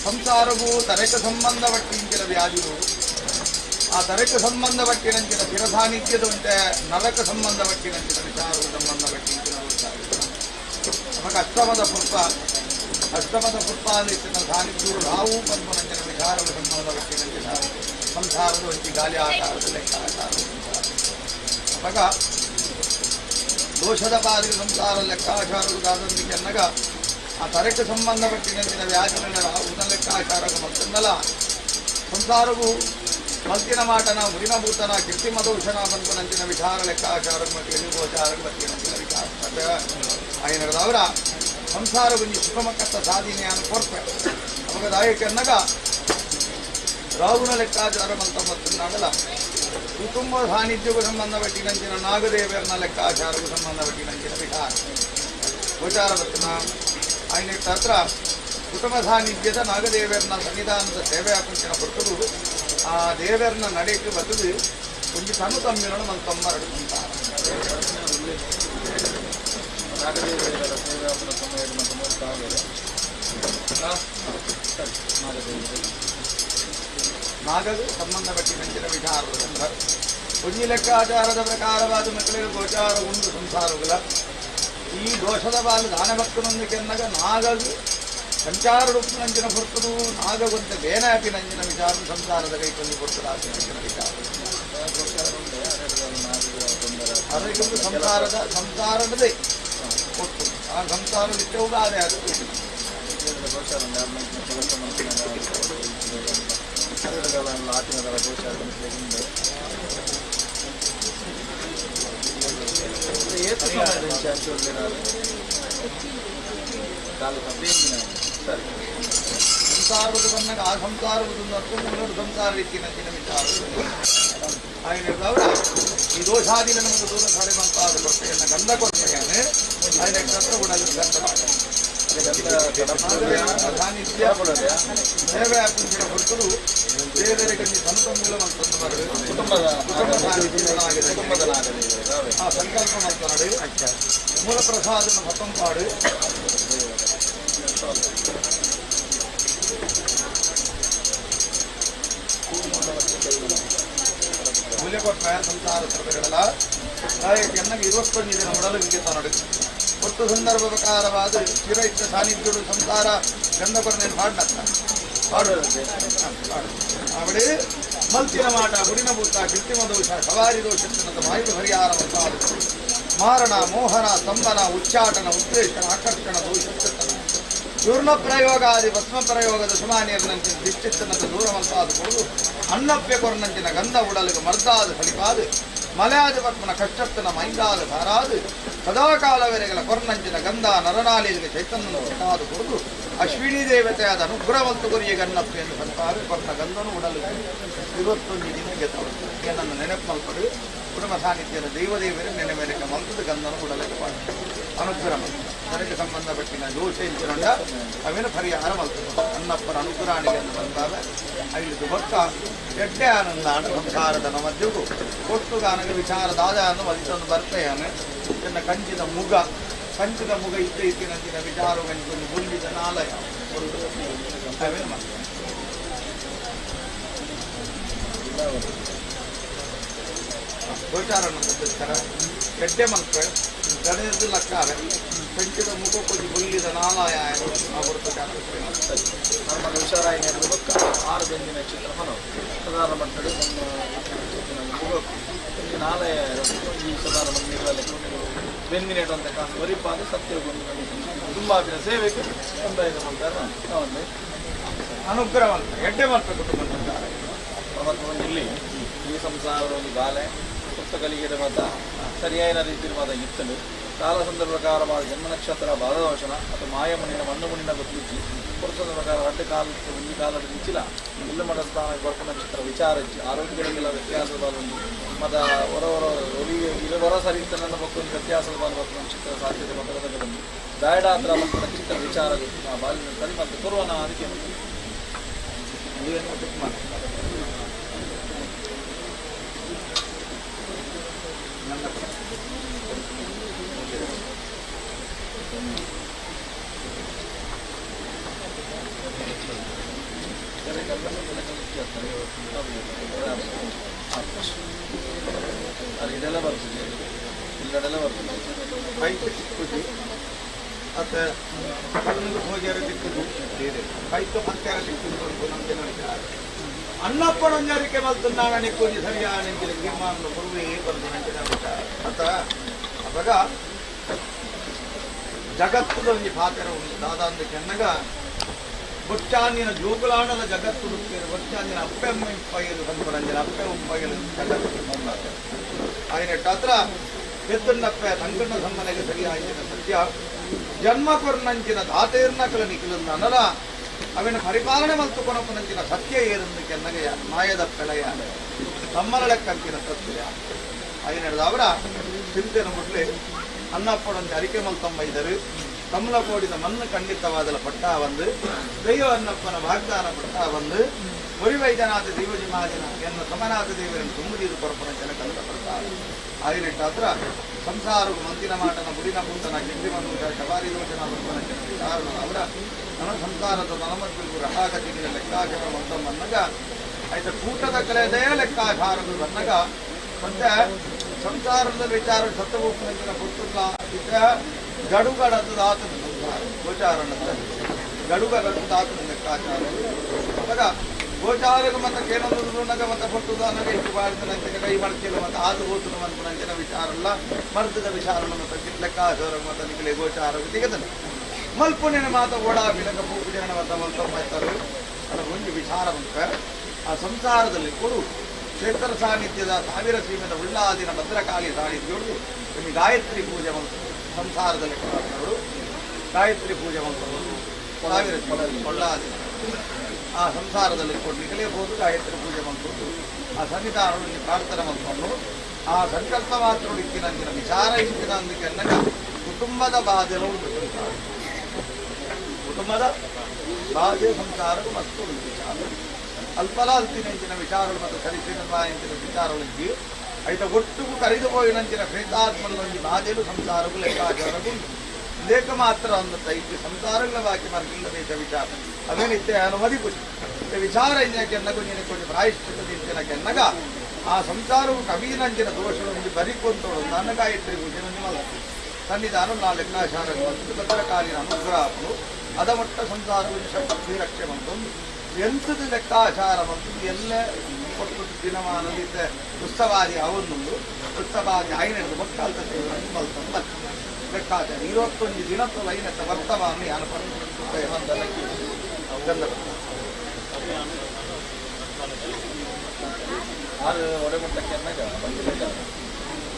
ಸಂಸಾರವು ತರಕ ಸಂಬಂಧಪಟ್ಟಿಂಚಿನ ವ್ಯಾಧಿಗಳು ಆ ತರಕ ಸಂಬಂಧಪಟ್ಟಿನಂಚಿನ ಸ್ಥಿರಸಾನ್ನಿಧ್ಯದ ಉಂಟೆ ನರಕ ಸಂಬಂಧಪಟ್ಟಿನಂಚಿನ ವಿಚಾರವು ಸಂಬಂಧಪಟ್ಟಿಂಚಿನ ನಮಗೆ ಅಷ್ಟಮದ ಪುಷ್ಪ ಅಂದಿನ ಸಾನ್ನಿಧ್ಯವು ರಾವು ಪದ್ಮನಂಚಿನ ವಿಚಾರವು ಸಂಬಂಧಪಟ್ಟಿನಂಚಿನ ಸಂಸಾರದ ಒಂಚಿ ಗಾಲಿ ಆಕಾರದ ಲೆಕ್ಕ ಆಕಾರ ಅವಾಗ ದೋಷದ ಪಾದಿಗೆ ಸಂಸಾರ ಲೆಕ್ಕಾಚಾರದಾದೊಂದಿಗೆ ಅನ್ನಗ ಆ ತರಕ್ಕೆ ಸಂಬಂಧಪಟ್ಟಿನಂತಿನ ವ್ಯಾಧಿಗಳ ಉದ ಲೆಕ್ಕಾಚಾರಗಳು ಮತ್ತೊಂದಲ್ಲ ಸಂಸಾರವು ಮಲ್ತಿನ ಮಾಟನ ಮುರಿನಭೂತನ ಕೀರ್ತಿಮದೋಷಣ ಬಂಪನಂಚಿನ ವಿಚಾರ ಲೆಕ್ಕಾಚಾರ ಮತ್ತು ಎದುಗೋಚಾರ ಬತ್ತಿನಂಚಿನ ವಿಚಾರ ಆಯ್ನದವರ ಸಂಸಾರವು ಸುಖಮಕ್ಕತ್ತ ಸಾಧನೆಯನ್ನು ಕೊಡ್ತಾರೆ ಅವಾಗ ದಾಯಕ ಅನ್ನಗ ರಾಗುಣ ಲೆಕ್ಕಾಚಾರ ಮಂತಮ್ಮತ್ತಿನಾಡಲ ಕುಟುಂಬ ಸಾನ್ನಿಧ್ಯಕ್ಕೂ ಸಂಬಂಧಪಟ್ಟಿನಂಚಿನ ನಾಗದೇವರನ ಲೆಕ್ಕಾಚಾರಕ್ಕೂ ಸಂಬಂಧಪಟ್ಟಿನಂಚಿನ ವಿಚಾರ ಬರ್ತನ ಆಯ್ನಿಟ್ಟ ಹತ್ರ ಕುಟುಂಬ ಸಾನ್ನಿಧ್ಯದ ನಾಗದೇವರನ ಸನ್ನಿಧಾನದ ಸೇವೆ ಹಾಕೊಂಚಿನ ಹೊರತು ಆ ದೇವರನ್ನ ನಡೆಯಕ್ಕೆ ಬರ್ತದೆ ಒಂದು ತನು ತಮ್ಮಿರನ್ನು ಮಂತಮ್ಮ ರಡುತ್ತಾರೆ ನಾಗದೇವರ ಸೇವೆ ನಾಗದು ಸಂಬಂಧಪಟ್ಟಿನಂಚಿನ ವಿಚಾರದಿಂದ ಒಂದು ಲೆಕ್ಕಾಚಾರದ ಪ್ರಕಾರವಾದ ಮಕ್ಕಳಿಗೆ ಗೋಚಾರ ಒಂದು ಸಂಸಾರಗಳ ಈ ದೋಷದ ಬಾಲು ದಾನಭಕ್ತನೊಂದಿಗೆ ಎನ್ನಗ ನಾಗದು ಸಂಚಾರ ರೂಪಿನಂಚಿನ ಹೊರತು ನಾಗವಂತೆ ಬೇನಾಪಿನಂಚಿನ ವಿಚಾರ ಸಂಸಾರದ ಕೈಕೊಂಡು ಕೊಟ್ಟದಾಪಿನಂಚಿನ ವಿಚಾರ ಅದಕ್ಕೊಂದು ಸಂಸಾರದೇ ಕೊಟ್ಟು ಆ ಸಂಸಾರ ನಿತ್ಯವುಗಾದೆ ಅದು ಸಂಸಾರದ ಬಂದಾಗ ಆ ಸಂಸಾರವನ್ನು ಮುನ್ನೋಡು ಸಂಸಾರ ರೀತಿಯಂಚಿನ ವಿಚಾರ ಈ ದೋಷಾದಿನ ನಮಗೆ ದೂರ ಸಾರಿ ಬಂತಾದ ಕೊರತೆಯನ್ನು ಗಂಧ ಕೊರತೆಯನ್ನು അതിനെ ക്ഷത്ര കൂടാതെ ಸಾನ್ನಿಧ್ಯ ಸೇವೆ ಹಾಕಿನ ಹೊರತು ಬೇರೆ ಕಣ್ಣಿ ಸಂತಮೂಲ ಮಂತಂದು ಕುಟುಂಬದ ಆ ಸಂಕಲ್ಪ ಮಾಡ್ತಾಡಿ ಮೂಲ ಪ್ರಸಾದನ ಮತ್ತೊಂಪಾಡು ಮೂಲೆ ಕೊಟ್ಟ ಸಂಸಾರ ಸರ್ವೆಗಳಲ್ಲ ಚೆನ್ನಾಗಿ 21 ದಿನ ಉಡಲು ವಿಂಗಿತಾನಡು ಒಟ್ಟು ಸಂದರ್ಭ ಪ್ರಕಾರವಾದ ಸ್ಥಿರ ಇದ್ದ ಸಾನ್ನಿಧ್ಯಗಳು ಸಂಸಾರ ಗಂಧಪರನೇನು ಹಾಡ್ನತ್ತ അവിടെ മൽത്തിന മാട്ട കുടിന പൂത്ത കൃത്രിമ ദോഷ സവാരി ദോഷത്തിനത് വായു പരിഹാര ಮಾರಣ ಮೋಹನ ಸ್ತಂಭನ ಉಚ್ಚಾಟನ ಉದ್ದೇಶನ ಆಕರ್ಷಣ ದೋಷ ಚೂರ್ಣ ಪ್ರಯೋಗಾದಿ ಭಸ್ಮ ಪ್ರಯೋಗದ ಸುಮಾನಿಯರ್ನಂಚಿನ ದಿಷ್ಟಿತ್ತನದ ದೂರವಂತಾದ ಕೊಡುದು ಅನ್ನಪ್ಯ ಕೊರನಂಚಿನ ಗಂಧ ಉಡಲಿಗೆ ಮರ್ದಾದ ಫಲಿಪಾದು ಮಲೆಯಾದ ಪದ್ಮನ ಕಷ್ಟತ್ತನ ಮೈಂದಾದ ಧಾರಾದು ಸದಾಕಾಲವರೆಗಳ ಕೊರನಂಚಿನ ಗಂಧ ನರನಾಲಿಗೆ ಚೈತನ್ಯನ ಕೆಟ್ಟಾದ ಕೊಡುದು ಅಶ್ವಿನಿ ದೇವತೆಯಾದ ಅನುಗ್ರಹವಂತು ಗುರಿಯ ಗನ್ನಪ್ಪ ಎಂದು ಕಲ್ಪಾವೆ ಕೊರನ ಗಂಧನು ಉಡಲಿಗೆ 21 ದಿನ ಗೆದ್ದವಳು ಏನನ್ನು ನೆನಪು ಮಲ್ಪಡು ಕುಟುಂಬ ಸಾನ್ನಿಧ್ಯದ ದೇವದೇವರೇ ನೆನೆ ಮೇಲಕ್ಕೆ ಮಲ್ಪದ ಗಂಧನು ಉಡಲಿಗೆ ಪಾಡು ಅನುಗ್ರಹ ನನಗೆ ಸಂಬಂಧಪಟ್ಟಿನ ದೋಷ ಎಂಚಿನೊಂಡ ಅವೇನು ಪರಿಹಾರ ಮಲ್ಪದು ಅನ್ನಪ್ಪನ ಅನುಗ್ರಹಾಣಿಗೆ ಎಂದು ಬಂದಾಗ ಐದು ಭಕ್ತ ಎಡ್ಡೆ ಆನಂದ ಸಂಸಾರದ ಮಧ್ಯಗೂ ಕೊಟ್ಟುಗಾನಗೆ ವಿಚಾರದಾದ ಅನ್ನು ಮದಿತೊಂದು ಬರ್ತೇನೆ ಎನ್ನ ಕಂಚಿದ ಮುಗ ಇತ್ತೀಚಿನ ವಿಚಾರ ಗಂಟು ಗುಂಡಿದ ನಾಲಯ ಅವೇನು ಮಾಡ್ತೇನೆ ಗೋಚಾರ ಎಡ್ಡೆ ಮಂತ್ರ ಗಣೇಶದ ಲಕ್ಕಾವೆ ಕಂಚಿದ ಮುಖ ಕೊದ್ದು ಗುಲ್ಲಿದ ನಾಲಾಯ ನಮ್ಮ ಹುಷಾರಾಗಿ ಬೊಕ್ಕ 6 ಬೆಂದಿನ ಚಿತ್ರ ಮನೋ ಸದಾರ ಮಟ್ಟಡು ನಾಲಯ ಈ ಸದಾರ ಮಂದಿಗಳಲ್ಲಿ ಬೆನ್ನಿನೇಟ ಅಂತ ಕಾಸು ವರಿಪಾದ ಸತ್ಯಗೊಂಡು ತುಂಬಾ ಸೇವೆಗೆ ಸಂದಾಯದ ಮಾಡ್ತಾರೆ ಅನುಗ್ರಹ ಎಡ್ಡೆ ಮಂತ್ರ ಕುಟುಂಬ ಇಲ್ಲಿ ಈ ಸಂಸಾರ ಒಂದು ಬಾಲೆ ಪುಸ್ತಕಲಿಗೆ ಮತ ಸರಿಯಾದ ರೀತಿಯ ಮತ ಇತ್ತಲು ಕಾಲ ಸಂದರ್ಭ ಪ್ರಕಾರವಾದ ಜನ್ಮ ನಕ್ಷತ್ರ ಬಾಧದೋಷಣ ಅಥವಾ ಮಾಯಮಣ್ಣಿನ ಮಣ್ಣು ಮಣ್ಣಿನ ಗೊತ್ತಿಚ್ಚಿ ಪುರುಷದ ಪ್ರಕಾರ ಅಡ್ಡ ಕಾಲ ಒಂದು ಕಾಲದ ನಿಚ್ಚಿಲ್ಲ ಇಲ್ಲು ಮಠ ಸ್ಥಾನ ಕೊರಕ ನಕ್ಷತ್ರ ವಿಚಾರ ಇಚ್ಚಿ ಆರೋಗ್ಯಗಳಿಗೆಲ್ಲ ವ್ಯತ್ಯಾಸದ ಬಾಲೊಂದು ಮತ್ತು ಹೊರ ಸರಿತ ನನ್ನ ಮಕ್ಕಳು ವ್ಯತ್ಯಾಸದ ಬಾಲ ಕೊರಕ ನಕ್ಷತ್ರ ಸಾಧ್ಯತೆ ಮಕ್ಕಳ ಬಂದು ದಾಯಡಾತ್ರ ಮತ್ತು ನಕ್ಷತ್ರ ವಿಚಾರ ಬಾಲಿನ ಸರಿ ಮತ್ತು ಪೂರ್ವನ ಅದಕ್ಕೆ ಇದೆಲ್ಲ ಬರ್ತದೆ ಇಲ್ಲೆಲ್ಲ ಬರ್ತದೆ ಕೈತು ಚಿಕ್ಕುದು ಮತ್ತು ಕಣ್ಣು ಹೋಗ್ಯಾರ ಚಿಕ್ಕುದು ಕೈತು ಹತ್ಯಾರ ಚಿಕ್ಕುದು ನಮಗೆ ನೋಡಿದ್ದಾರೆ ಅನ್ನಪ್ಪನೊಂಜರಿಕೆ ಮತ್ತು ನಾಳೆ ಕೊಂಚ ಸರಿಯಾದ ನೆಂಚಿನ ತೀರ್ಮಾನ ಕೊಡುವೆ ಬಂದು ನಂಚಿನ ಅಂತ ಅವಾಗ ಜಗತ್ತದ ಒಂದು ಪಾತ್ರ ಉಂಟು ದಾದಾಂದು ಚೆನ್ನಗ ಬೊಚ್ಚಾಂದಿನ ಜೋಗುಲಾಣದ ಜಗತ್ತು ಹುಡುಕಿರು ಬೊಚ್ಚಾಂದಿನ ಅಪ್ಪೆಮ್ಮ ಪೈಯಲು ಬಂದ್ರಂಜಿನ ಅಪ್ಪೆ ಉಪ್ಪೈಯಲು ಜಗತ್ತು അതിനെട്ടാത്ര എത്തുന്നപ്പ തങ്കണ്ണ സമ്മനക്ക് സരിയായ സത്യ ജന്മ കൊർണഞ്ചിന ധാതേർണക്കല നിൽക്കുന്ന അനല ಅವನ ಪರಿಪಾಲನೆ ಮತ್ತು ಕೊನಪನಂಚಿನ ಸತ್ಯ ಏರುಂದಕ್ಕೆ ನಗೆಯ ಮಾಯದ ಪೆಳೆಯ ತಮ್ಮನ ಲೆಕ್ಕಂಕಿನ ತತ್ವ ಆಗಿನ ಅವರ ಚಿಂತೆನ ಮುಟ್ಲಿ ಅನ್ನಪ್ಪಡಂತೆ ಅರಿಕೆ ಮಲ್ತಂಬೈದರು ಕಮಲ ಕೋಡಿದ ಮಣ್ಣು ಖಂಡಿತವಾದ ಪಟ್ಟ ಒಂದು ದೈವ ಅನ್ನಪ್ಪನ ವಾಗ್ದಾನ ಪಟ್ಟ ಒಂದು ಒರಿವೈದ್ಯನಾಥ ದೇವಜಿ ಮಹಾಜನ ಎನ್ನ ಸಮನಾಥ ದೇವರನ್ನು ತುಂಬುದಿರು ಕೊರಪನಂಚನ ಕಲಿತ ಪಡ್ತಾರೆ ಆಗಿನ ಹತ್ರ ಸಂಸಾರವು ಮಂತಿನ ಮಾಟನ ಮುಡಿನ ಪೂತನ ಕಿಂಡಿಮಂತ ಶಬಾರಿ ದೋಷನ ಬರ್ಪನಂಚನ ಕಾರಣ ಅವರ ನನ್ನ ಸಂಸಾರದ ನನಮದ್ದು ರಹಾಗತಿಗೆ ಲೆಕ್ಕಾಚಾರ ಮಂತಮ್ಮನ್ನಗ ಆಯ್ತ ಕೂಟದ ಕಲೆದೇ ಲೆಕ್ಕಾಚಾರಗಳು ಬನ್ನಗ ಮತ್ತೆ ಸಂಸಾರದ ವಿಚಾರ ಸತ್ತವೂಪಿನ ಗೊತ್ತಿಲ್ಲ ಇದ ಗಡುಗಡದ ಆತನ ಸಂಸಾರ ಗೋಚಾರಣದ ಗಡುಗಡದ ಲೆಕ್ಕಾಚಾರ ಅವಾಗ ಗೋಚಾರಕ್ಕೆ ಮತ್ತೆ ಕೇಳೋದು ನಗ ಮತ್ತೆ ಪಟ್ಟುದ ನಗ ಇಟ್ಟು ಬಾಳಿದ ನಂಚಿನ ಕೈ ಮಾಡ್ತಿಲ್ಲ ಮತ್ತೆ ಆದು ಹೋತನ ಅಂತ ನಂಚಿನ ವಿಚಾರ ಅಲ್ಲ ಮರ್ದದ ವಿಚಾರ ಮತ್ತೆ ಲೆಕ್ಕಾಚಾರ ಮತ್ತೆ ನಿಗಲೆ ಗೋಚಾರ ತೆಗೆದನು ಮಲ್ಪುನಿನ ಮಾತ ಓಡಾ ಬಿಲಕ ಪೂಜನ ಮತ ಮಾಡ್ತಾರೆ ಅದರ ಒಂದು ವಿಚಾರವಂತ ಆ ಸಂಸಾರದಲ್ಲಿ ಕೊಡು ಕ್ಷೇತ್ರ ಸಾನ್ನಿಧ್ಯದ ಸಾವಿರ ಸೀಮೆದ ಉಳ್ಳಾದಿನ ಭದ್ರಕಾಳಿ ಸಾನ್ನಿಧ್ಯೋಡು ಒಂದು ಗಾಯತ್ರಿ ಪೂಜೆ ಮಂತ್ರ ಸಂಸಾರದಲ್ಲಿ ಕೊಡೋರು ಗಾಯತ್ರಿ ಪೂಜೆ ಮಂತ್ರ ಸಾವಿರ ಕೊಳ್ಳಾದಿನ ಆ ಸಂಸಾರದಲ್ಲಿ ಕೊಡ್ಲಿಕ್ಕಲೇಬಹುದು ಗಾಯತ್ರಿ ಪೂಜೆ ಮಂತ್ರದ್ದು ಆ ಸನ್ನಿಧಾನದಲ್ಲಿ ಪ್ರಾರ್ಥನೆ ಮಂತ್ರವನ್ನು ಆ ಸಂಕಲ್ಪ ಮಾತ್ರ ಇಕ್ಕಿನಂಚಿನ ವಿಚಾರ ಇಕ್ಕಿನ ಅಂದಿಕೆ ಕುಟುಂಬದ ಬಾಧೆಲು ಕುಟುಂಬದ ಬಾಧೆ ಸಂಸಾರ ಮತ್ತು ವಿಚಾರ ಅಲ್ಪಲ ಅಲ್ತಿನಂಚಿನ ವಿಚಾರಗಳು ಮತ್ತು ಸರಿಸಿನ ವಿಚಾರಗಳಿಗೆ ಐತ ಒಟ್ಟಿಗೂ ಕರೆದು ಹೋಗಿನಂಚಿನ ಪ್ರೇತಾತ್ಮನೊಂದು ಬಾಧೆಲು ಸಂಸಾರಗಳು ಲೆಕ್ಕಾಚಾರಗಳು ಲೇಖ ಮಾತ್ರ ಅನ್ನತ್ತ ಇದು ಸಂಸಾರಗಳ ಬಾಕಿ ಮರ್ಗಿಲ್ಲದ ವಿಚಾರ ಅವೇನಿತ್ತೆ ಅನುಮತಿ ಖುಷಿ ವಿಚಾರ ಇನ್ನಕ್ಕೆ ನೀನು ಕೊಂಚ ಪ್ರಾಯಶ್ಚಿತ್ತದಿಂಚಿನ ಕೆನ್ನಗ ಆ ಸಂಸಾರವು ಕವಿನಂಚಿನ ದೋಷಗಳನ್ನು ಬರಿಕೊಂತೋಳು ನನ್ನ ಗಾಯತ್ರಿ ಪೂಜೆ ಮಲ್ಲ ಸನ್ನಿಧಾನ ನಾ ಲೆಕ್ಕಾಚಾರ ಭದ್ರಕಾಲಿನ ಅನುಗ್ರಹಗಳು ಅದಮಟ್ಟ ಸಂಸಾರವನ್ನು ಶಕ್ತಿ ರಕ್ಷೆ ಬಂತೊಂದು ಎಂಥದ್ದು ಲೆಕ್ಕಾಚಾರ ಬಂತು ಎಲ್ಲ ಕೊಟ್ಟು ದಿನಮಾನದಿದ್ದ ಉತ್ಸವಾದಿ ಅವನ್ನೊಂದು ಉತ್ಸವಾದಿ ಐನದು ಮಕ್ಕಳ ಮಲ್ತಂದು ಲೆಕ್ಕಾಚಾರ 21 ದಿನದ ಲೈನತ್ತ ವರ್ತಮಾನ ಆರು ಒಡೆಮಟ್ಟಕ್ಕೆ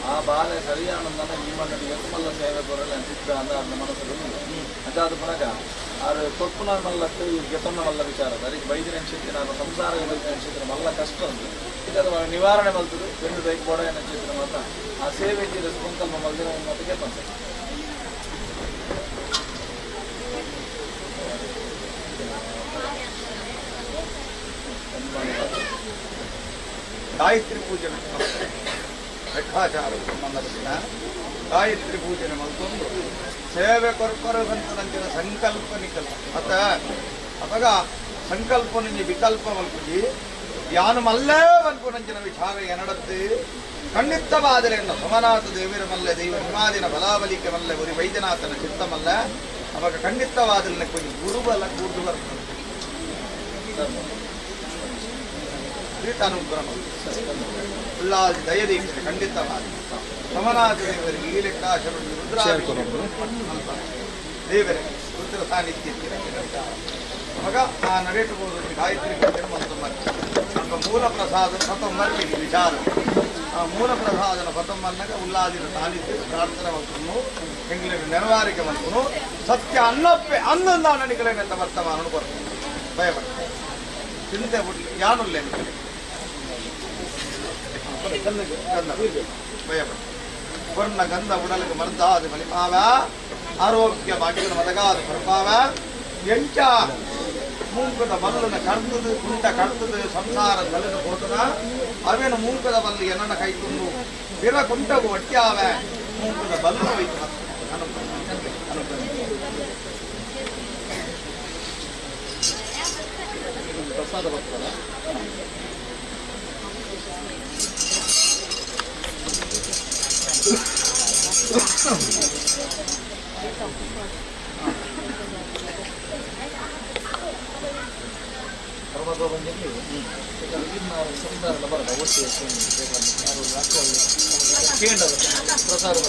ಆ ಬಾಲೆ ಸರಿಯಾನಂದನ ನಿಮ್ಮನ್ನು ಎತ್ತಮಲ್ಲ ಸೇವೆ ಬರಲ್ಲ ಸಿದ್ಧ ಅಂದ ಮನಸ್ಸು ಅದಾದ ಪುನಗ ಆರು ತೊಪ್ಪುನ ಮಲ್ಲತ್ತು ಗೆತನ ಮಲ್ಲ ವಿಚಾರ ಅದಕ್ಕೆ ವೈದ್ಯನ ಅನ್ಸಿತ್ತು ನಾನು ಸಂಸಾರ ವೈದ್ಯನ ಅನ್ಸಿದ್ರೆ ಮಲ್ಲ ಕಷ್ಟ ಉಂಟು ಇದರ ನಿವಾರಣೆ ಮಲ್ತದು ಬೆನ್ನು ಬೈಕ್ ಬೋಡ ಅನ್ಸಿದ್ರೆ ಮಾತ್ರ ಆ ಸೇವೆಗೆ ರೆಸ್ಪಾನ್ಸಲ್ ಮಲ್ದಿನ ಮತ್ತೆ ಗೆತ್ತಂತೆ ಗಾಯತ್ರಿ ಪೂಜೆ ಲೆಕ್ಕಾಚಾರ ಸಂಬಂಧಪಟ್ಟ ಗಾಯತ್ರಿ ಪೂಜೆ ಮಲ್ತೊಂದು ಸೇವೆ ಕೊರಕೊರಗಂತಂಚಿನ ಸಂಕಲ್ಪ ನಿಕಲ್ಪ ಮತ್ತ ಅವಾಗ ಸಂಕಲ್ಪ ನಿಂಜಿ ವಿಕಲ್ಪ ಮಲ್ಪುಜಿ ಯಾನು ಮಲ್ಲೇ ಮಲ್ಪುನಂಚಿನ ವಿಚಾರ ಎನಡತ್ತೆ ಖಂಡಿತವಾದರೆನ್ನ ಸೋಮನಾಥ ದೇವರ ಮಲ್ಲೆ ದೈವ ಹಿಮಾದಿನ ಬಲಾಬಲಿಕೆ ಮಲ್ಲೆ ಒರಿ ವೈದ್ಯನಾಥನ ಚಿತ್ತಮಲ್ಲ ಅವಾಗ ಖಂಡಿತವಾದಲಿನ ಕೊಂಚ ಗುರುಬಲ ಕೂರ್ದು ಬರ್ತದೆ ಅನುಗ್ರಹ ಉಲ್ಲಾಸ ದಯದೀಕ್ಷೆ ಖಂಡಿತವಾದ ಸೋಮನಾಥ ದೇವರಿಗೆ ಈ ಲೆಕ್ಕಾಚಾರವನ್ನು ದೇವರೇ ರುದ್ರ ಸಾನ್ನಿಧ್ಯ ಮಗ ಆ ನಡೆಯಬಹುದು ಗಾಯತ್ರಿ ನಮ್ಮ ಮೂಲ ಪ್ರಸಾದ ಪತೊಂಬರ್ಲಿ ವಿಚಾರ ಆ ಮೂಲ ಪ್ರಸಾದನ ಪತೊಂಬನ್ನಗ ಉಲ್ಲಾದಿನ ಸಾನ್ನಿಧ್ಯ ಪ್ರಾರ್ಥನೆ ಮಕ್ಕಳು ಹೆಂಗಿನ ನೆರವಾರಿಕೆ ಮಕ್ಕಳು ಸತ್ಯ ಅನ್ನಪ್ಪೆ ಅನ್ನೊಂದ ನನಗಳೇನೆಂತ ವರ್ತಮಾನ ಬರ್ತದೆ ಭಯಪಡ್ತಾರೆ ಚಿಂತೆ ಬಿಡ್ಲಿ ಯಾನುಲ್ಲೆ ಭಯಪಡ್ತಾರೆ ವರ್ಣ ಗಂಧ ಉಡಲಿಗೆ ಮರ್ದಾದ ಫಲಿಪಾವ ಆರೋಗ್ಯ ಭಾಗ್ಯದ ಮದಗಾದ ಫಲಿಪಾವ ಎಂಚ ಮೂಂಕದ ಬಲ್ಲನ ಕಡ್ತದು ಕುಂಟ ಕಡ್ತದು ಸಂಸಾರ ತಲೆದು ಹೋತದ ಅವೇನು ಮೂಂಕದ ಬಲ್ಲಿ ಎನ್ನ ಕೈಕೊಂಡು ಬಿರ ಕುಂಟಗು ಒಟ್ಟ್ಯಾವ ಮೂಂಕದ ಬಲ್ಲ ಹೋಯ್ತು ಪ್ರಸಾದ ಬರ್ತಾರ ಸಂಸಾರ ಬರಲ್ಲ ಒಟ್ಟು ಪ್ರಸಾದ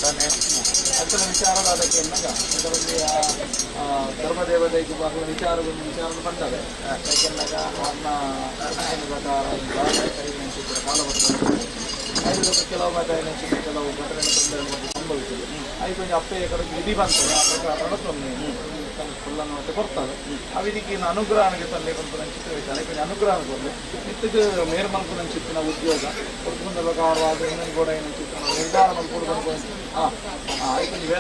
ತಾನೆ ಅರ್ಥನ ವಿಚಾರದ ಅದಕ್ಕೆ ಎನ್ನಾಗ ಅದರಲ್ಲಿ ಧರ್ಮದೇವತೆಗೆ ಬರುವ ವಿಚಾರವನ್ನು ಬಂದಾಗ ಯಾಕೆಂದಾಗ ಅನ್ನ ಪ್ರಕಾರ ಕಾಲ ಬರ್ತದೆ ಕೆಲವು ಮತ ಕೆಲವು ಘಟನೆ ಸಂಭವಿಸಿದೆ ಅದು ಕೊಂಚ ಅಪ್ಪೆಯ ಕಡೆ ವಿಧಿ ಬಂತದೆ ಆ ಪ್ರಕಾರ ಫುಲ್ಲನ್ನು ಮತ್ತೆ ಕೊಡ್ತಾರೆ ಅವಿದಕ್ಕೆ ಅನುಗ್ರಹಕ್ಕೆ ತಲೆ ಬಂತು ಚಿತ್ರ ಕೊಂಚ ಅನುಗ್ರಹ ಕೊಡಲಿ ಇತ್ತಿಗೆ ಮೇರ್ ಮಲ್ಪನ ಚಿತ್ತಿನ ಉದ್ಯೋಗ ಕೊಡ್ಕೊಂಡ ಪ್ರಕಾರವಾದ ಇನ್ನೊಂದು ಕೂಡ ಏನು ಚಿತ್ರ ನಿರ್ಧಾರ ಮಲ್ಕೊಂಡು ಬಂದು ಆಯ್ತು ನೀವು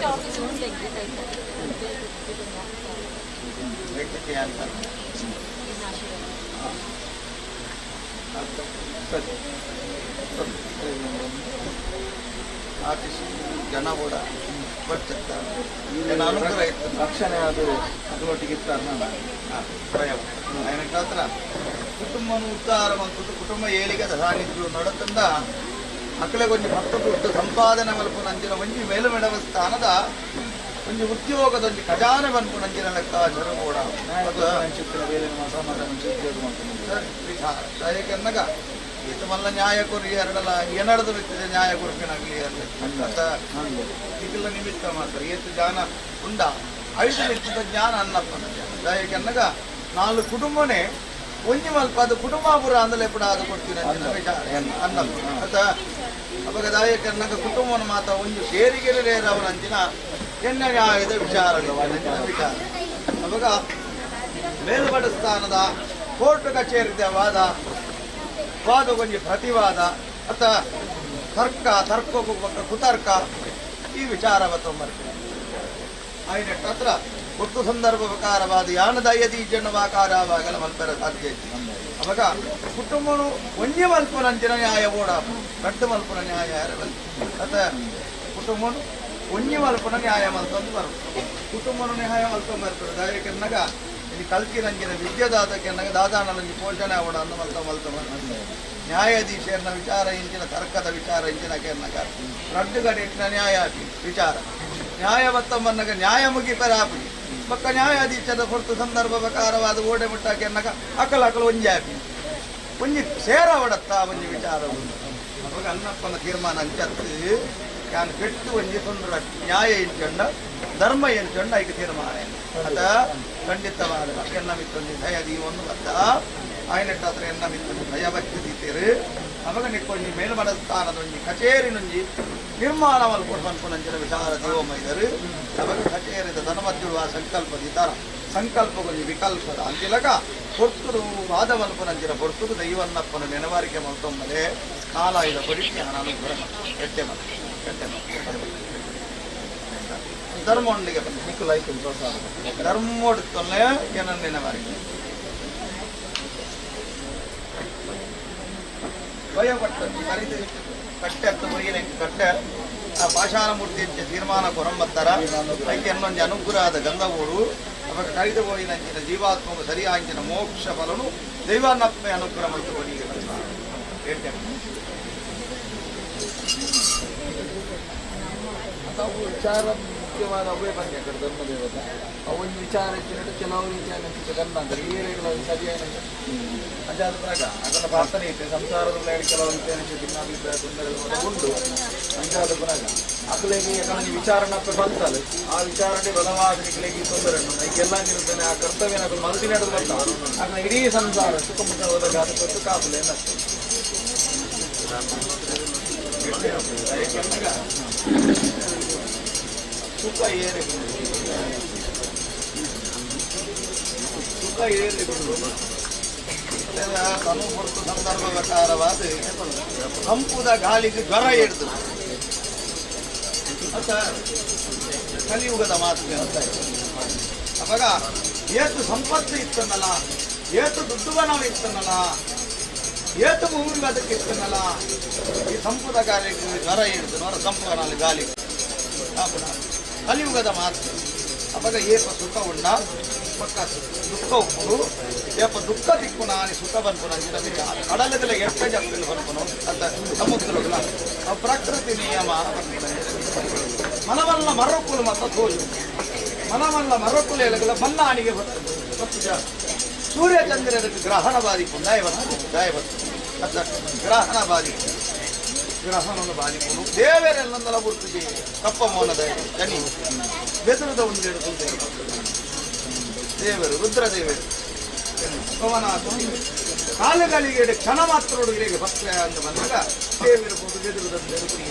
ಆಫೀಸ್ ಜನ ಕೂಡ ಬರ್ತಿರ್ತಾರೆ ರಕ್ಷಣೆ ಅದು ಅದರೊಟ್ಟಿಗೆ ಇರ್ತಾರೆ ಹತ್ರ ಕುಟುಂಬನು ಉದ್ಧಾರ ಮತ್ತು ಕುಟುಂಬ ಏಳಿಗೆದ ಸಾನ್ನಿಧ್ಯ ನಡತಂದ ಮಕ್ಕಳಿಗೆ ಒಂದು 10 ದುಡ್ಡು ಸಂಪಾದನೆ ಮಲ್ಪು ನಂಜಿನ ಒಂಜಿ ಮೇಲುಮೆಡವ ಸ್ಥಾನದ ಒಂದು ಉದ್ಯೋಗದೊಂದು ಖಜಾನೆ ಬಂದ್ಪು ನಂಜಿನ ಲೆಕ್ಕಾಚಾರ ಕೂಡ ಏಕೆನ್ನಗ ಈತ ಮಲ್ಲ ನ್ಯಾಯ ಕೊರಿ ಎರಡಲ್ಲ ಏನಡದ ವ್ಯಕ್ತಿದೆ ನ್ಯಾಯ ಕೊರಪಿನಾಗಲಿ ಈಗೆಲ್ಲ ನಿಮಿತ್ತ ಮಾತ್ರ ಏತು ಜ್ಞಾನ ಉಂಡ ಐದು ನಿತ್ಯದ ಜ್ಞಾನ ಅನ್ನಪ್ಪನ ಏಕೆನ್ನಗ 4 ಕುಟುಂಬನೇ ಒಂಜಿ ಮಲ್ಪ ಅದು ಕುಟುಂಬಾಪುರ ಅಂದಲೇ ಕೂಡ ಅದು ಕೊಡ್ತೀನಿ ಅನ್ನಪ್ಪ ಅದ ಅವಾಗ ದಾಯಕನ್ನಗ ಕುಟುಂಬನ ಮಾತ ಒಂದು ಸೇರಿಗೆರೆ ಅವರ ಅಂಚಿನ ಎನ್ನ ನ್ಯಾಯದ ವಿಚಾರಗಳು ವಿಚಾರ ಅವಾಗ ಮೇಲ್ಪಡ ಸ್ಥಾನದ ಕೋರ್ಟ್ ಕಚೇರಿದ ವಾದ ಕೊಂಚ ಪ್ರತಿವಾದ ಅಥವಾ ತರ್ಕ ಕುತರ್ಕ ಈ ವಿಚಾರ ಬರ್ತಂಬರ್ತೀವಿ ಆಯ್ನೆಟ್ಟು ಹತ್ರ ಒಟ್ಟು ಸಂದರ್ಭ ಪ್ರಕಾರವಾದ ಯಾನದಯದಿ ಜಣ್ಣವಾಕಾರವಾಗಲ ಮಲ್ಪರ ಸಾಧ್ಯ ಅವಾಗ ಕುಟುಂಬನು ಒಂಜಿ ಮಲ್ಪನಂಚಿನ ನ್ಯಾಯ ಓಡ ಗಟ್ಟು ಮಲ್ಪನ ನ್ಯಾಯ ಅಥವಾ ಕುಟುಂಬನು ಒಂಜಿ ಮಲ್ಪನ ನ್ಯಾಯ ಮಲ್ತಂದು ಬರ್ತದೆ ಕುಟುಂಬನು ನ್ಯಾಯ ಮಲ್ತಂದು ಬರ್ತದೆ ದಯಕೆನ್ನಗ ಇಲ್ಲಿ ಕಲ್ತಿನಂಜಿನ ವಿದ್ಯಾದಾತಕ್ಕೆನ್ನಗ ದಾದಾನಂಜಿ ಪೋಷಣೆ ಅವಡ ಅನ್ನು ಮಲ್ತ ನ್ಯಾಯಾಧೀಶರನ್ನ ವಿಚಾರ ಇಂಚಿನ ತರ್ಕದ ವಿಚಾರ ಇಂಚಿನ ಕೆನ್ನಗ ರಡ್ಡುಗಡೆಟ್ಟಿನ ನ್ಯಾಯ ವಿಚಾರ ನ್ಯಾಯ ಬತ್ತಮ್ಮನ್ನಗ ನ್ಯಾಯ ಮುಗಿಪರಾಪಿ ಪಕ್ಕ ನ್ಯಾಯಾಧೀಶದ ಹೊರತು ಸಂದರ್ಭ ಪ್ರಕಾರವಾದ ಓಡೆ ಮುಟ್ಟಕ್ಕೆನ್ನಗ ಅಕಲು ಒಂಜಿ ಆಪಿ ಒಂಜಿ ಸೇರ ಹೊಡತ್ತ ಒಂಜಿ ವಿಚಾರ ಅವಾಗ ಅನ್ನಪ್ಪನ ತೀರ್ಮಾನ ಅಂಚತ್ತು ಯಾನ್ ಕೆಟ್ಟು ಒಂಜಿ ತೊಂದರೆ ನ್ಯಾಯ ಎಂಚಂಡ ಧರ್ಮ ಎಂಚಂಡ ಈಗ ತೀರ್ಮಾನ ಅದ ಖಂಡಿತವಾದ ಎನ್ನ ಮಿತ್ತೊಂದು ದಯದಿ ಒಂದು ಬದ್ದ ಆಯ್ನೆಟ್ಟ ಹತ್ರ ಎನ್ನ ಮಿತ್ತೊಂದು ದಯ ಬಚ್ಚಿದ್ದೀರು ಅವಾಗ ನಿಕ್ಕೊಂಜಿ ಮೇಲ್ಮಡ ಸ್ಥಾನದೊಂಜಿ ಕಚೇರಿ ನುಂಜಿ ನಿರ್ಮಾಣ ಮಲ್ಕೊಂಡು ಬಂದ್ಕೊಂಡಂಚಿನ ವಿಚಾರ ದೇವಮೈದರು ಅವಾಗ ಕಚೇರಿದ ಧನಮದ್ದುಳುವ ಸಂಕಲ್ಪದ ತರ ಸಂಕಲ್ಪಗೊಂದು ವಿಕಲ್ಪದ ಅಂತಿಲಕ ಪೊರ್ತುಡು ವಾದ ಮಲ್ಪನಂಚಿನ ಪೊರ್ತುಡು ದೈವನ್ನಪ್ಪನ ನೆನವಾರಿಕೆ ಮಲ್ಕೊಂಬಲೆ ನಾಲಾಯುಧ ಪಡಿಸಿ ನಾನು ಎಟ್ಟೆ ಧರ್ಮೊಂಡಿಗೆ ಧರ್ಮೋಡುತ್ತೊನ್ನೆ ಏನನ್ನ ನೆನವಾರಿಕೆ ಭಯಪಟ್ಟು ಕರಿದು ಕಟ್ಟೆ ಹತ್ತು ಮುರಿಗಿನ ಕಟ್ಟೆ ಆ ಪಾಷಾಣ ಮೂರ್ತಿ ತೀರ್ಮಾನ ಕೊರಂಬತ್ತರ ಐಕೆ ಇನ್ನೊಂದು ಅನುಗ್ರಹದ ಗಂಧವೂರು ಅವಾಗ ಕರಿದು ಹೋಗಿನಂಚಿನ ಜೀವಾತ್ಮಕ ಸರಿಯಾಂಚಿನ ಮೋಕ್ಷ ಫಲನು ದೈವಾನಪ್ಪೆ ಅನುಗ್ರಹ ಮತ್ತು ಬಲಿಗೆ ಅವು ವಿಚಾರ ಮುಖ್ಯವಾದ ಅವೇ ಬಂದೆ ಕಡೆ ಧರ್ಮದೇವತೆ ಅವೊಂದು ವಿಚಾರ ಕೆಲವು ರೀತಿಯ ಗಂಧ ಅಂತಾರೆ ಈ ರೇಗಳ ಸರಿಯಾಗಿ ಅಂಜಾದ ಪ್ರಕಾರ ಅದನ್ನು ಪ್ರಾರ್ಥನೆ ಇತ್ತು ಸಂಸಾರದ ಕೆಲವು ರೀತಿಯ ಭಿನ್ನಾಭಿಪ್ರಾಯ ತೊಂದರೆಗಳು ಉಂಟು ಅಂಜಾದ ಪ್ರಕಾರ ಅಕಲೆಗೆ ಯಾಕಂದ್ರೆ ವಿಚಾರಣೆ ಬಂತಲ್ಲ ಆ ವಿಚಾರಣೆ ಬಲವಾದಗಳಿಗೆ ತೊಂದರೆ ಈಗೆಲ್ಲ ಇರುತ್ತಾನೆ ಆ ಕರ್ತವ್ಯ ಮರುದಿ ನಡೆದು ಬರ್ತಾವೆ ಆಗ ಇಡೀ ಸಂಸಾರ ಸುಖಮುಖ ಹೋದಾಗ ಅದಕ್ಕೆ ಕಾಪಲೆ ಸುಖ ಏರಿಕೊಂಡು ಅನುಭೂತ ಸಂದರ್ಭ ಪ್ರಕಾರವಾದ ಕಂಪುದ ಗಾಳಿಗೆ ಜ್ವರ ಹಿಡಿದು ಕಲಿಯುಗದ ಮಾತು ಅವಾಗ ಏತು ಸಂಪತ್ತು ಇತ್ತನ್ನಲ್ಲ ಏತು ದುಡ್ಡುವನವ ಇತ್ತನ್ನಲ್ಲ ಏತು ಭೂಮಿ ಅದಕ್ಕೆ ಇತ್ತನ್ನಲ್ಲ ಈ ಸಂಪುದ ಗಾಳಿಗೆ ಜ್ವರ ಹಿಡಿದು ನೋಡ ಸಂಪುನಲ್ಲಿ ಗಾಳಿ ಕಲಿಯುಗದ ಮಾತು ಅವಾಗ ಏಪ ಸುಖ ಉಂಡ ಪಕ್ಕ ದುಃಖ ಉಪ್ಪು ಏಪ ದುಃಖ ದಿಕ್ಕು ನಾನಿ ಸುಖ ಬಂತು ನಂಜಿನ ವಿಚಾರ ಕಡಲದಲ್ಲಿ ಎಟ್ಟ ಜಪ್ಪಲ್ಲಿ ಬಂಪನು ಅಂತ ಸಮುದ್ರಗಳ ಪ್ರಕೃತಿ ನಿಯಮ ಮನವಲ್ಲ ಮರಕುಲು ಮತ್ತು ತೋಜು ಮನವಲ್ಲ ಮರಕುಲು ಎಲೆಗಳ ಮನ್ನಾಣಿಗೆ ಬರ್ತದೆ ಸೂರ್ಯಚಂದ್ರರಿಗೆ ಗ್ರಹಣ ಬಾಧಿಕು ದಯವತ್ತು ಅಂತ ಗ್ರಹಣ ಬಾಧಿಕು ಗ್ರಹಣವನ್ನು ಬಾಧಿಕೊಂಡು ದೇವರೆಲ್ಲಂದಲ ಗುರುತಿಗೆ ಕಪ್ಪ ಮೌನದ ಜನಿ ಬೆದರದ ಒಂದೆರಡು ತುಂಟೆ ದೇವರು ರುದ್ರದೇವರು ಪವನಾಥ ಕಾಲಗಳಿಗೆ ಕ್ಷಣ ಮಾತ್ರ ಹುಡುಗರಿಗೆ ಭಕ್ತ ಅಂತ ಬಂದಾಗ ದೇವಿರಬಹುದು ಬೆದರುದಂತೆ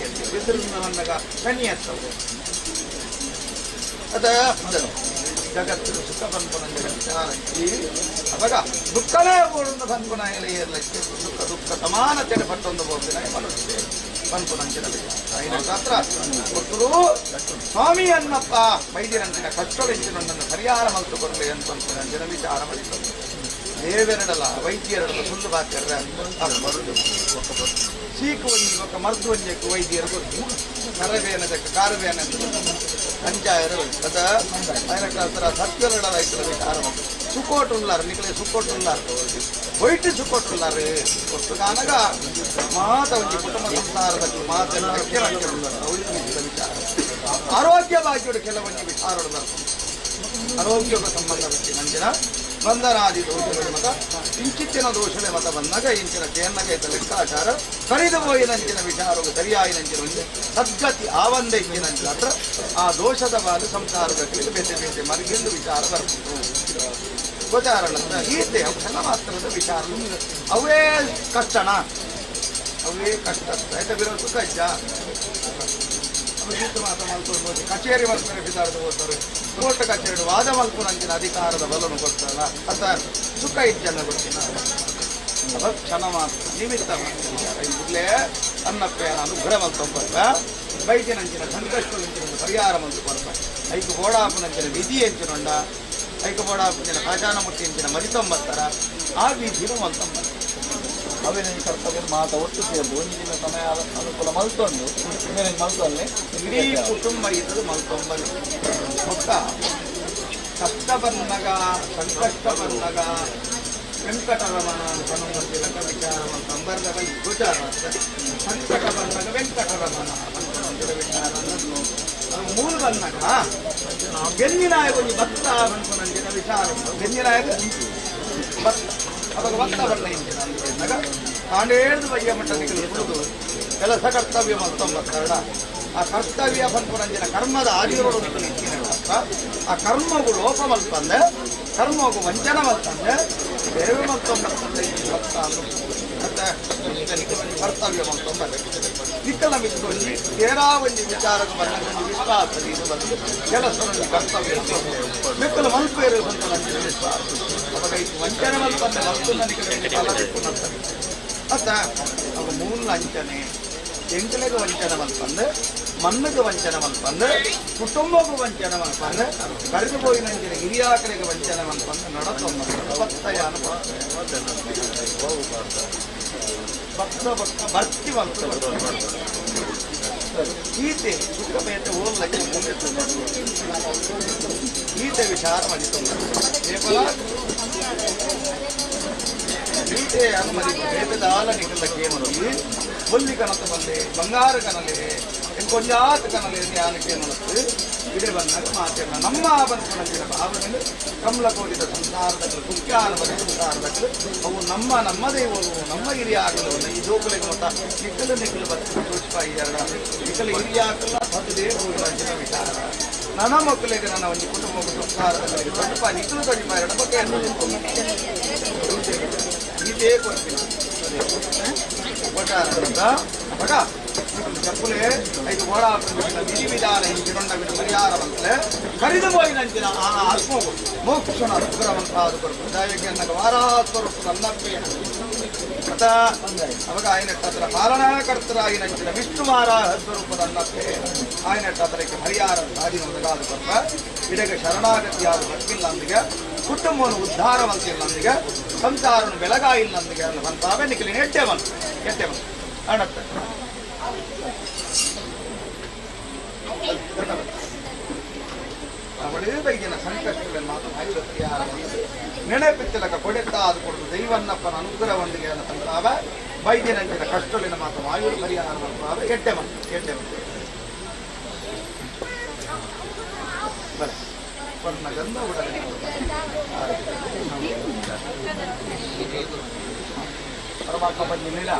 ಬೆದರಿಂದ ಬಂದಾಗ ಶನಿ ಹತ್ತವು ಅದ ಜಗತ್ತು ಸುಖ ಪನ್ಪುನಂಜನ ವಿಚಾರ ಅವಾಗ ದುಃಖನೇ ಪೂರ್ಣ ಪನ್ಪುನ ಇರಲಿಕ್ಕೆ ದುಃಖ ಸಮಾನತೆಯನ್ನು ಪಟ್ಟೊಂದು ಬೋದಿನ ಮನುಷ್ಯ ಪನ್ಪುನಂಜನ ವಿಚಾರ ಐನ ಶಾಸ್ತ್ರ ಕೊಟ್ಟರು ಸ್ವಾಮಿ ಅನ್ನಪ್ಪ ವೈದ್ಯರಂತಿನ ಕಷ್ಟವೆಂಚಿನೊಂದನ್ನು ಪರಿಹಾರ ಮಲ್ತು ಕೊಡಲಿ ಅಂತ ಪನ್ಪುನಂಜನ ವಿಚಾರ ಮಾಡಿಕೊಂಡು ದೇವೆರಡಲ್ಲ ವೈದ್ಯರಡಲ್ಲ ಸುಳ್ಳು ಬಾಕ್ಯರ ಮರುದು ಸೀಕು ಒಂಜಿ ఒక ಮರ್ದು ಒಂಜಕ್ಕೆ ವೈದ್ಯರು ಕೊಟ್ಟು ಕರವೇನದಕ್ಕೆ ಕಾರವೇನ ಪಂಚಾಯರು ಅದ ಅದರ ಸತ್ಯರಡ ರೈತರ ವಿಚಾರ ಸುಕೋಟುಲ್ಲಾರ ನಿಕಲೆ ಸುಕೋಟುಲ್ಲಾರ ವೈಟ್ ಸುಕೋಟುಲ್ಲಾರ ಕೊಟ್ಟು ಕಾನಗ ಮಾತ ಒಂಜಿ ಕುಟುಂಬ ಸಂಸಾರದಲ್ಲಿ ಮಾತೆಲ್ಲ ವಿಚಾರ ಆರೋಗ್ಯ ಭಾಗ್ಯದ ಕೆಲವೊಂದು ವಿಚಾರಗಳು ಆರೋಗ್ಯಕ್ಕೆ ಸಂಬಂಧಪಟ್ಟ ನಂಜಿನ ಬಂಧನಾದಿ ದೋಷಗಳು ಮತ ಇಂಚಿತ್ತಿನ ದೋಷಳೆ ಮತ ಬಂದಾಗ ಇಂಚಿನ ಕೇನ್ನಗೆ ಲೆಕ್ಕಾಚಾರ ಕರಿದು ಹೋಯಿನಂಚಿನ ವಿಚಾರವು ಸರಿಯಾಯಿನಂಚಿನ ಒಂದು ಸದ್ಗತಿ ಆವಂದ ಇಂಚಿನಂಚಿನ ಹತ್ರ ಆ ದೋಷದ ಬಾಲು ಸಂಸಾರದ ಕಲಿಗೆ ಬೇತೆ ಬೇತೆ ಮರಿಗೆಂದು ವಿಚಾರ ಬರ್ತಿತ್ತು ಗೋಚಾರಗಳಂತ ಗೀತೆ ಕ್ಷಣ ಮಾತ್ರದ ವಿಚಾರ ಅವೇ ಕಷ್ಟಣ ಅವೇ ಕಷ್ಟ ಆಯ್ತಾ ವಿರೋಧ ಕಜ್ಜ ಗೀತ ಮಾತ ಮಲ್ಕೊಂಡು ಕಚೇರಿ ಮಲ್ಪನೆ ಬಿದ್ದಾರದು ಓದ್ತಾರೆ ಕೋರ್ಟ್ ಕಚೇರಿ ವಾದ ಮಲ್ಪುನಂಚಿನ ಅಧಿಕಾರದ ಬಲನು ಕೊಡ್ತಾರಲ್ಲ ಅತ ಸುಖ ಇಜ್ಜನ್ನ ಗೊತ್ತಿನ ಅದ ಕ್ಷಣ ಮಾತ್ರ ನಿಮಿತ್ತ ಇಲ್ಲೇ ಅನ್ನಪ್ಪೇನ ಅನುಗ್ರಹ ಮಲ್ಕೊಂಬರ್ತ ಬೈಕಿನಂಚಿನ ಸಂಕಷ್ಟಂಚಿನ ಪರಿಹಾರ ಮಲ್ತು ಬರ್ತ ಐಕು ಬೋಡಾಪುನಂಚಿನ ವಿಧಿ ಎಂಚಿನೊಂಡ ಐಕು ಬೋಡಾಪುಂಚಿನ ಕಾಚಾನ ಮುಟ್ಟಿ ಎಂಚಿನ ಮರಿತೊಂಬತ್ತರ ಆ ವಿಧಿನು ಮಲ್ತೊಂಬರ್ತ ಅವೇನ ಕರ್ತವ್ಯ ಮಾತ ಒಟ್ಟು ಸೇರಿದು ಒಂದು ದಿನ ಸಮಯ ಅನುಕೂಲ ಮಲ್ತೊಂಡು ಮಲ್ತೊಲ್ಲಿ ಇಡೀ ಕುಟುಂಬ ಇದ್ದು ಮಲ್ತೊಂಬರು ಮೊತ್ತ ಕಷ್ಟ ಬಂದಾಗ ಸಂಕಷ್ಟ ಬಂದಾಗ ವೆಂಕಟರಮಣ ಸಂಬಂಧಿಸಿದ ವಿಚಾರ ಸಂಬರ್ಧದ ಗೋಚಾರ ಸಂಕಟ ಬಂದಾಗ ವೆಂಕಟರಮಣ ವಿಚಾರ ಮೂಲ ಬಂದಾಗ ಗೆನ್ನಿನಾಯಕ ಒಂದು ಭತ್ತ ಬಂದ ವಿಚಾರ ಗೆನ್ನಿನಾಯಕ ಭತ್ತ ಅವಾಗ ಭತ್ತ ಬಣ್ಣ ಇಂಚಿನ ಅಂದಾಗ ತಾಂಡೇಳ್ದು ಬಯ್ಯ ಮಟ್ಟನಿಗೆ ಉಳಿದು ಕೆಲಸ ಕರ್ತವ್ಯ ಮತ್ತೊಂಬತ್ತೆರಡ ಆ ಕರ್ತವ್ಯ ಪನ್ಪುರಂಜಿನ ಕರ್ಮದ ಆದಿರೋಡು ಆ ಕರ್ಮವು ಲೋಪ ಮಲ್ಪಂದೆ ಕರ್ಮವು ವಂಚನ ಮಲ್ಪಂದೆ ಬೇರೆ ಮತ್ತೊಂಬತ್ತಂದೆ ಭತ್ತ ಮತ್ತೆ ಕರ್ತವ್ಯ ಮತ್ತೊಂಬತ್ತೆ ನಿಕ್ಕಲ ಮಿತ್ಕೊಂಡು ಬೇರಾ ಒಂದು ವಿಚಾರಕ್ಕೆ ಬಂದ ಒಂದು ವಿಶ್ವಾಸ ಇದು ಬಂದು ಕೆಲಸವನ್ನು ಕರ್ತವ್ಯ ಮಿಕ್ಕಲು ಮಲ್ಪೇರು ಬಂದ ನಂಜಿನ ವಿಶ್ವಾಸ ಅವಾಗ ಇದು ವಂಚನೆ ಮಲ್ಪಂದೆ ಮಲ್ತು ನನಗೆ ಕಾಲ ಬಿಟ್ಟು ಅತ್ತ ಅವ ಮೂಲ ಅಂಚನೆ ಎಂಕಲೆಗೆ ವಂಚನೆ ಮಲ್ಪಂದೆ ಮಣ್ಣಗೆ ವಂಚನೆ ಮಲ್ಪಂದೆ ಕುಟುಂಬಕ್ಕೂ ವಂಚನೆ ಮಲ್ಪಂದೆ ಕರೆದು ಹೋಯಿನಂಚಿನ ಹಿರಿಯಾಕಲಿಗೆ ವಂಚನೆ ಮಲ್ಪಂದೆ ನಡತೊಂಬ ಭಕ್ತಯಾನ ಭಕ್ತ ಭಕ್ತ ಭಕ್ತಿ ಮಲ್ತು ಗೀತೆ ಸುಖಮೇತೆ ಓದ್ಲಕ್ಕೆ ಗೀತೆ ವಿಚಾರ ಮಾಡಿಕೊಂಡು ಗೀತೆ ಅನುಮತಿ ಬೇಬೆದಾಲ ನಿಗಲಕ್ಕೆ ನೋಡಿ ಬೊಲ್ಲಿ ಕನತು ಬಂದೆ ಬಂಗಾರ ಕನಲೆ ಕೊಂಜಾತ ಕನಲೆ ಧ್ಯಾನಕ್ಕೆ ನೋಡುತ್ತೆ ಇಡೆ ಬಂದಾಗ ಮಾತೇನ ನಮ್ಮ ಬಂಧನ ಭಾವನೆ ಕಮಲ ಕೋರಿದ ಸಂಸಾರದಲ್ಲಿ ಮುಖ್ಯಾನುಭವ ಸಂಸಾರದಲ್ಲಿ ಅವು ನಮ್ಮದೇ ನಮ್ಮ ಹಿರಿಯ ಆಗಲು ಈ ಜೋಕುಲಿಗೆ ಮತ್ತ ನಿಕ್ಕಲು ಬರ್ತದೆ ತೋಚಿಪಾಯಿ ಎರಡ ನಿಕ್ಕಲು ಹಿರಿಯ ಆಗಲ್ಲ ಬದುದೇ ಹೋಗಿನ ವಿಚಾರ ನನ್ನ ಮಕ್ಕಳಿಗೆ ನನ್ನ ಒಂದು ಕುಟುಂಬ ಸಂಸಾರದಲ್ಲಿ ತೋಚಿಪ ನಿಕ್ಕಲು ತೋಚಿಪಾಯಿ ಎರಡ ಬಗ್ಗೆ ಇದೇ ಕೊಡ್ತೀನಿ ಮಗ ಚಪ್ಪುಲೆ ಐದು ಓಡ ವಿಧಿ ವಿಧಾನ ಹಿಂಚಿನೊಂಡ ಪರಿಹಾರ ಬಂತಲೆ ಕರಿದು ಹೋಯಿನಂಚಿನ ಆ ಆತ್ಮ ಮೋಕ್ಷಣ ಅನುಗ್ರಹವಂತಾದ ಕೊಟ್ಟು ದಯಕ್ಕೆ ವಾರಾತ್ವರೂಪದ ಅನ್ನಪ್ಪೇ ಮತ ಅವಾಗ ಆಯ್ನಟ್ಟತ್ರ ಪಾಲನಾಕರ್ತರಾಗಿನಂಚಿನ ವಿಷ್ಣುವಾರ ಸ್ವರೂಪದ ಅನ್ನಪ್ಪೇ ಆಯ್ನಟ್ಟತ್ರಕ್ಕೆ ಪರಿಹಾರ ಸಾಧಿನ ಒದಗಾದ ಕೊಟ್ಟ ಇಡೆಗೆ ಶರಣಾಗತಿಯಾದ ಭಕ್ತಿಲ್ಲಂದಿಗೆ ಕುಟುಂಬವನ್ನು ಉದ್ಧಾರವಂತಿಲ್ಲಂದಿಗೆ ಸಂಸಾರವನ್ನು ಬೆಳಗಾಯಿಲ್ಲಂದಿಗೆ ಅನ್ನುವಂತಾವೆ ನಿಖಿಲಿನ ಎಟ್ಟೆವನ್ ಅಣತ್ತ ಅವಳೇ ಬೈದಿನ ಸಂಕಷ್ಟಗಳನ್ನು ಮಾತು ಆಯುಧ ಪರಿಹಾರ ನೆನಪಿತ್ತಲಕ ಕೊಡೆತ್ತ ಅದು ಕೊಡುದು ದೈವನ್ನಪ್ಪನ ಅನುಗ್ರಹವೊಂದಿಗೆ ಅನ್ನುವಂತಾವ ಬೈದಿನಂಚಿನ ಕಷ್ಟಲಿನ ಮಾತು ಆಯುಧ ಪರಿಹಾರ ಅನ್ನುವಂತಾವ ಎಟ್ಟೆವನ್ ಗಂಧ ಉಡನೆ ಪರಮಾತ್ಮ ಬಂದಿಲ್ಲ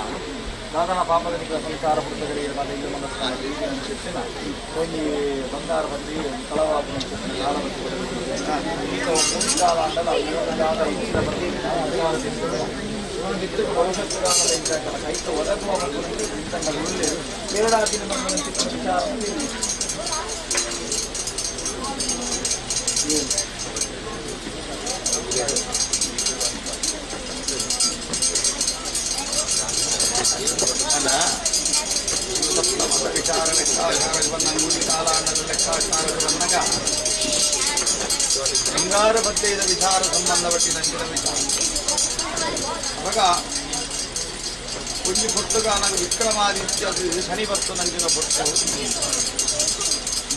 ಸಾಧನ ಪಾಪದ ಸಂಸಾರ ಪುಸ್ತಕಗಳಿಗೆ ಮತ್ತೆ ಇಲ್ಲಿ ಮನಸ್ಸಿನ ಒಂದು ಬಂಗಾರ ಬಂದು ಕಳವಾದ ಕಾಲ ಅಂಡಲ ಭವಿಷ್ಯತ್ತು ಕೈತ ಒದಗುವ ಕೇರಳಾದಿನ ವಿಚಾರ ವಿಚಾರ ಲೆಕ್ಕಾಚಾರ ಬಂದ ಕಾಲಾಂಡದ ಲೆಕ್ಕಾಚಾರ ಬಂದಾಗ ಬಂಗಾರ ಬದ್ದೆಯ ವಿಚಾರ ಸಂಬಂಧಪಟ್ಟಿನ ವಿಚಾರ ಅವಾಗ ಕುಂಜಿ ಪುಟ್ಟಗ ನನಗೆ ವಿಕ್ರಮಾದಿತ್ಯ ಶನಿ ಬತ್ತು ನಂಜಿನ ಪುಟ್ಟು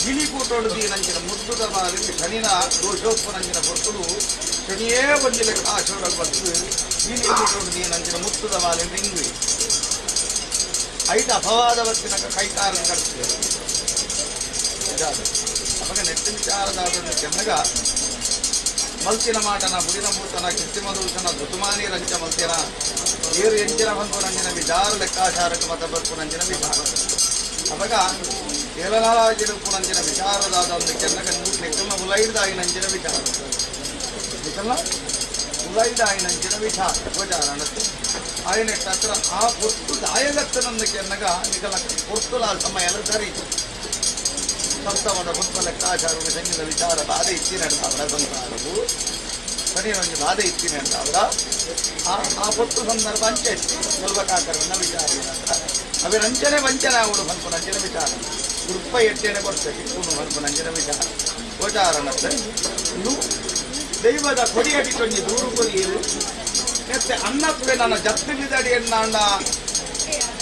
ಗಿಳಿ ಕೂಟೊಳದಿ ನಂಜಿನ ಮುದ್ದುದ ಬಾರಿ ಶನಿನ ದೋಷೋತ್ಪ ನಂಜಿನ ಪುಟ್ಟುಡು ಶನಿಯೇ ಒಂದು ಲೆಕ್ಕ ಆಶೋಡಲ್ಲಿ ಬರ್ತದೆ ಗಿಳಿ ಕೂಟೊಳದಿ ನಂಜಿನ ಮುತ್ತುದ ಬಾಲಿ ರಿಂಗ್ವಿ ಐಟ ಅಪವಾದ ಬತ್ತಿನ ಕೈಕಾರ ಕಟ್ತದೆ ಅವಾಗ ನೆಟ್ಟ ವಿಚಾರದಾದ ಕೆನ್ನಗ ಮಲ್ತಿನ ಮಾಟನ ಬುಡಿನ ಮೂತನ ಕಿತ್ತಿಮದೂತನ ಋತುಮಾನಿ ರಂಚ ಮಲ್ತಿನ ಏರು ಎಂಚಿನ ಬಂತು ನಂಜಿನ ವಿಚಾರ ಲೆಕ್ಕಾಚಾರಕ್ಕೆ ಮತ ಬರ್ತು ನಂಜಿನ ವಿಚಾರ ಅವಾಗ ಏಳನಾಳಾಜಿರುಪ್ಪು ನಂಜಿನ ವಿಚಾರದಾದ ಒಂದು ಕೆನ್ನಗ ನೆಕ್ಕಮ್ಮ ಉಲೈದಾಗಿ ನಂಜಿನ ವಿಚಾರ ಉಲೈದಾಗಿ ನಂಜಿನ ವಿಚಾರ ಅನ್ನತ್ತೆ ఆయన అక్కడ ఆ పొత్తు దాయగత్తనందుకు ఎన్నగా నికల పొత్తుల సమయ ಎಲ್ಲ ಸರಿ ಸಂತಮದ ಪುಷ್ಪ ಲೆಕ್ಕಾಚಾರಕ್ಕೆ ಸಂಗೀತ ವಿಚಾರ ಬಾಧೆ ಇತ್ತಿನಂತ ಅವರ ಸಂಸಾರವು ಸರಿ ಒಂದು ಬಾಧೆ ಇತ್ತಿನಂತ ಅವರ ಆ పొత్తు ಸಂದರ್ಭ ಅಂಚೆ ಸ್ವಲ್ಪ ಕಾಕರನ್ನ ವಿಚಾರ ಅವೆ ರಂಚನೆ ವಂಚನೆ ಅವಳು ಬಂತು ನಂಚಿನ ವಿಚಾರ ಗೃಪ್ಪ ಎಟ್ಟೆನೆ ಕೊಡ್ತೇವೆ ಇನ್ನು ಬಂತು ನಂಚಿನ ವಿಚಾರ ಗೋಚಾರನತ್ತೆ ಇನ್ನು ದೈವದ ಕೊಡಿಯಟಿಕೊಂಡಿ ದೂರು ಕೊರಿಯರು ಮತ್ತೆ ಅನ್ನಪ್ಪೆ ನನ್ನ ಜಪ್ಪಿದಡಿಯನ್ನ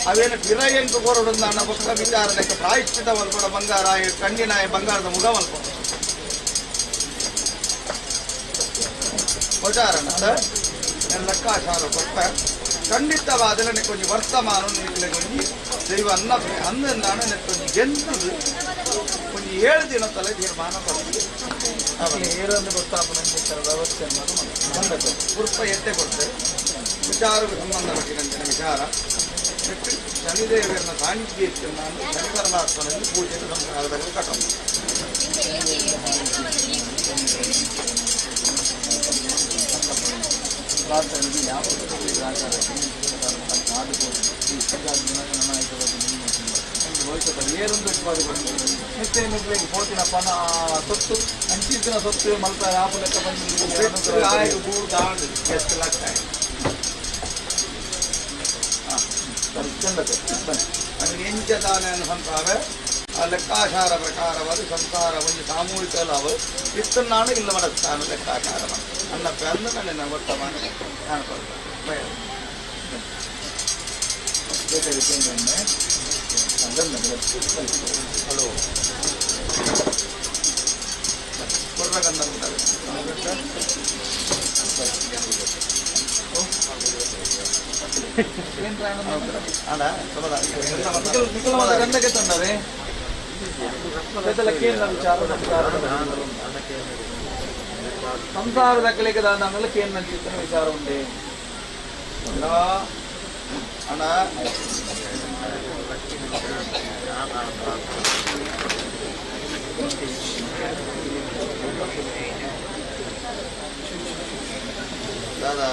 ಅವೇನು ಪಿರಯಂಕು ಕೊರಡುಂದ ಅನ್ನ ಪಕ್ಕ ವಿಚಾರಕ್ಕೆ ಪ್ರಾಯಶ್ಚಿತ ಮಲ್ಕೊಡ ಬಂಗಾರ ಕಣ್ಣಿನ ಬಂಗಾರದ ಮುಗ ಮಲ್ಕೊಡ ಗೋಚಾರನ ಲೆಕ್ಕಾಚಾರ ಕೊಟ್ಟ ಖಂಡಿತವಾದರೆ ಕೊಂಚ ವರ್ತಮಾನ ಕೊಂಚ ದೈವ ಅನ್ನಪ್ಪೆ ಅಂದನಾಣ ಕೊಂಚ ಗೆಂತದು ಕೊಂಚ 7 ದಿನ ತಲೆ ತೀರ್ಮಾನ ಬರ್ತದೆ ಏರನ್ನು ಗೊತ್ತಾಪನ ವ್ಯವಸ್ಥೆ ಬಂದದ್ದು ಪುಷ್ಪ ಎಟ್ಟೆ ಕೊಡ್ತೇವೆ ವಿಚಾರಕ್ಕೆ ಸಂಬಂಧಪಟ್ಟಿದಂತೆ ವಿಚಾರ ಶನಿದೇವರನ್ನ ಸಾನ್ನಿಧ್ಯ ಇತ್ತು ನಾನು ಶನಿ ಪರಮಾತ್ಮನಲ್ಲಿ ಪೂಜೆ ಸಂಸ್ಕಾರದಲ್ಲಿ ಕಟ್ಟಂ ಮತ್ತೆ ನುಗ್ಲಿಗೆ ಪೋತಿನ ಪನ ಸೊತ್ತು ಅಂಚಿನ ಸೊತ್ತು ಮಲ್ಪ ಆಪು ಲೆಕ್ಕ ಬಂದು ಆಯ್ತು ಮೂರು ದಾಂಡು ಎಷ್ಟು ಲಕ್ಷ ನನಗೆ ಎಂಚದಾನೆ ಸಂಸಾರ ಆ ಲೆಕ್ಕಾಚಾರ ಪ್ರಕಾರವಾದ ಸಂಸಾರ ಒಂದು ಸಾಮೂಹಿಕ ಲಾಭ ಇಷ್ಟು ನಾನು ಇಲ್ಲ ಮಾಡತ್ತಾನ ಲೆಕ್ಕಾಚಾರ ನನ್ನ ಪೆಂದು ನನ್ನ ವರ್ತಮಾನ ನಾನು ಕೊಡ್ತೇನೆ ಹಲೋ ಕೊಡ್ಬೇಕಂತ ಗಂಡಕ್ಕೆ ತಂಡವೇ ಸಂಸಾರ ಲೆಕ್ಕಲಿಕ್ಕೆ ದಾಂಡ ಕೇನ್ ಚಿತ್ತನ ವಿಚಾರ ಉಂಟೆ ಅಣ್ಣ ದಾದಾ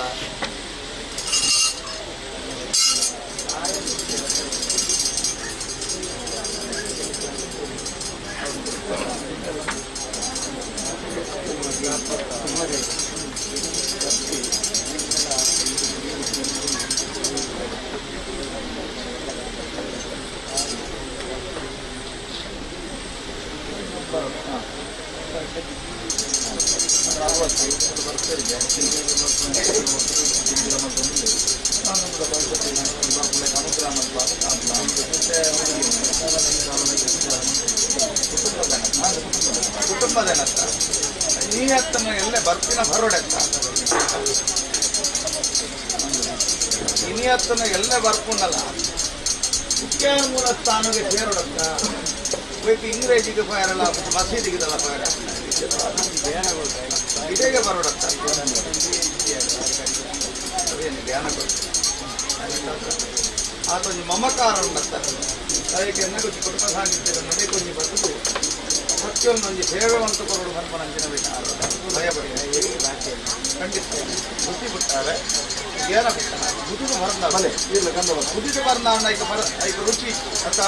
ಕುಟುಂಬದೇನತ್ತ ಈ ಹತ್ತನ ಎಲ್ಲ ಬರ್ತಿನ ಬರೋಡೆತ್ತ ಇನಿ ಹತ್ತನ ಎಲ್ಲ ಬರ್ಕೊಂಡಲ್ಲ ಮುಖ್ಯ ಮೂಲ ಸ್ಥಾನಕ್ಕೆ ಸೇರೋಡತ್ತ ಬೇಕು ಇಂಗ್ರೇಜಿಗೆ ಫೈರಲ್ಲ ಮಸೀದಿಗಿದಲ್ಲ ಫೈರ ಇದೇಗೆ ಬರೋಡತ್ತ ಅದೇನು ಧ್ಯಾನ ಕೊಡ್ತಾರೆ ಅದೊಂದು ಮಮಕಾರ ಉಂಡತ್ತ ಅದಕ್ಕೆ ಕೊಂಚ ಕುಟುಂಬ ಸಾಹಿತ್ಯದ ನಡೆ ಕೊಂಚ ಬರ್ತದೆ ಪ್ರತಿಯೊಂದೊಂದು ಸೇವೆವಂತ ಕೊರಡು ಹನುಮನಂಚಿನ ವಿಚಾರ ಭಯಪಡಿ ಖಂಡಿತ ಬುದ್ಧಿ ಬಿಟ್ಟಾರೆ ಜ್ಞಾನ ಬಿಟ್ಟಾರೆ ಬುದ್ಧಿದು ಬರಂದ ಬಲೆ ಇಲ್ಲ ಗಂಧ ಬುದ್ಧಿದು ಬರಂದ ಐಕ ರುಚಿ ಅತ್ತ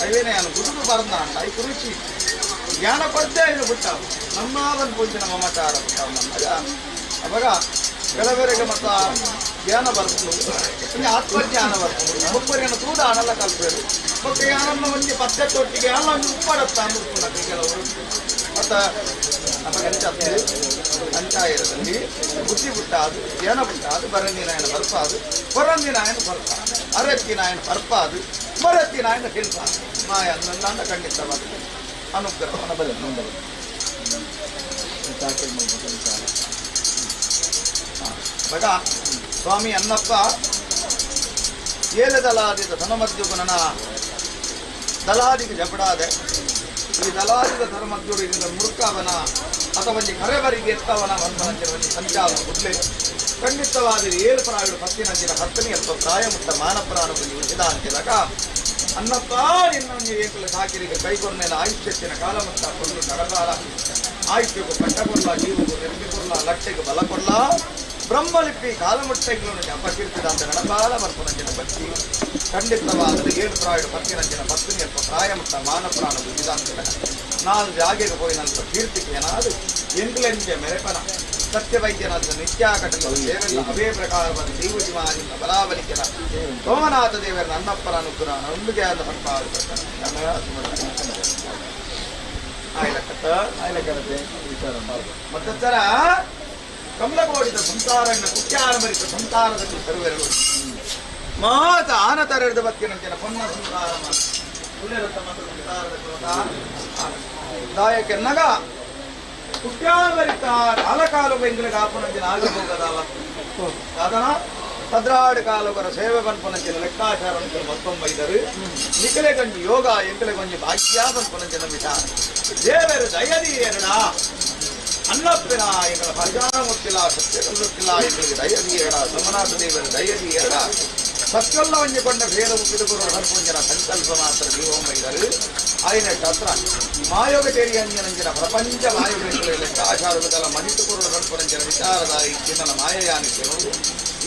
ಅವೇನೇ ಬುದ್ಧಿದು ಬರಂದ ಐಕ ರುಚಿ ಜ್ಞಾನ ಕೊಡ್ತೇ ಇದು ಬಿಟ್ಟ ನಮ್ಮ ಬಂದು ಪೂಜಿನ ಮಮಕಾರ ಬಿಟ್ಟ ಅವಾಗ ಕೆಲವರಿಗೆ ಮತ್ತು ಜ್ಞಾನ ಬರ್ಕೊಂಡು ಒಂದು ಆತ್ಮಜ್ಞಾನ ಬರ್ಕೊಂಡು ಒಬ್ಬರೇನು ತೂದ ಹಣಲ್ಲ ಕಲ್ಪೇರು ಮತ್ತೆ ಯಾರನ್ನ ಒಂದು ಪಚ್ಚತ್ತೊಟ್ಟಿಗೆ ಎಲ್ಲ ಉಪ್ಪಡತ್ತ ಅಂದ್ಬಿಟ್ಟು ಕೆಲವರು ಮತ್ತ ನಮಗೆ ಪಂಚಾಯದಲ್ಲಿ ಬುದ್ಧಿ ಬಿಟ್ಟಾದು ಜ್ಞಾನ ಬಿಟ್ಟಾದು ಬರಂದಿನಾಯನ ಬರ್ಪಾದು ಕೊರಂದಿನಾಯನ ಬರ್ಪ ಅರತ್ತಿನಾಯನ ಬರ್ಪಾದು ಬರತ್ತಿನಾಯನ ಹಿಲ್ಪಾದು ಮಾಯ ಅನ್ನಲ್ಲ ಖಂಡಿತವಾದ ಅನುಗ್ರಹವನ್ನು ಬದಲು ಬಗ ಸ್ವಾಮಿ ಅನ್ನಪ್ಪ ಏಲದಲಾದಿದ ಧನಮದ್ಯುಗುಣನ ದಲಾದಿಗೆ ಜಪಡಾದೆ ಈ ದಲಾದಿದ ಧರ್ಮದ್ಯುಡಿನ ಮುರುಕವನ ಅಥವಾ ಒಂದು ಕರೆಬರಿಗೆ ಎತ್ತವನ ಒಂದು ಸಂಚಾರ ಮುಟ್ಲೆ ಖಂಡಿತವಾದ ಏಳು ಪ್ರಾಯಗಳು ಪತ್ತಿನಂಚಿನ 10ನೇ ಪ್ರಾಯ ಮುಟ್ಟ ಮಾನಪ್ರಾಣದಲ್ಲಿ ಉಚಿತ ಅಂತಿದಾಗ ಅನ್ನಪ್ಪ ನಿನ್ನೊಂದು ಏಕಲ ಸಾಕಿರಿಗೆ ಕೈಗೊನ್ನೆಲ ಆಯುಷ್ಯತ್ತಿನ ಕಾಲ ಮುಟ್ಟ ಕೊಂಡು ಕಡಗಾಲ ಆಯುಷ್ಯಗೂ ಪಟ್ಟ ಕೊಡ್ಲ ಜೀವಗೂ ನೆಮ್ಮದಿ ಕೊಡ್ಲ ಲಟ್ಟೆಗೂ ಬಲ ಕೊಡ್ಲ ಬ್ರಹ್ಮಲಿಪಿ ಕಾಲಮುಟ್ಟೆಗಳನ್ನು ಅಪಕೀರ್ತಿದ ಅಂತ ನಡಬಾಲ ಬರ್ಪನಂಚಿನ ಭಕ್ತಿ ಖಂಡಿತವಾದರೆ 7 ಪ್ರಾಯಗಳು ಪತ್ತಿನಂಚಿನ 10ನೇ ಪ್ರಾಯ ಮುಟ್ಟ ಮಾನಪ್ರಾಣ ಉಚಿತ ಅಂತಿದಾಗ ನಾನು ಜಾಗೆಗೆ ಹೋಯಿನಂತ ಕೀರ್ತಿಗೆ ಏನಾದರೂ ಎಂಗ್ಲೆಂಜೆ ಮೆರೆಪನ ಸತ್ಯವೈದ್ಯನಾದ ನಿತ್ಯಾಕಟಗಳು ದೇವೆಲ್ಲ ಅವೇ ಪ್ರಕಾರವಾದ ದೇವಜಿಮಾನಿಂದ ಬಲಾಬಲಿಕೆನ ಸೋಮನಾಥ ದೇವರ ನನ್ನಪ್ಪನ ಅನುಗ್ರಹ ನಂಬಿಕೆ ಆದ ಮತ್ತರ ಕಮಲಗೋಡಿದ ಸಂಸಾರನ್ನ ಕುಟ್ಯಾರಮರಿತ ಸಂಸಾರದಲ್ಲಿ ಸರ್ವೆರಳು ಮಾತ ಆನ ತರೆದ ಬತ್ತಿನಂತಿನ ಪೊನ್ನ ಸಂಸಾರ ದಾಯಕೆನ್ನಗ ಕುಟ್ಯಾರಮರಿತ ಕಾಲಕಾಲ ಬೆಂಗಳಿಗೆ ಆಪನಂಚಿನ ಆಗಬಹುದಾವ ಸಾಧನ ಭದ್ರಾಡು ಕಾಲುಗರ ಸೇವೆ ಬನ್ಪನಂಚಿನ ಲೆಕ್ಕಾಚಾರ 19 ನಿಖಲೆ ಗಂಜಿ ಯೋಗ ಎಂಕಲೆ ಗೊಂಜಿ ಭಾಗ್ಯ ಬನ್ಪನಂಚಿನ ವಿಚಾರ ದೇವರು ದಯದಿ ಎರಡ ಅನ್ನಪ್ಪಿನ ಎಂಗಳ ಪರಿಜಾನ ಮುಟ್ಟಿಲ್ಲ ಸತ್ಯಗೊತ್ತಿಲ್ಲ ಎಂಗಳಿಗೆ ದಯದಿ ಎರಡ ಸೋಮನಾಥ ದೇವರ ದಯದಿ ಎರಡ ಸತ್ಯಲ್ಲ ಒಂಜಿಕೊಂಡ ಭೇದ ಮುಗಿದುಗುರು ಹರ್ಪುಂಜನ ಸಂಕಲ್ಪ ಮಾತ್ರ ಜೀವೊಮ್ಮೈದರು ఆయన శాస్త్ర మాయోగటేరి అంజనంచిన ప్రపంచ మాయోగేశ్వర ಲೆಕ್ಕಾಚಾರಗಳ ಮನಿತುಕುರುಳ ಕಲ್ಪನೆಂಚಿನ ವಿಚಾರದಾರಿ ಚಿನ್ನನ ಮಾಯಯಾನಿಕೆ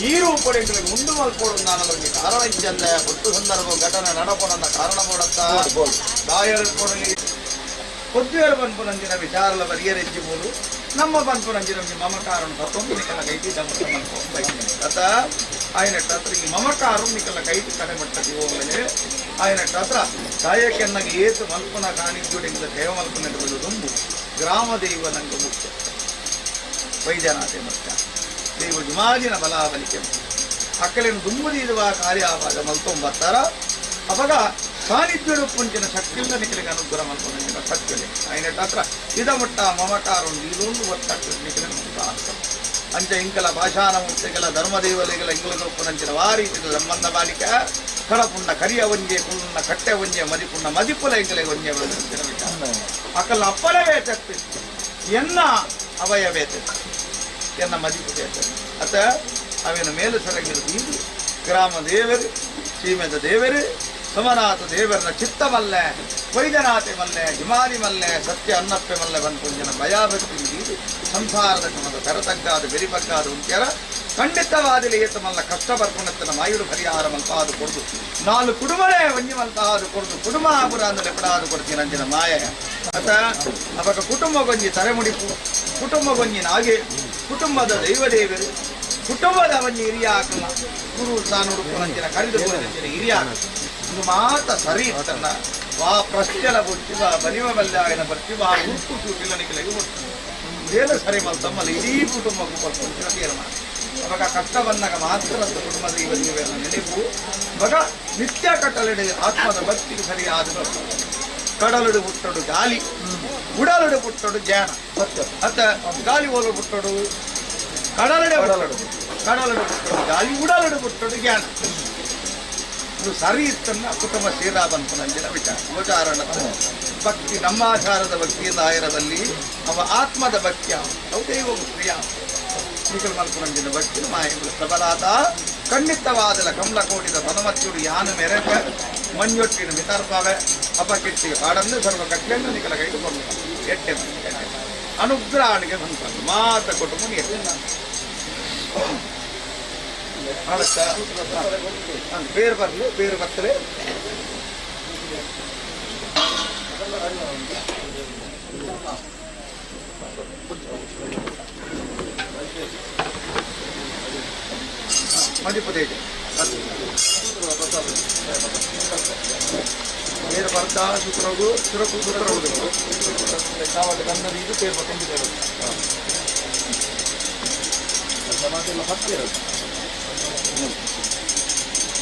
ಈ ರೂಪಡೆಗಳಿಗೆ ಮುಂದು ಮಲ್ಪೋಡು ನನಗೆ ಕಾರಣ ಇದ್ದಂತೆ ಹೊತ್ತು ಸಂದರ್ಭ ಘಟನೆ ನಡಪಡನ್ನ ಕಾರಣ ಮಾಡುತ್ತಾ ದಾಯರ್ಪೊಡಲಿ పొద్దువేరు పనుపునంచిన విచారాల పరిహరించి మూడు నమ్మ పనుపునంచిన మమకారం తత్వం నికల కైటి గత ఆయన ಟಾತ್ರ ಈ ಮಮಕಾರು ನಿಕಲ ಕೈಟಿ ಕಡೆಮಟ್ಟಕ್ಕೆ ಹೋಗಲೇ ఆయన ಟಾತ್ರ ದಾಯಕ್ಕೆನ್ನಗೆ ಏತು ಮಲ್ಪನ ಕಾಣಿದ್ದುಡಿಂದ ದೇವ ಮಲ್ಪನೆಂದು ದುಂಬು ಗ್ರಾಮ ದೈವ ನಂಗೆ ಮುಖ್ಯ ವೈದ್ಯನಾಥೆ ಮುಖ್ಯ ದೈವ ಜುಮಾಜಿನ ಬಲಾಬಲಿಕೆ ಅಕ್ಕಲಿನ ದುಂಬುದಿರುವ ಕಾರ್ಯಾವಾಗ ಮಲ್ಕೊಂಬರ್ತಾರ ಅವಾಗ ಸಾನ್ನಿಧ್ಯಡು ಪುಂಚಿನ ಶಕ್ತಿಯಿಂದ ನಿಖಲಿಗೆ ಅನುಗ್ರಹ ಮಲ್ಪನ ಸತ್ಯಲೆ ఆయన ಟಾತ್ರ ಇದ ಮುಟ್ಟ ಮಮಕಾರು ನೀಲೊಂದು ಒಟ್ಟಕ್ಕೆ ನಿಖಲಿಗೆ ಅಂಚ ಇಂಕಲ ಭಾಷಾನ ಮುಕ್ತಿಗಳ ಧರ್ಮದೇವಲೆಗಳ ಇಂಗ್ಲದೊಪ್ಪನಂಚಿನ ವಾರಿ ಸಂಬಂಧ ಬಾಲಿಕ ಕಡಪುಣ್ಣ ಕರಿಯ ಒಂಜೆ ಕುಣ್ಣ ಕಟ್ಟೆ ಒಂಜೆ ಮದಿಪುಣ್ಣ ಮದಿಪುಲ ಇಂಕಲೆ ಒಂಜೆ ಅಕ್ಕಲ ಅಪ್ಪಲವೇ ಚಕ್ತಿ ಎನ್ನ ಅವಯವೇ ಎನ್ನ ಮದಿಪು ಅತ ಅವೇನು ಮೇಲು ಸರಂಗಿರು ಬೀದು ಗ್ರಾಮ ದೇವರು ಸೀಮೆದ ದೇವರು ಸೋಮನಾಥ ದೇವರನ್ನ ಚಿತ್ತಮಲ್ಲೆ ವೈದ್ಯನಾಥೆ ಮಲ್ಲೆ ಹಿಮಾಲಿ ಮಲ್ಲೆ ಸತ್ಯ ಅನ್ನಪ್ಪೆ ಮಲ್ಲೆ ಬಂದ್ಕೊಂಜನ ಭಯಾಭಕ್ತಿ ಬೀದು ಸಂಸಾರದ ಕ್ರಮದ ಕರತಗ್ಗಾದ ಬೆರಿಬಗ್ಗಾದ ಉಂಟ್ಯರ ಖಂಡಿತವಾದಿಲಿ ಏತ ಮಲ್ಲ ಕಷ್ಟ ಬರ್ಕೊಂಡತ್ತನ ಮಾಯುಡು ಪರಿಹಾರ ಮಲ್ಪಾದು ಕೊಡ್ದು 4 ಕುಡುಮಳೆ ಒಂಜಿ ಮಲ್ಪಾದು ಕೊಡ್ದು ಕುಡುಂಬ ಆಪುರ ಅಂದ್ರೆ ಎಪಡಾದು ಕೊಡ್ತೀನಿ ಅಂಜಿನ ಮಾಯ ಅತ ಅವಾಗ ಕುಟುಂಬ ಗೊಂಜಿ ತರೆಮುಡಿಪು ಕುಟುಂಬ ಗೊಂಜಿ ನಾಗೆ ಕುಟುಂಬದ ದೈವದೇವರು ಕುಟುಂಬದ ಒಂಜಿ ಹಿರಿಯ ಹಾಕಲ್ಲ ಗುರು ಸಾನುಡುಪುನಂಚಿನ ಕರಿದು ಹೋದಂಚಿನ ಹಿರಿಯ ಇದು ಮಾತ ಸರಿ ತನ್ನ ವಾ ಪ್ರಶ್ನೆಲ ಬುಟ್ಟಿವ ಬಲಿವ ಬಲ್ಲೆ ಆಗಿನ ಬರ್ತಿವ ಉಪ್ಪು ಪಿಲ್ಲನಿಗೆ ಬೇಗ ಸರಿ ತಮ್ಮಲ್ಲಿ ಇಡೀ ಕುಟುಂಬಕ್ಕೂ ಬರ್ಕೊಂತಿನ ತೀರ್ಮಾನ ಅವಾಗ ಕಷ್ಟ ಬಂದಾಗ ಮಾತ್ರ ಕುಟುಂಬದ ಇವರಿಗೆಲ್ಲ ನೆನಪು ಅವಾಗ ನಿತ್ಯ ಕಟ್ಟಲೆಡೆ ಆತ್ಮದ ಭಕ್ತಿಗೆ ಸರಿಯಾದ ಕಡಲುಡು ಹುಟ್ಟೋಡು ಗಾಲಿ ಉಡಲುಡು ಹುಟ್ಟೋಡು ಜ್ಞಾನ ಅತ್ತ ಗಾಲಿ ಓಲು ಹುಟ್ಟೋಡು ಕಡಲಡೆ ಹುಟ್ಟೋಡು ಗಾಲಿ ಉಡಲುಡು ಹುಟ್ಟೋಡು ಜ್ಞಾನ ಇದು ಸರಿ ಇತ್ತನ್ನ ಕುಟುಂಬ ಸೇರಾ ಬಂಪನಂಜಿನ ವಿಚಾರ ಭಕ್ತಿ ನಮ್ಮಾಚಾರದ ಭಕ್ತಿಯಿಂದ ಆಯರದಲ್ಲಿ ಅವ ಆತ್ಮದ ಭಕ್ತ್ಯ ಅವದೈವ ಪ್ರಿಯ ನಿಖಲ್ ಮಲ್ಪನಂಜಿನ ಭಕ್ತಿ ಮಾಯಗಳು ಪ್ರಬಲಾದ ಖಂಡಿತವಾದಲ ಕಮಲ ಕೋಟಿದ ಪದಮಚ್ಚುಡು ಯಾನ ಮೆರೆಪ ಮಂಜೊಟ್ಟಿನ ಮಿತರ್ಪವೆ ಅಪಕಿಟ್ಟಿಗೆ ಕಾಡನ್ನು ಸರ್ವ ಕಟ್ಟೆಯನ್ನು ನಿಖಲ ಕೈದುಕೊಂಡು ಎಟ್ಟೆ ಅನುಗ್ರಹಣಿಗೆ ಬಂತ ಮಾತ ಕುಟುಂಬ ಬೇರು ಬರಲಿ ಬೇರು ಬರ್ತದೆ ಮದಿಪುದೇಜ ಬೇರೆ ಬರ್ದ ಶುಕ್ರಗು ಸುರಕು ಸುರಗುದು ಕಾವಟ ಕನ್ನಡ ಇದು ಸೇರ್ಪ ತುಂಬಿದರು ಮಾತೆಲ್ಲ ಹತ್ತಿರ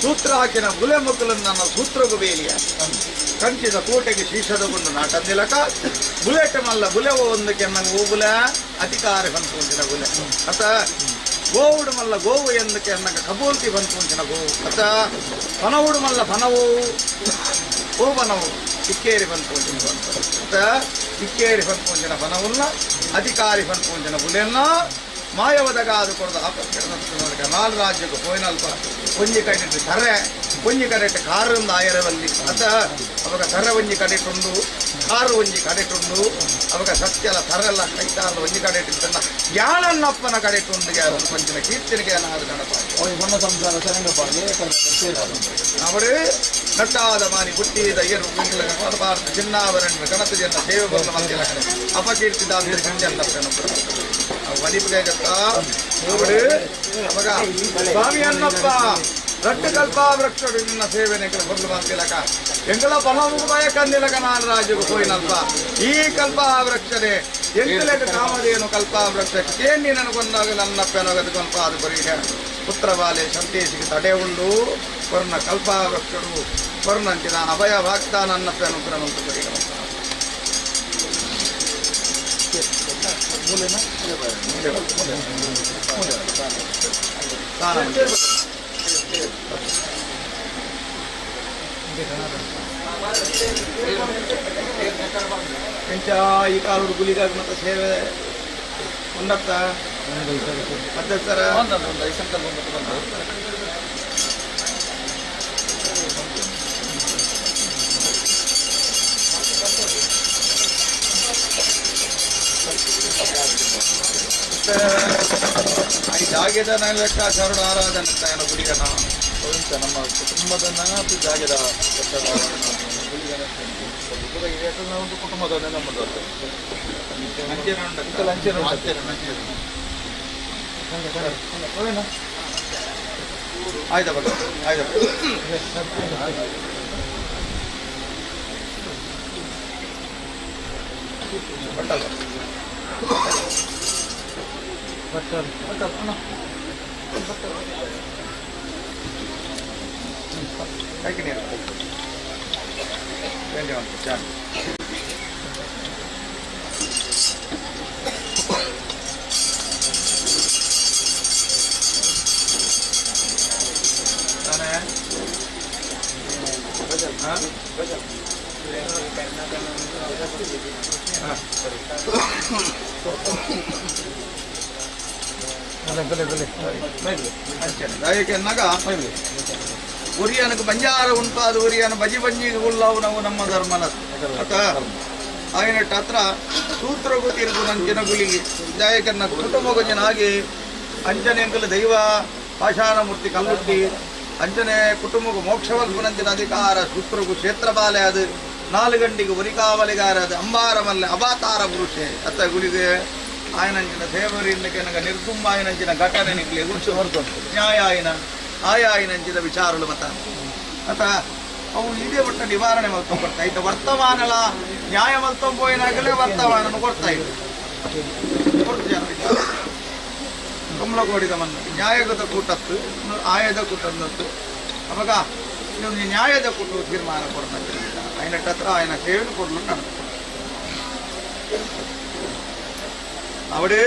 ಸೂತ್ರ ಹಾಕಿನ ಬುಲೆ ಮಕ್ಕಳನ್ನು ನನ್ನ ಸೂತ್ರಗು ಬೇಲಿಯ ಕಂಚಿದ ಕೋಟೆಗೆ ಶೀರ್ಷದಗೊಂಡು ನಾಟಂದಿಲಕ ಬುಲೆಟ್ ಮಲ್ಲ ಬುಲೆ ಒಂದಕ್ಕೆ ನಂಗೆ ಹೋಗುಲ ಅಧಿಕಾರ ಬಂದ್ಕೊಂಡಿನ ಬುಲೆ ಅತ ಗೋವುಡು ಮಲ್ಲ ಗೋವು ಎಂದಕ್ಕೆ ನಂಗೆ ಕಬೋಲ್ತಿ ಬಂದ್ಕೊಂಡಿನ ಗೋವು ಅತ ಪನವುಡು ಮಲ್ಲ ಪನವು ಗೋವನವು ಇಕ್ಕೇರಿ ಬಂದ್ಕೊಂಡಿನ ಅತ ಇಕ್ಕೇರಿ ಬಂದ್ಕೊಂಡಿನ ಪನವನ್ನ ಅಧಿಕಾರಿ ಬಂದ್ಕೊಂಡಿನ ಬುಲೆನ್ನ ಮಾಯವದಗಾದು ಕೊಡದ ಆಪತ್ಕರಣ ನಾಲ್ ರಾಜ್ಯಕ್ಕೆ ಹೋಯ್ನಲ್ಪ ಒಂಜಿ ಕಡೆ ಕರ್ರೆ ಒಂಜಿ ಕಡೆಟ್ ಕಾರಿಂದ ಆಯರವಲ್ಲಿ ಅತ ಅವಾಗ ಕರ್ರೆ ಒಂಜಿ ಕಡೆಟುಂಡು ಕಾರು ಒಂಜಿ ಕಡೆಟುಂಡು ಅವಾಗ ಸತ್ಯಲ ಕರ್ರೆಲ್ಲ ಕೈತಾರ ಒಂಜಿ ಕಡೆಟಿದ್ದನ್ನ ಯಾಣನ್ನಪ್ಪನ ಕಡೆಟುಂಡು ಕೊಂಚಿನ ಕೀರ್ತಿನಿಗೆ ಏನಾದ್ರು ಗಣಪ ಬಣ್ಣ ಸಂಸಾರ ಶರಣಪಾಡಿಗೆ ಅವಳು ನಟ್ಟಾದ ಮಾನಿ ಹುಟ್ಟಿದ ಏರು ಭಾರತ ಚಿನ್ನಾವರಣ್ಯ ಕಣತ ಜನ ಸೇವೆ ಬರಲ ಮಂದಿರ ಕಡೆ ಅಪಕೀರ್ತಿದ ಮದಿಪುದೇಜತ್ತ ಅವಳು ಅವಾಗ ಸ್ವಾಮಿ ಅನ್ನಪ್ಪ ರಟ್ಟು ಕಲ್ಪಾವೃಕ್ಷರು ನಿನ್ನ ಸೇವೆನೆ ಬರಲು ಬಂದಿಲಕ ಎಂಗಳ ಬಲಮುಖಯ ಕಂದಿಲಕ ನಾನು ರಾಜ್ಯಕ್ಕೆ ಹೋಯ್ನಲ್ಪ ಈ ಕಲ್ಪಾವೃಕ್ಷರೇ ಎಂಟಲೆಕ ಕಾಮಧೇನು ಕಲ್ಪಾವೃಕ್ಷ ಕೇಳಿ ನನಗೊಂದಾಗ ನನ್ನಪ್ಪನಗದು ಕಲ್ಪಾದ ಬರೀಗ ಪುತ್ರ ಬಾಲೆ ಸಂತೇಶಿಗೆ ತಡೆ ಉಂಡು ವರ್ಣ ಕಲ್ಪಾವೃಕ್ಷರು ವರ್ಣಂತಿ ನಾನು ಅಭಯ ಭಕ್ತ ನನ್ನಪ್ಪನ ಉಗ್ರಮಂತ ಬರೀಗ ಎಂಚ ಈ ಕಾಲುಡು ಗುಲಿಗಾಗ ಮತ್ತೆ ಸೇವೆ ಉಂಡತ್ತ ಮತ್ತೆ ಸರ ಈ ಜಾಗೆದ ಲೆಕ್ಕಾಚಾರ ಆರಾಧನೆ ಗುಡಿಗನ ನಮ್ಮ ಕುಟುಂಬದ ಜಾಗದ ಒಂದು ಕುಟುಂಬದ ನಮ್ಮದು ಆಯ್ತಾ ಬಗ್ಗೆ ಆಯ್ತಾ ಬಟ್ಟಲ್ಲ ಕೈಗೆ ನೀರು ಚಾನ್ ಉರಿಯನಕ್ಕೆ ಬಂಜಾರ ಉಂಟಾದ ಉರಿಯನ ಬಜಿ ಬಂಜಿಗೆ ಉಳ್ಳವು ನಾವು ನಮ್ಮ ಧರ್ಮನ ಆಗಿನಟ್ಟು ಹತ್ರ ಸೂತ್ರಗೂ ತಿರುಗು ನಂಚಿನ ಗುಲಿಗೆ ದಾಯಕನ್ನ ಕುಟುಂಬ ಜನಾಗಿ ಅಂಚನೆಂಕಲು ದೈವ ಪಾಷಾಣ ಮೂರ್ತಿ ಕಲ್ಲುಟ್ಟಿ ಅಂಚನೆ ಕುಟುಂಬಗೂ ಮೋಕ್ಷವಲ್ಪನಂಚಿನ ಅಧಿಕಾರ ಸೂತ್ರಗೂ ಕ್ಷೇತ್ರಪಾಲೆ ಅದು 4 ಗಂಟೆಗೆ ಉರಿಕಾವಲಿಗಾರ ಅದು ಅಂಬಾರಮಲ್ಲೆ ಅವಾತಾರ ಪುರುಷೆ ಅತ್ತ ಗುಲಿಗೆ ఆయనంచిన సేవరీన్నకనగా నిర్దుంబాయనంచిన ఘటన నిక్లే గుర్చు ಹೊರತುಂಟು ನ್ಯಾಯಾಯಿನ ಆಯಾಯಿನಂಚಿದ ವಿಚಾರಗಳು ಮತ ಅತ ಅವು ಇದೇ ಒಟ್ಟ ನಿವಾರಣೆ ಮಲ್ತೊ ಕೊಡ್ತಾ ಇತ್ತು ವರ್ತಮಾನಲ ನ್ಯಾಯ ಮಲ್ತೊಂ ಪೋಯಿನಾಗಲೇ ವರ್ತಮಾನನು ಕೊಡ್ತಾ ಇತ್ತು ಕಮಲಗೋಡಿದ ಮನ್ನ ನ್ಯಾಯದ ಕೂಟತ್ತು ಆಯದ ಕೂಟದ್ದು ಅವಾಗ ನೀವು ನ್ಯಾಯದ ಕೂಟು ತೀರ್ಮಾನ ಕೊಡ್ತಂತ ఆయన ಹತ್ರ ఆయన ಸೇವೆನು ಕೊಡ್ಲು ಅವಡು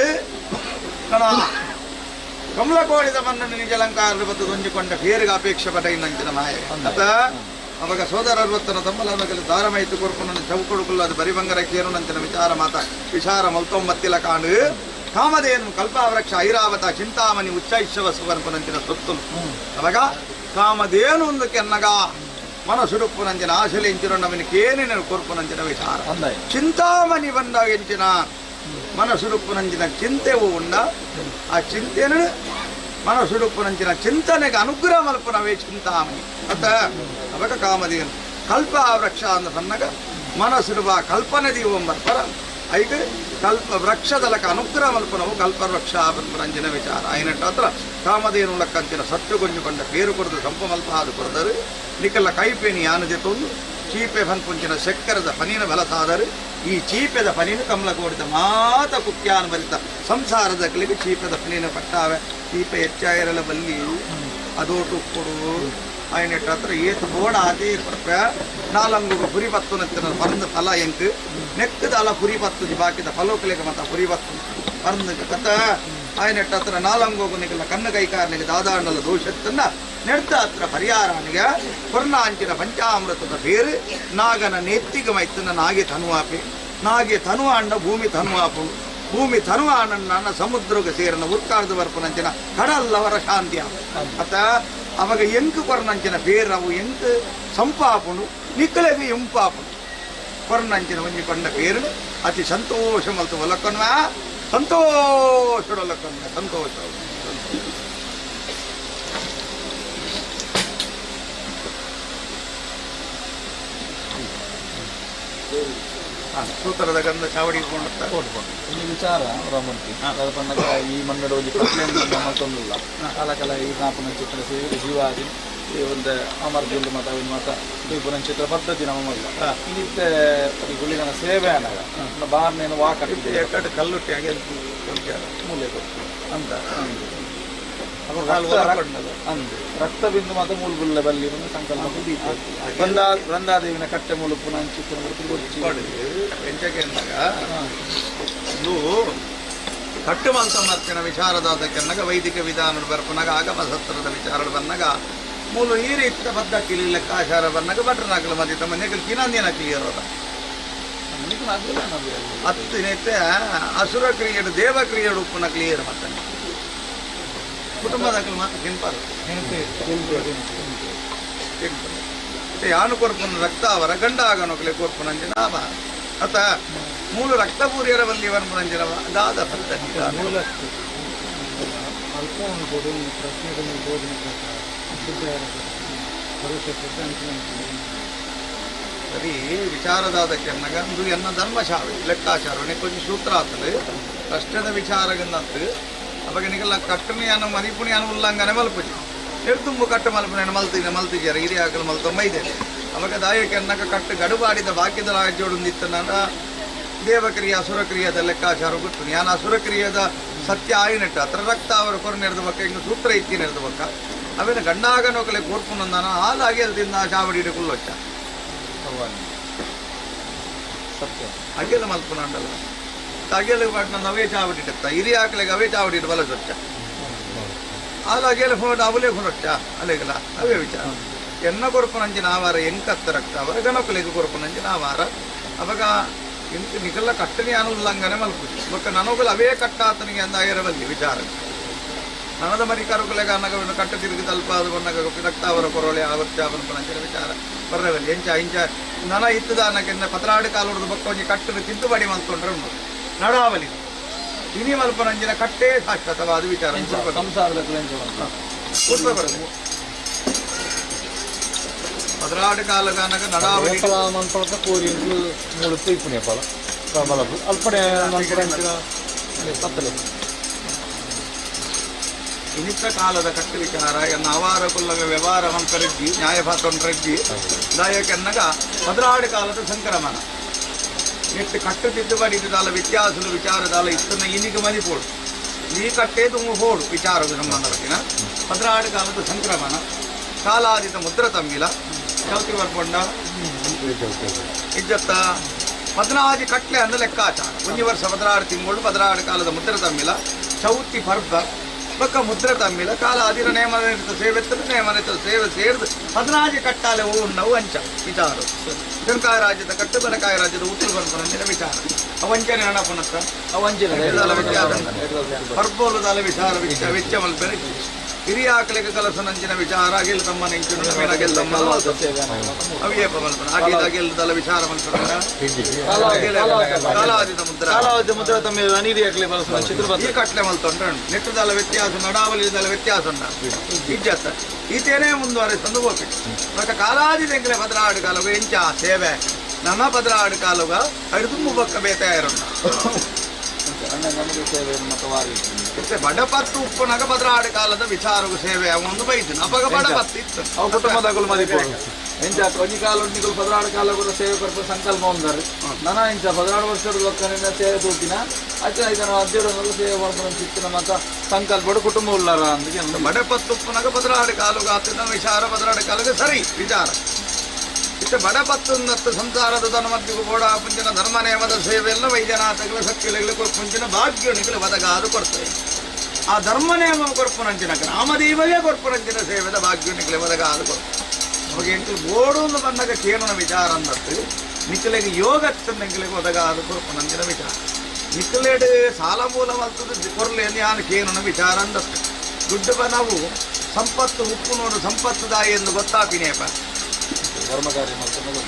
ಕಮಲಕೋಡಿದ ಮನ್ನನ್ನು ನಿಜಲಂಕಾರ ಬತ್ತು ಹೊಂದಿಕೊಂಡ ಬೇರೆಗೆ ಅಪೇಕ್ಷೆ ಪಟ ಇನ್ನಂಚಿನ ಮಾಯ ಅಂತ ಅವಾಗ ಸೋದರ 60 ತಮ್ಮಲ ದಾರಮೈತು ಕೊರ್ಪುನ ಚೌಕೊಡುಕುಲ್ಲ ಅದು ಬರಿಬಂಗರ ಕೇರುನಂಚಿನ ವಿಚಾರ ಮಲ್ತೊಂಬತ್ತಿಲ ಕಾಂಡು ಕಾಮಧೇನು ಕಲ್ಪಾವೃಕ್ಷ ಐರಾವತ ಚಿಂತಾಮಣಿ ಉಚ್ಚೈಶ್ವ ಸುವರ್ಪನಂಚಿನ ಸೊತ್ತು ಅವಾಗ ಕಾಮಧೇನು ಒಂದು ಕೆನ್ನಗ ಮನಸುಡುಪ್ಪುನಂಚಿನ ಆಶಲೆ ಎಂಚಿನ ನವನಿಕೇನಿನ ಕೊರ್ಪುನಂಚಿನ ವಿಚಾರ ಚಿಂತಾಮಣಿ ಬಂದಾಗ ಎಂಚಿನ ಮನಸುಡುಪ್ಪುನಂಚಿನ ಚಿಂತೆವು ಉಂಡ ಆ ಚಿಂತೆಯನ್ನು ಮನಸುಡುಪ್ಪುನಂಚಿನ ಚಿಂತನೆಗೆ ಅನುಗ್ರಹ ಮಲ್ಪನವೇ ಚಿಂತಾಮಣಿ ಅತ್ತ ಅವಾಗ ಕಾಮಧೇನು ಕಲ್ಪ ವೃಕ್ಷ ಅಂದ ಸನ್ನಗ ಮನಸುಡುವ ಕಲ್ಪನೆ ದೀವಂಬರ್ಪರ ಐದು ಕಲ್ಪ ವೃಕ್ಷದಲಕ ಅನುಗ್ರಹ ಮಲ್ಪನವು ಕಲ್ಪವೃಕ್ಷ ರಂಜನ ವಿಚಾರ ಆಯ್ನಟ್ಟ ಹತ್ರ ಕಾಮಧೇನುಲಕ್ಕಂಚಿನ ಸತ್ಯಗೊಂಜುಕೊಂಡ ಪೇರು ಕೊರದು ಸಂಪ ಮಲ್ಪ ಹಾದು ಕೊರದರು ನಿಕಲ್ಲ ಕೈಪೇನಿ ಯಾನದೆ ತೊಂದು ಚೀಪೆ ಪಂಪುಂಚಿನ ಶಕ್ಕರದ ಪನಿನ ಬಲಸಾದರು ಈ ಚೀಪೆದ ಪನಿನ ಕಮಲ ಕೋಡಿದ ಮಾತ ಕುಕ್ಯಾನ್ ಬರಿತ ಸಂಸಾರದ ಕಲಿಗೆ ಚೀಪೆದ ಪನಿನ ಪಟ್ಟಾವೆ ಚೀಪೆ ಹೆಚ್ಚಾಯಿರಲ ಬಲ್ಲಿ ಅದೋಟು ಕೊಡು ಆಯ್ನೆಟ್ಟ ಹತ್ರ ಏತು ಬೋಡ ಅದೇ ಕೊರಪ ನಾಲಂಗು ಪುರಿ ಪತ್ತು ನತ್ತಿನ ಪರಂದ ಫಲ ಎಂಕ್ ನೆಕ್ಕದ ಅಲ ಪುರಿ ಪತ್ತು ಬಾಕಿದ ಫಲೋಕಲಿಗೆ ಮತ್ತ ಪುರಿ ಪತ್ತು ಪರಂದ ಕಥ ಆಯ್ನೆಟ್ಟ ಹತ್ರ ನಾಲಂಗೋಗು ನಿಗಲ ಕಣ್ಣ ಕೈಕಾರನಿಗೆ ದಾದಾಂಡಲ ದೋಷತ್ತನ್ನ ನೆಡ್ತ ಹತ್ರ ಪರಿಹಾರಾನಿಗೆ ಕೊರ್ನಾಂಚಿನ ಪಂಚಾಮೃತದ ಬೇರು ನಾಗನ ನೆತ್ತಿಗೆ ಮೈತನ ನಾಗೆ ತನುವಾಪೆ ನಾಗೆ ತನುವಾಂಡ ಭೂಮಿ ತನುವಾಪು ಭೂಮಿ ತನುವಾಂಡ ಸಮುದ್ರಕ್ಕೆ ಸೇರಿನ ಉತ್ಕಾರ್ದ ಬರ್ಪನಂಚಿನ ಕಡಲ್ಲವರ ಶಾಂತಿಯ ಅತ್ತ ಅವಾಗ ಎಂಕು ಕೊರ್ನಂಚಿನ ಬೇರು ಅವು ಎಂಕು ಸಂಪಾಪುಂಡು ನಿಕ್ಕಲೆಗೆ ಎಂಪಾಪುಂಡು ಕೊರ್ನಂಚಿನ ಒಂಜಿ ಕೊಂಡ ಬೇರು ಅತಿ ಸಂತೋಷ ಮಲ್ತು ಒಲಕೊನ್ವ ಸಂತೋಷಡೊಲಕೊನ್ವ ಸಂತೋಷ ಸೂತ್ರದ ಗಂಧ ಚಾವಡಿ ಈ ವಿಚಾರ ರಾಮಂತಿ ಅದರ ಪಂಡಗ ಈ ಮನ್ನಡ ಒಂದು ಪ್ರಶ್ನೆಯನ್ನು ಮತ್ತೊಂದಿಲ್ಲ ಕಾಲಕಾಲ ಈ ನಾಪನ ಚಿತ್ರ ಜೀವಾದಿ ಈ ಒಂದು ಅಮರ್ದಿಲ್ಲ ಮತ ಒಂದು ಮತ ಪುನಃ ಚಿತ್ರ ಪದ್ಧತಿ ನಮ್ಮಲ್ಲ ಇನ್ನಿತ್ತೆ ಈ ಗುಳಿಗನ ಸೇವೆ ಅನ್ನಗ ಬಾರ್ನೇನು ವಾಕಟ್ಟಿದೆ ಕಲ್ಲುಟ್ಟಿ ಹಾಗೆ ಮೂಲೆ ಅಂತ ಅಂದು ರಕ್ತ ಬಿಂದು ಮತ್ತು ಮೂಲಗುಳ್ಳ ಬಲ್ಲಿ ಸಂಕಲ್ಪ ಬೃಂದಾದೇವಿನ ಕಟ್ಟೆ ಮೂಲ ಪುನಃ ಚಿತ್ರ ಎಂಟಕ್ಕೆ ಅಂದಾಗ ಇದು ಕಟ್ಟು ಮಲ್ತ ಮತ್ತಿನ ವಿಚಾರದಾದಕ್ಕೆನ್ನಾಗ ವೈದಿಕ ವಿಧಾನಗಳು ಬರ್ಪನಾಗ ಆಗಮ ಸತ್ರದ ವಿಚಾರಗಳು ಬಂದಾಗ ಮೂಲ ಈ ರೀತಿಯ ಪದ್ಧತಿ ಲೆಕ್ಕಾಚಾರ ಬಂದಾಗ ಭಟ್ರನಾಗಲು ಮದಿ ತಮ್ಮ ನೆಗಲು ಕಿನಾಂದಿನ ಕ್ಲಿಯರ್ ಅದ ಹತ್ತು ನಿತ್ಯ ಅಸುರ ಕ್ರಿಯೆಡು ದೇವ ಕ್ರಿಯೆಡು ಉಪ್ಪುನ ಕ್ಲಿಯರ್ ಮತ್ತೆ ಕುಟುಂಬದಾಗಲು ಮಾತ್ರ ಕೆಂಪಾರು ಯಾನು ಕೊರ್ಪುನ ರಕ್ತ ಅವರ ಗಂಡ ಆಗನೋಕಲೆ ಕೊರ್ಪುನಂಜಿನ ಆಮ ಅತ ಮೂಲ ರಕ್ತಪೂರ್ಯರ ಬಲ್ಲಿ ವರ್ಮನಂಜಿನವ ದಾದ ಪದ್ಧತಿ ಸರಿ ವಿಚಾರದಾದಕ್ಕೆ ಅನ್ನಗ ಇದು ಎನ್ನ ಧರ್ಮಶಾಲೆ ಲೆಕ್ಕಾಚಾರ ಕೊಂಚ ಸೂತ್ರ ಆತಲು ಕಷ್ಟದ ವಿಚಾರಗನ್ನತ್ತು ಅವಾಗ ನಿಗಲ್ಲ ಕಟ್ಟನೆಯನ್ನು ಮರಿಪುಣಿಯನ್ನು ಉಲ್ಲಂಘನೆ ಮಲ್ಪುಜಿ ಎಡ್ದುಂಬು ಕಟ್ಟ ಮಲ್ಪನೆಯನ್ನು ಮಲ್ತಿದ್ದಾರೆ ಹಿರಿಯ ಹಾಕಲು ಮಲ್ತೊಂಬೈದೆ ಅವಾಗ ದಾಯಕ್ಕೆ ಅನ್ನಕ ಕಟ್ಟು ಗಡುಬಾಡಿದ ಬಾಕಿದ ರಾಜ್ಯೋಡೊಂದಿತ್ತನ ದೇವಕ್ರಿಯೆ ಅಸುರಕ್ರಿಯದ ಲೆಕ್ಕಾಚಾರ ಗೊತ್ತು ನಾನು ಅಸುರಕ್ರಿಯದ ಸತ್ಯ ಆಯ್ನಟ್ಟು ಹತ್ರ ರಕ್ತ ಅವರ ಕೊರ ನೆರೆದ ಬಕ್ಕ ಹಿಂಗೆ ಸೂತ್ರ ಇತ್ತಿ ನೆರೆದ ಬಕ್ಕ ಅವೇನು ಗಂಡಾಗನೋಕಲೆ ಕೋರ್ಪುನಂದಾನ ಹಾಲಾಗಿ ಅಲ್ದಿಂದ ಚಾವಡಿ ಕುಲ್ಲೊಚ್ಚ ಸತ್ಯ ಅಗೆಲ್ಲ ಮಲ್ಪುನಂಡಲ್ಲ ಅಗೆಲ್ಲ ಪಾಟ್ನ ಅವೇ ಚಾವಡಿಟ್ಟ ಹಿರಿಯ ಹಾಕಲಿಗೆ ಅವೇ ಚಾವಡಿಟ್ಟು ಬಲ ಸ್ವಚ್ಛ ಹಾಲು ಅಗೆಲ್ಲ ಫೋನ್ ಅವಲೇ ಕೊರೊಚ್ಚ ಅಲೆಗಲ ಅವೇ ವಿಚಾರ ಎನ್ನ ಕೊರಪನಂಚಿನ ಆವಾರ ಎಂಕತ್ತ ರಕ್ತ ಅವರ ಗಣಕಲಿಗೆ ಕೊರಪನಂಚಿನ ಆವಾರ ಅವಾಗ ಎಂತ ನಿಗಲ್ಲ ಕಟ್ಟನೆ ಅನು ಉಲ್ಲಂಘನೆ ಮಲ್ಪುಜಿ ಬೊಕ್ಕ ನನಗಲು ಅವೇ ಕಟ್ಟಾತನಿಗೆ ಅಂದ ಆಗಿರಬಲ್ಲಿ ವಿಚಾರ ನನದ ಮರಿ ಕರುಕಲೆಗ ಅನ್ನಗ ಕಟ್ಟ ತಿರುಗಿ ತಲ್ಪ ಅದು ಬಂದಾಗ ರಕ್ತ ಅವರ ಕೊರೊಳೆ ಆವರ್ಚಾಪನ ಪನಂಚಿನ ವಿಚಾರ ಬರ್ರವಲ್ಲಿ ಎಂಚ ಇಂಚ ನನ ಇತ್ತದ ಅನ್ನಕ್ಕೆನ್ನ ಪತ್ರಾಡು ಕಾಲು ಹೊಡೆದು ಬಕ್ಕ ಒಂಜಿ ಕಟ್ಟನ್ನು ತಿದ್ದುಬಡಿ ಮಲ್ಕೊಂಡ್ರೆ ಉಂಟು ನಡಾವಲಿ ಇನಿ ಮಲ್ಪನಂಜಿನ ಕಟ್ಟೇ ಶಾಶ್ವತವಾದ ವಿಚಾರ ಸಂಸಾರದ ಪತ್ರಾಡು ಕಾಲಗಾನಗ ನಡಾವಲಿ ಮನ್ಪಳಕ ಕೋರಿ ಮೂಳು ತೈಪುಣೆ ಫಲ ಬಲಪು ಅಲ್ಪನೆ ಪತ್ತಲೆ ಇನಿತ್ತ ಕಾಲದ ಕಟ್ಟು ವಿಚಾರ ಎನ್ನ ಅವಾರ ಕುಲ್ಲಗ ವ್ಯವಹಾರ ಮಂಕರಜ್ಜಿ ನ್ಯಾಯಪಾತ್ರಜ್ಜಿ ದಾಯಕೆನ್ನಗ ಪದ್ರಾಡು ಕಾಲದ ಸಂಕ್ರಮಣ ನೆಟ್ಟು ಕಟ್ಟು ತಿದ್ದುಬಡಿದಾಲ ವ್ಯತ್ಯಾಸಲು ವಿಚಾರದಾಲ ಇತ್ತನ್ನ ಇನಿಗೆ ಮದಿಪೋಡು ಈ ಕಟ್ಟೆ ತುಂಬ ಹೋಡು ವಿಚಾರದ ಸಂಬಂಧಪಟ್ಟಿನ ಪದ್ರಾಡು ಕಾಲದ ಸಂಕ್ರಮಣ ಕಾಲಾದಿತ ಮುದ್ರ ತಮ್ಮಿಲ ಚೌತಿ ಬರ್ಕೊಂಡ ಇಜ್ಜತ್ತ 14 ಕಟ್ಲೆ ಅಂದ ಲೆಕ್ಕಾಚಾರ ಒಂಜಿ ವರ್ಷ 16 ತಿಂಗಳು 16 ಕಾಲದ ಮುದ್ರ ತಮ್ಮಿಲ ಚೌತಿ ಪರ್ಬ ಬೊಕ್ಕ ಮುದ್ರ ತಮ್ಮಿಲ ಕಾಲಾದಿರ ನೇಮನಿತ ಸೇವೆತ್ತದ ನೇಮನಿತ ಸೇವೆ ಸೇರಿದು 14 ಕಟ್ಟಾಲೆ ನಾವು ಅಂಚ ವಿಚಾರ ಜನಕಾಯ ರಾಜ್ಯದ ಕಟ್ಟು ಬನಕಾಯ ರಾಜ್ಯದ ಉತ್ತರ ಬರ್ಪನಂಚಿನ ವಿಚಾರ ಅವಂಚನೆ ಹಣಪನತ್ತ ಅವಂಚನೆ ಪರ್ಬೋಲದಾಲ ವಿಚಾರ ವೆಚ್ಚ ಮಲ್ಪೆನೆ ಹಿರಿಯ ಆಕಲಿಗೆ ಕಲಸನಂಚಿನ ವಿಚಾರ ಅಗೆಲ್ ತಮ್ಮ ನೆಂಚು ನಮಗೆಲ್ಲ ಅವಿಯಪ್ಪ ಮಲ್ಪನ ಅಗೆಲ್ದಲ್ಲ ವಿಚಾರ ಮಲ್ಪನ ಕಾಲಾದಿತ ಮುದ್ರ ತಮ್ಮ ಅನಿರಿ ಹಾಕಲಿ ಬಳಸುವ ಚಿತ್ರ ಈ ಕಟ್ಲೆ ಮಲ್ತೊಂಡ್ರೆ ನೆಟ್ಟದಲ್ಲ ವ್ಯತ್ಯಾಸ ನಡಾವಳಿದಲ್ಲ ವ್ಯತ್ಯಾಸ ಉಂಟ ಇಜ್ಜತ್ತ ಈತೇನೇ ಮುಂದುವರೆಸಂದು ಹೋಗ್ಬೇಕು ಮತ್ತೆ ಕಾಲಾದಿ ತೆಂಗಲೆ 16 ಕಾಲವು ಎಂಚ ಸೇವೆ ನನ್ನ ಬದಲಾಡು ಕಾಲುಗ ಹಿಡಿದು ಮುಬಕ್ಕ ಬೇತಾಯಿರೋಣ ಮತ್ತೆ ಬಡಪತ್ತು ಉಪ್ಪುನಗ ಬದಲಾಡು ಕಾಲದ ವಿಚಾರವು ಸೇವೆ ಒಂದು ಬೈದಿನ ಅಪಗ ಬಡಪತ್ತು ಇತ್ತು ಅವು ಕುಟುಂಬದಗಳು ಮದಿಪೋಡು ಎಂಚ ಒಂಜಿ ಕಾಲ ನಿಗಳು 16 ಕಾಲ ಕೂಡ ಸೇವೆ ಕೊಡ್ಪ ಸಂಕಲ್ಪ ಒಂದಾರು ನನ್ನ ಇಂಚ 16 ವರ್ಷದ ಲಕ್ಕನಿಂದ ಸೇವೆ ತೂಪಿನ ಅಚ್ಚ ಇದನ್ನು ಅಧ್ಯಯನ ಸೇವೆ ಮಾಡ್ಕೊಂಡು ಸಿಕ್ಕಿನ ಮತ್ತ ಸಂಕಲ್ಪ ಕುಟುಂಬ ಉಳ್ಳಾರ ಅಂತ ಬಡಪತ್ತು ಉಪ್ಪುನಗ ಬದಲಾಡು ಕಾಲುಗ ಆತನ ವಿಚಾರ ಬದಲಾಡು ಕಾಲಗ ಸರಿ ವಿಚಾರ ಇತ್ತೆ ಬಡಪತ್ತು ಸಂಸಾರದ ತನ್ನ ಮಧ್ಯಗೂ ಕೂಡ ಪುಂಜಿನ ಧರ್ಮ ನೇಮದ ಸೇವೆಯೆಲ್ಲ ವೈದ್ಯನಾಥಗಳ ಶಕ್ತಿಗಳಿಗೆ ಪುಂಜಿನ ಭಾಗ್ಯನಿಗಳು ಬದಗಾದು ಕೊಡ್ತವೆ ಆ ಧರ್ಮ ನೇಮ ಕೊರ್ಪುನಂಚಿನ ನಾಮದೀವಗೆ ಕೊರ್ಪುನಂಚಿನ ಸೇವೆದ ಭಾಗ್ಯನಿಗಳು ಬದಗಾದು ಕೊಡ್ತವೆ ಅವಾಗ ಎಂಟು ಬೋಡು ಬಂದಾಗ ಕೇನುನ ವಿಚಾರ ಅನ್ನತ್ತು ನಿಖಲೆಗೆ ಯೋಗತ್ತನ್ನೆಂಗಿಲಿಗೆ ಒದಗಾದ ಕೊರ್ಪುನಂಚಿನ ವಿಚಾರ ನಿಖಲೆಡ್ ಸಾಲ ಮೂಲ ಮಲ್ತದ ಕೊರ್ಲೆ ಯಾನು ಕೇನುನ ವಿಚಾರ ಅಂದತ್ತು ದುಡ್ಡು ನಾವು ಸಂಪತ್ತು ಉಪ್ಪು ನೋಡು ಸಂಪತ್ತು ದಾಯಿ ಎಂದು ಗೊತ್ತಾಪಿನೇಪ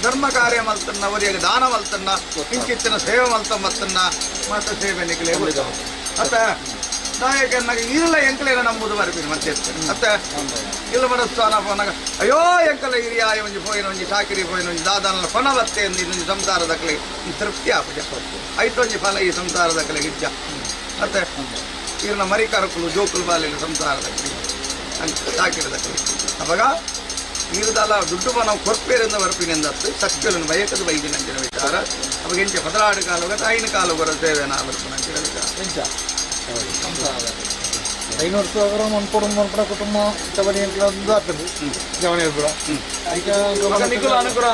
ಧರ್ಮ ಕಾರ್ಯ ಮಲ್ತನ್ನ ಅವರಿಗೆ ದಾನ ಮಲ್ತನ್ನ ಕಿಂಚಿತ್ತಿನ ಸೇವೆ ಮಲ್ತಂಬತ್ತನ್ನ ಮತ್ತೆ ಸೇವೆ ನಿಖಲೆ ಅತ್ತ ನಾಯಕನಾಗ ಇಲ್ಲ ಎಂಕಲೇನ ನಂಬುದು ಬರ್ತೀನಿ ಮತ್ತೆ ಮತ್ತೆ ಇಲ್ಲ ಮನಸ್ಸಾನ ಪೋನಾಗ ಅಯ್ಯೋ ಎಂಕಲ ಹಿರಿಯಾಯ ಒಂಜಿ ಪೋಯಿನ ಒಂಜಿ ಚಾಕಿರಿ ಪೋಯಿನ ಒಂಜಿ ದಾದಾನ ಪಣ ಬತ್ತೆ ಎಂದು ಇನ್ನೊಂದು ಸಂಸಾರದಕ್ಕಲೆ ಈ ತೃಪ್ತಿ ಆಪಜ ಐತೊಂಜಿ ಫಲ ಈ ಸಂಸಾರದಕ್ಕಲೆ ಗಿಜ್ಜ ಮತ್ತೆ ಇವ್ರನ್ನ ಮರಿ ಕರಕುಲು ಜೋಕುಲು ಬಾಲಿನ ಸಂಸಾರದಕ್ಕಲೆ ಚಾಕಿರದಕ್ಕಲೆ ಅವಾಗ ಈರುದಲ್ಲ ದುಡ್ಡು ನಾವು ಕೊರ್ಪೇರಿಂದ ಬರ್ಪಿನಿಂದತ್ತು ಸಕ್ಕಲನ್ನು ಬಯಕದ ಬೈದಿನಂಚಿನ ವಿಚಾರ ಅವಾಗ ಎಂಚ ಬದಲಾಡು ಕಾಲುಗ ತಾಯಿನ ಕಾಲುಗರ ಸೇವೆನ ಬರ್ಪನಂಚಿನ ವಿಚಾರ ಎಂಚ 500 ಸಾವಿರ ಮನ್ಪಡ ಕುಟುಂಬ ಚವಣಿ ಅನುಗ್ರಹ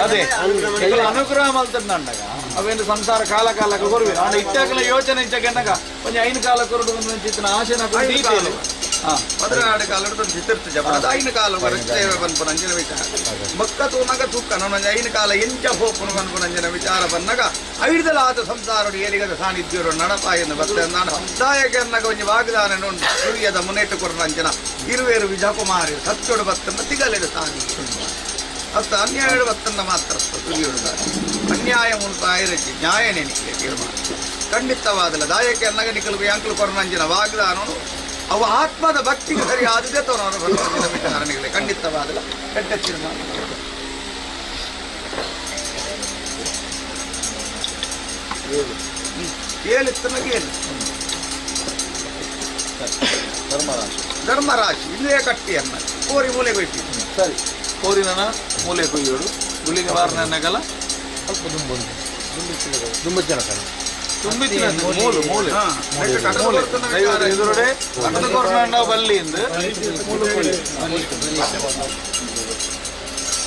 ಅದೇ ಅನುಗ್ರಹ ಮಲ್ತಂಡಗ ಅವೇನು ಸಂಸಾರ ಕಾಲ ಕಾಲಕ್ಕೆ ಕೊರುವೆ ಆಡ ಇತ್ತಾಗಲ ಯೋಚನೆ ಇಚ್ಚಾಗ ಕೊಂಚ 5 ಕಾಲ ಕೊರಡು ಚಿತ್ರ ಆಶೆನ ಬದಲಾಡು ಕಾಲ ಚಿತ್ರ ಜಪದ 5 ಕಾಲ ಸೇವೆ ಬಂಪನಂಚಿನ ವಿಚಾರ ಮಕ್ಕ ತೂನಗ ತೂಕ ನೊಂದು 5 ಕಾಲ ಎಂಚ ಹೋಪನು ಬಂಪನಂಚಿನ ವಿಚಾರ ಬಂದಾಗ ಐದಲಾದ ಸಂಸಾರಡು ಏರಿಗದ ಸಾನ್ನಿಧ್ಯರು ನಡಪಾಯನ್ನು ಬರ್ತದೆ ನಾನು ದಾಯಕರ್ನಾಗ ಒಂಜಿ ವಾಗ್ದಾನ ಉಂಟು ಸೂರ್ಯದ ಮುನೇಟು ಕೊರಂಚಿನ ಇರುವೇರು ವಿಜಯಕುಮಾರಿ ಸತ್ಯೊಡು ಬತ್ತನ್ನ ತಿಗಲೆಡು ಸಾನಿ ಅತ್ತ ಅನ್ಯಾಯಡು ಬತ್ತನ್ನ ಮಾತ್ರ ಸೂರ್ಯಡು ಅನ್ಯಾಯ ಮುನ್ಪಾಯಿರಜ್ಜಿ ನ್ಯಾಯ ನೆನಿಕೆ ತೀರ್ಮಾನ ಖಂಡಿತವಾದಲ್ಲ ದಾಯಕರ್ನಾಗ ನಿಕಲು ಅಂಕಲು ಕೊರಂಚಿನ ವಾಗ್ದಾನನು ಅವ ಆತ್ಮದ ಭಕ್ತಿಗೆ ಸರಿ ಆದದೇ ತೋರವರ ವಿಚಾರಣೆಗಳೇ ಖಂಡಿತವಾದಲ್ಲ ಕೆಟ್ಟ ತೀರ್ಮಾನ ಏಳಿತ್ತನಾಗೇನು ಧರ್ಮರಾಶಿ ಇಲ್ಲೇ ಕಟ್ಟಿಯನ್ನ ಕೋರಿ ಮೂಲೆ ಕೊಯ್ತಿ ಸರಿ ಕೋರಿನ ಮೂಲೆ ಕೊಯ್ಯೋಡು ಗುಳಿಗೆ ವಾರನಗಲ ತುಂಬಿತ್ತಿನ ಮೂಲು ಮೂಲೆ ಎದುರುಡೆ ಕಟ್ಟದ ಕೊರ್ನಂಡ ಬಲ್ಲಿಂದ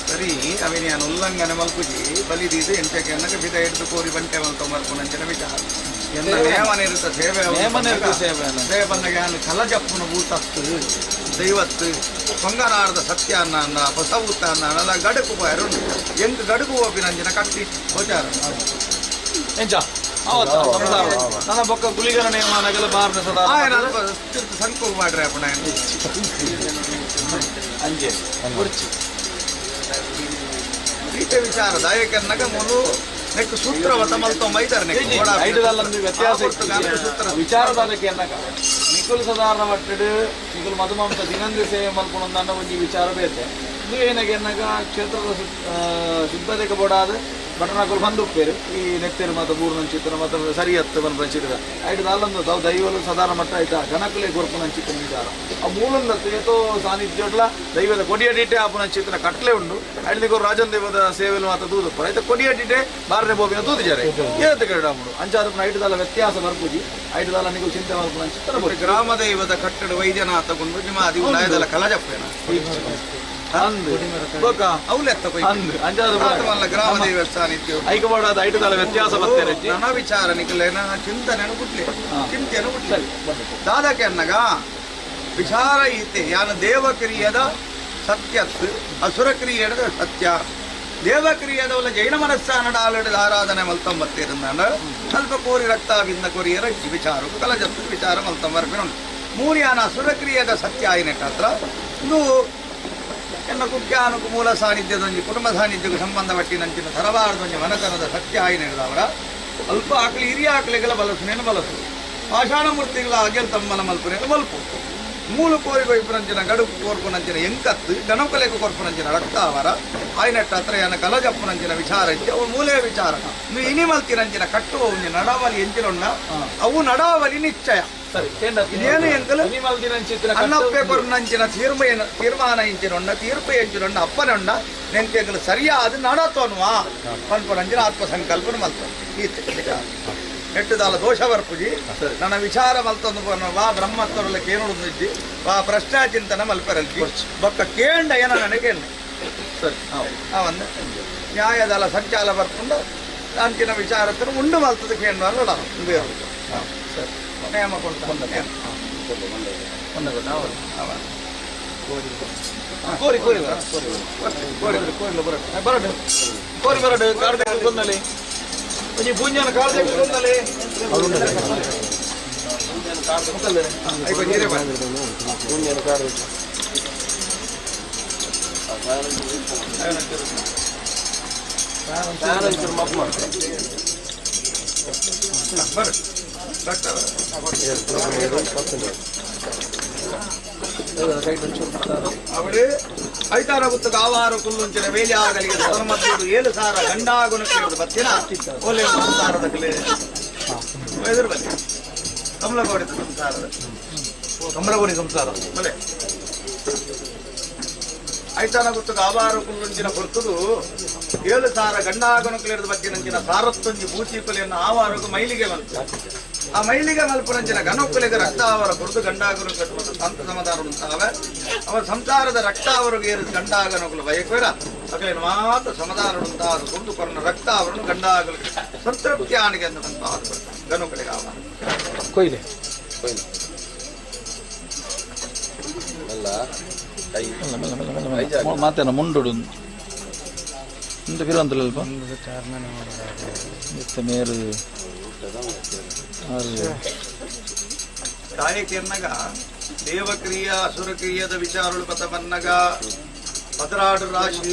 ಸರಿ ಅವೇನು ಉಲ್ಲಂಘನೆ ಮಲ್ಪುಜಿ ಬಲಿದಿದ್ದು ಎಂಟಕ್ಕೆ ಅನ್ನಕ್ಕೆ ಬಿದ ಹಿಡಿದು ಕೋರಿ ಬಂಟೆ ಮಲ್ತ ಮಲ್ಪುನಂಚಿನ ವಿಚಾರ ಎಲ್ಲ ನೇಮನೆ ಇರುತ್ತೆ ಸೇವೆ ಬಂದಾಗ ಕಲಜಪ್ಪನ ಊಟತ್ತು ದೈವತ್ತು ಪೊಂಗನಾಡದ ಸತ್ಯ ಅನ್ನ ಹೊಸ ಊಟ ಅನ್ನ ಗಡುಕು ಬಾರು ಎಂಟು ಗಡುಕು ಹೋಪಿನಂಚಿನ ಕಟ್ಟಿ ಗೋಚಾರ ಎಂಚ ನನ್ನ ಬೊಕ್ಕ ಗುಳಿಗನ ನೇಮನಗೆಲ್ಲ ಬಾರ್ನ ಸದಾ ಸಂಕು ಮಾಡ್ರಿ ಅಪ್ಪಣ ಅಂಜೆ ಈಟೆ ವಿಚಾರ ದಾಯಕರ್ನಾಗ ಮೂಲು ನೆಕ್ ಸೂತ್ರವತ ಮಲ್ತೊ ಮೈದಾರ ಐದಲ್ಲೊಂದು ವ್ಯತ್ಯಾಸ ವಿಚಾರದಾದಕ್ಕೆ ಅನ್ನಕ ನಿಖುಲ್ ಸಾಧಾರಣ ಮಟ್ಟಡು ನಿಖುಲ್ ಮಧುಮಾಂಸ ದಿನಂದು ಸೇವೆ ಮಲ್ಕೊಂಡು ಅನ್ನ ಒಂದು ವಿಚಾರ ಬೇತೆ ಇದು ಏನಾಗೆ ಅನ್ನಗ ಕ್ಷೇತ್ರದ ಸಿದ್ಧತೆಗೆ ಬೋಡಾದ ಬಟನಾಕುಲು ಬಂದುಪ್ಪೇರು ಈ ನೆತ್ತೇರು ಮತ್ತು ಬೂರ್ನ ಚಿತ್ರ ಮತ್ತು ಸರಿ ಹತ್ತು ಬಂದು ಚಿತ್ರ ಐದು ಅಲ್ಲೊಂದು ತಾವು ದೈವಲು ಸಾಧಾರಣ ಮಟ್ಟ ಆಯ್ತಾ ಗಣಕಲೆ ಗೊರ್ಪುನ ಚಿತ್ರ ವಿಚಾರ ಆ ಮೂಲಂದ ಏತೋ ಸಾನ್ನಿಧ್ಯೋಡ್ಲ ದೈವದ ಕೊಡಿಯಡಿಟೆ ಆಪುನ ಚಿತ್ರ ಕಟ್ಲೆ ಉಂಡು ಐದು ರಾಜನ್ ದೇವದ ಸೇವೆಲು ಮಾತ್ರ ದೂದು ಪಡ ಆಯ್ತು ಕೊಡಿಯಡಿಟೆ ಬಾರನೆ ಬೋಬಿನ ದೂದಿದ್ದಾರೆ ಏತ ಕೇಳಾಮುಡು ಅಂಚಾದ ಐದುದಲ್ಲ ವ್ಯತ್ಯಾಸ ಬರ್ಪುಜಿ ಐದುದಲ್ಲ ನೀವು ಚಿಂತೆ ಮಾಡ್ಕೊಂಡು ಚಿತ್ರ ಗ್ರಾಮ ದೈವದ ಕಟ್ಟಡ ವೈದ್ಯನಾಥ ಕೊಂಡು ನಿಮಾದಿ ಉಳ್ಳಾಯದಲ್ಲ ಕಲಜಪ್ಪೇನ ಗ್ರಾಮ ದೈವ ಸಾನ್ನಿಧ್ಯ ಐಕಬಾರ್ದಾದ ಐಟುದಲ್ಲ ವ್ಯತ್ಯಾಸ ಬರ್ತೇನೆ ನನ್ನ ವಿಚಾರ ನಿಖಲೇನ ಚಿಂತನೆನು ಬಿಡ್ಲಿ ಚಿಂತೆಯನ್ನು ಬಿಡ್ಲಿ ದಾದಕ್ಕೆ ಅನ್ನಗ ವಿಚಾರ ಈತೆ ಯಾನ ದೇವಕ್ರಿಯದ ಸತ್ಯತ್ ಅಸುರಕ್ರಿಯದ ಸತ್ಯ ದೇವಕ್ರಿಯದವಲ್ಲ ಜೈನ ಮನಸ್ಸಾನ ಆಲಡ ಆರಾಧನೆ ಮಲ್ತಂಬತ್ತಿರಂದ ಸ್ವಲ್ಪ ಕೋರಿ ರಕ್ತಾವಿಂದ ಕೊರಿಯರ ವಿಚಾರ ಕಲಜತ್ತು ವಿಚಾರ ಮಲ್ತಂಬರ್ಪಿನ ಮೂರು ಯಾನ ಅಸುರಕ್ರಿಯದ ಸತ್ಯ ಆಯ್ನೆಟ್ಟ ಹತ್ರ ಇದು ಎನ್ನ ಕುಖ್ಯಾನುಕು ಮೂಲ ಸಾನ್ನಿಧ್ಯದೊಂದು ಕುಟುಂಬ ಸಾನ್ನಿಧ್ಯಕ್ಕೆ ಸಂಬಂಧಪಟ್ಟಿನಂಚಿನ ತರಬಾರದೊಂದು ಮನತನದ ಸತ್ಯ ಆಯ್ನೆಡದವರ ಅಲ್ಪ ಆಕಲಿ ಹಿರಿಯ ಆಕಲಿಗಳ ಬಲಸುನೇನು ಬಲಸು ಪಾಷಾಣ ಮೂರ್ತಿಗಳ ಅಗೆಲ್ ತಮ್ಮನ ಮಲ್ಪುನೇನು ಮಲ್ಪು ಮೂಲು ಕೋರಿಗೊ ಇಪ್ಪುನಂಚಿನ ಗಡುಪು ಕೋರ್ಪುನಂಚಿನ ಎಂಕತ್ತು ಗಣಪಲೆಗೆ ಕೊರ್ಪುನಂಚಿನ ರಕ್ತಾವರ ಆಯ್ನಟ್ಟ ಹತ್ರ ಏನ ಕಲಜಪ್ಪುನಂಚಿನ ವಿಚಾರ ಇತ್ತು ಅವು ಮೂಲೆ ವಿಚಾರ ನೀವು ಇನಿ ಮಲ್ತಿನಂಚಿನ ಕಟ್ಟುವ ಒಂದು ನಡಾವಳಿ ಎಂಚಿನೊಂಡ ಅವು ನಡಾವಳಿ ನಿಶ್ಚಯ ಸರಿ ಇದೇನು ಎಂಕಲು ಅನ್ನಪ್ಪೆ ಕೇಂದ್ರ ಕೊರ್ನಂಚಿನ ತೀರ್ಮಾನ ಇಂಚಿನೊಂಡ ತೀರ್ಪು ಎಂಚಿನೊಂಡ ಅಪ್ಪನೊಂಡ ನೆಂಕೆಂಕಲು ಸರಿಯಾದ ನಡತೋನ್ವಾ ಪನ್ಪುನಂಚಿನ ಆತ್ಮಸಂಕಲ್ಪನ ಮಲ್ತ ಈ ಎಟ್ಟುದಾಲ ದೋಷ ಬರ್ಪುಜಿ ನನ್ನ ವಿಚಾರ ಮಲ್ತೊಂದು ವಾ ಬ್ರಹ್ಮತ್ವರಲ್ಲಿ ಕೇನುಡಿದ್ದಿ ವಾ ಪ್ರಶ್ನಾ ಚಿಂತನ ಮಲ್ಪರಲ್ಜಿ ಬೊಕ್ಕ ಕೇಂಡ ಏನ ನನಗೆ ಸರಿ ಅವಂದು ನ್ಯಾಯದಲ ಸಂಚಾಲ ಬರ್ಕೊಂಡು ಅಂಚಿನ ವಿಚಾರത്തിന് ಉಂಡು ಮಲ್ತದ ಕೇಂದ್ರ ಸರಿ ನೇಮ ಕೊಡ್ತಾನೆ ಕೋರಿ ಕೋರಿ ಬರಡು ಕೋರಿ ಬರಡು ಕಾರ್ದೆ ಬಂದಲ್ಲಿ ಈ ಪೂಂಜನ ಕಾರ್ದೆ ಬಂದಲ್ಲಿ അവിടെ ಐತಾರಾಗುತ್ತ ಆವಾರ ಕುಲ್ಲುಂಚಿನ ವೇಲೆ ಆಗಲಿಗೆ ಸದಮದ್ದು 7 ಸಾವಿರ ಗಂಡಾಗುಣಕ್ಕೆ ಬತ್ತಿನ ಓಲೆ ಸಂಸಾರದ ಕಲೆ ಎದುರು ಬನ್ನಿ ಕಮಲಗೋಡಿ ಸಂಸಾರ ಬಲೆ ಐತಾರಾಗುತ್ತ ಆವಾರ ಕುಲ್ಲುಂಚಿನ ಹೊರತುದು 7 ಸಾವಿರ ಗಂಡಾಗುಣಕ್ಕೆ ಬತ್ತಿನಂಚಿನ ಸಾರತ್ತೊಂಜಿ ಬೂಚಿ ಕೊಲೆಯನ್ನು ಆವಾರಗೂ ಮೈಲಿಗೆ ಬಂತು ಆ ಮೈಲಿಗೆ ಮಲ್ಪುರಂಚಿನ ಗಣೊಕ್ಕಲಿಗೆ ರಕ್ತಾವರ ಕೊರದು ಗಂಡಾಗರು ಕಟ್ಟುವುದು ಸಂತ ಸಮಾಧಾನ ಉಂಟಾವೆ ಅವರ ಸಂಸಾರದ ರಕ್ತಾವರಿಗೆ ಏರಿದ ಗಂಡಾಗನಗಳು ಬಯಕವೇರ ಅಗಲೇನು ಮಾತ್ರ ಸಮಾಧಾನ ಉಂಟಾದ ಕೊರದು ಕೊರನ ರಕ್ತಾವರನ್ನು ಗಂಡಾಗಲಿಗೆ ಸಂತೃಪ್ತಿ ಆಣಿಗೆ ಅಂತ ಗಣೊಕ್ಕಲಿಗೆ ಆವ ಕೊಯ್ಲೆ ಮಾತೇನ ಮುಂಡುಡು ಇಂತ ಕಿರುವಂತಲ್ಲ ಮೇರು ತಾಯಕಿರ್ನಗ ದೇವಕ್ರಿಯ ಅಸುರಕ್ರಿಯದ ವಿಚಾರಗಳು ಪತ ಬನ್ನಗ ಪದರಾಡು ರಾಶಿ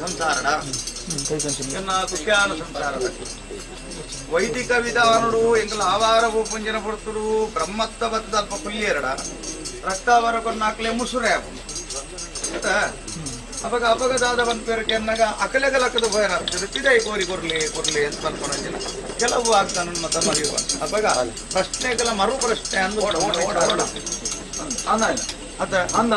ಸಂಸಾರಡ ಕುಖ್ಯಾನ ಸಂಸಾರದ ವೈದಿಕ ವಿಧಾನಡು ಎಂಕಲ ಆವಾರ ಪುಂಜನ ಪುರ್ತರು ಬ್ರಹ್ಮತ್ವ ಬತ್ತದ ಅಲ್ಪ ಕುಲ್ಯರಡ ರಕ್ತಾವರ ಕೊನ್ನಾಕ್ಲೆ ಮುಸುರೆ ಅವಾಗ ಅಪಘಾತದ ಒಂದು ಪೇರಕ್ಕೆ ಅನ್ನಗ ಅಕಲೆಗಲಕ್ಕದ ಭಯ ತಿದೈ ಕೋರಿ ಕೊರ್ಲಿ ಅಂತ ಅನ್ಕೊಂಡಿನ ಕೆಲವು ಆಗ್ತಾನ ಮತ ಮರಿಯುವ ಅವಾಗ ಪ್ರಶ್ನೆಗಳ ಮರು ಪ್ರಶ್ನೆ ಅಂದು ಅದ ಅಂದ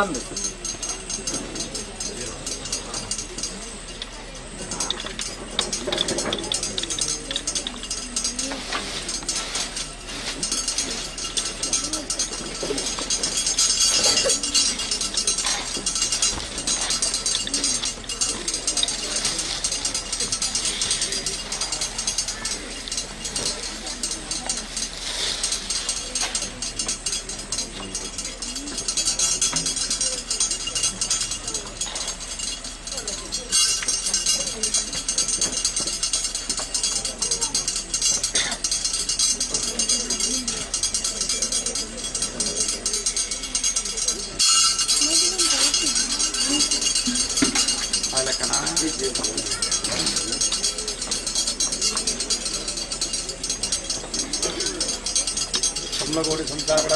ಕಮಲಗೋಡಿ ಸಂಸಾರಡ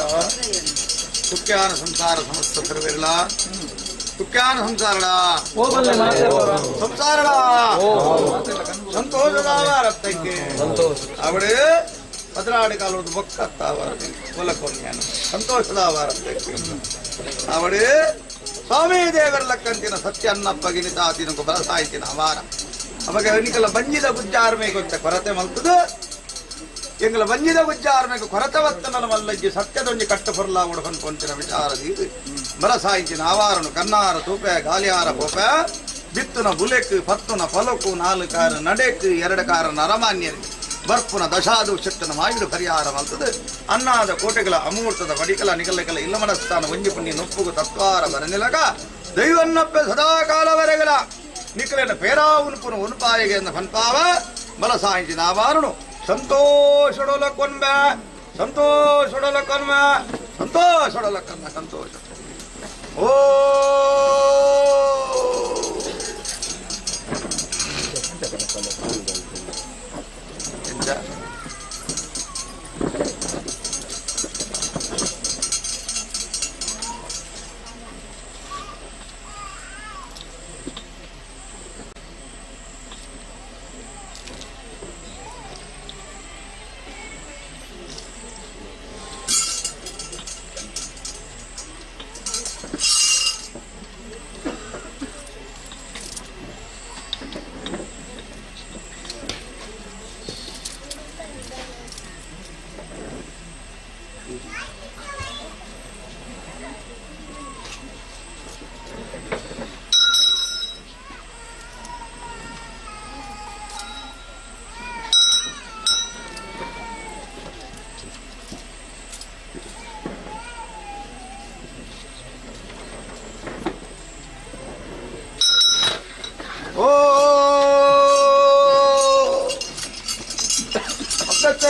ಕುಖ್ಯಾನ ಸಂಸಾರ ಸಮಸ್ತ ಸರ್ವೇರ್ಲ ಕುಖ್ಯಾನ ಸಂಸಾರಡ ಸಂಸಾರಡ ಸಂತೋಷದ ರಕ್ತಕ್ಕೆ ಅವಡೆ ಪದರಾಡಿ ಕಾಲದ ಬೊಕ್ಕತ್ತ ಕೊಲಕೊನ್ಯಾನ ಸಂತೋಷದ ರಕ್ತಕ್ಕೆ ಅವಡೆ ಸ್ವಾಮಿ ದೇವರ ಲಕ್ಕಂತಿನ ಸತ್ಯ ಅನ್ನಪ್ಪ ಗಿನಿತಾತಿನ ಬಲಸಾಯ್ತಿನ ಅವಾರ ಅವಾಗ ಎನ್ನಿಕಲ ಬಂಜಿದ ಗುಜ್ಜಾರ್ಮೇಗೆ ಅಂತ ಕೊರತೆ ಮಲ್ತದು ಎಂಗಲ ಬಂಜಿದ ಗುಜ್ಜಾರ್ಮೇಗೆ ಕೊರತೆ ವತ್ತನ ಮಲ್ಲಜ್ಜಿ ಸತ್ಯದೊಂಜಿ ಕಟ್ಟು ಪೊರ್ಲ ಉಡಕೊಂತಿನ ವಿಚಾರದಿ ಇದು ಬಲಸಾಯ್ತಿನ ಆವಾರನು ಕನ್ನಾರ ತೂಪೆ ಗಾಲಿಯಾರ ಪೋಪೆ ಬಿತ್ತುನ ಬುಲೆಕ್ ಪತ್ತುನ ಫಲಕು 4 ಕಾರ ನಡೆಕ್ 2 ಕಾರ ನರಮಾನ್ಯರಿಗೆ ಬರ್ಪುನ ದಶಾದು ಶಕ್ತನ ಮಾಗಿಡು ಪರಿಹಾರ ಮಲ್ತದು ಅನ್ನಾದ ಕೋಟೆಗಳ ಅಮೂರ್ತದ ಬಡಿಕಲ ನಿಗಲಕಲ ಇಲ್ಲ ಮನಸ್ಥಾನ ಒಂಜಿ ಪುಣ್ಯ ನೊಪ್ಪುಗು ತತ್ವಾರ ಬರನಿಲಗ ದೈವನ್ನಪ್ಪೆ ಸದಾಕಾಲವರೆಗಳ ನಿಖಲನ ಪೇರಾವುನ್ಪುನ ಉನ್ಪಾಯಿಗೆ ಎಂದ ಪನ್ಪಾವ ಬಲಸಾಯಿಂಚಿನ ಆವಾರನು ಸಂತೋಷಡೊಲ ಕೊನ್ಬೆ ಸಂತೋಷಡೊಲ ಕೊನ್ಬೆ ಸಂತೋಷಡೊಲ ಕನ್ನ ಸಂತೋಷ ಓ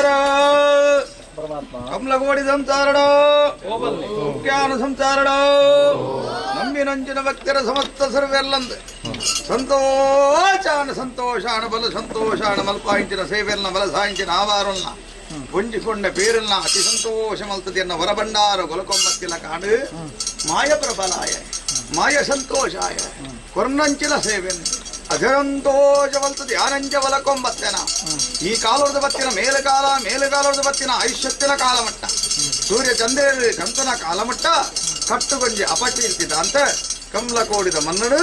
ಸಂಸಾರ ಕಮಲಗೋಡಿ ಸಂಸಾರಡ ಜ್ಞಾನ ಸಂಸಾರಡ ನಂಬಿನಂಚಿನ ಭಕ್ತರ ಸಮಸ್ತ ಸರ್ವೆಲ್ಲಂದು ಸಂತೋಷಾಣ ಸಂತೋಷಾಣ ಬಲ ಸಂತೋಷಾಣ ಮಲ್ಪಾಯಿಂಚಿನ ಸೇವೆಲ್ಲ ಬಲ ಸಾಯಿಂಚಿನ ಆವಾರನ್ನ ಹೊಂಜಿಕೊಂಡ ಪೇರಲ್ಲ ಅತಿ ಸಂತೋಷ ಮಲ್ತದೆಯನ್ನ ಹೊರಬಂಡಾರ ಗೊಲಕೊಂಬತ್ತಿಲ ಕಾಡು ಮಾಯ ಪ್ರಬಲಾಯ ಮಾಯ ಸಂತೋಷಾಯ ಕೊರ್ನಂಚಿನ ಸೇವೆಯನ್ನು ಅಜರಂತೋಷವಲ್ತದೆ ಆನಂಜ ಬಲಕೊಂಬತ್ತೆನ ಈ ಕಾಲದ ಬತ್ತಿನ ಮೇಲುಗಾಲದ ಬತ್ತಿನ ಐಶ್ವತ್ತಿನ ಕಾಲಮಟ್ಟ ಸೂರ್ಯ ಚಂದ್ರರು ಕಂತನ ಕಾಲಮಟ್ಟ ಕಟ್ಟುಗೊಂಜಿ ಅಪಕೀರ್ತಿದ ಅಂತ ಕಮಲ ಕೋಡಿದ ಮನ್ನಡು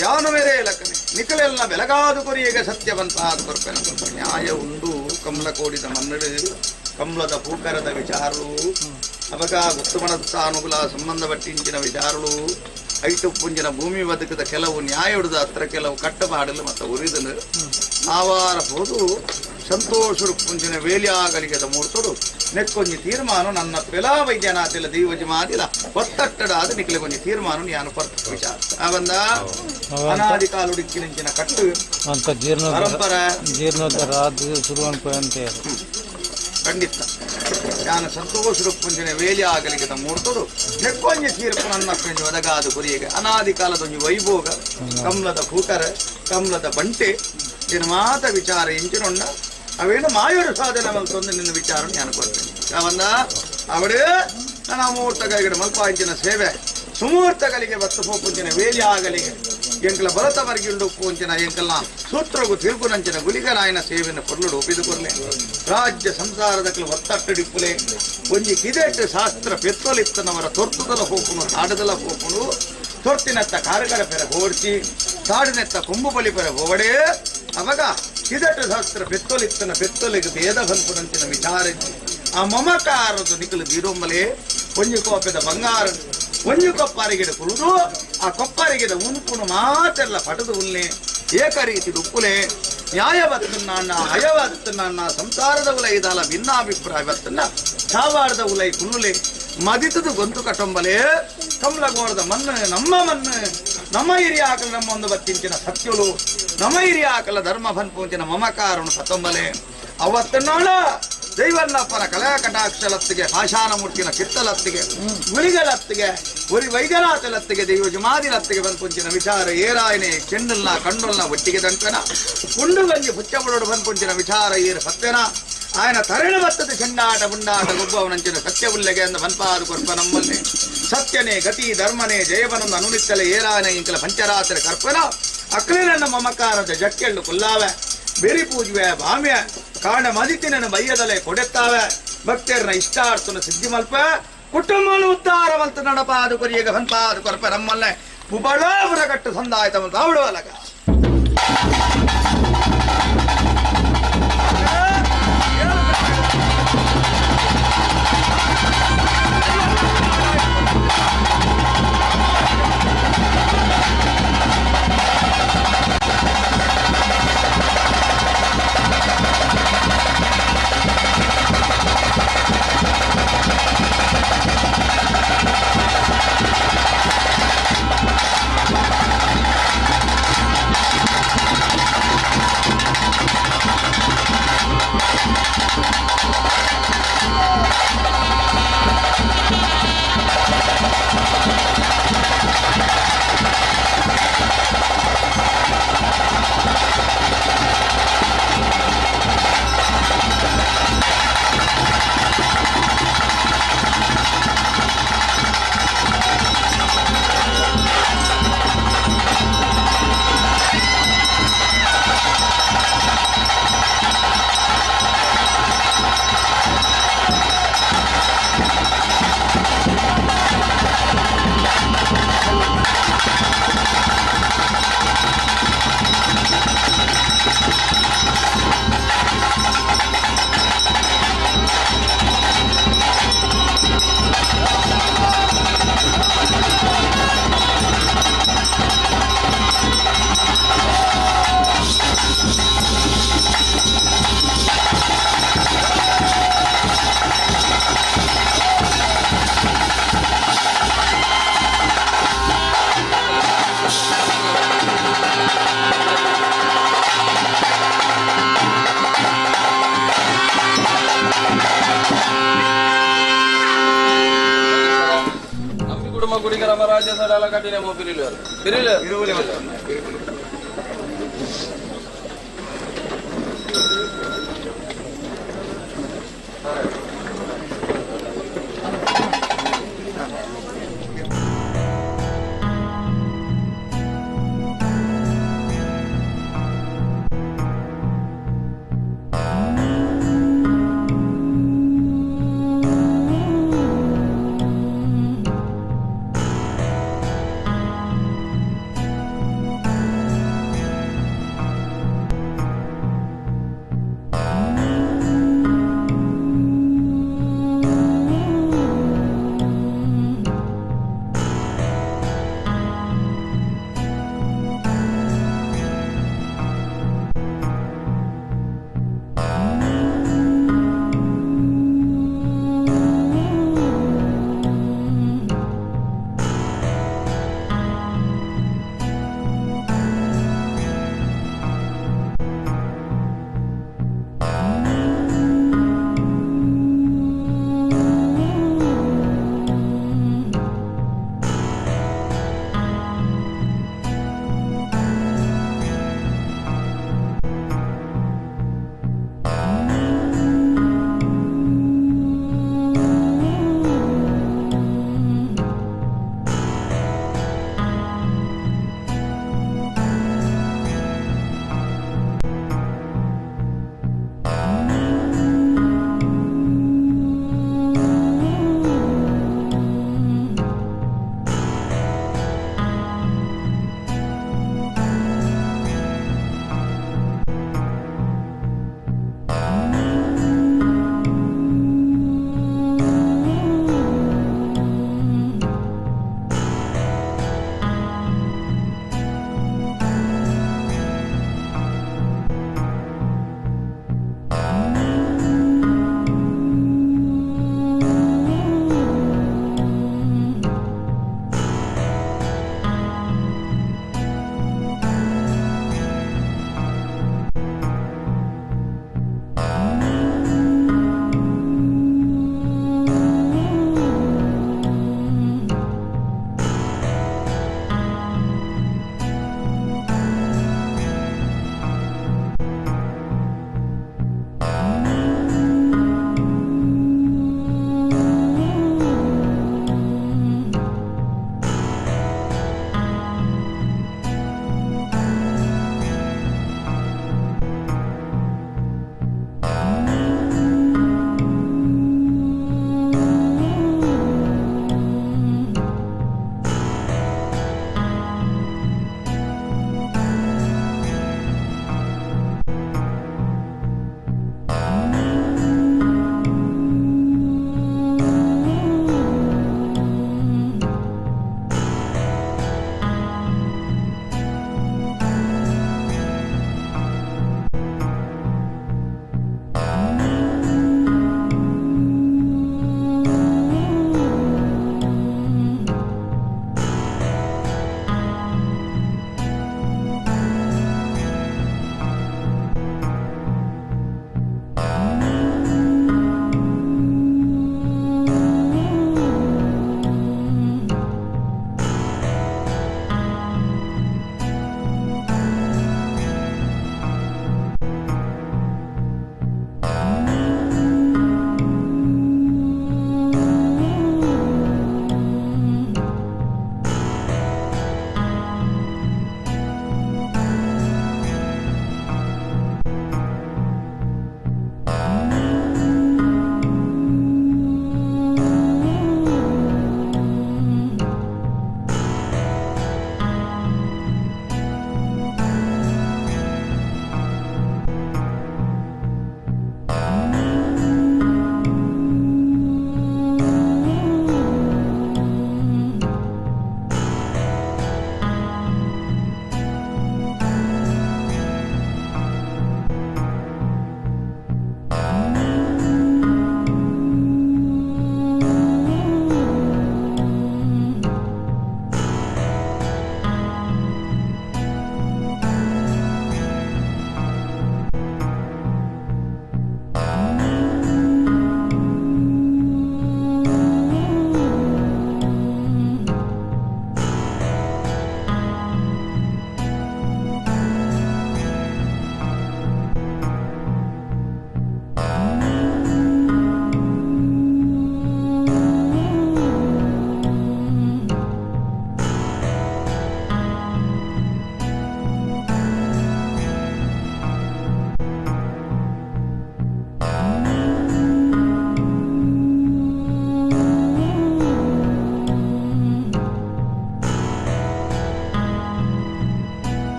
ಯಾನು ಮೇರೆ ಲಕ್ಕನೆ ನಿಖಲೆಲ್ಲ ಬೆಳಗಾದು ಕೊರಿಯಗೆ ಸತ್ಯವಂತಾದ ಕೊರ್ಪೆನ ನ್ಯಾಯ ಉಂಡು ಕಮಲ ಕೋಡಿದ ಮನ್ನಡು ಕಮಲದ ಪೂಕರದ ವಿಚಾರಗಳು ಅವಾಗ ಗುತ್ತುಮಣದ ಅನುಕೂಲ ಸಂಬಂಧ ಪಟ್ಟಿಂಚಿನ ವಿಚಾರಗಳು ಐಟು ಪುಂಜಿನ ಭೂಮಿ ಬದುಕದ ಕೆಲವು ನ್ಯಾಯ ಹಿಡಿದ ಹತ್ರ ಕೆಲವು ಕಟ್ಟಪಾಡಲು ಮತ್ತು ಉರಿದನು ಆವಾರ ಹೋದು ಸಂತೋಷರು ಪುಂಜಿನ ವೇಲಿಯಾಗಲಿಗೆದ ಮೂರ್ತೋಡು ನೆಕ್ಕೊಂಜಿ ತೀರ್ಮಾನ ನನ್ನ ಪೆಲಾ ವೈದ್ಯನಾತಿಲ್ಲ ದೀವಜಿ ಮಾದಿಲ್ಲ ಒತ್ತಟ್ಟಡಾದ ನಿಖಲೆ ಕೊಂಜಿ ತೀರ್ಮಾನ ನಾನು ಪರ್ತ ವಿಚಾರ ಆವಂದ ಅನಾದಿ ಕಾಲುಡಿಕ್ಕಿನ ಕಟ್ಟು ಪರಂಪರ ಜೀರ್ಣೋದ್ಧಾರ ಶುರು ಅನ್ಕೊಂತ ಖಂಡಿತ ನಾನು ಸಂತೋಷರು ಪುಂಜಿನ ವೇಲಿ ಆಗಲಿಕ್ಕೆ ಮೂರ್ತೋಡು ನೆಕ್ಕೊಂಜಿ ತೀರ್ಪು ನನ್ನ ಫ್ರೆಂಡ್ ಒದಗಾದ ಕುರಿಯಗೆ ಅನಾದಿ ಕಾಲದೊಂಜಿ ವೈಭೋಗ ಕಮಲದ ಭೂಕರ ಕಮಲದ ಬಂಟೆ ನಿನ್ನ ಮಾತ ವಿಚಾರ ಇಂಚಿನೊಂಡ ಅವೇನು ಮಾಯೋಡು ಸಾಧನೆ ಮಲ್ತೊಂದು ನಿನ್ನ ವಿಚಾರ ನಾನು ಕೊಡ್ತೇನೆ ಯಾವಂದ ಅವಡೇ ನನ್ನ ಮುಹೂರ್ತ ಕಲಿಗೆ ಮಲ್ಪಾಂಚಿನ ಸೇವೆ ಸುಮೂರ್ತ ಕಲಿಗೆ ಬತ್ತು ಪೋಪುಂಚಿನ ವೇಲಿ ಆಗಲಿಗೆ ಎಂಕಲ ಬರತವರ್ಗಿಂಡು ಪೋಂಚಿನ ಎಂಕಲ್ನ ಸೂತ್ರಗು ತಿರುಗುನಂಚಿನ ಗುಲಿಗನಾಯನ ಸೇವೆಯನ್ನು ಕೊರ್ಲುಡು ಒಪ್ಪಿದು ಕೊರ್ಲೆ ರಾಜ್ಯ ಸಂಸಾರದಕ್ಕಲು ಒತ್ತಟ್ಟಡಿಪ್ಪುಲೆ ಒಂಜಿ ಕಿದೆಟ್ಟು ಶಾಸ್ತ್ರ ಪೆತ್ತೊಲಿತ್ತನವರ ತೊರ್ತುದಲ ಹೋಪುನು ತಾಡದಲ ಹೋಪುನು ತೊರ್ತಿನೆತ್ತ ಕಾರ್ಗಡ ಪೆರ ಓಡಿಸಿ ತಾಡಿನೆತ್ತ ಕೊಂಬು ಬಲಿ ಪೆರ ಓವಡೇ ಅವಾಗ ಕಿದೆಟ್ಟು ಶಾಸ್ತ್ರ ಪೆತ್ತೊಲಿತ್ತನ ಪೆತ್ತೊಲಿಗೆ ಭೇದ ಬಂಪುನಂಚಿನ ವಿಚಾರ ಆ ಮಮಕಾರದು ನಿಖಲು ದೀರೊಮ್ಮಲೆ ಒಂಜಿ ಕೋಪೆದ ಬಂಗಾರ ಒಂಜು ಕೊಪ್ಪಾರಿಗಿಡ ಕುರುದು ಆ ಕೊಪ್ಪಾರಿಗಿದ ಉನುಪುನು ಮಾತೆಲ್ಲ ಪಟದು ಉಲ್ಲೆ ಏಕರೀತಿ ಉಪ್ಪುಲೆ ನ್ಯಾಯವತ್ತನ್ನ ಹಯವತ್ತನ್ನ ಸಂಸಾರದ ಉಲೈ ಇದಾಲ ಭಿನ್ನಾಭಿಪ್ರಾಯ ಬತ್ತನ್ನ ಚಾವಾಡದ ಉಲೈ ಕುನುಲೆ ಮದಿತದು ಗೊಂತು ಕಟೊಂಬಲೆ ಕಮಲಗೋಡದ ಮಣ್ಣು ನಮ್ಮ ಹಿರಿಯ ಆಕಲ ನಮ್ಮ ಒಂದು ಬತ್ತಿಂಚಿನ ಸತ್ಯಲು ನಮ್ಮ ಹಿರಿಯ ಆಕಲ ಧರ್ಮ ಬನ್ಪುಂಚಿನ ಮಮಕಾರನು ಕಟೊಂಬಲೆ ಅವತ್ತನ್ನೋಳ ದೈವನ್ನಪ್ಪನ ಕಲಾ ಕಟಾಕ್ಷಲತ್ತಿಗೆ ಪಾಷಾಣ ಮೂರ್ತಿನ ಕಿತ್ತಲತ್ತಿಗೆ ಗುಳಿಗಳತ್ತಿಗೆ ಒರಿ ವೈದ್ಯನಾಥಲತ್ತಿಗೆ ದೈವ ಜುಮಾದಿಲತ್ತಿಗೆ ಬಂದ್ಪುಂಚಿನ ವಿಚಾರ ಏರಾಯನೆ ಚೆಂಡಲ್ನ ಕಣ್ಣುಲ್ನ ಒಟ್ಟಿಗೆ ದಂಕನ ಕುಂಡುಗಂಜಿ ಪುಚ್ಚಬಳೋಡು ಬಂದ್ಪುಂಚಿನ ವಿಚಾರ ಏರು ಸತ್ಯನ ఆయన తరణ వత్తది చెండాట బుండాట గుబ్బవనంచిన సత్యవుల్లెಗೆ ಅಂದ ಬನ್ಪಾದು ಕೊರ್ಪ ನಮ್ಮಲ್ಲಿ ಸತ್ಯನೇ ಗತಿ ಧರ್ಮನೇ ಜಯವನನ್ನು ಅನುನಿತ್ತಲೆ ಏರಾನ ಇಂಕಲ ಪಂಚರಾತ್ರಿ ಕರ್ಪನ ಅಕ್ಲೆ ನನ್ನ ಮಮಕಾರದ ಜಕ್ಕೆಳ್ಳು ಕುಲ್ಲಾವೆ ಬೇರಿ ಪೂಜುವೆ ಭಾಮ್ಯ ಕಾರಣ ಮದಿತಿನ ಬಯ್ಯದಲೆ ಕೊಡೆತ್ತಾವೆ ಭಕ್ತರನ್ನ ಇಷ್ಟಾರ್ಥನ ಸಿದ್ಧಿ ಮಲ್ಪ ಕುಟುಂಬನು ಉದ್ಧಾರ ಮಲ್ತ ನಡಪಾದು ಕೊರಿಯಗ ಬನ್ಪಾದು ಕೊರ್ಪ ನಮ್ಮಲ್ಲೇ ಉಬಳಾಪುರ ಕಟ್ಟು ಸಂದಾಯ್ತ ಮಲ್ತ ಅವಡುವಲಗ ನಮ್ಮ ಗುಡಿಗರಮ ರಾಜ್ಯ ಸಡಲ ಕಟ್ಟಿನ ಪಿರಿಲು ಪಿರಿಲು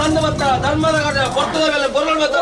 ಬಂದ ಮತ್ತ ಧರ್ಮದ ಬರ್ತದ ಮೇಲೆ ಬರೋಣ ಮತ್ತ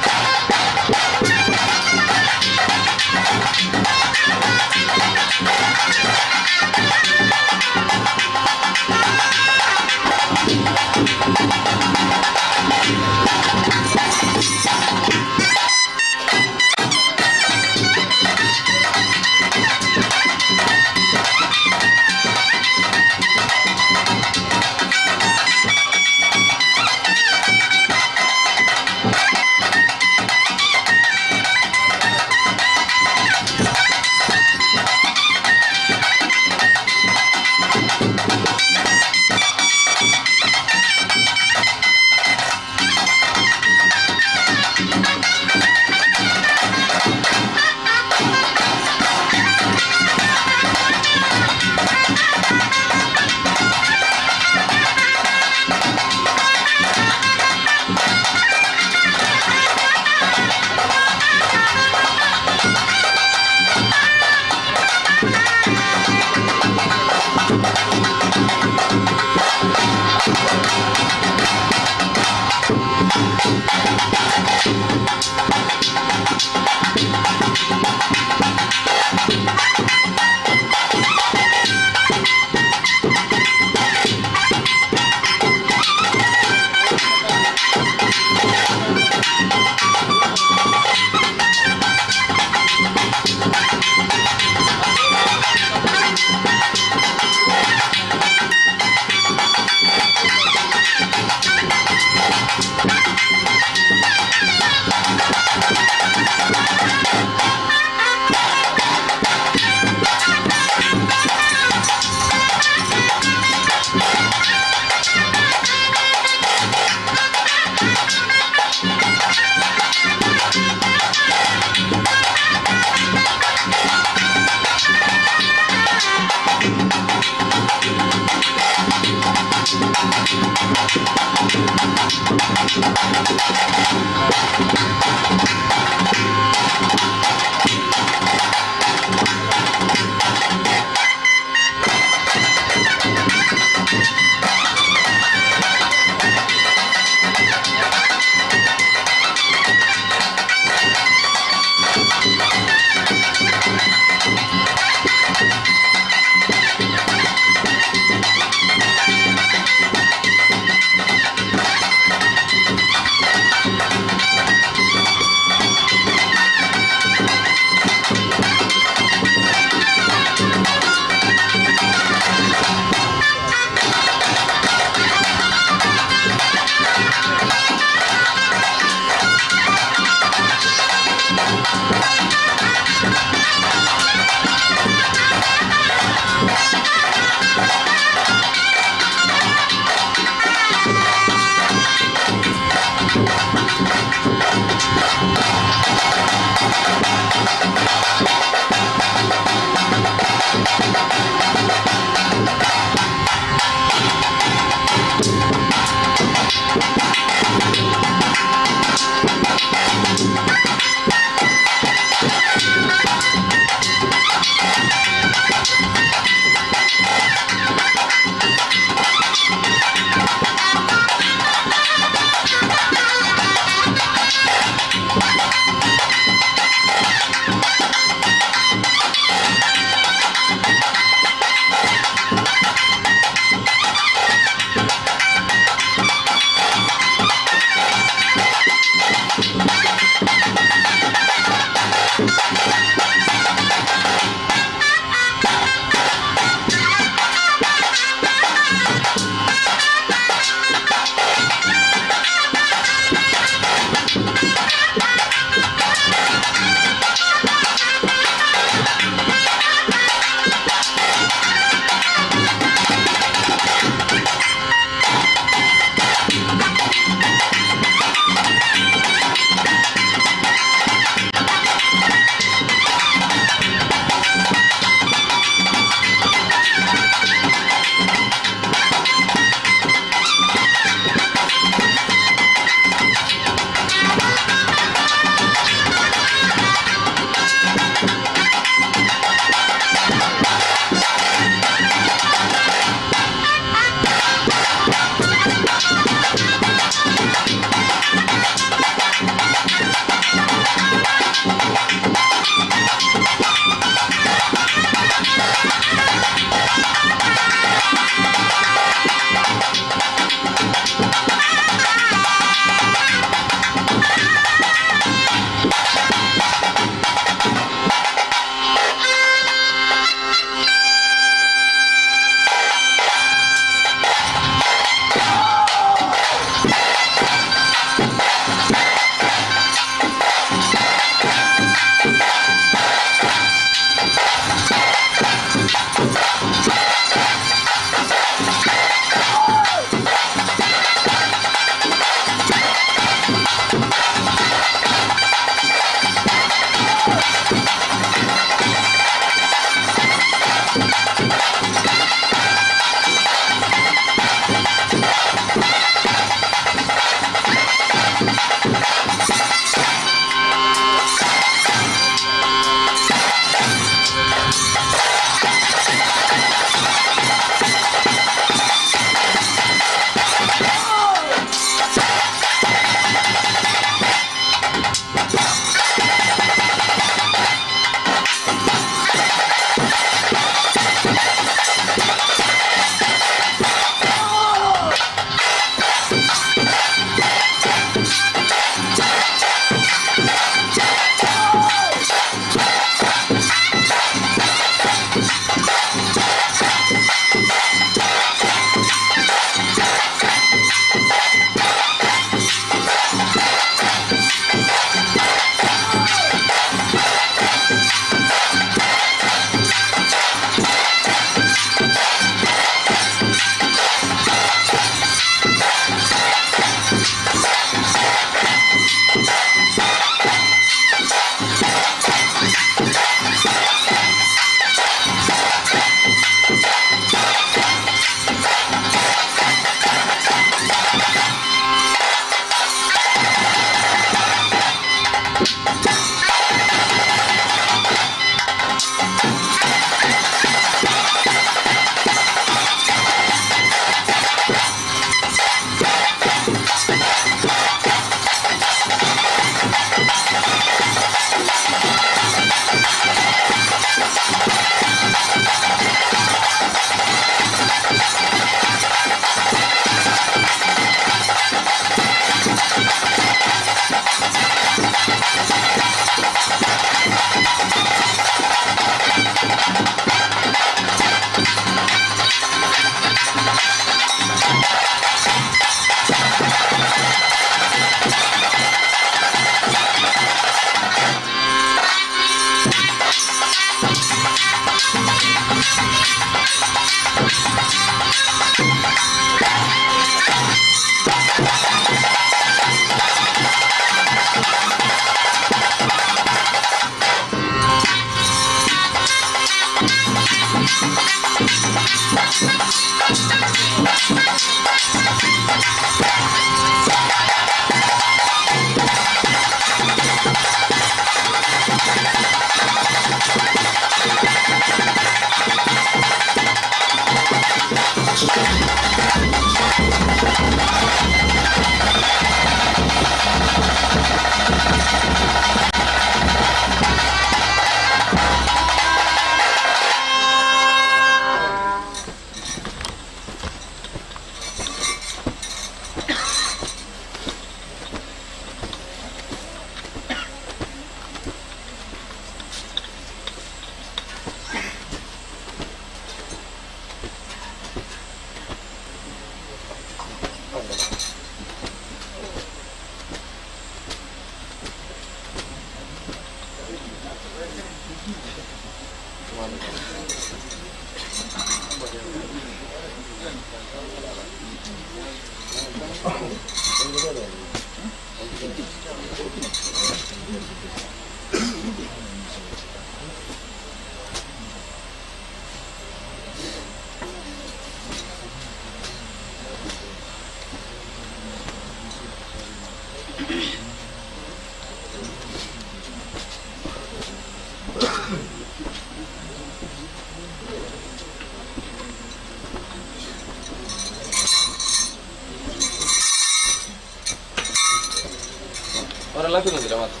ಅವರೆಲ್ಲ ತಿನ್ನೋದಿಲ್ಲ ಮತ್ತೆ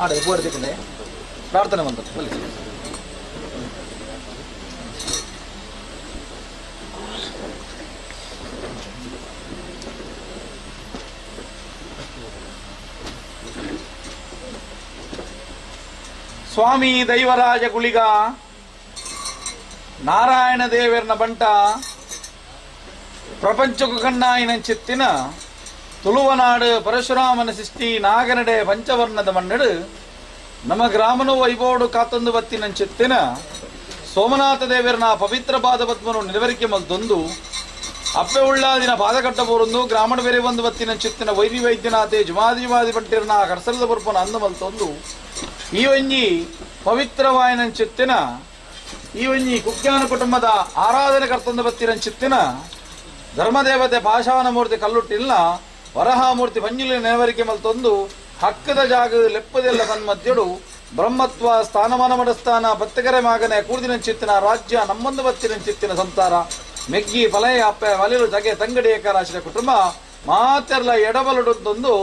ಆಡದೆ ಪೂರ್ತಿಕಂಡೆ ಪ್ರಾರ್ಥನೆ ಬಂತು ಬಲ್ಲಿ ಸ್ವಾಮಿ ದೈವರಾಜ ಗುಳಿಗ ನಾರಾಯಣ ದೇವರನ ಬಂಟ ಪ್ರಪಂಚಕ್ಕೂ ಕಣ್ಣಾಯಿನ ಚಿತ್ತಿನ ತುಳುವನಾಡು ಪರಶುರಾಮನ ಸಿಷ್ಟಿ ನಾಗನಡೆ ಪಂಚವರ್ಣದ ಮಣ್ಣಡು ನಮ್ಮ ಗ್ರಾಮನು ವೈಭವಡು ಕಾತೊಂದು ಬತ್ತಿನ ಚಿತ್ತಿನ ಸೋಮನಾಥ ದೇವರನ ಪವಿತ್ರ ಪಾದಪದ್ಮನು ನೆರವೇರಿಕೆ ಮಲ್ತೊಂದು ಅಪ್ಪೆ ಉಳ್ಳಾದಿನ ಪಾದಕಟ್ಟ ಬೋರೊಂದು ಗ್ರಾಮಣ ಬೇರೆ ಒಂದು ಬತ್ತಿನ ಚಿತ್ತಿನ ವೈರಿ ವೈದ್ಯನಾಥೆ ಜುಮಾದಿ ಪಟ್ಟಿರನ ಕಡಸಲದ ಪುರ್ಪನ ಅಂದು ಮಲ್ತೊಂದು ಈ ಒಂಜಿ ಪವಿತ್ರವಾಯಿನ ಚಿತ್ತಿನ ಈ ಒಂಜಿ ಕುಜ್ಞಾನ ಕುಟುಂಬದ ಆರಾಧನೆ ಕರ್ತೊಂದು ಬತ್ತಿನ ಚಿತ್ತಿನ ಧರ್ಮದೇವತೆ ಪಾಷಾಣ ಮೂರ್ತಿ ಕಲ್ಲುಟ್ಟಿಲ್ಲ ವರಹಾಮೂರ್ತಿ ಪಂಜಿಲಿನ ನೆರವೇರಿಕೆ ಮಲ್ತೊಂದು ಹಕ್ಕದ ಜಾಗ ಲೆಪ್ಪದೆಲ್ಲ ತನ್ಮಧ್ಯಡು ಬ್ರಹ್ಮತ್ವ ಸ್ಥಾನಮಾನ ಮಡಸ್ಥಾನ ಬತ್ತಗೆರೆ ಮಾಗನೆ ಕೂಡಿನ ಚಿತ್ತಿನ ರಾಜ್ಯ ನಮ್ಮೊಂದು ಬತ್ತಿನ ಚಿತ್ತಿನ ಸಂಸಾರ ಮೆಗ್ಗಿ ಫಲಯ ಅಪ್ಪೆ ವಲಿಲು ಜಗೆ ತಂಗಡಿ ಏಕರಾಶಿನ ಕುಟುಂಬ ಮಾತೆರ್ಲ ಎಡಬಲುಡೊಂದು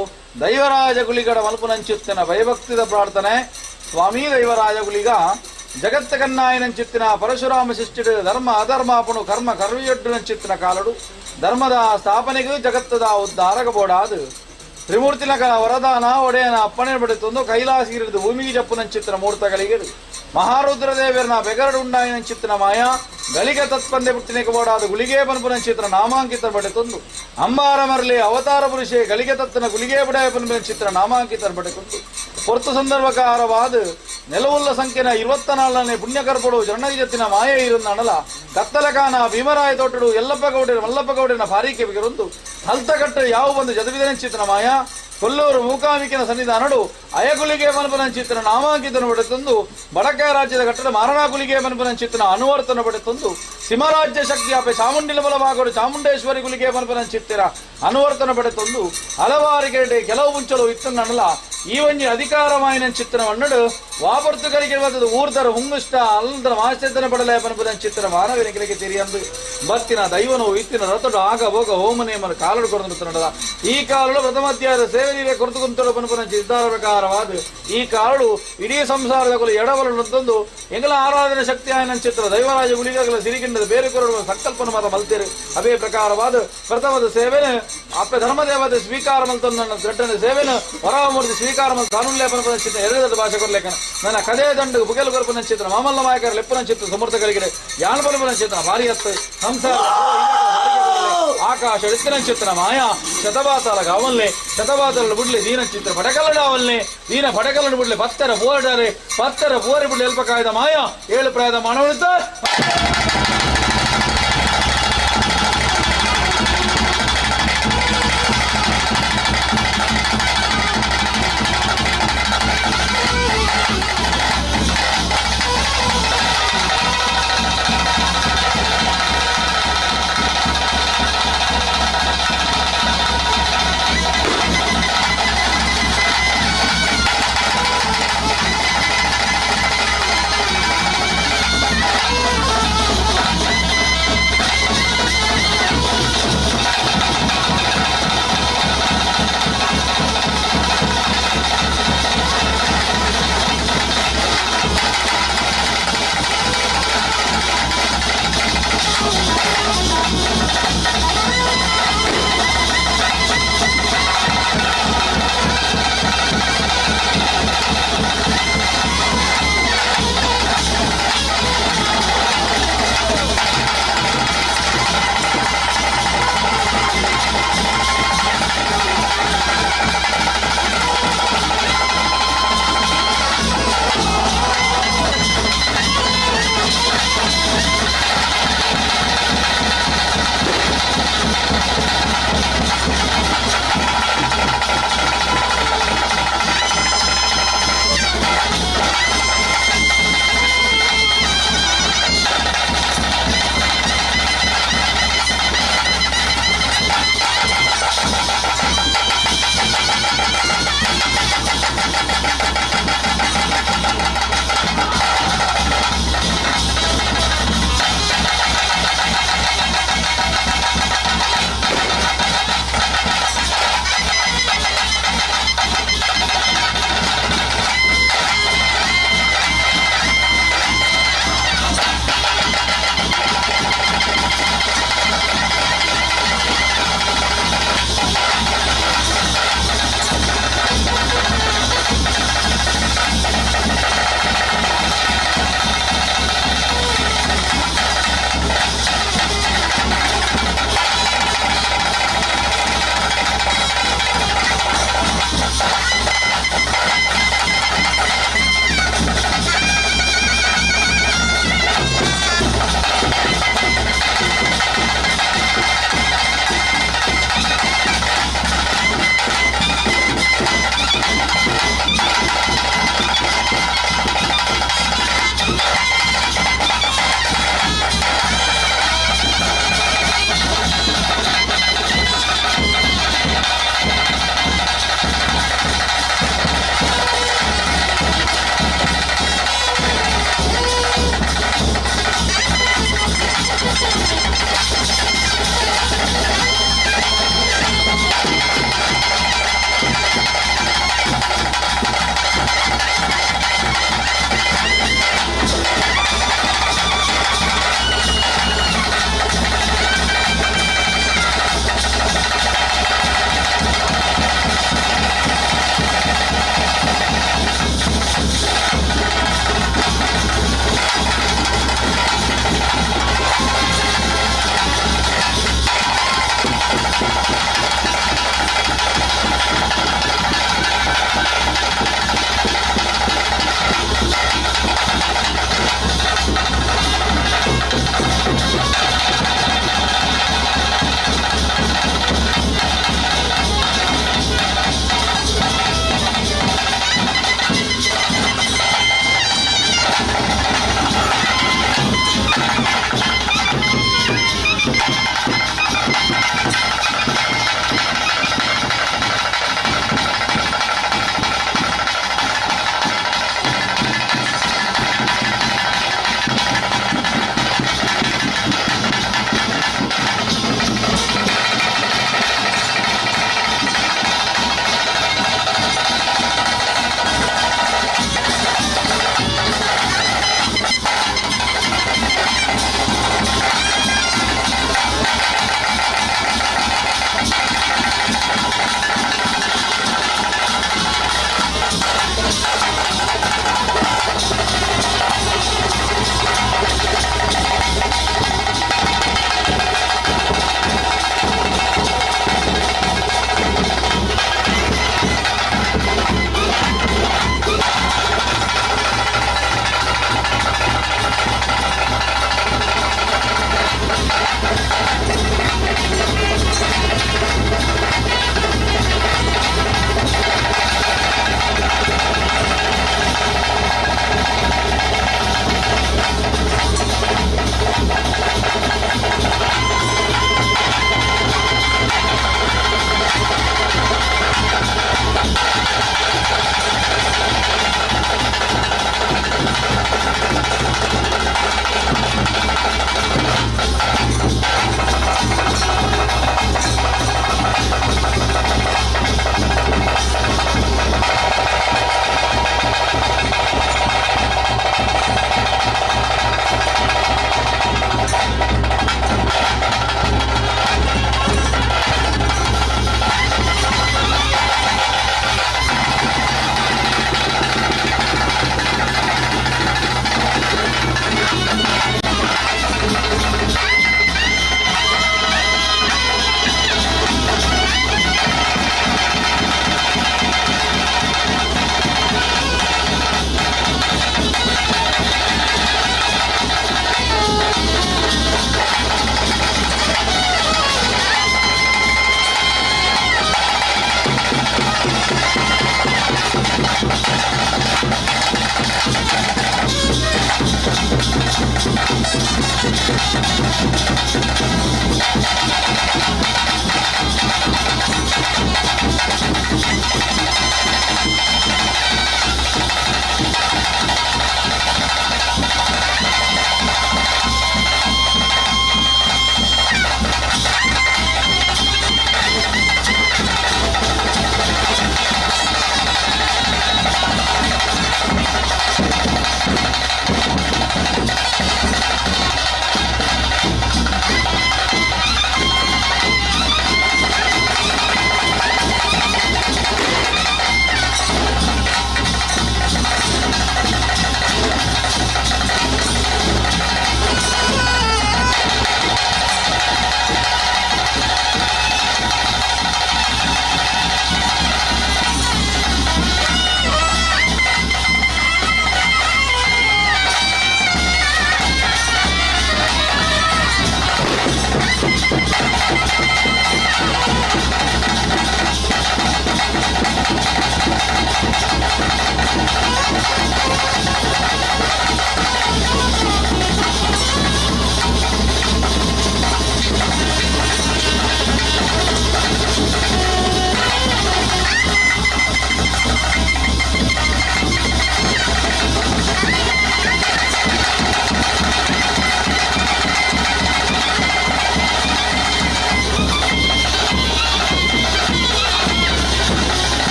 ದೈವರಾಜ ಗುಳಿಗಡ ಮಲ್ಪುನಂಚಿತ್ತಿನ ಭಯಭಕ್ತಿದ ಪ್ರಾರ್ಥನೆ ಸ್ವಾಮಿ ದೈವರಾಜ ಗುಳಿಗ ಜಗತ್ತ ಕನ್ನಾಯನಂಚಿತ್ತಿನ ಪರಶುರಾಮ ಶಿಷ್ಟಿಡು ಧರ್ಮ ಅಧರ್ಮಾಪನು ಕರ್ಮ ಕರ್ವಿಯೊಡ್ಡುನಂಚಿತ್ತಿನ ಕಾಲಡು ಧರ್ಮದ ಸ್ಥಾಪನೆಗೂ ಜಗತ್ತದ ಉದ್ಧಾರಗಬೋಡಾದು ತ್ರಿಮೂರ್ತಿನಕ ವರದಾನ ಒಡೆಯನ ಅಪ್ಪಣೆ ಪಡೆತೊಂದು ಕೈಲಾಸಗಿರಿದು ಭೂಮಿಗೆ ಜಪ್ಪುನಂಚಿತ್ತಿನ ಮೂರ್ತಗಳಿಗೆ ಮಹಾರುದ್ರ ದೇವರನ ಬೆಗರಡು ಉಂಡಾಯಿನಂಚಿತ್ತಿನ ಮಾಯ ಗಳಿಗ ತತ್ಪಂದೆ ಪುಟ್ಟಿನಕ್ಕೆ ಬೋಡಾದ ಗುಳಿಗೆ ಪನ್ಪುನಂಚಿತ್ರ ನಾಮಾಂಕಿತ ಪಡೆತೊಂದು ಅಂಬಾರ ಮರಲಿ ಅವತಾರ ಪುರುಷೆ ಗಳಿಗೆ ತತ್ತನ ಗುಳಿಗೆ ಬುಡಾಯ ಪನ್ಪುನಂಚಿತ್ರ ನಾಮಾಂಕಿತ ಪಡೆತೊಂದು ಪೊರ್ತು ಸಂದರ್ಭಕಾರವಾದ ನೆಲವುಲ್ಲ ಸಂಖ್ಯೆನ 24ನೇ ಪುಣ್ಯಕರ್ಪಡು ಜಣ್ಣದಿಜತ್ತಿನ ಮಾಯ ಇರುന്ന ಅಣಲ ಕತ್ತಲಕಾನ ಭೀಮರಾಯ ತೋಟಡು ಎಲ್ಲಪ್ಪ ಗೌಡರ ಮಲ್ಲಪ್ಪ ಗೌಡನ ಪಾರಿಕೆ ಬಿಗಿರೊಂದು ಹಲ್ತಗಟ್ಟು ಯಾವ ಬಂದು ಜದವಿದನಂಚಿತ್ರ ಮಾಯ ಕೊಲ್ಲೂರು ಮೂಕಾಂಬಿಕೆನ ಸನ್ನಿಧಾನಡು ಅಯಗುಲಿಗೆ ಮನಪನಂಚಿತ್ರ ನಾಮಾಂಕಿತನ ಪಡೆತೊಂದು ಬಡಕ ರಾಜ್ಯದ ಕಟ್ಟಡ ಮಾರಣಾಗುಲಿಗೆ ಮನಪನಂಚಿತ್ರ ಅನುವರ್ತನ ಪಡೆತೊಂದು ಸಿಂಹರಾಜ್ಯ ಶಕ್ತಿ ಅಪೆ ಚಾಮುಂಡಿಲ ಬಲಭಾಗಡು ಚಾಮುಂಡೇಶ್ವರಿ ಗುಲಿಗೆ ಮನಪನಂಚಿತ್ತಿರ ಅನುವರ್ತನ ಪಡೆತೊಂದು ಹಲವಾರಿಗೆ ಕೆಲವು ಮುಂಚಲು ಇತ್ತನ್ನಲ್ಲ ಈ ಒಂಜಿ ಅಧಿಕಾರಮಾಯಿನ ಚಿತ್ರ ಮಣ್ಣಡು ವಾಪರ್ತುಗಳಿಗೆ ಬಂದದ್ದು ಊರ್ದರ ಹುಂಗುಷ್ಟ ಅಲ್ಲದರ ಮಾಶ್ಚರ್ಯನ ಪಡಲೆ ಪನಪನ ಚಿತ್ರ ಮಾನವಿನ ಕೆಳಗೆ ತಿರಿಯಂದು ಬತ್ತಿನ ದೈವನು ಇತ್ತಿನ ರಥಡು ಆಗ ಹೋಗ ಹೋಮನೇಮನ ಕಾಲಡು ಕೊರದು ನಡೆದ ಈ ಕಾಲಡು ಪ್ರಥಮಾಧ್ಯಾಯದ ಸೇವೆಗೆ ಕೊರತು ಕುಂತಳು ಪನಪನ ನಿರ್ಧಾರ ಪ್ರಕಾರವಾದ ಈ ಕಾಲಡು ಇಡೀ ಸಂಸಾರದ ಕೊಲ ಎಡಬಲು ತಂದು ಎಂಗಲ ಆರಾಧನೆ ಶಕ್ತಿ ಆಯನ ಚಿತ್ರ ದೈವರಾಜ ಗುಳಿಗಗಳ ಸಿರಿಗಿಂಡದ ಬೇರೆ ಕೊರಡುವ ಸಂಕಲ್ಪನ ಮತ ಮಲ್ತೇರು ಅವೇ ಪ್ರಕಾರವಾದ ಪ್ರಥಮದ ಸೇವೆನ ಅಪ್ಪ ಧರ್ಮದೇವತೆ ಸ್ವೀಕಾರ ಮಲ್ತೊಂದು ನನ್ನ ದೊಡ್ಡನ ಸೇವೆನ ವರಮೂರ್ತಿ ಸ್ವೀಕಾರ ಮಲ್ ಕಾನೂನು ಲೇಪನ ಚಿತ್ರ ಎರಡು ಭಾಷೆ ಕೊರ್ಲೇಖನ ನನ್ನ ಕದೇ ದಂಡು ಬುಗೆಲು ಕೊರಪನ ಚಿತ್ರ ಮಾಮಲ್ಲ ಮಾಯಕರ ಲೆಪ್ಪನ ಚಿತ್ರ ಸಮರ್ಥಗಳಿಗೆ ಯಾಣಪನ ಚಿತ್ರ ಭಾರಿ ಹತ್ತು ಸಂಸಾರ ఆకాశ ఎడిసిన చిత్ర మాయ శతబాతాల కావల్ని శతబాతాలను బుడ్లి దీన చిత్ర పటకల కావల్ని దీన పటకలను బుడ్లి పత్తర పోరడారే పత్తర పోరి బుడ్లి ఎల్పకాయద మాయ ఏಳು ಪ್ರಾಯದ ಮಾನವನಿದ್ದ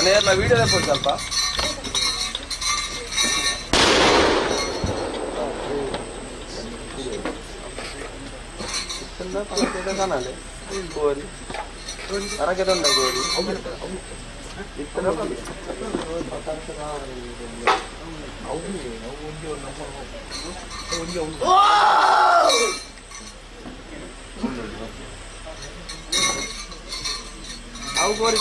ಮನೆಯಲ್ಲ ವಿಡಿಯೋ ಕೊಡಿ ಸ್ವಲ್ಪ. ಕಾಣಲೆ ಗೋರಿ ಅರಗೆ ತಂದ ಗೋರಿ ಅವು ಗೋರಿ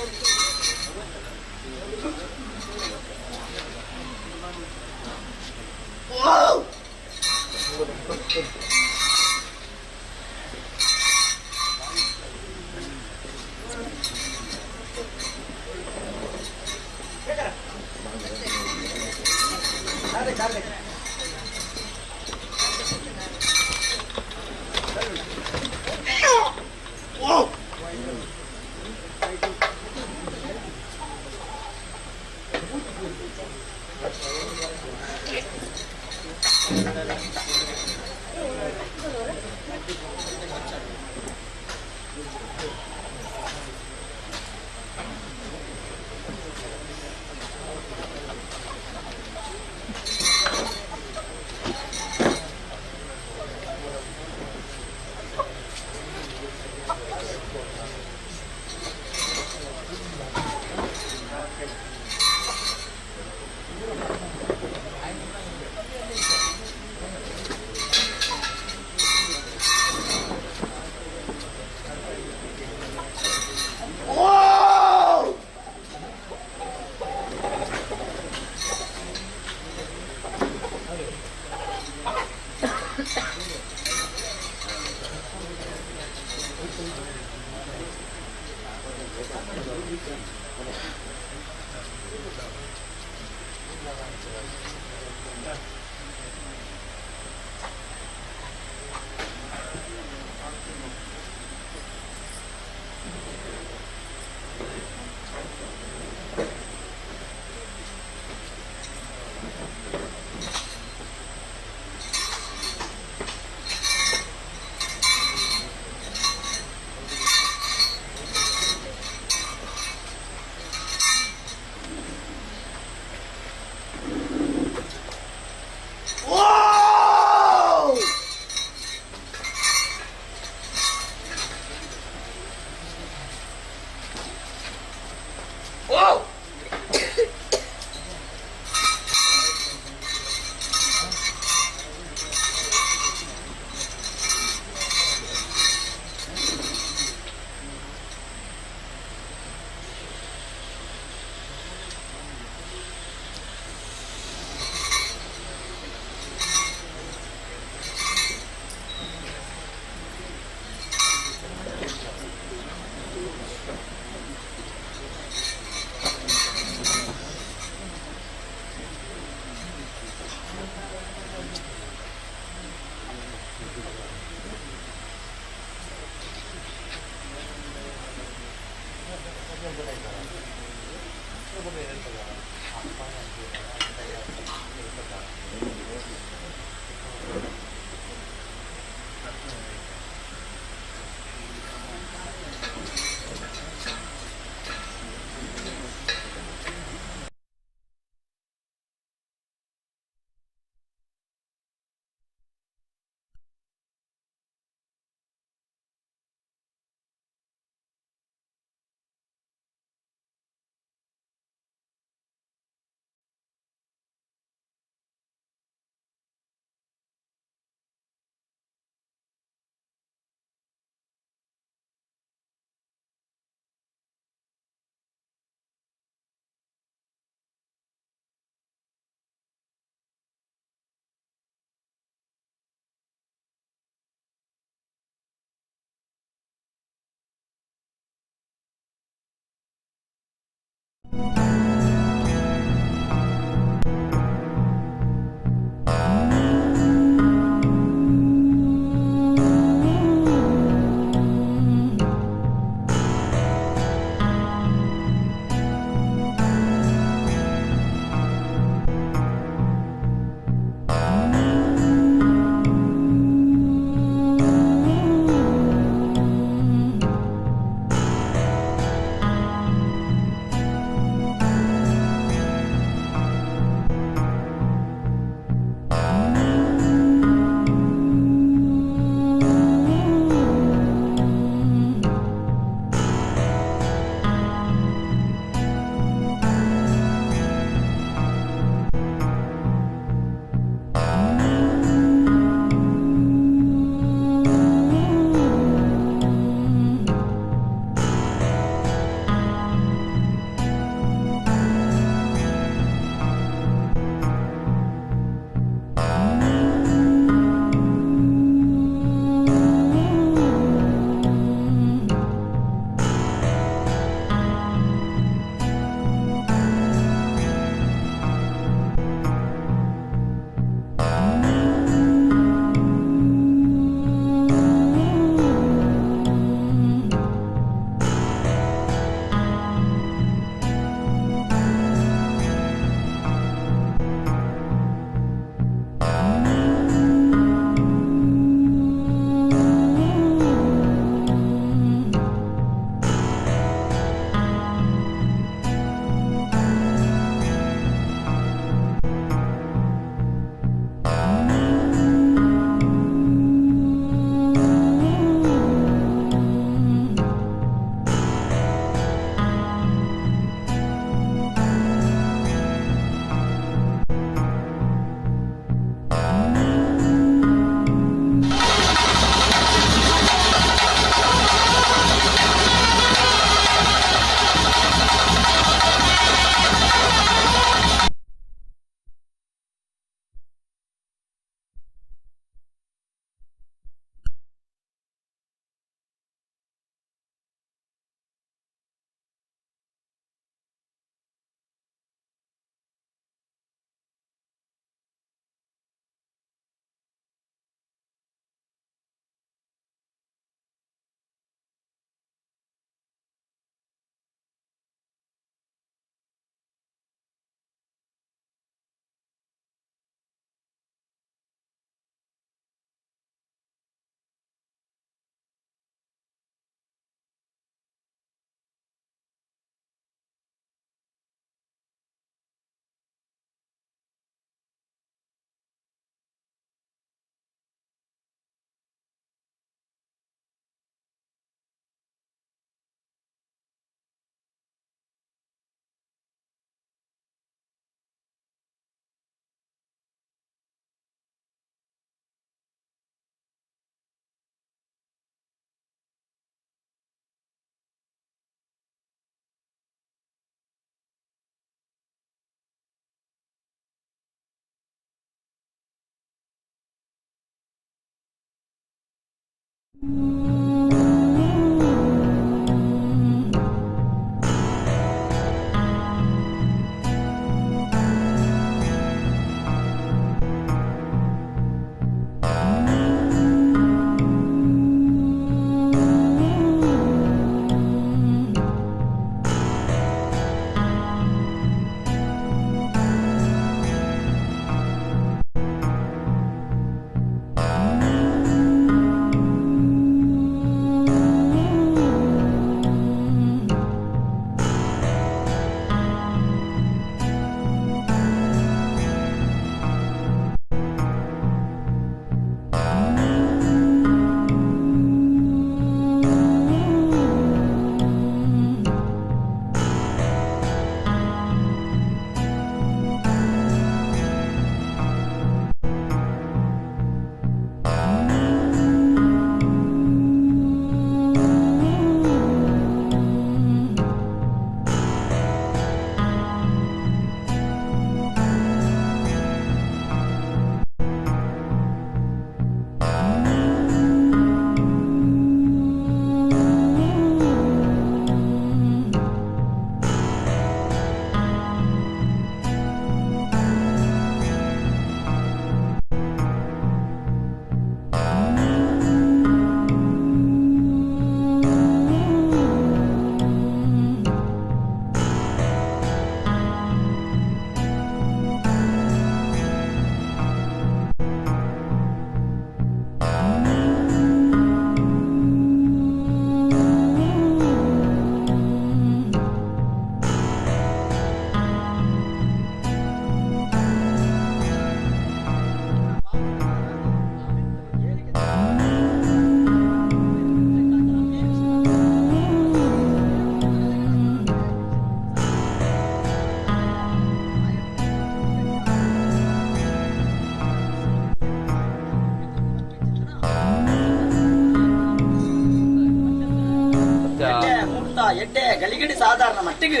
ಎಡ್ಡೆ ಗಳಿಗಡಿ ಸಾಧಾರಣ ಮಟ್ಟಿಗೆ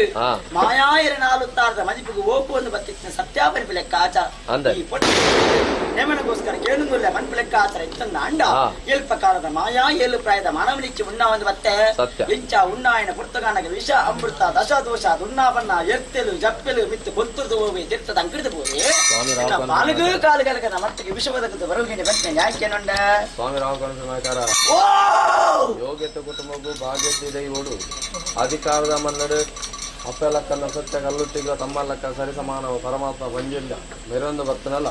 ಮಾಯಾ ಎರನಾಲುತ್ತಾರದ ಮದಿಪಿಗೆ ಓಪು ಒಂದು ಬತ್ತಿನ ಸತ್ಯಾಪರಿಪು ಲೆಕ್ಕ ಆಚಾರ ಈ ಪೊಟ್ಟ ನೇಮನಗೋಸ್ಕರ ಕೇಳುವುದಿಲ್ಲ ಮನ್ಪು ಲೆಕ್ಕ ಆಚಾರ ಇತ್ತಂದ ಅಂಡ ಏಲ್ಪಕಾರದ ಮಾಯಾ ಏಳು ಪ್ರಾಯದ ಮಾನವನಿಚ್ಚಿ ಉಣ್ಣ ಒಂದು ಬತ್ತೆ ಎಂಚ ಉಣ್ಣಾಯನ ಪುರ್ತಗಾನಗ ವಿಷ ಅಮೃತ ದಶದೋಷ ದುನ್ನಾಪನ್ನ ಎರ್ತೆಲು ಜಪ್ಪೆಲು ಮಿತ್ತು ಕೊತ್ತುರ್ದು ಹೋಗಿ ತೀರ್ಥದ ಅಂಕಡಿದು ಹೋಗಿ ಪಾಲಗೂ ಕಾಲುಗಲಗದ ಮಟ್ಟಿಗೆ ವಿಷವದಕ್ಕದ ಬರುವಿನ ಬಂತೆ ಯಾಕೆ ನೊಂಡ ಸ್ವಾಮಿ ರಾಮಕೃಷ್ಣ ಯೋಗ್ಯತೆ ಕುಟುಂಬಕ್ಕೂ ಭಾಗ್ಯತೆ ಓಡು ಅಧಿಕಾರದ ಮನ್ನಡೆ ಅಪ್ಪೆಲಕ್ಕನ್ನ ಸತ್ಯ ಕಲ್ಲುಟ್ಟಿಗ ತಮ್ಮಲ್ಲಕ್ಕ ಸರಿ ಸಮಾನವ ಪರಮಾತ್ಮ ಬಂಜಿಲ್ಲ ಬೇರೊಂದು ಬರ್ತನಲ್ಲ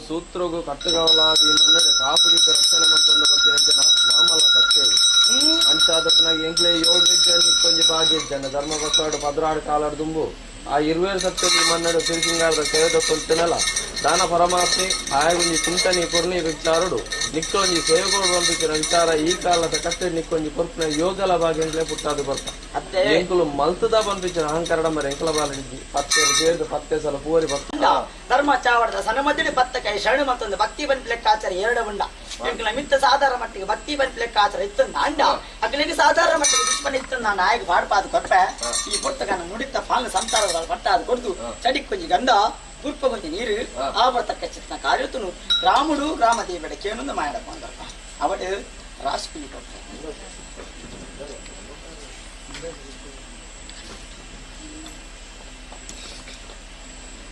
ಸೂತ್ರಗೂ ಕಟ್ಟುಗಾವಲಾದಿ ಮನ್ನಡೆ ಕಾಪುದಿದ್ದ ರಕ್ಷಣೆ ಮಂತೊಂದು ಬರ್ತಿನ ಜನ ಮಾಮಲ್ಲ ಸತ್ಯವು ಅಂಚಾದಪ್ಪನಾಗಿ ಎಂಕ್ಲೆ ಯೋಗಿದ್ದ ಕೊಂಚ ಭಾಗ್ಯಜ್ಜನ ಧರ್ಮ ಕೊಟ್ಟಾಡು ಭದ್ರಾಡು ಕಾಲಾಡು ದುಂಬು ಆ 20 ಸತ್ಯದ ಮನ್ನಡೆ ತಿರುಸಿಂಗಾರದ ಸೇವೆದ ಕೊಲ್ತನಲ್ಲ ದಾನ ಪರಮಾತ್ಮೆ ಆಯಗೊಂಜಿ ಚಿಂತನೆ ಪುರ್ಣಿ ವಿಚಾರಡು ನಿಕ್ಕೊಂಜಿ ಸೇವೆಗಳು ಬಂದಿನ ವಿಚಾರ ಈ ಕಾಲದ ಕಷ್ಟ ನಿಕ್ಕೊಂಜಿ ಪುರ್ಪನ ಯೋಗಲ ಭಾಗ್ಯಂಗ್ಲೇ ಪುಟ್ಟಾದು ಬರ್ತಾ ಎಂಕುಲು ಮಲ್ತದ ಬಂದಿನ ಅಹಂಕರಡ ಮರ ಎಂಕಲ ಬಾಲಿದ್ದಿ ಪತ್ತೆ ಸೇರಿದ ಪತ್ತೆ ಸಲ ಪೂರಿ ಬರ್ತಾ ಧರ್ಮ ಚಾವಡದ ಸನಮದಿನ ಪತ್ತಕೈ ಶರಣ ಮತ್ತೊಂದು ಭಕ್ತಿ ಬಂದ ಲೆಕ್ಕಾಚಾರ ಎರಡು ಉಂಡ ಎಂಕಲ ಮಿತ್ತ ಸಾಧಾರಣ ಮಟ್ಟಿಗೆ ಭಕ್ತಿ ಬಂದ ಲೆಕ್ಕಾಚಾರ ಇತ್ತಂದ ಅಂಡ ಅಕಲಿಗೆ ಸಾಧಾರಣ ಮಟ್ಟಿಗೆ ದುಷ್ಮನ ಇತ್ತಂದ ನಾಯಕ ಬಾಡ್ಪಾದ ಕೊಟ್ಟ ಈ ಪುಸ್ತಕನ ನುಡಿತ ಪಾಲನ ಸಂಸಾರದ ಪಟ್ಟಾದ ಕೊಡ್ದು ಚಡಿಕ್ ಕೊಂಜಿ ಗಂಧ ಪುರ್ಪಗೊಂದಿ ನೀರು ಆವರ್ತಕ್ಕ ಚಿತ್ನ ಕಾರ್ಯತನು ಗ್ರಾಮುಡು ಗ್ರಾಮ ದೇವಡ ಕೇನೊಂದು ಮಾಡಪ್ಪ ಅಂದಪ್ಪ ಅವಡು ರಾಷ್ಟ್ರೀಯ ಕೊಟ್ಟ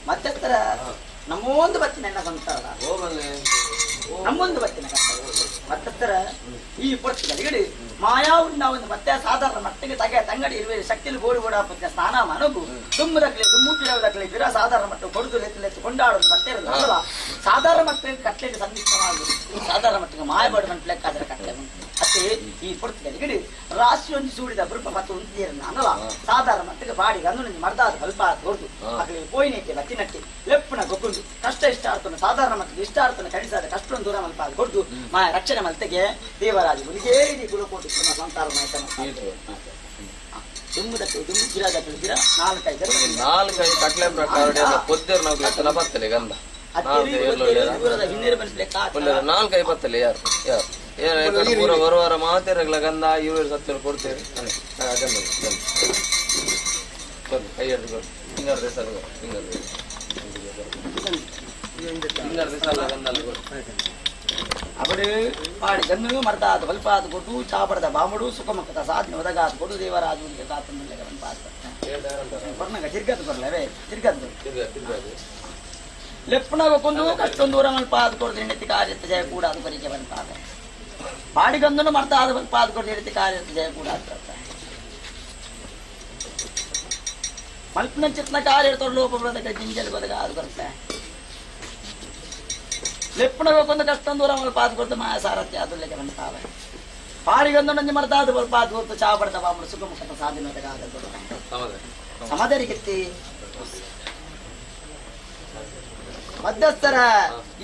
ಮತ್ತೆತ್ತರ ನಮ್ಮೊಂದು ಬತ್ತಿನ ಎಣ್ಣ ಸಂಸಾರ ನಮ್ಮೊಂದು ಬತ್ತಿನ ಮತ್ತೆತ್ತರ ಈ ಪುರುಷಗಳಿಗೆ ಮಾಯಾ ಉಣ್ಣ ಒಂದು ಮತ್ತೆ ಸಾಧಾರಣ ಮಟ್ಟಿಗೆ ತಂಗಡಿ ಇರುವೆ ಶಕ್ತಿಯಲ್ಲಿ ಗೋಡು ಗೋಡ ಪುತ್ರ ಸ್ನಾನ ಮನಗು ದುಮ್ಮದಕ್ಲೆ ದುಮ್ಮುಟ್ಟಿಡೋದಕ್ಲೆ ಬಿರ ಸಾಧಾರಣ ಮಟ್ಟ ಕೊಡುದು ಲೆತ್ತು ಕೊಂಡಾಡೋದು ಮತ್ತೆ ಇರೋದಲ್ಲ ಸಾಧಾರಣ ಮಟ್ಟಿಗೆ ಕಟ್ಲೆಗೆ ಸಂದಿಗ್ಧ ಮಾಡುದು ಸಾಧಾರಣ ಮಟ್ಟಿಗೆ ಮಾಯಬಾಡು ಲೆಕ್ಕಾದ್ರೆ ಕಟ್ಲೆ ಅತ್ತೆ ಈ ಪುರುಷಗಳಿಗೆ ರಾಶಿ ಒಂದು ಸೂಡಿದ ಬೃಪ ಮತ್ತು ಉಂಟಿಯರನ್ನ ಅನ್ನಲ್ಲ ಸಾಧಾರಣ ಮಟ್ಟಿಗೆ ಬಾಡಿ ಗಂದು ಮರ್ದಾದ ಕಲ್ಪ ಹೊರದು ಅಕಲಿ ಪೋಯಿನಕ್ಕೆ ಬತ್ತಿನಕ್ಕೆ ಲೆಪ್ಪನ ಗೊಬ್ಬುಂಡು ಕಷ್ಟ ಇಷ್ಟಾರ್ಥನ ಸಾಧಾರಣ ಮಟ್ಟಿಗೆ ಇಷ್ಟಾರ್ಥನ ಕಣಿಸಾದ ಕಷ್ಟೊಂದು ದೂರ ಮಲ್ಪ ಕೊಡ್ದು ಮಾಯ ರಕ್ಷಣೆ ಮಲ್ತೆಗೆ ದೇವರಾಜ ಗುರಿಗೇರಿ ಗುರುಕೋಟಿ ಸಂಸಾರ ದುಮ್ಮದಕ್ಕೆ ದುಮ್ಮು ಗಿರಾದಕ್ಕೆ ಗಿರ 4-5 ಕಟ್ಲೆ ಪ್ರಕಾರ ಪೊದ್ದರು ನಾವು ಬರ್ತಲೆ ಗಂಧ 4-5 ಬರ್ತಲೆ ಯಾರು ಪೂರ ಬರುವಾರ ಮಾತೆರಗಳ ಗಂಧ 20 ಸತ್ಯ ಕೊಡ್ತೇವೆ ಕೈ ಹಿಡಿದು ಫಿಂಗರ್ ದೇಸಾಲ ಅವಡು ಪಾಡಿ ಗಂಧನು ಮರ್ದಾದ ಬಲ್ಪಾದ ಕೊಟ್ಟು ಚಾಪಡದ ಬಾಮುಡು ಸುಖಮಕ್ಕದ ಸಾಧನೆ ಒದಗಾದ ಕೊಡು ದೇವರಾಜುವಿಗೆ ಕಾತಂದಲ್ಲ ಬರ್ನಾಗ ತಿರ್ಗದ್ದು ಬರ್ಲವೇ ತಿರ್ಗದ್ದು ಲೆಪ್ಪನಾಗ ಕೊಂದು ಕಷ್ಟೊಂದು ದೂರ ಮಲ್ಪಾದ ಕೊಡದು ಹೆಂಡತಿ ಕಾರ್ಯತ್ತ ಜಯ ಕೂಡ ಅದು ಪರಿಚಯ ಬಂತಾದ ಪಾಡಿ ಗಂಧನು ಮರ್ದಾದ ಬಲ್ಪಾದ ಕೊಡದು ಹೆಂಡತಿ ಕಾರ್ಯತ್ತ ಜಯ ಕೂಡ ಆಗ್ತದೆ ಮಲ್ಪನ ಚಿತ್ನ ಕಾರ್ಯ ಲೋಪದ ಜಿಂಜಲ್ ಬದಗಾದ ಬರುತ್ತೆ ಲೆಪ್ಪಣಗೊಂದು ಕಷ್ಟೊಂದು ದೂರ ಮಲ್ಪಾದ ಕೊಡ್ತು ಮಾಯ ಸಾರಥ್ಯ ಅದಕ್ಕೆ ಬಂತಾವೆ ಪಾರಿಗೊಂದು ನಂಜಿ ಮರ್ದಾದ ಬಲ್ಪಾದ ಕೊಡ್ತು ಚಾಪಡದ ಬಾಮುಡು ಸುಖಮುಖದ ಸಾಧನದ ಸಮದರಿಗಿತ್ತಿ ಮಧ್ಯಸ್ಥರ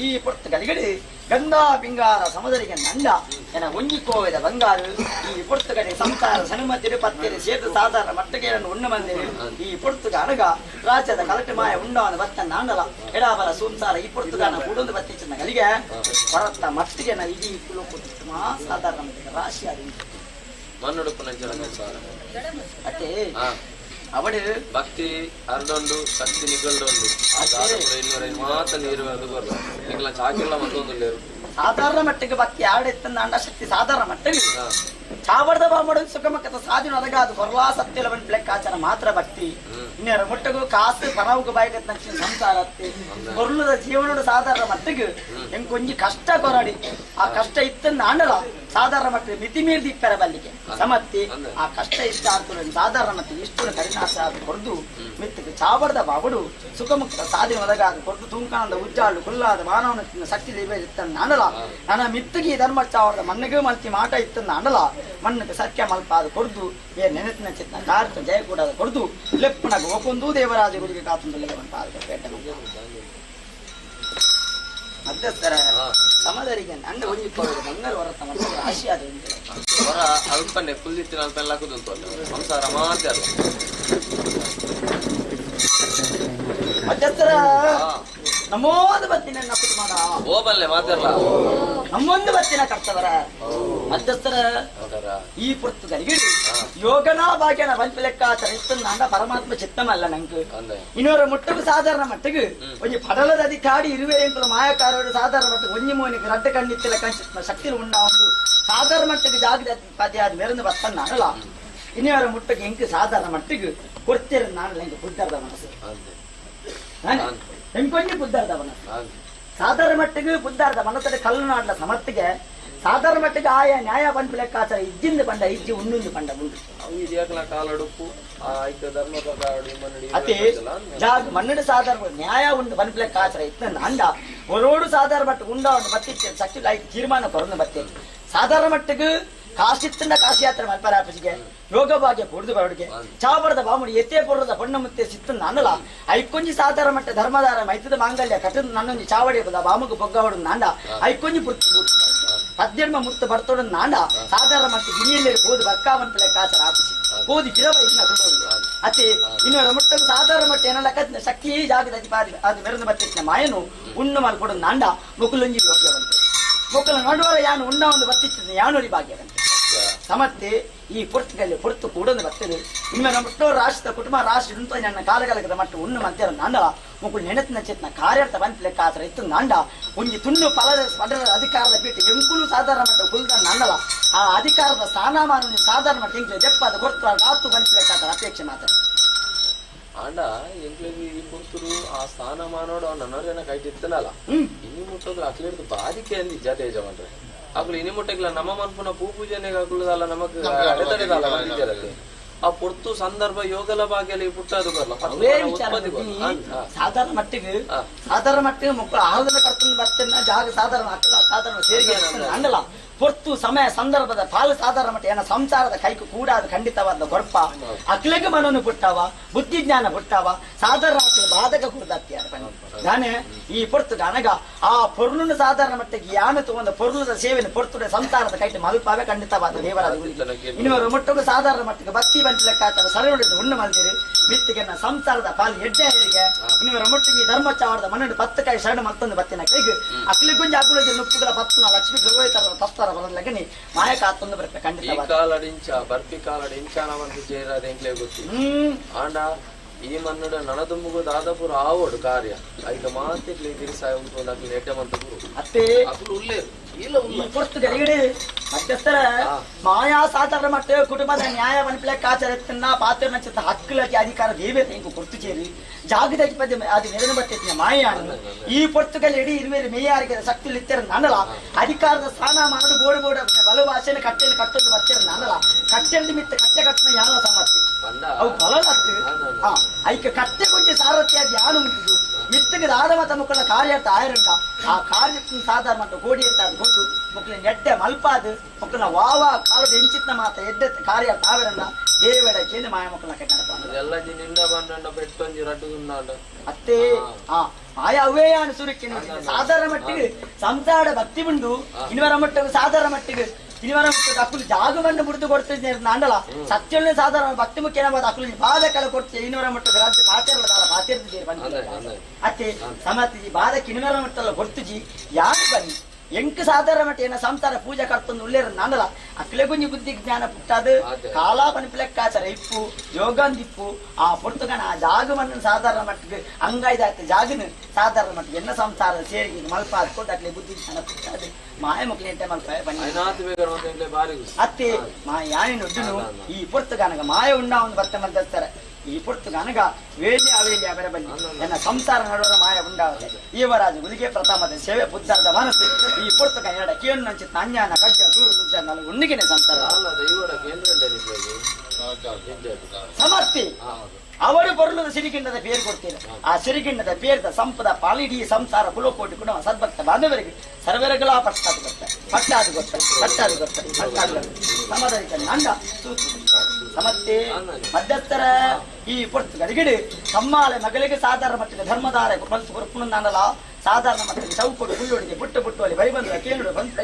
ಈ ಪುರ್ತ ಗಡಿಗಡಿ ಗಂಧ ಪಿಂಗಾರ ಸಮದರಿಗೆ ನಂಡ ಎನ ಒಂಜಿಕೋವಿದ ಬಂಗಾರು ಈ ಪುರ್ತಗಡೆ ಸಂಸಾರ ಸನುಮತಿರು ಪತ್ತಿರು ಸೇತು ಸಾಧಾರಣ ಮಟ್ಟಗೇರನ್ನು ಉಣ್ಣ ಮಂದಿರು ಈ ಪುರ್ತುಗ ಅಣಗ ರಾಜ್ಯದ ಕಲಟು ಮಾಯ ಉಂಡವನ ಬತ್ತ ನಾಂಡಲ ಎಡಾಬಲ ಸಂಸಾರ ಈ ಪುರ್ತುಗಾನ ಕುಡುಂದು ಬತ್ತಿನ ಗಲಿಗೆ ಹೊರತ ಮಟ್ಟಿಗೆ ಇಡೀ ಕುಲೋಪುತ್ತಮ ಸಾಧಾರಣ ಮಟ್ಟಿಗೆ ರಾಶಿ ಆದ ಅಟ್ಟೆ ಅವಡು ಭಕ್ತಿ ಅರ್ಧೊಂದು ಶಕ್ತಿ ನಿಗಲ್ಡೊಂದು ಮಾತ್ರ ನೀರು ಅದು ಬರಲ್ಲ ನಿಗಲ ಚಾಕಿಲ್ಲ ಮತ್ತೊಂದು ಲೇರು ಸಾಧಾರಣ ಮಟ್ಟಿಗೆ ಭಕ್ತಿ ಆಡೆತ್ತನ್ನ ಅಂಡ ಶಕ್ತಿ ಸಾಧಾರಣ ಮಟ್ಟಿಗೆ ಚಾವಡದ ಬಾಮಡು ಸುಖಮಕ್ಕದ ಸಾಧಿನ ಅದಗಾದು ಕೊರಲಾ ಸತ್ಯಲವನ್ ಲೆಕ್ಕಾಚಾರ ಮಾತ್ರ ಭಕ್ತಿ ಇನ್ನರ ಮುಟ್ಟಗೂ ಕಾಸು ಪರವುಗ ಬಾಯಿಗತ್ ನಕ್ಷಿ ಸಂಸಾರತ್ತೆ ಕೊರ್ಲದ ಜೀವನದ ಸಾಧಾರಣ ಮಟ್ಟಿಗೆ ಹೆಂಗ್ ಕೊಂಜಿ ಕಷ್ಟ ಕೊರಡಿ ಆ ಕಷ್ಟ ಇತ್ತನ್ನ ಆಂಡಲ ಸಾಧಾರಣ ಮಟ್ಟಿಗೆ ಮಿತಿ ಮೀರ್ದಿ ಇಪ್ಪರ ಬಲ್ಲಿಗೆ ಸಮತ್ತಿ ಆ ಕಷ್ಟ ಇಷ್ಟ ಆಗ್ತದೆ ಸಾಧಾರಣ ಮಟ್ಟಿಗೆ ಇಷ್ಟು ಕರಿನಾಶ ಆದ ಕೊರ್ದು ಮಿತ್ತಿಗೆ ಚಾವಡದ ಬಾಬಡು ಸುಖಮುಕ್ತ ಸಾಧಿನ ಒದಗಾದು ಕೊರ್ದು ತುಂಕಾನದ ಉಜ್ಜಾಳು ಕುಲ್ಲಾದ ಮಾನವನ ಶಕ್ತಿ ಇತ್ತನ್ನ ಆಂಡಲ ನನ್ನ ಮಿತ್ತಿಗೆ ಧರ್ಮ ಚಾವಡದ ಮಣ್ಣಿಗೆ ಮಲ್ತಿ ಮಾಟ ಇತ್ತನ್ನ ಆಂಡಲ ಮಣ್ಣಕ್ಕೆ ಸತ್ಯ ಮಲ್ಪಾದ ಕೊಡ್ದು ನೆನತಿನ ಚಿತ್ತ ಕಾರ್ತ ಜಯ ಕೂಡ ಕೊಡ್ದು ಲೆಪ್ಪನಾಗ ಒಪ್ಪೊಂದು ದೇವರಾಜ ಗುರಿಗೆ ಕಾತುಂದಲ್ಲಿಗೆ ಪೇಟ ಮಧ್ಯಸ್ಥರ ಸಮದರಿಗೆ ಅಂಡ ಒಂಜಿಕೊಳ್ಳೋದು ಬಂಗಾರ ಹೊರತ ಮತ್ತೆ ರಾಶಿ ಆದ ಹೊರ ಅಲ್ಪನೆ ಕುಲ್ದಿತ್ತಿನ ಅಲ್ಪೆಲ್ಲ ಕುದುಂಟು ಸಂಸಾರ ಮಾತ್ರ ಮಧ್ಯಸ್ಥರ ನಮ್ಮೋದು ಬತ್ತಿನ ಕುಟುಂಬ ಓಬಲ್ಲೆ ಮಾತಾಡಲ್ಲ ನಮ್ಮೊಂದು ಬತ್ತಿನ ಕರ್ತವರ ಮಧ್ಯಸ್ಥರ ಈ ಪುರ್ತಗರಿಗೆ ಯೋಗನಾ ಭಾಗ್ಯನ ಬಂತ ಲೆಕ್ಕಾಚಾರ ಇತ್ತಂದ ಪರಮಾತ್ಮ ಚಿತ್ತಮಲ್ಲ ನಂಗೆ ಇನ್ನೊರ ಮುಟ್ಟకు ಸಾಧಾರಣ ಮಟ್ಟಿಗೆ ಒಂಜಿ ಪಡಲದ ಅಧಿಕಾರಿ ಇರುವೆ ಎಂಕಲು ಮಾಯಕಾರೋಡು ಸಾಧಾರಣ ಮಟ್ಟಿಗೆ ಒಂಜಿ ಮೋನಿಗೆ ರಡ್ಡ ಕಣ್ಣಿತ್ತಿಲ್ಲ ಕಣ್ಚಿತ್ತ ಶಕ್ತಿ ಉಂಡ ಒಂದು ಸಾಧಾರಣ ಮಟ್ಟಿಗೆ ಜಾಗದ ಪದ್ಯ ಆದ ಮೇರಂದು ಬತ್ತನ್ನ ಅಲ್ಲ ಇನ್ನೊರ ಮುಟ್ಟಕ್ಕೆ ಹೆಂಗೆ ಸಾಧಾರಣ ಮಟ್ಟಿಗೆ ಕೊಡ್ತಿರ ನಾನು ಹೆಂಗೆ ಬುದ್ಧರ್ದ ಮನಸ್ಸು ಹೆಂಕೊಂಜಿ ಬುದ್ಧರ್ದ ಮನಸ್ಸು ಸಾಧಾರಣ ಮಟ್ಟಿಗೆ ಬುದ್ಧಾರ್ಧ ಮನಸ್ಸದ ಕಲ್ಲು ನಾಡ್ಲ ಸಮರ್ಥಿಗೆ ಸಾಧಾರಣ ಮಟ್ಟಿಗೆ ಆಯಾ ನ್ಯಾಯ ಬಂದ ಲೆಕ್ಕಾಚಾರ ಇಜ್ಜಿಂದ ಬಂಡ ಇಜ್ಜಿ ಉಣ್ಣುಂದು ಬಂಡ ಉಂಟು ಕಾಲಡುಪ್ಪು ಧರ್ಮ ಅತಿ ಜಾಗ ಮನ್ನಡ ಸಾಧಾರಣ ನ್ಯಾಯ ಉಂಡು ಬಂದ ಲೆಕ್ಕಾಚಾರ ಇತ್ತ ಅಂಡ ಒರೋಡು ಸಾಧಾರಣ ಮಟ್ಟಿಗೆ ಉಂಡ ಒಂದು ಬತ್ತಿತ್ತು ಶಕ್ತಿ ತೀರ್ಮಾನ ಕೊರೊಂದು ಬತ್ತೆ ಸಾಧಾರಣ ಮಟ್ಟಿಗೆ ಕಾಶಿತ್ತಂಡ ಕಾಶಿ ಯಾತ್ರೆ ಮಲ್ಪರಾಪಿಸಿಗೆ ಯೋಗ ಭಾಗ್ಯ ಕೊಡುದು ಬರಡಿಗೆ ಚಾವಡದ ಬಾಮುಡಿ ಎತ್ತೇ ಪುರದ ಪೊಣ್ಣ ಮುತ್ತೆ ಸಿತ್ತಂದ ಅನ್ನಲ ಐಕೊಂಜಿ ಸಾಧಾರಣ ಮಟ್ಟ ಧರ್ಮದಾರ ಮೈತದ ಮಾಂಗಲ್ಯ ಕಟ್ಟದ ನನ್ನೊಂದು ಚಾವಡಿ ಬಾಮುಗ ಬೊಗ್ಗ ಹೊಡೆದು ನಾಂಡ ಐಕೊಂಜಿ ಪುರ್ತು ಪದ್ಯರ್ಮ ಮುರ್ತ ಬರ್ತೋಡ ನಾಂಡ ಸಾಧಾರಣ ಮಟ್ಟ ಗಿಣಿಯಲ್ಲಿ ಹೋದು ಬರ್ಕಾವಂತ ಲೆಕ್ಕಾಚಾರ ಆಪಿಸಿ ಹೋದಿ ಗಿರವ ಇನ್ನ ಅತಿ ಇನ್ನೊಂದು ಮುಟ್ಟಲು ಸಾಧಾರಣ ಮಟ್ಟ ಏನಲ್ಲ ಶಕ್ತಿ ಜಾಗದ ಅಧಿಪಾರಿ ಅದು ಮೆರೆದು ಬತ್ತಿನ ಮಾಯನು ಉಣ್ಣು ಮಲ್ಕೊಡು ನಾಂಡ ಮುಕುಲೊಂಜಿ ಯೋಗ್ಯ ಬಂತು ಮುಕ್ಕಲ ನಡುವರ ಯಾನು ಉಣ್ಣ ಒಂದು ಬತ್ತಿನ ಯಾನೂರಿ ಭಾಗ್ಯ ಬಂತು ಸಮತ್ತೆ ಈ ಪುರ್ತದಲ್ಲಿ ಪುರ್ತು ಕೂಡೊಂದು ಬರ್ತದೆ ಇನ್ನು ನಮ್ಮ ರಾಷ್ಟ್ರದ ಕುಟುಂಬ ರಾಷ್ಟ್ರ ಉಂಟು ನನ್ನ ಕಾಲಕಾಲದ ಮಟ್ಟ ಉಣ್ಣು ಮಂತ್ಯ ನಾಂಡಲ ಮುಕ್ಕಳು ನೆನತಿನ ಚಿತ್ನ ಕಾರ್ಯಾರ್ಥ ಬಂತ ಲೆಕ್ಕಾಚಾರ ಇತ್ತು ನಾಂಡ ಒಂಜಿ ತುಂಡು ಫಲದ ಪದರ ಅಧಿಕಾರದ ಪೀಠ ಎಂಕುಲು ಸಾಧಾರಣ ಮಟ್ಟ ಕುಲ್ದ ನಾಂಡಲ ಆ ಅಧಿಕಾರದ ಸ್ಥಾನಮಾನ ಸಾಧಾರಣ ಮಟ್ಟ ಇಂಗ್ಲಿ ದೆಪ್ಪದ ಕೊಡ್ತು ರಾತು ಬಂತ ಲೆಕ್ಕಾಚಾರ ಅಪೇಕ್ಷೆ ಮಾತ್ರ ಆಂಡ ಎಂಕ್ಲಿಗೆ ಈ ಪುರ್ತರು ಆ ಸ್ಥಾನಮಾನೋಡು ನನ್ನೋರೇನ ಕೈಟಿತ್ತನಲ್ಲ ಇನ್ನು ಮುಟ್ಟೋದು ಅಕ್ಲಿಡ್ದು ಬಾಧಿಕೆ ಅಂದಿ ಜತೆ ಜಮಂಡ್ರೆ ಅಕ್ಲು ಇನಿ ಮುಟ್ಟಕ್ಕಿಲ್ಲ ನಮ್ಮ ಮನ್ಪುನ ಪೂಜನೆಗೆ ಅಕ್ಲದಲ್ಲ ನಮಗ್ ಅಡೆತಡೆದಲ್ಲ ಬಂದಿದ್ದರಲ್ಲಿ ಆ ಪುರ್ತು ಸಂದರ್ಭ ಯೋಗಲ ಭಾಗ್ಯಲ್ಲಿ ಪುಟ್ಟದು ಬರಲ್ಲ ಸಾಧಾರಣ ಮಟ್ಟಿಗೆ ಮಕ್ಕಳು ಆಹಾರದ ಕರ್ತನ ಬರ್ತೇನೆ ಜಾಗ ಸಾಧಾರಣ ಅಕ್ಕಲ ಸಾಧಾರಣ ಸೇರಿಗೆ ಅಂಡಲ ಪೊರ್ತು ಸಮಯ ಸಂದರ್ಭದ ಪಾಲು ಸಾಧಾರಣ ಮಟ್ಟ ಏನ ಸಂಸಾರದ ಕೈಕು ಕೂಡಾದ ಖಂಡಿತವಾದ ಗೊರ್ಪ ಅಕ್ಲೆಗೆ ಮನೋನು ಪುಟ್ಟವ ಬುದ್ಧಿ ಜ್ಞಾನ ಪುಟ್ಟವ ಸಾಧಾರಣ ಬಾಧಕ ಕುರ್ದಾತ್ಯಾರ ನಾನೇ ಈ ಪೊರ್ತು ಅನಗ ಆ ಪೊರ್ಲುನ ಸಾಧಾರಣ ಮಟ್ಟಿಗೆ ಯಾನು ತಗೊಂಡ ಪೊರ್ಲುದ ಸೇವೆನ ಪೊರ್ತುಡ ಸಂಸಾರದ ಕೈಟ್ ಮಲ್ಪಾವೆ ಖಂಡಿತವಾದ ದೇವರಾದ ಇನ್ನವರು ಮುಟ್ಟಗೂ ಸಾಧಾರಣ ಮಟ್ಟಿಗೆ ಭಕ್ತಿ ಬಂತ ಲೆಕ್ಕಾಚಾರ ಸರಳುಡಿದ ಉಣ್ಣು ಮಲ್ದಿರಿ ಮಿತ್ತಿಗೆ ಸಂಸಾರದ ಪಾಲು ಹೆಡ್ಡೆ ಹೇರಿಗೆ ಇನ್ನವರ ಮುಟ್ಟಿಗೆ ಧರ್ಮಚಾವರದ ಮಣ್ಣು 10 ಕಾಯಿ ಶರಣ ಮತ್ತೊಂದು ಬತ್ತಿನ ಕೈಗೆ ಅಕ್ಲಿಗುಂಜಿ ಅಗುಳಿಗೆ ನುಪ್ಪುಗಳ ಪತ್ತನ ಲಕ್ಷ್ಮಿ ಗೃಹೋಯ್ತಾರ ತಪ್ತಾರ ಬರಲಗನಿ ಮಾಯಕ ಆತೊಂದು ಬರುತ್ತೆ ಖಂಡಿತ ಕಾಲಡಿಂಚ ಬರ್ಪಿ ಕಾಲಡಿಂಚ ನಾವಂತ ಸೇರದ ಎಂಕ್ಲೆ ಗೊತ್ತಿ ಆಂಡ ಈ ಮನ್ನಡ ನನದುಂಬುಗು ದಾದಾಪುರ ಆವೋಡು ಕಾರ್ಯ ಐಕ ಮಾತಿರ್ಲಿ ತಿರ್ಸಾಯ ಉಂಟು ಅಕ್ಲಿ ಎಡ್ಡೆ ಮಂತಪುರು ಅತ್ತೆ ಅಕ್ಲು ಉಳ್ಳೇರು ಇಲ್ಲ ಉಲ್ಲ ಪುರ್ತು ಗಡಿಗಡಿ ಮಧ್ಯಸ್ಥರ ಮಾಯಾ ಸಾಧಾರಣ ಮಟ್ಟ ಕುಟುಂಬದ ನ್ಯಾಯವನ್ನು ಲೆಕ್ಕಾಚಾರನ್ನ ಪಾತ್ರ ನಚ್ಚ ಹಕ್ಕುಲಕ್ಕೆ ಅಧಿಕಾರ ದೇವೆ ಇಂಕು ಪುರ್ತು ಚೇರಿ ಜಾಗದ ಪದ್ಯ ಅದು ನೆರನು ಬರ್ತೈತಿ ಮಾಯಾನು ಈ ಪುರ್ತುಗಲ್ ಇಡೀ ಇರುವೇರು ಮೇಯಾರಿಗೆ ಶಕ್ತಿ ಇತ್ತರ ನಾನಲ್ಲ ಅಧಿಕಾರದ ಸ್ಥಾನ ಮಾಡೋದು ಬೋಡು ಬೋಡ ಬಲ ಭಾಷೆನ ಕಟ್ಟೆಯಲ್ಲಿ ಕಟ್ಟೊಂದು ಬರ್ತಾರೆ ನಾನಲ್ಲ ಕಟ್ಟೆಯಲ್ಲಿ ಮಿತ್ತ ಕಟ್ಟೆ ಕಟ್ಟನ ಯಾವ ಸಮರ್ಥಿ ಅವು ಬಲಲತ್ತು ಐಕ ಕಟ್ಟೆ ಕೊಂಚ ಸಾರಥ್ಯ ಅದು ಯಾನು ಉಂಟು ಮಿತ್ತಗೆ ದಾದ ಮತ ಮುಕ್ಕಳ ಕಾರ್ಯಾರ್ಥ ಆಯರಂಡ ಆ ಕಾರ್ಯಕ್ಕೆ ಸಾಧಾರಣ ಮಟ್ಟ ಕೋಡಿ ಇರ್ತಾರೆ ಕೊಟ್ಟು ಮುಕ್ಕಳ ನೆಡ್ಡೆ ಮಲ್ಪಾದು ಮುಕ್ಕಳ ವಾವ ಕಾಲದ ಎಂಚಿತ್ನ ಮಾತ ಎಡ್ಡೆ ಕಾರ್ಯಾರ್ಥ ಆವರಂಡ ದೇವೇಡ ಕೇಂದ್ರ ಮಾಯ ಮುಕ್ಕಳ ಕಟ್ಟ ಎಲ್ಲ ನಿಂದ ಬಂಡ ಪೆಟ್ಟೊಂಜಿ ರಡ್ಡು ಅತ್ತೇ ಮಾಯಾ ಅವೇ ಅನುಸೂರಕ್ಕೆ ಸಾಧಾರಣ ಮಟ್ಟಿಗೆ ಸಂಸಾರ ಭಕ್ತಿ ಉಂಡು ಇನ್ನವರ ಮಟ್ಟಿಗೆ ಸಾಧಾರಣ ಮಟ್ಟಿಗೆ ಇನ್ನವರ ಮಟ್ಟಿಗೆ ಅಕ್ಕಲು ಜಾಗವನ್ನು ಮುರಿದು ಕೊಡ್ತಿದ್ದೆ ನಾಂಡಲ ಸತ್ಯನೇ ಸಾಧಾರಣ ಭಕ್ತಿ ಮುಖ್ಯ ಅಕ್ಕಲು ಬಾಧ ಕೆಳ ಕೊಡ್ತೇವೆ ಇನ್ನವರ ಮಟ್ಟಿಗೆ ರಾಜ್ಯ ಪಾತಿರಲ್ಲ ಪಾತಿರ್ತಿದ್ದೀರಿ ಬಂದ ಅತ್ತೆ ಸಮತಿ ಬಾಧಕ್ಕೆ ಇನ್ನವರ ಮಟ್ಟಲ್ಲ ಕೊಡ್ತಿಜಿ ಯಾರು ಬನ್ನಿ ಎಂಕ್ ಸಾಧಾರಣ ಮಟ್ಟ ಏನ ಸಂಸಾರ ಪೂಜೆ ಕರ್ತೊಂದು ಉಳ್ಳೇರ ನಾನಲ್ಲ ಅಕ್ಲೆ ಗುಂಜಿ ಬುದ್ಧಿ ಜ್ಞಾನ ಪುಟ್ಟದು ಕಾಲಾಪನಿ ಲೆಕ್ಕಾಚಾರ ಇಪ್ಪು ಯೋಗಂದಿಪ್ಪು ಆ ಪುರ್ತಗನ ಆ ಜಾಗವನ್ನು ಸಾಧಾರಣ ಮಟ್ಟಿಗೆ ಅಂಗೈದಾಯ್ತು ಜಾಗನ ಸಾಧಾರಣ ಮಟ್ಟಿಗೆ ಎನ್ನ ಸಂಸಾರದ ಸೇರಿಗೆ ಮಲ್ಪ ಹಾಕೊಂಡು ಅಕ್ಲೆ ಬುದ್ಧಿ ಜ್ಞಾನ ಪುಟ್ಟದು ಮಾಯ ಮಕ್ಳು ಎಂಟೆ ಮಲ್ಪ ಅತ್ತೆ ಮಾಯ ಯಾನೇನು ಒಡ್ಡುನು ಈ ಪುರ್ತಗನಗ ಮಾಯ ಉಂಡ ಒಂದು ಬರ್ತ ಮಲ್ತಾರೆ ಈ ಪುರ್ತಗನಗ ವೇಲ್ಯ ಅವೇಲ್ಯ ಬರ ಬನ್ನಿ ಎನ್ನ ಸಂಸಾರ ನಡುವ ಮಾಯ ಉಂಡಾವದೆ ಈವರಾಜ ಗುದಿಗೆ ಪ್ರಥಮದ ಸೇವೆ ಬುದ್ಧರದ ಮನಸ್ಸು ಈ ಪುರ್ತಕ ಎರಡ ಕೇಳು ನಂಚಿತ್ತ ಅಜ್ಞಾನ ಕಡ್ಡ ದೂರು ದುಡ್ಡ ನಲು ಉಣ್ಣಿಗೆನೆ ಸಂಸಾರ ಸಮರ್ಥಿ ಅವರು ಬರಲು ಸಿರಿಗಿಂಡದ ಪೇರು ಕೊಡ್ತೇನೆ ಆ ಸಿರಿಗಿಂಡದ ಪೇರದ ಸಂಪದ ಪಾಲಿಡಿ ಸಂಸಾರ ಕುಲಕೋಟಿ ಕೂಡ ಸದ್ಭಕ್ತ ಬಾಂಧವರಿಗೆ ಸರ್ವರಿಗೆಲ್ಲ ಪಟ್ಟಾದು ಗೊತ್ತ ಸಮದರಿಕ ನಂಡ ಸಮರ್ಥಿ ಮಧ್ಯಸ್ಥರ ಈ ಪುರ್ತಗಡಿಗಿಡಿ ತಮ್ಮಾಳೆ ಮಗಳಿಗೆ ಸಾಧಾರಣ ಮಟ್ಟಿಗೆ ಧರ್ಮಧಾರೆ ನಾನಲ್ಲ ಸಾಧಾರಣ ಮಟ್ಟಿಗೆ ಚೌಕೋಡು ಹುಲ್ಲೊಡಿಗೆ ಬುಟ್ಟು ಅಲ್ಲಿ ಬೈಬಂದ್ರ ಕೇಳುಡು ಬಂತ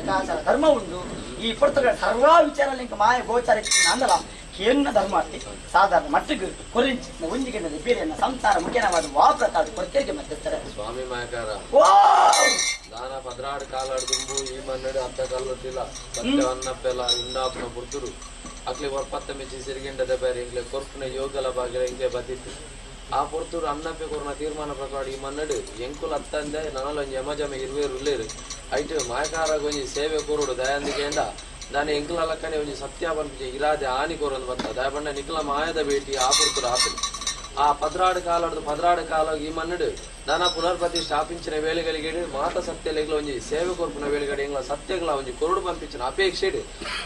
ಧರ್ಮ ಉಂಡು ಈ ಪುರ್ತಗಳ ಸರ್ವ ವಿಚಾರ ಲಿಂಕ ಮಾಯ ಗೋಚಾರ ನಾನಲ್ಲ ಕೇನ್ನ ಧರ್ಮಾರ್ಥಿ ಸಾಧಾರಣ ಮಟ್ಟಿಗೆ ಕೊರಿಂಚಿ ಒಂಜಿಗೆಣ್ಣದ ಬೇರೆಯನ್ನ ಸಂಸಾರ ಮುಖ್ಯನವಾದ ವಾ ಪ್ರಕಾರ ಕೊರತೆಗೆ ಮಧ್ಯಸ್ಥರ ಸ್ವಾಮಿ ಮಾಯಕಾರ ದಾನ ಪದ್ರಾಡು ಕಾಲಾಡು ತುಂಬು ಈ ಮನ್ನಡು ಅತ್ತ ಕಲ್ಲುತ್ತಿಲ್ಲ ಸತ್ಯ ಅನ್ನಪ್ಪೆಲ್ಲ ಉಂಡಾಪನ ಬುಡ್ತುರು ಅಕ್ಲಿ ಪತ್ತ ಮೆಚ್ಚಿ ಸಿರಿಗಿಂಡದ ಬೇರೆ ಇಂಗ್ಲೆ ಕೊರ್ಪುನ ಯೋಗಲ ಬಾಗಿಲ ಇಂಗ್ಲೆ ಬದಿತ್ತು ಆ ಪುರ್ತೂರು ಅನ್ನಪ್ಪೆ ಕೊರನ ತೀರ್ಮಾನ ಪ್ರಕಾರ ಈ ಮನ್ನಡು ಎಂಕುಲ ಅತ್ತಂದೆ ನನಲೊಂಜಿ ಯಮಜಮೆ ಇರುವೇರು ಉಳ್ಳೇರು ಐಟು ಮಾಯಕಾರ ಗೊಂಜಿ ಸೇವೆ ಕೊರುಡು ದಯಾಂದಿಗೆಂಡ దాని ఎంకులక్కనే కొంచెం సత్యాపనిపించే ఇరాది ఆని కోరని బತ್ತ దాపండ నికుల మాయద భేటి ఆ పురుతుడు ఆపలు ఆ పద్రాడు కాలం ఈ మన్నుడు దాన పునర్పతి స్థాపించిన వేలుగలిగేడు మాత సత్యలేఖలో ఉంచి సేవ కొరుపున వేలుగడి ఇంట్లో సత్యగల ఉంచి కొరుడు పంపించిన అపేక్షేడు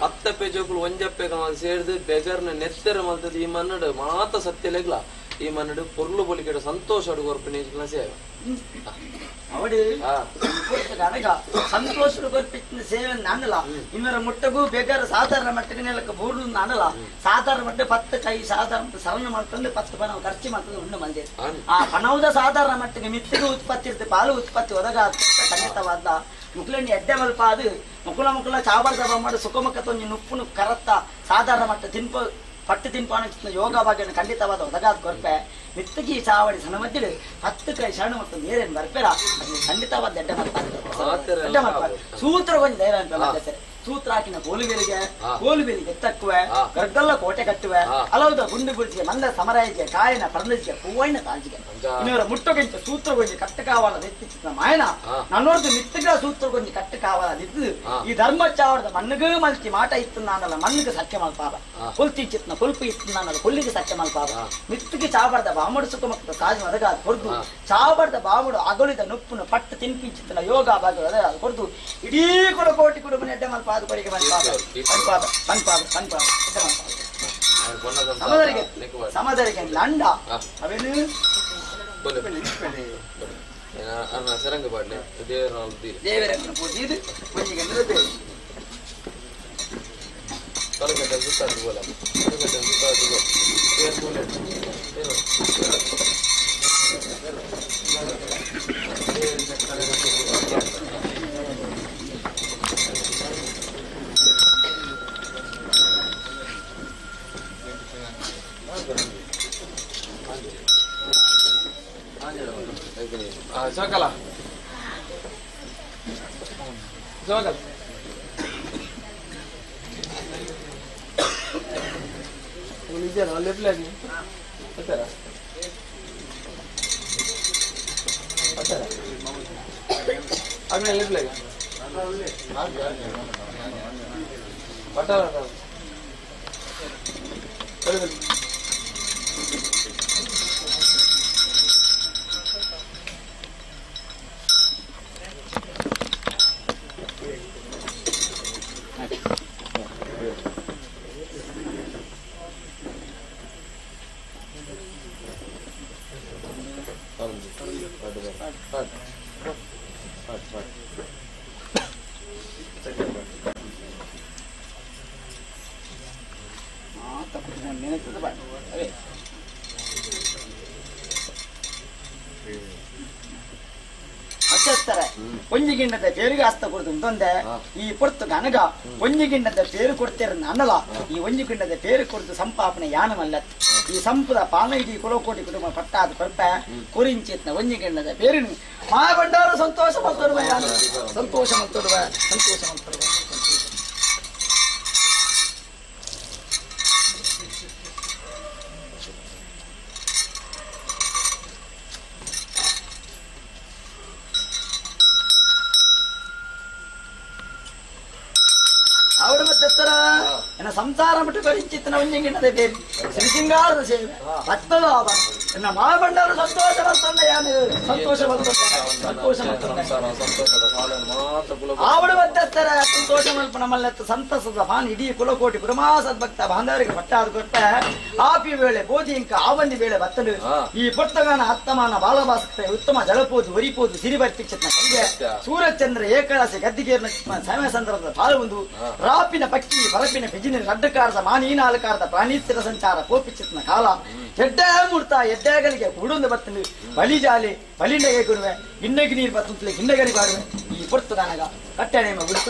అత్తప్పే జోకులు వంజప్పే సేడు బెగర్ను నెత్తెర మల్తది ఈ మన్నుడు మాత సత్యలేఖల ఈ మన్నుడు పొర్లు పొలికేడు సంతోషడు కొరుపు నేర్చుకున్న సేవ ಅವಡು ಸಂತೋಷ ಕೊರ್ಪಿನ ಸೇವೆ ನಾನಲ್ಲ ಇನ್ನರ ಮುಟ್ಟಗೂ ಬೇಕಾದ್ರೆ ಸಾಧಾರಣ ಮಟ್ಟಿಗೆ ನೆಲಕ್ಕೆ ಬೋರ್ಡು ನಾನಲ್ಲ ಸಾಧಾರಣ ಮಟ್ಟ 10 ಕೈ ಸಾಧಾರಣ ಸರಣ ಮಾಡ್ಕೊಂಡು 10 ಪಣ ಖರ್ಚು ಮಾಡ್ಕೊಂಡು ಉಂಡು ಮಂದಿ ಆ ಪಣದ ಸಾಧಾರಣ ಮಟ್ಟಿಗೆ ಮಿತ್ತಿಗೆ ಉತ್ಪತ್ತಿ ಇರ್ತದೆ ಪಾಲು ಉತ್ಪತ್ತಿ ಒದಗ ಖಂಡಿತವಾದ ಮುಕ್ಲಂಡಿ ಎಡ್ಡೆ ಮಲ್ಪ ಅದು ಮುಕುಲ ಚಾಬಾರ್ದ ಮಾಡಿ ಸುಖಮುಖ ತೊಂಜಿ ನುಪ್ಪುನು ಕರತ್ತ ಸಾಧಾರಣ ಮಟ್ಟ ಪಟ್ಟು ತಿನ್ಪಾನ ಯೋಗ ಭಾಗ್ಯ ಖಂಡಿತವಾದ ಒದಗಾದ ಕೊರಪೆ ಮಿತ್ತಗಿ ಚಾವಡಿ ಸಣ್ಣ ಮಧ್ಯೆ 10 ಕೈ ಶರಣ ಮತ್ತು ಬೇರೇನು ಬರ್ಪೇರ ಖಂಡಿತವಾದ ಎಡ್ಡೆ ಮಲ್ಪ ಸೂತ್ರ ಕೊಂಚ ಧೈರ್ಯ ಸೂತ್ರ ಹಾಕಿನ ಕೋಲುಬೇಲಿಗೆ ಎತ್ತಕ್ಕುವೆ ಗರ್ಗಲ್ಲ ಕೋಟೆ ಕಟ್ಟುವೆ ಅಲೌದ ಗುಂಡು ಗುಡಿಸಿಗೆ ಮಂದ ಸಮರಾಯಿಗೆ ಕಾಯನ ಪರ್ಲಿಗೆ ಹೂವೈನ ತಾಜಿಗೆ ಇನ್ನವರ ಮುಟ್ಟೊಗೆಂಚ ಸೂತ್ರ ಗೊಂಜಿ ಕಟ್ಟು ಕಾವಾಲ ನೆತ್ತಿನ ಮಾಯನ ನನ್ನೋರ್ದು ಮಿತ್ತಗ ಸೂತ್ರ ಗೊಂಜಿ ಕಟ್ಟು ಕಾವಾಲ ನಿದ್ದು ಈ ಧರ್ಮ ಚಾವಡದ ಮಣ್ಣಗೂ ಮಲ್ತಿ ಮಾಟ ಇತ್ತು ನಾನಲ್ಲ ಮಣ್ಣಿಗೆ ಸತ್ಯ ಮಲ್ಪಾವ ಕೊಲ್ತಿ ಚಿತ್ನ ಕೊಲ್ಪು ಇತ್ತು ನಾನಲ್ಲ ಕೊಲ್ಲಿಗೆ ಸತ್ಯ ಮಲ್ಪಾವ ಮಿತ್ತಿಗೆ ಚಾವಡದ ಬಾಮುಡು ಸುಖ ಮಕ್ಕಳು ತಾಜ್ ಒದಗಾದ ಹೊರದು ಚಾವಡದ ಬಾಮುಡು ಅಗಲಿದ ನುಪ್ಪುನು ಪಟ್ಟು ತಿನ್ಪಿಂಚಿತ್ತಿನ ಯೋಗ ಭಾಗ ಹೊರದು ಇಡೀ ಕೂಡ ಕೋಟಿ ಕುಟುಂಬ ಎಡ್ಡೆ ಮಲ್ಪ ಸಮದರಿಗೆ ಲಂಡ ಅವೇನು ಸರಂಗ ಪಾಡ್ಲೆ ದೇವರನ್ನು ಪೂಜಿದು ಪೂಜೆಗೆ ನಿಲ್ಲದೆ ಸಕಲ ನಿಜ ಲೆಫ್ಟ್ ಬರ್ತಾರೆ ಆಗ್ನೆಲ್ಲ ಇರ್ಲಿ ಬಟ್ಟಾರ ಅಚ್ಚಸ್ತಾರೆ ಒಂಜಿಗಿಣ್ಣದ ಪೇರಿಗೆ ಹಸ್ತ ಕೊಡ್ತು ಅಂತಂದೆ ಈ ಪೊರ್ತು ಗನಗ ಒಂಜಿಗಿಣ್ಣದ ಪೇರು ಕೊಡ್ತೇರ ಅನ್ನಲ್ಲ ಈ ಒಂಜಿಗಿಣ್ಣದ ಪೇರು ಕೊಡ್ತು ಸಂಪಾಪನೆ ಯಾನಮಲ್ಲ ಈ ಸಂಪದ ಪಾಲನ ಇಡೀ ಕುಲಕೋಟಿ ಕುಟುಂಬ ಪಟ್ಟಾದ ಕೊರಪ ಕುರಿಂಚಿತ್ನ ಒಂಜಿಗಿಣ್ಣದ ಪೇರಿನ ಮಾಬಂಡಾರು ಸಂತೋಷ ಮಲ್ತೊಡುವ ಸಂತೋಷ ಮಲ್ತೊಡುವ ಸಂತೋಷ ಮಲ್ತೊಡುವ ಅವರ ಮಧ್ಯಸ್ಥರ ಎನ್ನ ಸಂಸಾರ ಮಟ್ಟು ಕರಿಂಚಿತ್ತಿನ ಒಂಜಿಗಿಣ್ಣದ ಬೇರೆ ಶ್ರೀಸಿಂಗಾರದ ಸೇವೆ ಭಕ್ತದ ಆಭಾರ ಎನ್ನ ಮಾಬಂಡರು ಸಂತೋಷ ಬರ್ತಂದೆ ಯಾನು ಸಂತೋಷ ಬರ್ತಂದೆ ಸಂತೋಷ ಅವರ ಮಧ್ಯಸ್ಥರ ಸಂತೋಷ ಮಲ್ಪನ ಮಲ್ಲೆತ್ತು ಸಂತಸದ ಮಾನ್ ಇಡೀ ಕುಲಕೋಟಿ ಕುರುಮಾಸದ್ಭಕ್ತ ಬಾಂಧವರಿಗೆ ಪಟ್ಟಾದ ಕೊಟ್ಟ ಆಪಿ ವೇಳೆ ಬೋಧಿ ಇಂಕ ಆವಂದಿ ವೇಳೆ ಬತ್ತಲು ಈ ಪುಸ್ತಕನ ಹತ್ತಮಾನ ಬಾಲಭಾಸ್ಕರ ಉತ್ತಮ ಜಲಪೋದು ಒರಿಪೋದು ಸಿರಿಬರ್ಪಿಚ್ಚಿತ್ನ ಕೈಗೆ ಸೂರ್ಯಚಂದ್ರ ಏಕರಾಶಿ ಗದ್ದಿಗೇರ್ನ ಸಮಯ ಸಂದರ್ಭದ ಪಾಲ್ಗೊಂಡು ರಾಪಿನ ಪಕ್ಕಿ ಪರಪಿನ ಬಿಜಿನ ಅಡ್ಡಕಾರದ ಮಾನೀನಾಲಕಾರದ ಪ್ರಾಣೀಸ್ಥಿರ ಸಂಚಾರ ಕೋಪಿಚಿತ್ನ ಕಾಲ ಎಡ್ಡೆ ಮೂರ್ತ ಎಡ್ಡೆಗಳಿಗೆ ಕೂಡೊಂದು ಬರ್ತದೆ ಬಲಿಜಾಲಿ ಬಲಿಂಡೆಗೆ ಕೊಡುವೆ ಗಿಣ್ಣಗೆ ನೀರು ಬರ್ತಲೆ ಗಿಣ್ಣಗರಿ ಬಾಡುವೆ ಈ ಪುರ್ತು ನನಗ ಕಟ್ಟಣೆ ಬಿಡ್ತ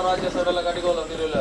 ರಾಜ್ಯ ಸಡೆಲ್ಲ ಕಟ್ಟಿಗೋಲ ಇರಲ್ಲ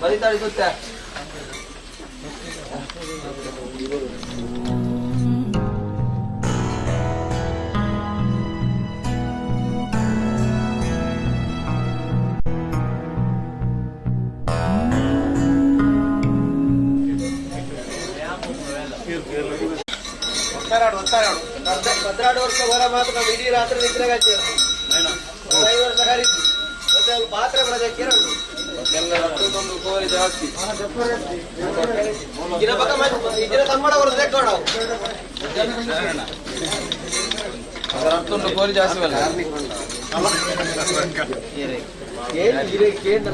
ಬರಿತಾಳೆ ಗೊತ್ತಾ ಭದ್ರಾಡು ವರ್ಷ ಹೊರ ಮಾತ್ರ ನಾವು ಇಡೀ ರಾತ್ರಿ ನಿದ್ರೆ ಗಂಟೆ 5 ವರ್ಷ ಕರೀತು ಮತ್ತೆ ಅಲ್ಲಿ ಪಾತ್ರೆ ಬೆಳೆದ ಕೇರಳು ಒಂದು ಕೋರಿ ಜಾಸ್ತಿ ಇದರ ಬಗ್ಗೆ ಇದರ ತಮ್ಮಡ ಅವರು ತೆಕ್ಕೋಣ ಅದರ ಹತ್ತೊಂದು ಕೋರಿ ಜಾಸ್ತಿ ಅಲ್ಲ ಕೇಂದ್ರ